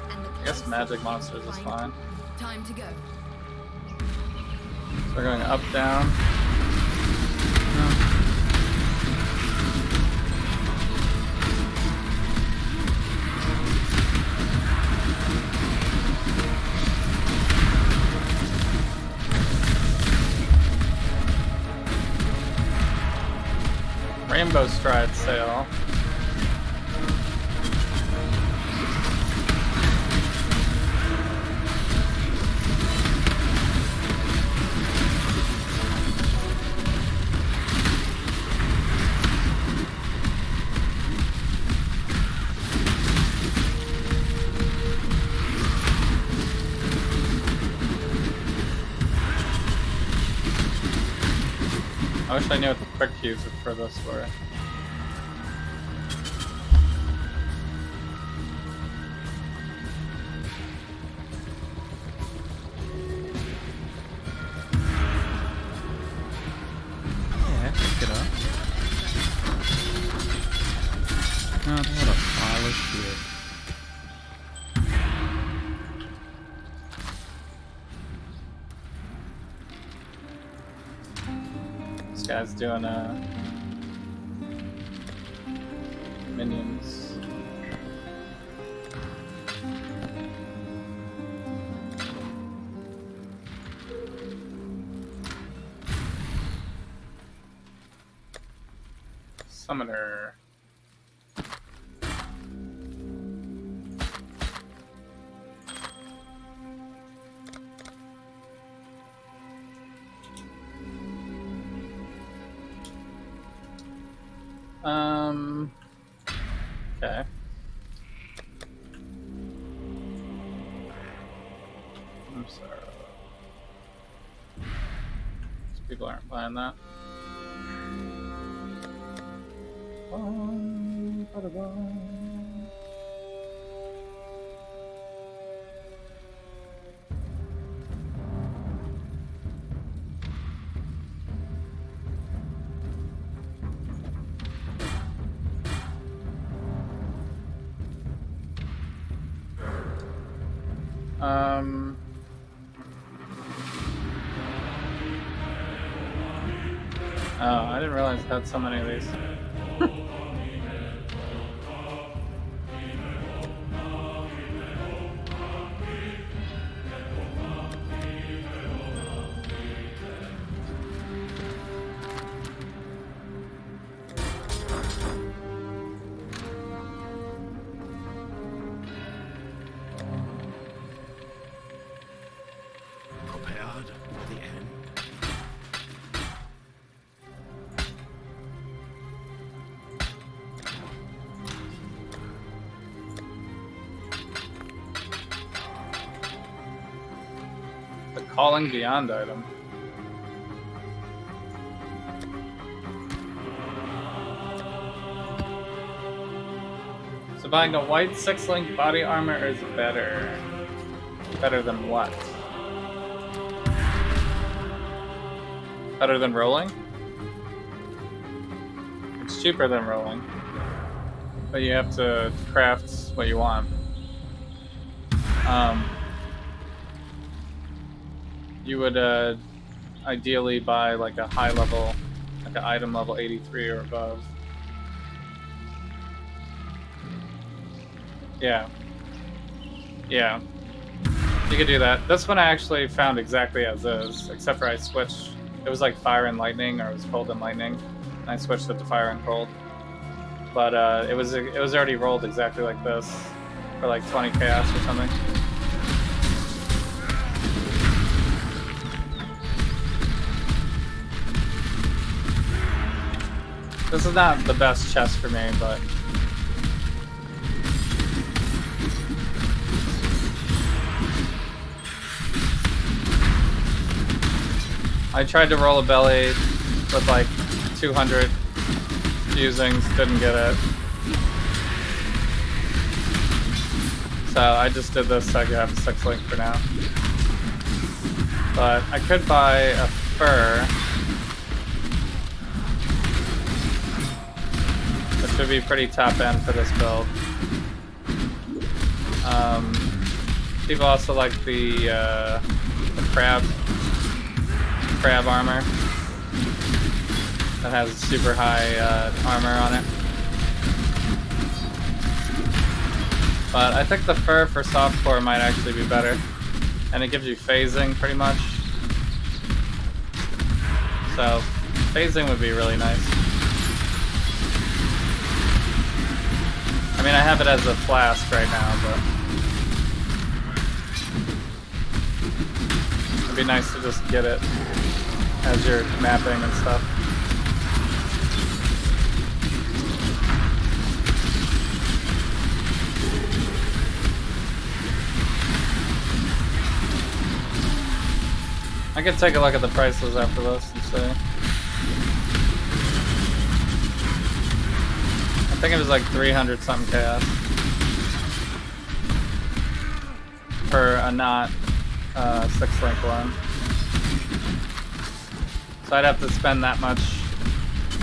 I guess magic monsters is fine. Time to go. We're going up, down. Rainbow Stride sail. I wish I knew what the quick keys for this were. Yeah, pick it up. Oh, what a pile of shit. This guy's doing minions. Summoner. Okay. I'm sorry. These people aren't buying that. Oh, I didn't realize it had so many of these. Prepared for the end. The Calling Beyond item. So buying a white 6-link body armor is better. Better than what? Better than rolling? It's cheaper than rolling. But you have to craft what you want. You would ideally buy like a high level, like an item level 83 or above. Yeah. Yeah. You could do that. This one I actually found exactly as is, except for I switched. It was like fire and lightning, or it was cold and lightning, and I switched it to fire and cold. But it was already rolled exactly like this for like 20 chaos or something. This is not the best chest for me, but I tried to roll a belly with like 200 fusings, didn't get it. So I just did this so I could have a 6-link for now. But I could buy a fur, which would be pretty top end for this build. People also like the crab crab armor that has super high armor on it. But I think the fur for softcore might actually be better. And it gives you phasing pretty much. So phasing would be really nice. I mean, I have it as a flask right now, but it'd be nice to just get it as you're mapping and stuff. I could take a look at the prices after this and see. I think it was like 300 something chaos for a not 6-link one. So I'd have to spend that much,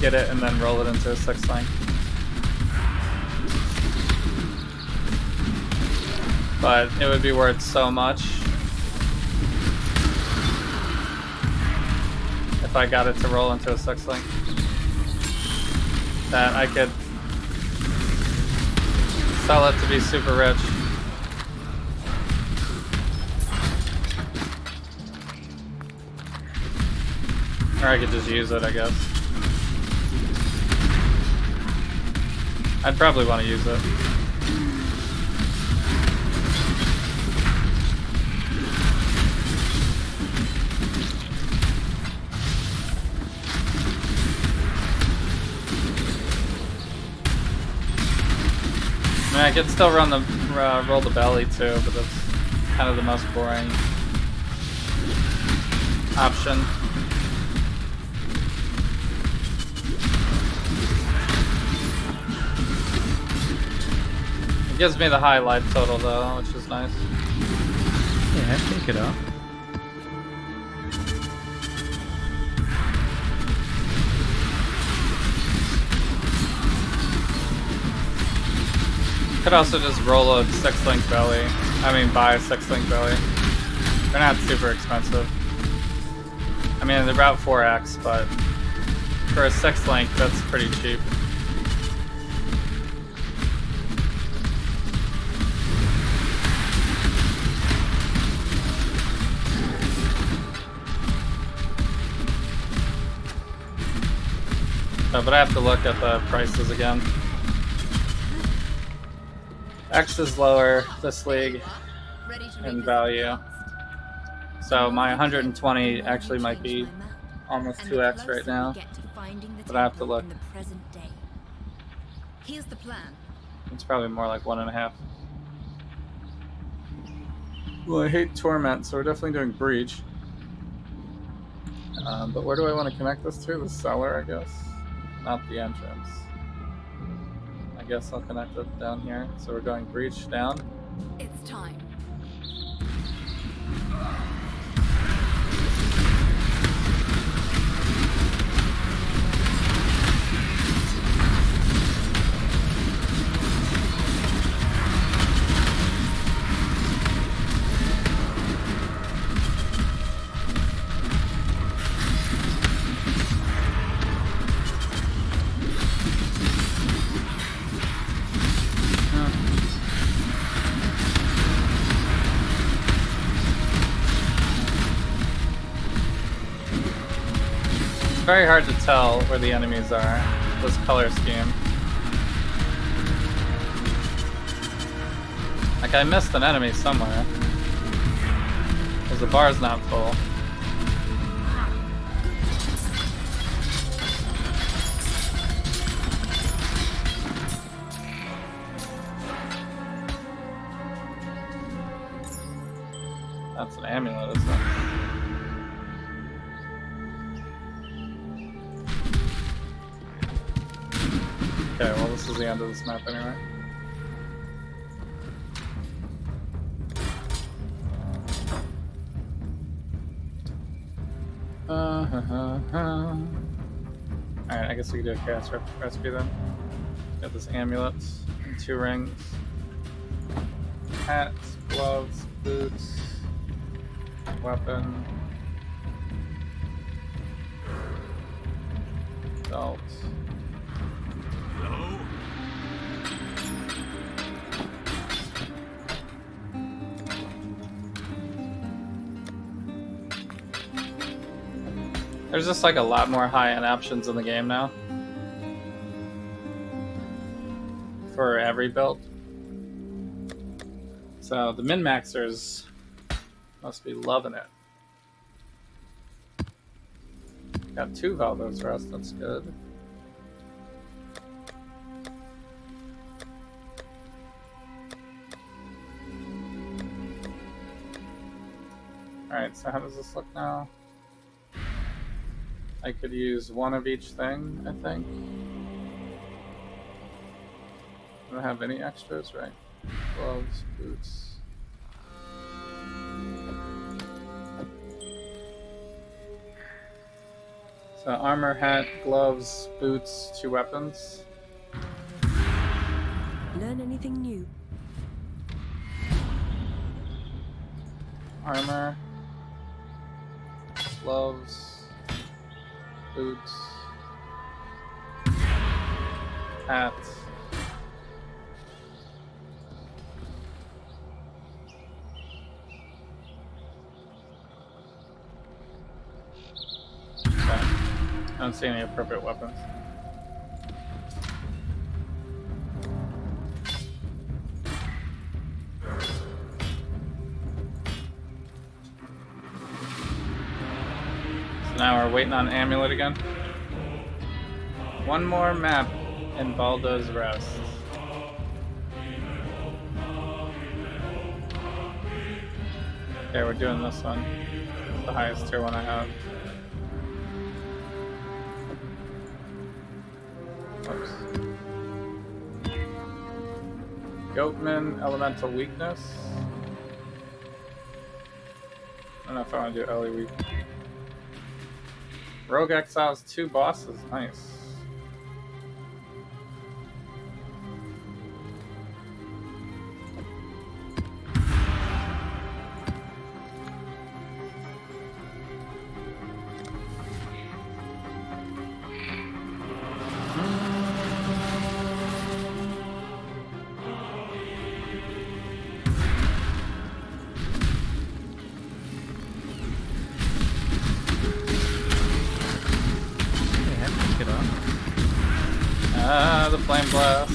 get it, and then roll it into a 6-link. But it would be worth so much if I got it to roll into a 6-link that I could sell it to be super rich. Or I could just use it, I guess. I'd probably want to use it. I mean, I could still run the roll the belly too, but that's kind of the most boring option. It gives me the high life total though, which is nice. Yeah, take it up. Could also just roll a 6-link belly. I mean, buy a 6-link belly. They're not super expensive. I mean, they're about 4x, but for a 6-link, that's pretty cheap. But I have to look at the prices again. X is lower this league in value. So my 120 actually might be almost 2x right now. But I have to look. Here's the plan. It's probably more like 1.5. Well, I hate Torment, so we're definitely doing Breach. But where do I want to connect this to? The cellar, I guess? Not the entrance. I guess I'll connect it down here. So we're going Breach down. It's time. Very hard to tell where the enemies are, this color scheme. Like, I missed an enemy somewhere. Because the bar's not full. That's an amulet, isn't it? Okay, well this is the end of this map anyway. Alright, I guess we can do a chaos recipe then. Got this amulet and 2 rings. Hats, gloves, boots, weapon. belt. Hello? There's just like a lot more high-end options in the game now. For every build. So the min-maxers must be loving it. Got 2 Valdos Rust, that's good. Alright, so how does this look now? I could use 1 of each thing, I think. I don't have any extras, right? Gloves, boots. So armor, hat, gloves, boots, 2 weapons. Learn anything new? Armor, gloves, boots, hat. I don't see any appropriate weapons. So now we're waiting on Amulet again. 1 more map in Baldo's Rest. Okay, we're doing this one. It's the highest tier one I have. Oops. Goatman, Elemental Weakness. I don't know if I want to do Ellie Weak. Rogue Exiles, 2 bosses. Nice. The flame blast.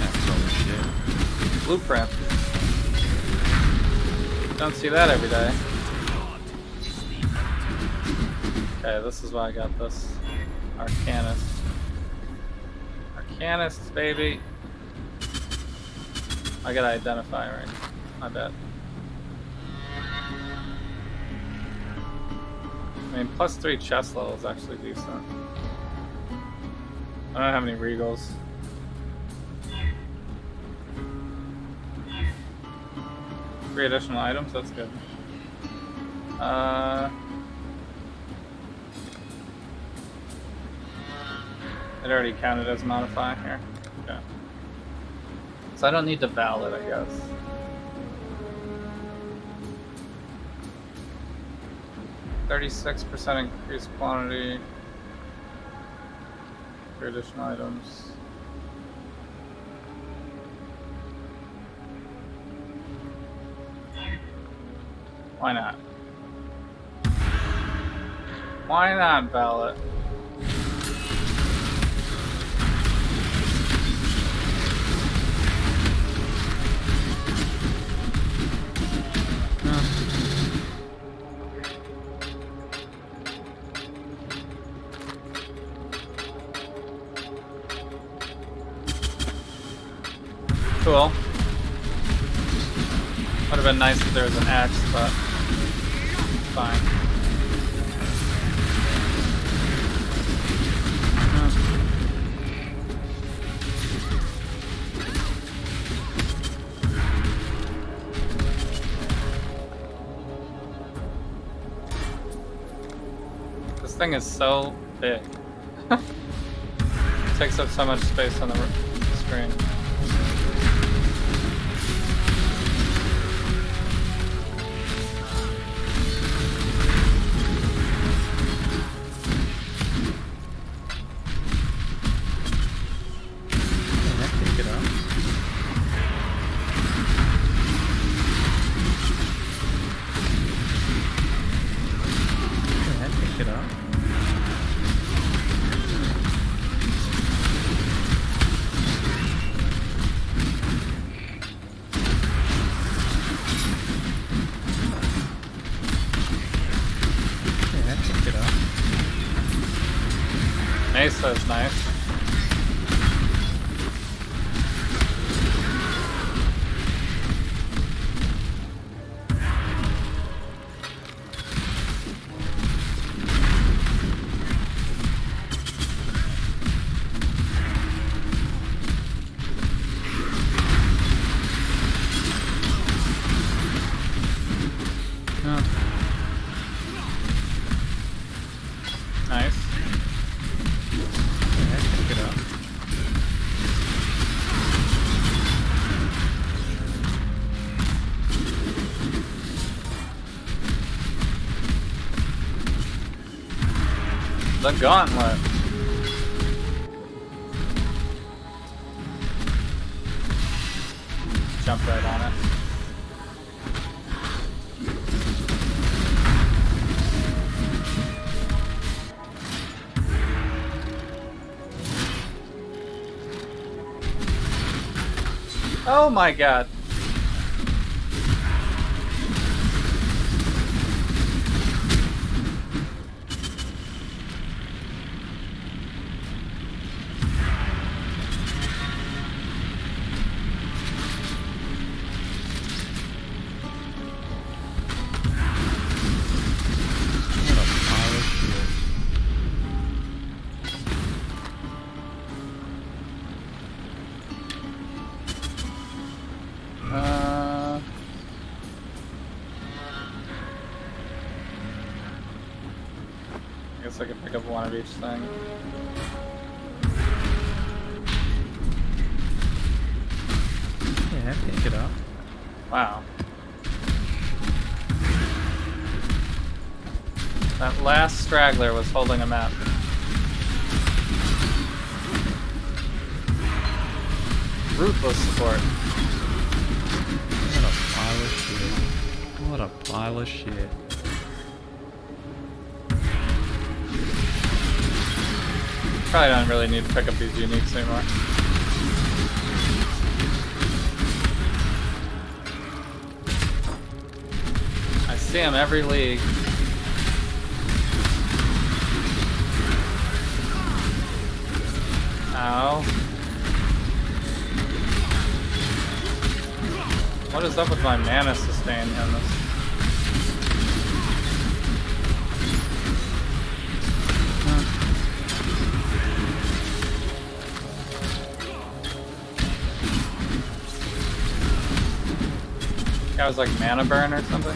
That's all shit. Blueprint. Don't see that every day. Okay, this is why I got this. Arcanist. Arcanist, baby. I gotta identify, right? My bad. I mean, +3 chest level is actually decent. I don't have any regals. Three additional items, that's good. It already counted as modify here. Okay. So I don't need to valid, I guess. %36% increased quantity for additional items. Why not? Why not ballot? Cool. Would have been nice if there was an axe, but fine. This thing is so big. It takes up so much space on the screen. Mesa's nice. Nice. Yeah, pick it up. The gauntlet. Jump right on it. Oh my god. What a pile of shit. I guess I could pick up one of each thing. Yeah, pick it up. Wow. That last straggler was holding a map. Ruthless support. What a pile of shit. What a pile of shit. Probably don't really need to pick up these uniques anymore. I see him every league. Ow. What is up with my mana sustain in this? That was like mana burn or something?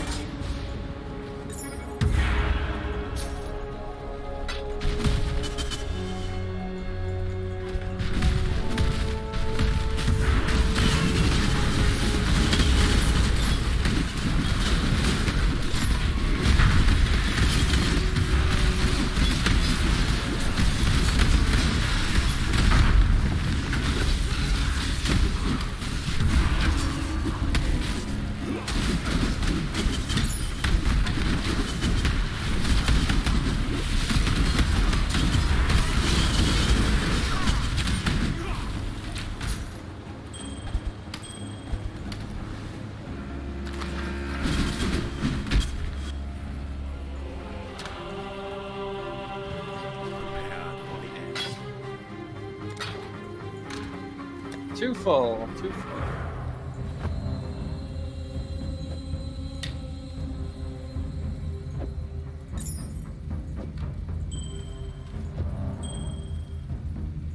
Too full, too full.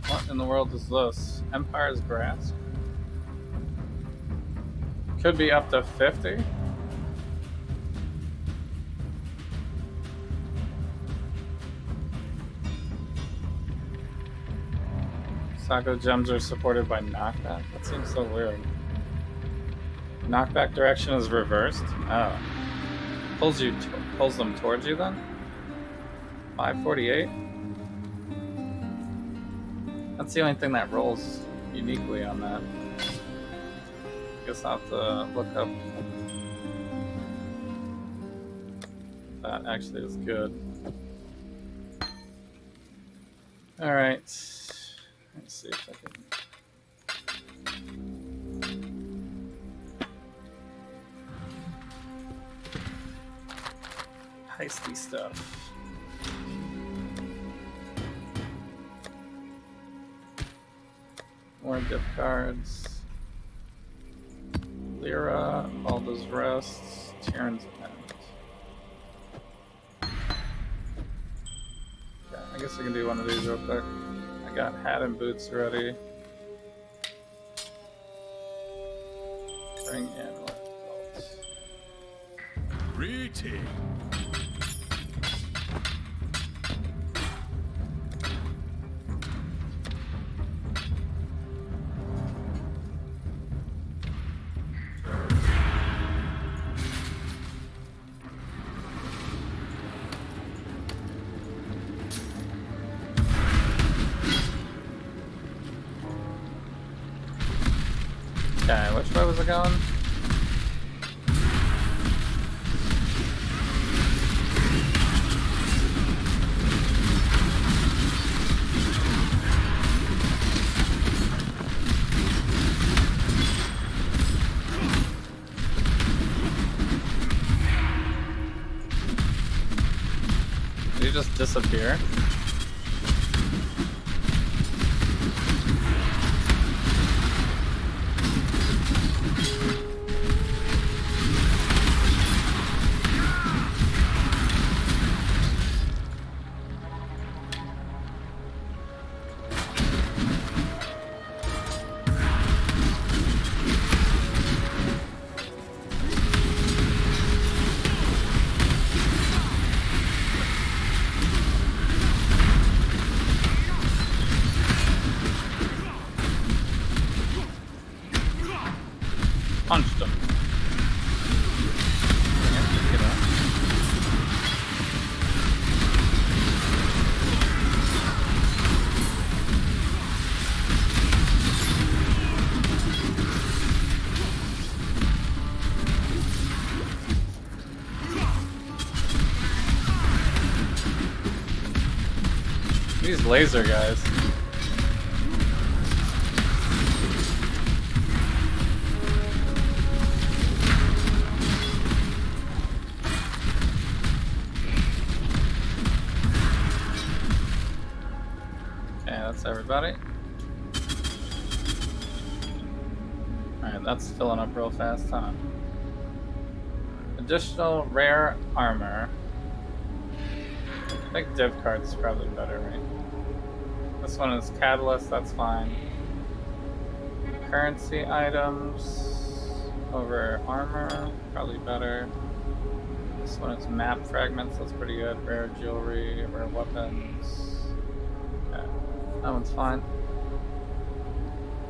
What in the world is this? Empire's Grasp? Could be up to 50? Sako gems are supported by knockback? That seems so weird. Knockback direction is reversed? Oh. Pulls them towards you then? 548? That's the only thing that rolls uniquely on that. Guess I'll have to look up if that actually is good. Alright. Let's see if I can. Heisty stuff. More gift cards. Lyra, Balda's Rest, Tyrion's End. Okay, I guess I can do one of these real quick. I got hat and boots ready. Bring in what else? Greeting. Okay, which way was it going? Did you just disappear? Punched him. Get up. These laser guys. Everybody. Alright, that's filling up real fast, huh? Additional rare armor. I think div cards is probably better, right? This one is catalyst, that's fine. Currency items over armor, probably better. This one is map fragments, that's pretty good. Rare jewelry, rare weapons. That one's fine.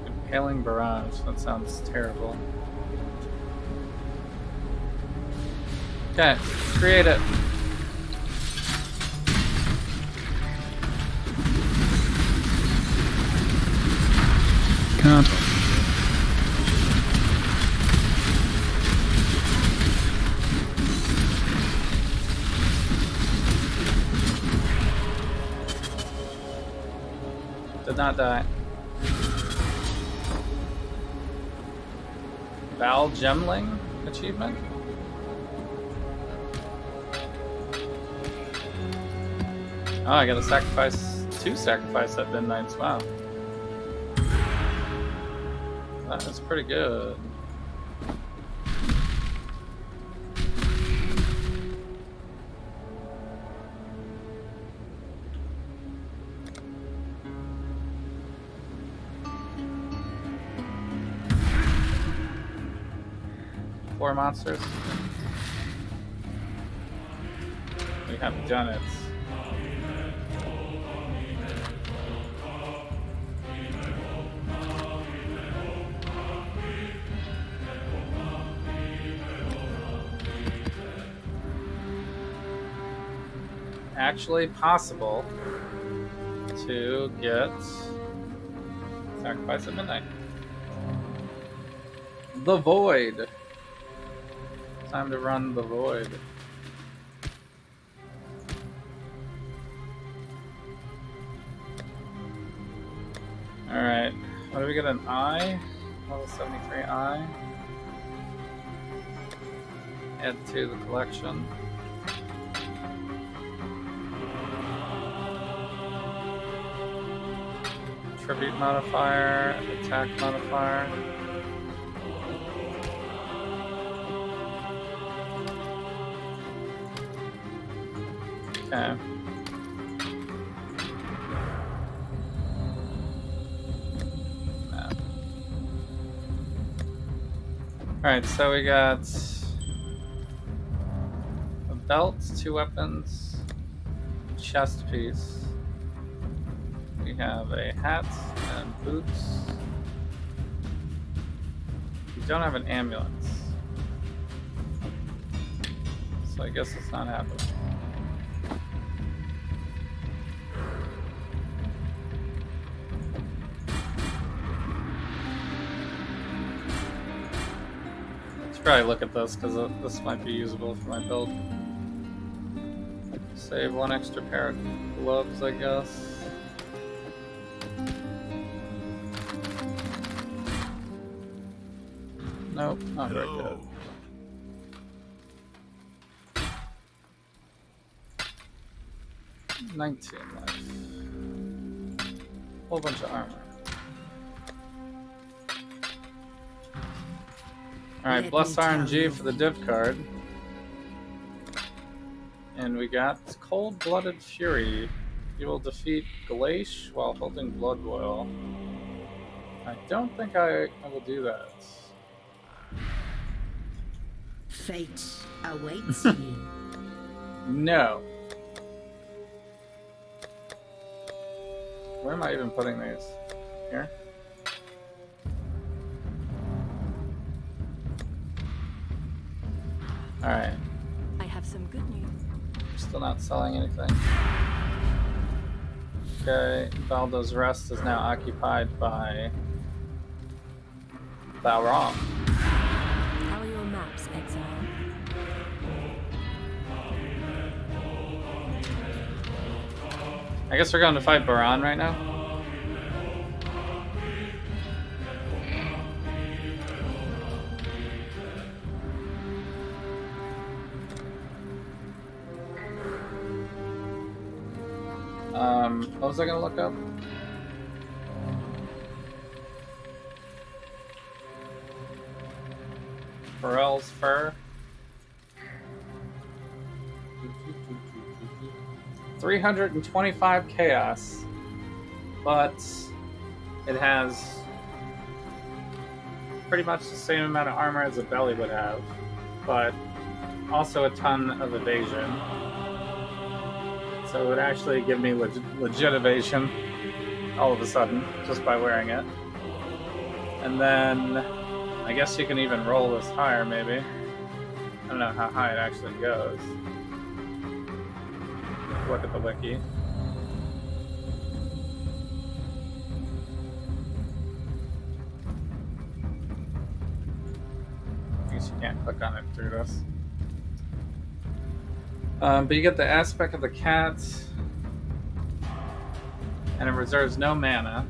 Impaling barrage. That sounds terrible. Okay, create it. Can't. Did not die. Val Gemling achievement? Oh, I gotta sacrifice 2 sacrifice at midnight. Wow. That is pretty good. Four monsters. We have done it. Actually possible to get sacrifice at midnight. The Void. Time to run the Void. Alright. What do we get? An eye? Level 73 eye. Add to the collection. attribute modifier, attack modifier. Okay. No. Alright, so we got a belt, 2 weapons, chest piece. We have a hat and boots. We don't have an ambulance. So I guess it's not happening. Let's probably look at this because this might be usable for my build. Save 1 extra pair of gloves, I guess. Nope, not very good. 19 life. Whole bunch of armor. Alright, bless RNG for the div card. And we got Cold-Blooded Fury. You will defeat Glacier while holding Blood Boil. I don't think I will do that. Fate awaits you. No. Where am I even putting these? Here? Alright. I have some good news. Still not selling anything. Okay, Baldo's Rest is now occupied by Balrog. How are your maps, Exile? I guess we're going to fight Baran right now. What was I going to look up? Pharrell's Fur. 325 chaos, but it has pretty much the same amount of armor as a belly would have, but also a ton of evasion. So it would actually give me legit evasion all of a sudden just by wearing it. And then I guess you can even roll this higher, maybe. I don't know how high it actually goes. Look at the wiki. I guess you can't click on it through this. But you get the aspect of the cat, and it reserves no mana.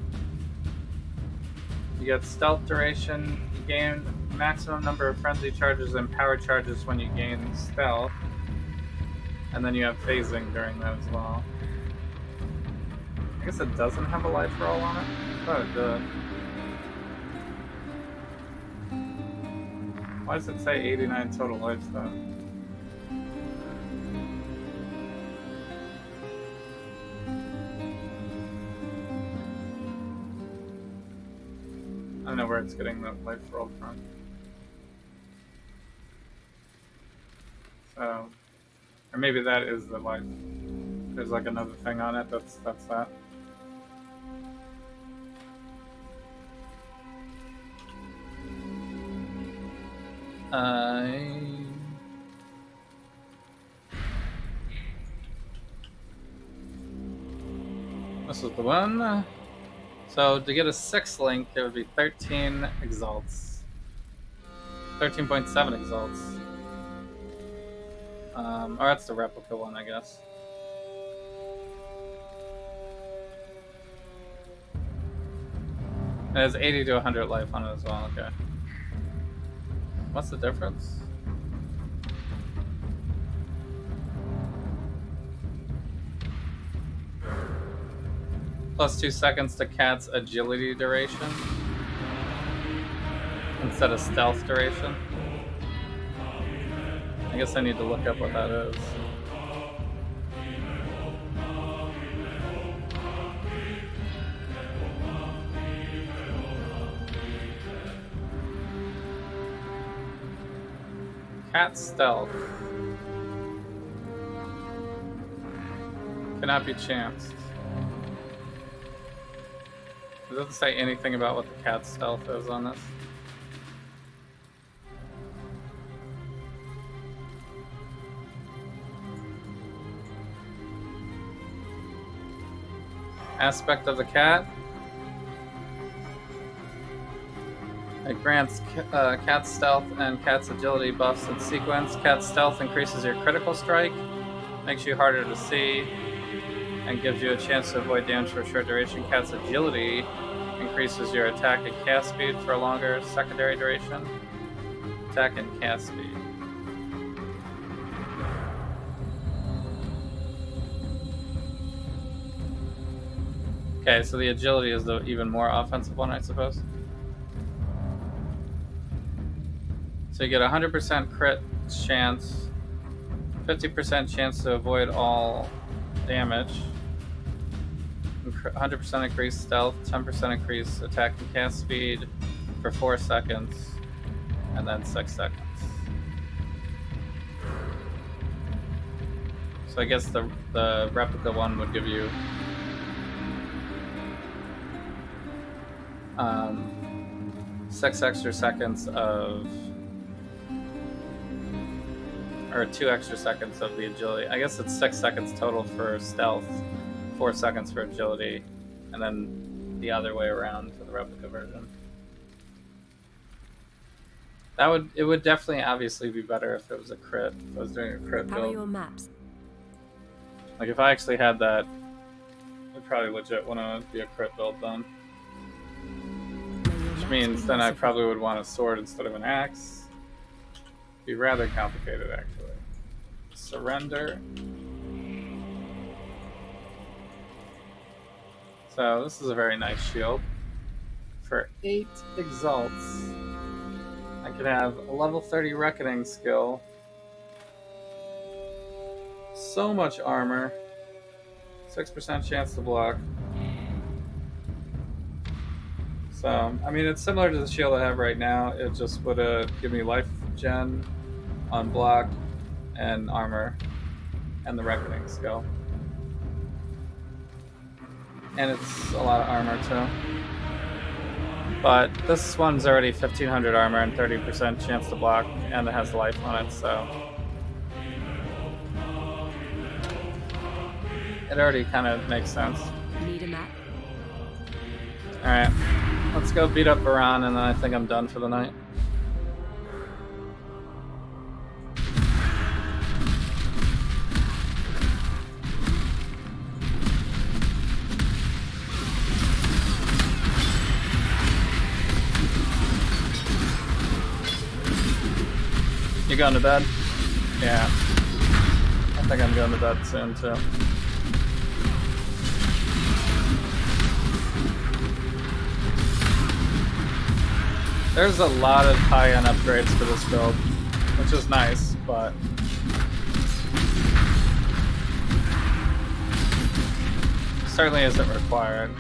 You get stealth duration. You gain maximum number of frenzy charges and power charges when you gain stealth. And then you have phasing during that as well. I guess it doesn't have a life roll on it. I thought it did. Why does it say 89 total lives though? I don't know where it's getting the life roll from. So, or maybe that is the life. There's like another thing on it that's that. This is the one. So to get a 6th link, it would be 13 exalts. 13.7 exalts. Or that's the replica one, I guess. It has 80 to 100 life on it as well, okay. What's the difference? Plus 2 seconds to cat's agility duration instead of stealth duration. I guess I need to look up what that is. Cat stealth cannot be chanced. It doesn't say anything about what the cat stealth is on this. Aspect of the cat. It grants cat's stealth and cat's agility buffs in sequence. Cat's stealth increases your critical strike, makes you harder to see, and gives you a chance to avoid damage for a short duration. Cat's agility increases your attack and cast speed for a longer secondary duration. Attack and cast speed. Okay, so the agility is the even more offensive one, I suppose. So you get 100% crit chance, 50% chance to avoid all damage, 100% increased stealth, 10% increased attack and cast speed for 4 seconds, and then 6 seconds. So I guess the replica one would give you 6 extra seconds of, or 2 extra seconds of the agility. I guess it's 6 seconds total for stealth, 4 seconds for agility, and then the other way around for the replica version. It would definitely obviously be better if it was a crit. If I was doing a crit How are build. your maps? Like if I actually had that, it probably legit want to be a crit build then. Which means then I probably would want a sword instead of an axe. Be rather complicated actually. Surrender. So this is a very nice shield. For 8 exalts, I could have a level 30 reckoning skill. So much armor. 6% chance to block. So, I mean, it's similar to the shield I have right now. It just would give me life gen on block and armor and the reckoning skill. And it's a lot of armor too. But this one's already 1500 armor and 30% chance to block, and it has life on it, so it already kind of makes sense. Need a map? Alright, let's go beat up Baran, and then I think I'm done for the night. You going to bed? Yeah. I think I'm going to bed soon too. There's a lot of high-end upgrades for this build, which is nice, but certainly isn't required.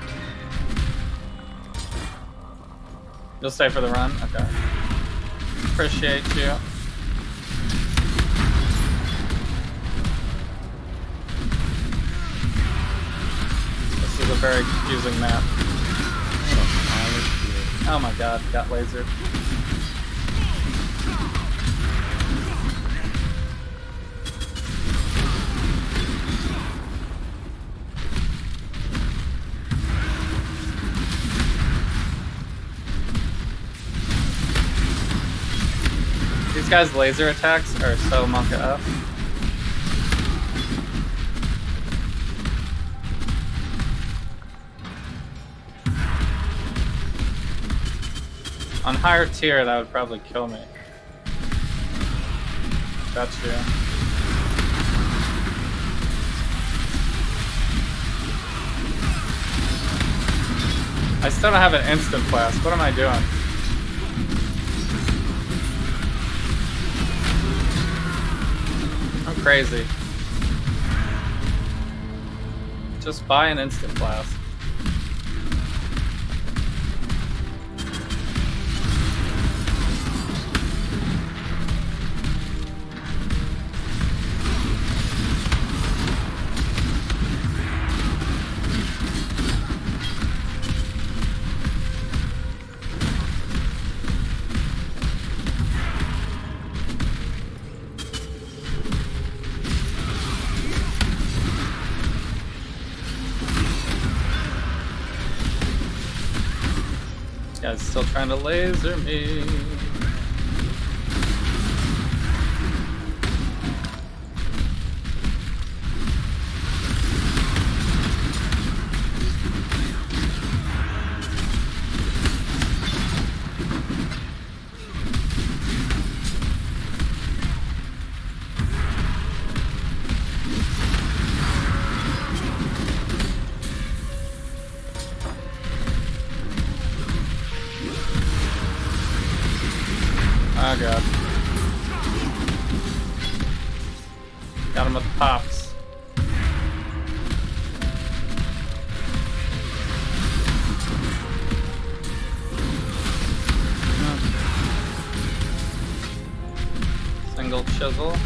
You'll stay for the run? Okay. Appreciate you. This is a very confusing map. Oh my god, got lasered. These guys' laser attacks are so Monka up. On higher tier, that would probably kill me. That's true. I still don't have an instant flask. What am I doing? I'm crazy. Just buy an instant flask. Guy's still trying to laser me. Oh god. Got him with the pops. Single chisel.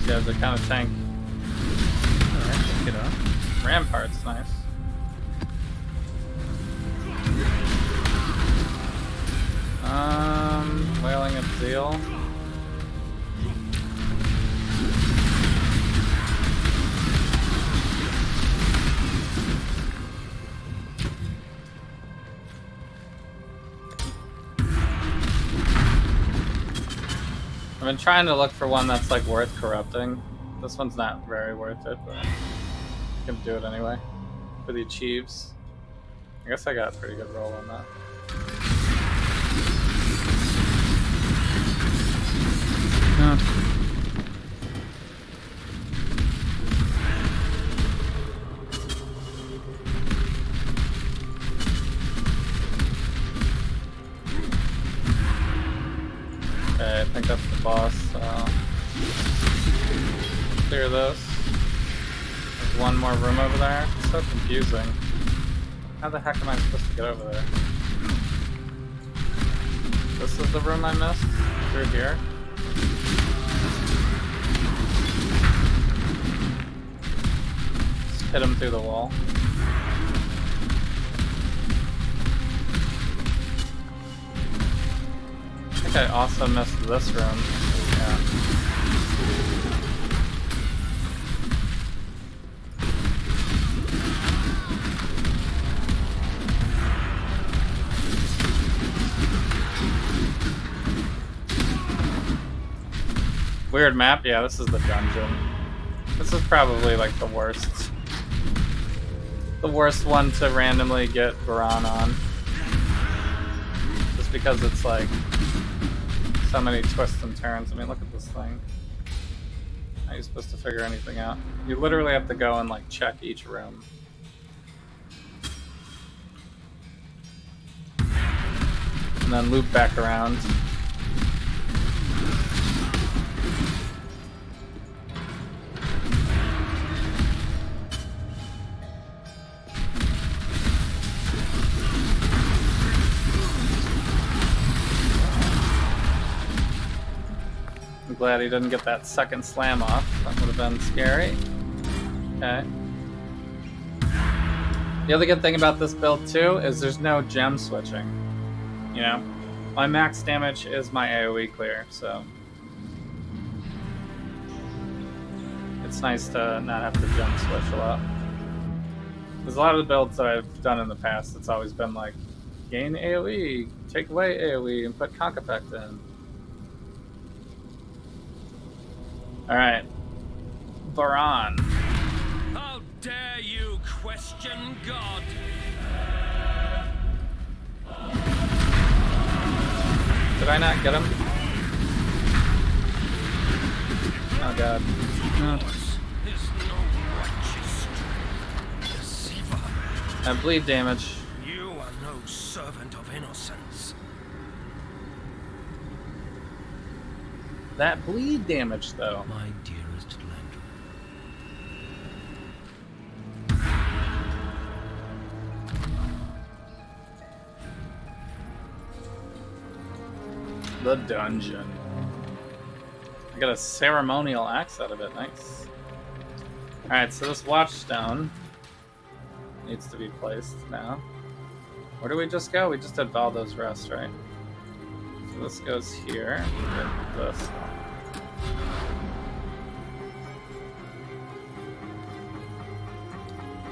Guys are kind of tank. Alright, pick it up. Rampart's nice. Wailing of Zeal. I've been trying to look for one that's like worth corrupting. This one's not very worth it, but I'm gonna do it anyway. For the achieves. I guess I got a pretty good roll on that. Okay, I think that's the boss. Clear this. There's one more room over there. It's so confusing. How the heck am I supposed to get over there? This is the room I missed? Through here? Just hit him through the wall. I think I also missed this room. Yeah. Weird map? Yeah, this is the dungeon. This is probably like the worst. The worst one to randomly get Baran on. Just because it's like so many twists and turns. I mean, look at this thing. How are you supposed to figure anything out? You literally have to go and like check each room. And then loop back around. I'm glad he didn't get that second slam off. That would have been scary. Okay. The other good thing about this build too is there's no gem switching. You know? My max damage is my AoE clear, so it's nice to not have to gem switch a lot. There's a lot of the builds that I've done in the past, it's always been like, gain AoE, take away AoE, and put conk effect in. Alright. Baran. How dare you question God? Did I not get him? Oh god. Is no righteous deceiver. And bleed damage. You are no servant of innocence. That bleed damage, though. My dearest Landry. The dungeon. I got a ceremonial axe out of it. Nice. Alright, so this watchstone needs to be placed now. Where do we just go? We just did Valdo's Rest, right? So this goes here. And this.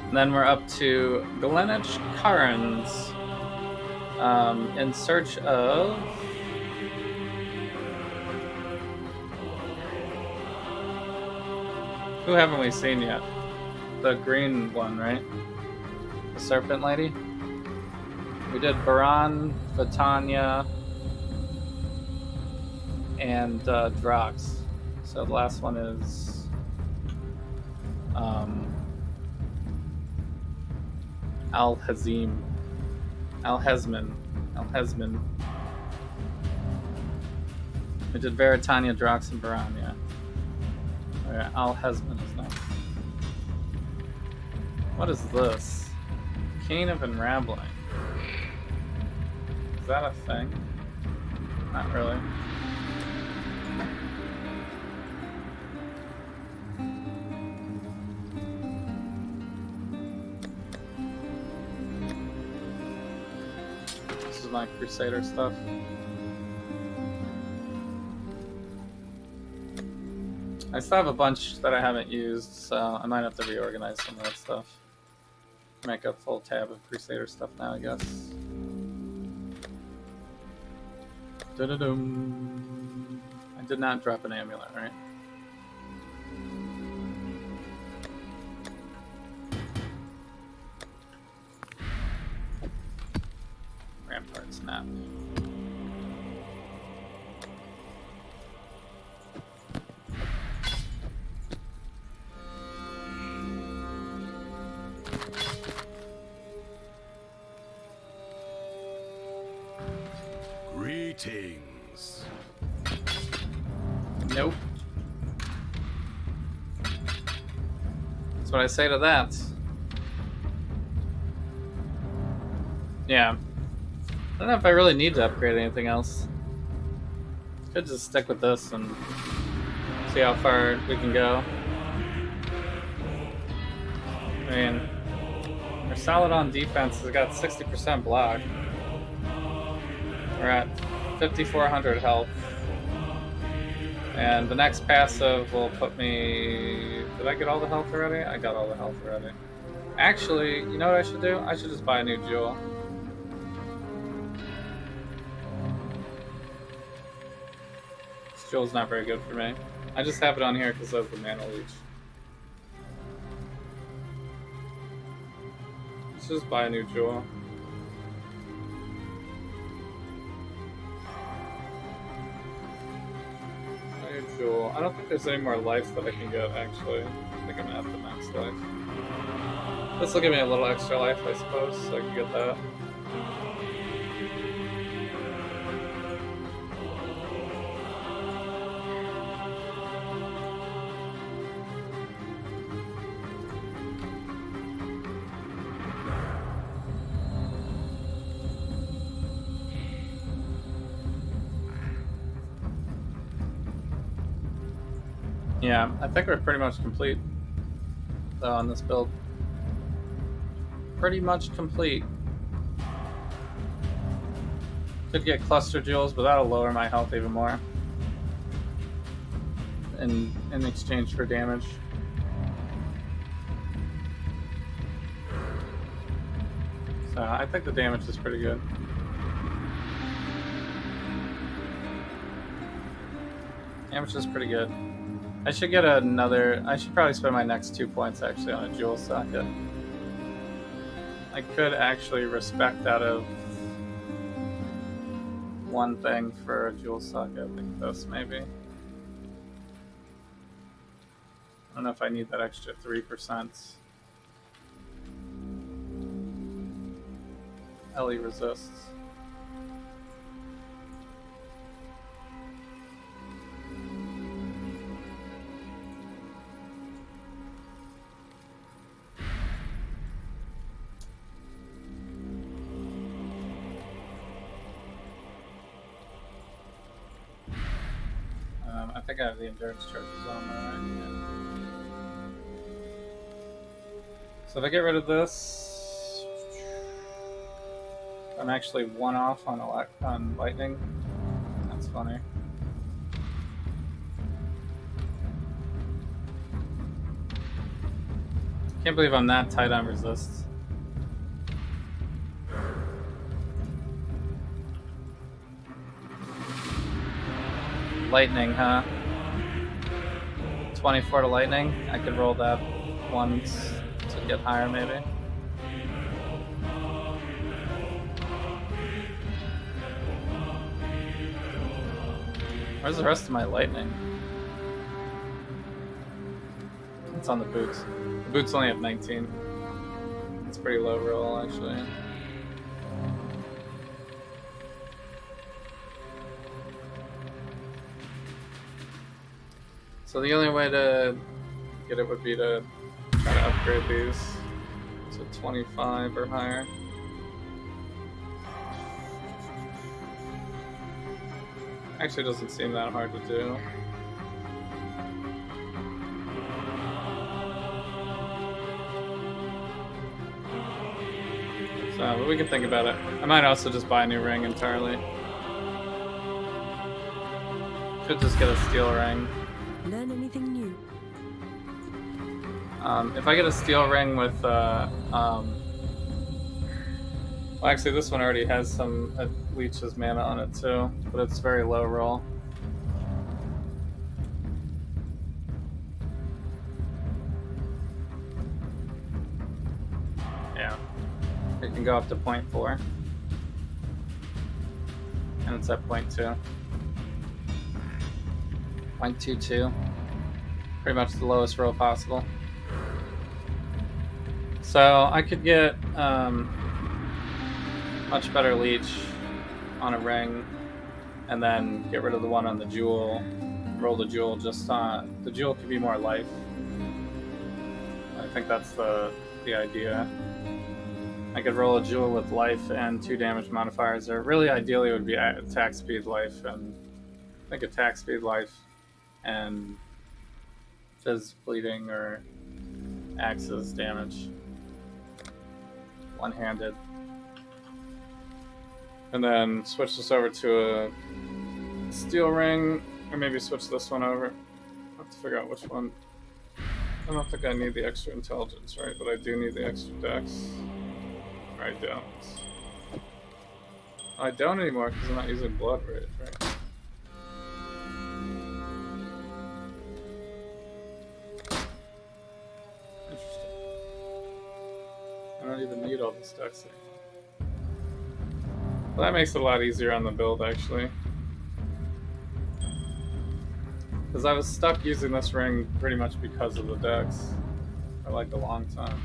And then we're up to Glenitch Carnes. In search of... Who haven't we seen yet? The green one, right? The serpent lady? We did Baran, Vitania, and Drox. So the last one is Al-Hezmin. Al-Hezmin. We did Veritania, Drox, and Baran, yeah. Alright, Al-Hezmin is nice. What is this? Cane of Enrabbling. Is that a thing? Not really. This is my Crusader stuff. I still have a bunch that I haven't used, so I might have to reorganize some of that stuff. Make a full tab of Crusader stuff now, I guess. Da-da-dum. I did not drop an amulet, right? Rampart snap. Greetings. Nope. That's what I say to that. Yeah. I don't know if I really need to upgrade anything else. Could just stick with this and see how far we can go. I mean, we're solid on defense. We've got 60% block. We're at 5,400 health. And the next passive will put me... Did I get all the health already? I got all the health already. Actually, you know what I should do? I should just buy a new jewel. This jewel's not very good for me. I just have it on here because of the mana leech. Let's just buy a new jewel. Jewel. I don't think there's any more life that I can get, actually. I think I'm gonna have the max life. This will give me a little extra life, I suppose, so I can get that. Yeah, I think we're pretty much complete, though, on this build. Pretty much complete. Could get cluster jewels, but that'll lower my health even more. In exchange for damage. So I think the damage is pretty good. Damage is pretty good. I should get another... I should probably spend my next 2 points actually on a jewel socket. I could actually respect out of one thing for a jewel socket, like this maybe. I don't know if I need that extra 3%. LE resists. I think I have the endurance charges on there, right? Yeah. So if I get rid of this, I'm actually one off on lightning. That's funny. Can't believe I'm that tight on resists. Lightning, huh? 24 to lightning. I could roll that once to get higher, maybe. Where's the rest of my lightning? It's on the boots. The boots only have 19. It's pretty low roll, actually. So the only way to get it would be to try to upgrade these to 25 or higher. Actually, doesn't seem that hard to do. So, but we can think about it. I might also just buy a new ring entirely. Should just get a steel ring. Learn anything new? If I get a steel ring with, well, actually, this one already has some leeches mana on it too, but it's very low roll. Yeah, it can go up to 0.4, and it's at 0.2. 0.22, pretty much the lowest roll possible. So I could get much better leech on a ring, and then get rid of the one on the jewel. Roll the jewel just on the jewel could be more life. I think that's the idea. I could roll a jewel with life and 2 damage modifiers. Or really, ideally, it would be attack speed, life, and I think attack speed, life, and fizz bleeding or axes damage. One-handed. And then switch this over to a steel ring, or maybe switch this one over. I have to figure out which one. I don't think I need the extra intelligence, right? But I do need the extra dex. Or I don't. I don't anymore because I'm not using blood rage, right? Interesting. I don't even need all this dex anymore. Well, that makes it a lot easier on the build, actually. Because I was stuck using this ring pretty much because of the dex for like a long time.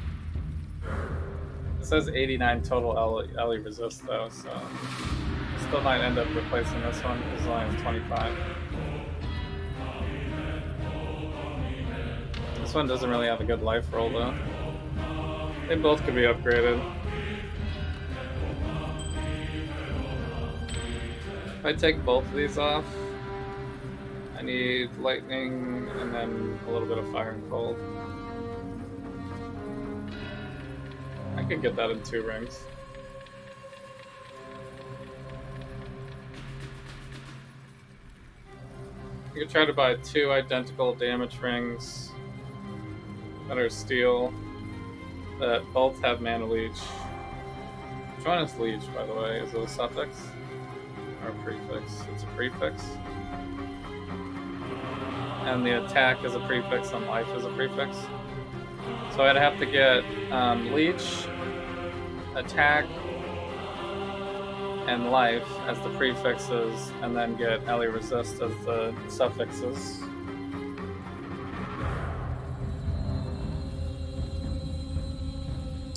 It says 89 total LE resist though, so I still might end up replacing this one because it only has 25. This one doesn't really have a good life roll though. They both could be upgraded. If I take both of these off, I need lightning and then a little bit of fire and cold. I could get that in 2 rings. You could try to buy 2 identical damage rings that are steel, that both have mana leech. Which one is leech, by the way? Is it a suffix? Or a prefix? It's a prefix. And the attack is a prefix and life is a prefix. So I'd have to get leech, attack, and life as the prefixes, and then get Ellie resist as the suffixes.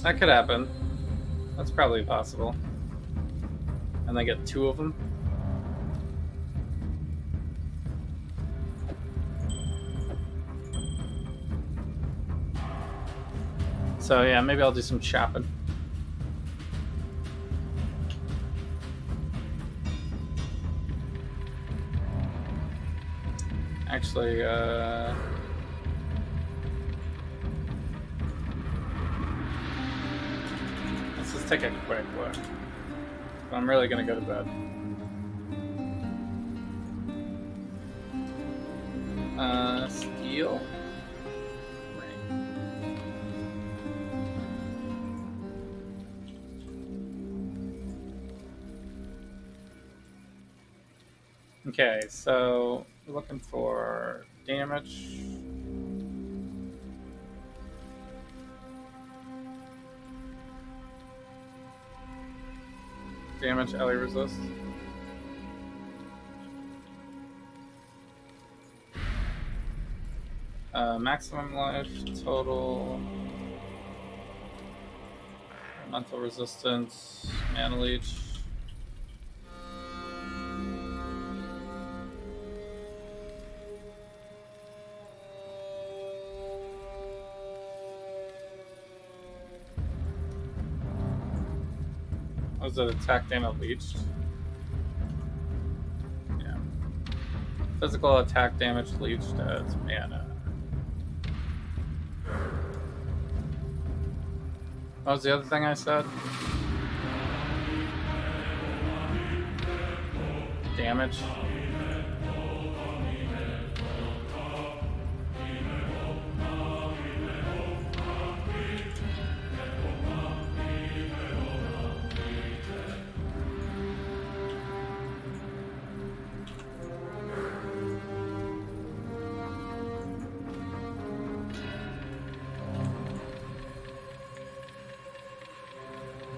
That could happen. That's probably possible. And they get 2 of them. So yeah, maybe I'll do some chopping. Actually, let's just take a quick look. I'm really gonna go to bed. Steel. Okay, so we're looking for damage. Damage, Ellie resist. Maximum life, total. Mental resistance, mana leech. Was it attack damage leeched? Yeah. Physical attack damage leeched as mana. What was the other thing I said? Damage.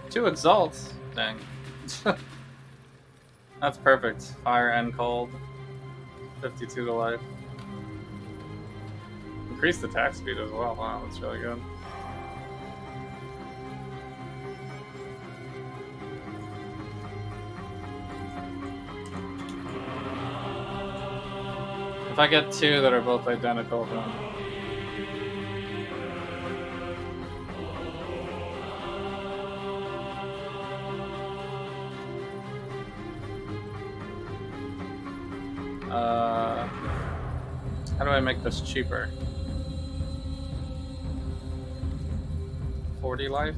Two exalts? Dang. That's perfect. Fire and cold. 52 to life. Increased attack speed as well. Wow, that's really good. If I get 2 that are both identical, then how do I make this cheaper? 40 life?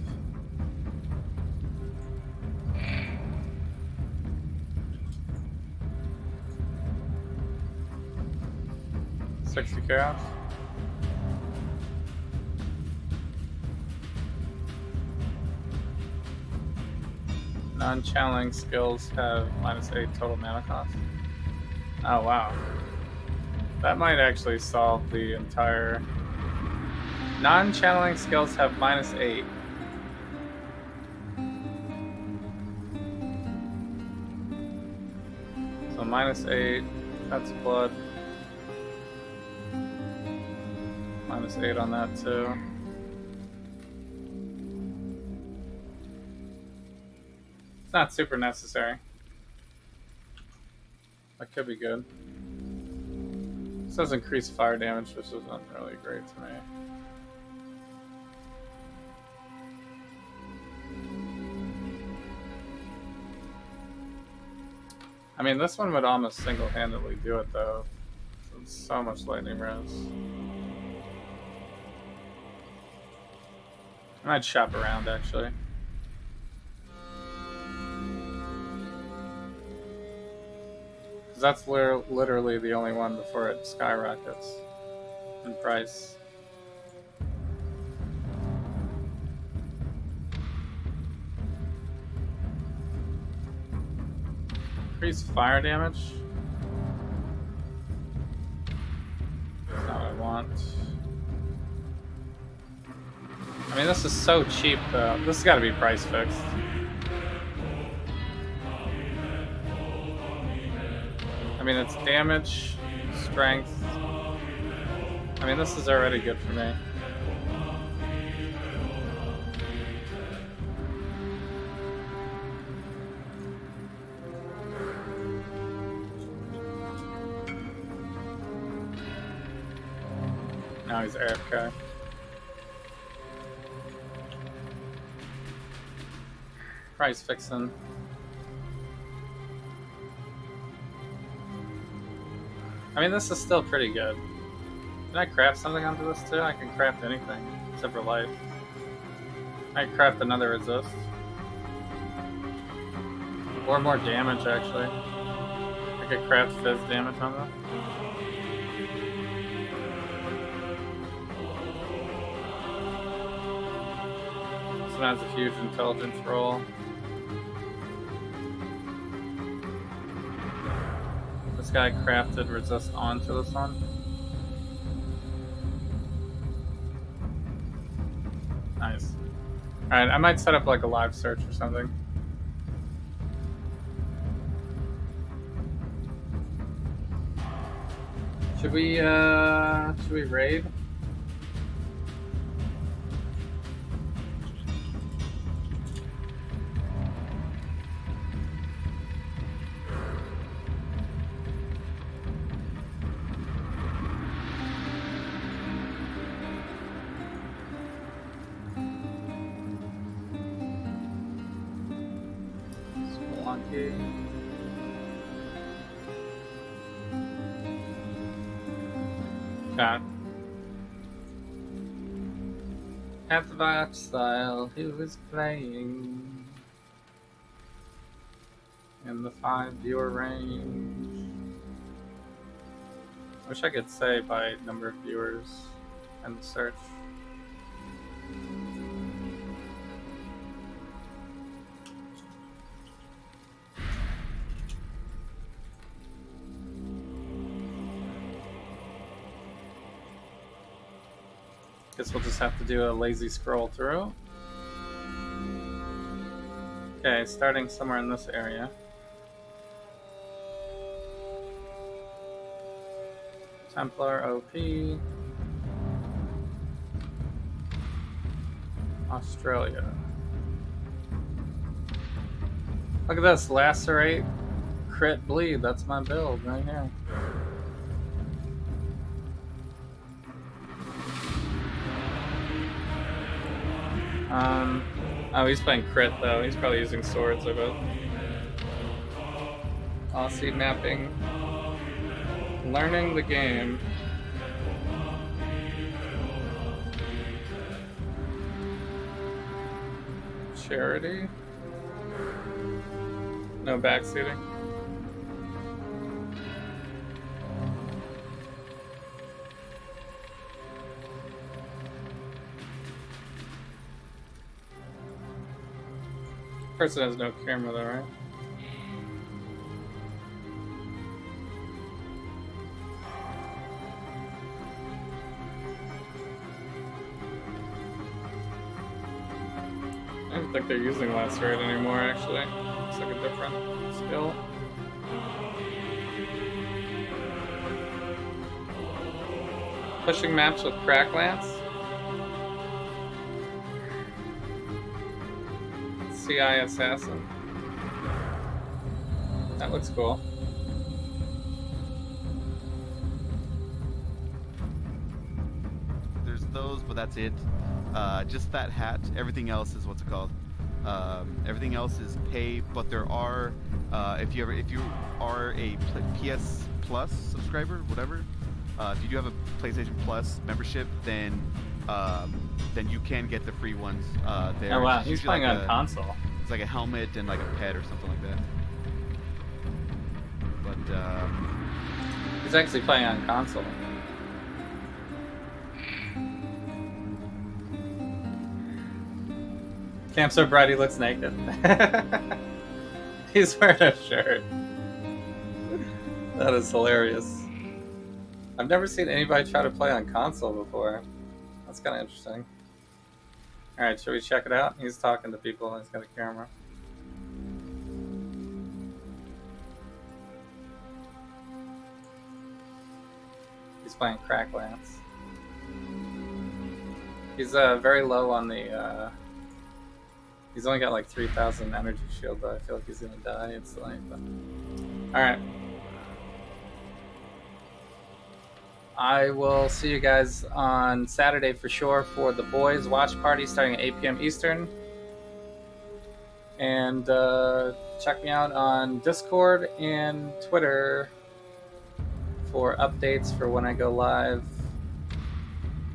$60 chaos? Non-channeling skills have -8 total mana cost. Oh wow. That might actually solve the entire... Non-channeling skills have -8. So -8, that's blood. -8 on that too. It's not super necessary. That could be good. This does increase fire damage, which isn't really great to me. I mean, this one would almost single-handedly do it, though. It's so much lightning res. I might shop around, actually. That's literally the only one before it skyrockets in price. Increase fire damage. That's not what I want. I mean, this is so cheap, though. This has got to be price fixed. I mean, it's damage, strength. I mean, this is already good for me. Now he's AFK. Price fixing. I mean, this is still pretty good. Can I craft something onto this too? I can craft anything except for life. I can craft another resist. Or more damage, actually. I could craft fizz damage on that. This one has a huge intelligence roll. This guy crafted resist onto this one. Nice. Alright, I might set up like a live search or something. Should we raid? Chat. At the vibe style, who is playing in the 5 viewer range? Wish I could say by number of viewers and the search. Guess we'll just have to do a lazy scroll through. Okay, starting somewhere in this area. Templar OP. Australia. Look at this, lacerate, crit bleed. That's my build right here. Oh, he's playing crit though. He's probably using swords, I bet. Aussie mapping. Learning the game. Charity. No backseating. Person has no camera though, right? I don't think they're using lacerate anymore, actually. Looks like a different skill. Pushing maps with crack lance. CI assassin. That looks cool. There's those, but that's it. Just that hat. Everything else is what's it called? Everything else is pay, but there are if you are a PS Plus subscriber, whatever, if you do have a PlayStation Plus membership, then you can get the free ones there. Oh wow, It's he's usually playing like on console. It's like a helmet and like a pet or something like that. But He's actually playing on console. Cam's so bright he looks naked. He's wearing a shirt. That is hilarious. I've never seen anybody try to play on console before. That's kind of interesting. Alright, should we check it out? He's talking to people and he's got a camera. He's playing Cracklance. He's very low on the. He's only got like 3,000 energy shield, but I feel like he's gonna die instantly. But all right. I will see you guys on Saturday for sure for the boys watch party starting at 8 p.m. Eastern. And check me out on Discord and Twitter for updates for when I go live,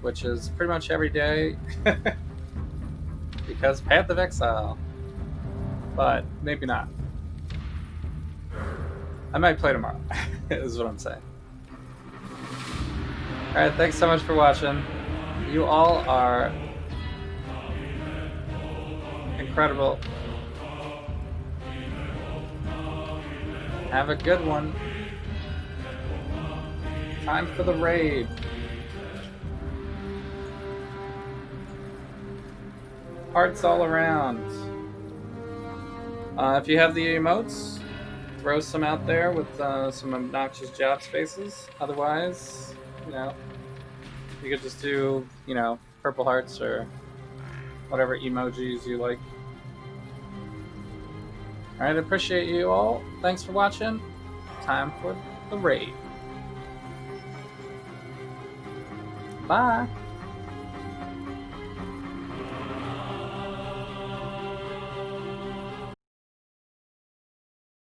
which is pretty much every day because Path of Exile. But maybe not. I might play tomorrow, is what I'm saying. Alright, thanks so much for watching. You all are incredible. Have a good one. Time for the raid. Hearts all around. If you have the emotes, throw some out there with some obnoxious job spaces. Otherwise, you know, you could just do, you know, purple hearts or whatever emojis you like. Alright, I appreciate you all. Thanks for watching. Time for the raid. Bye.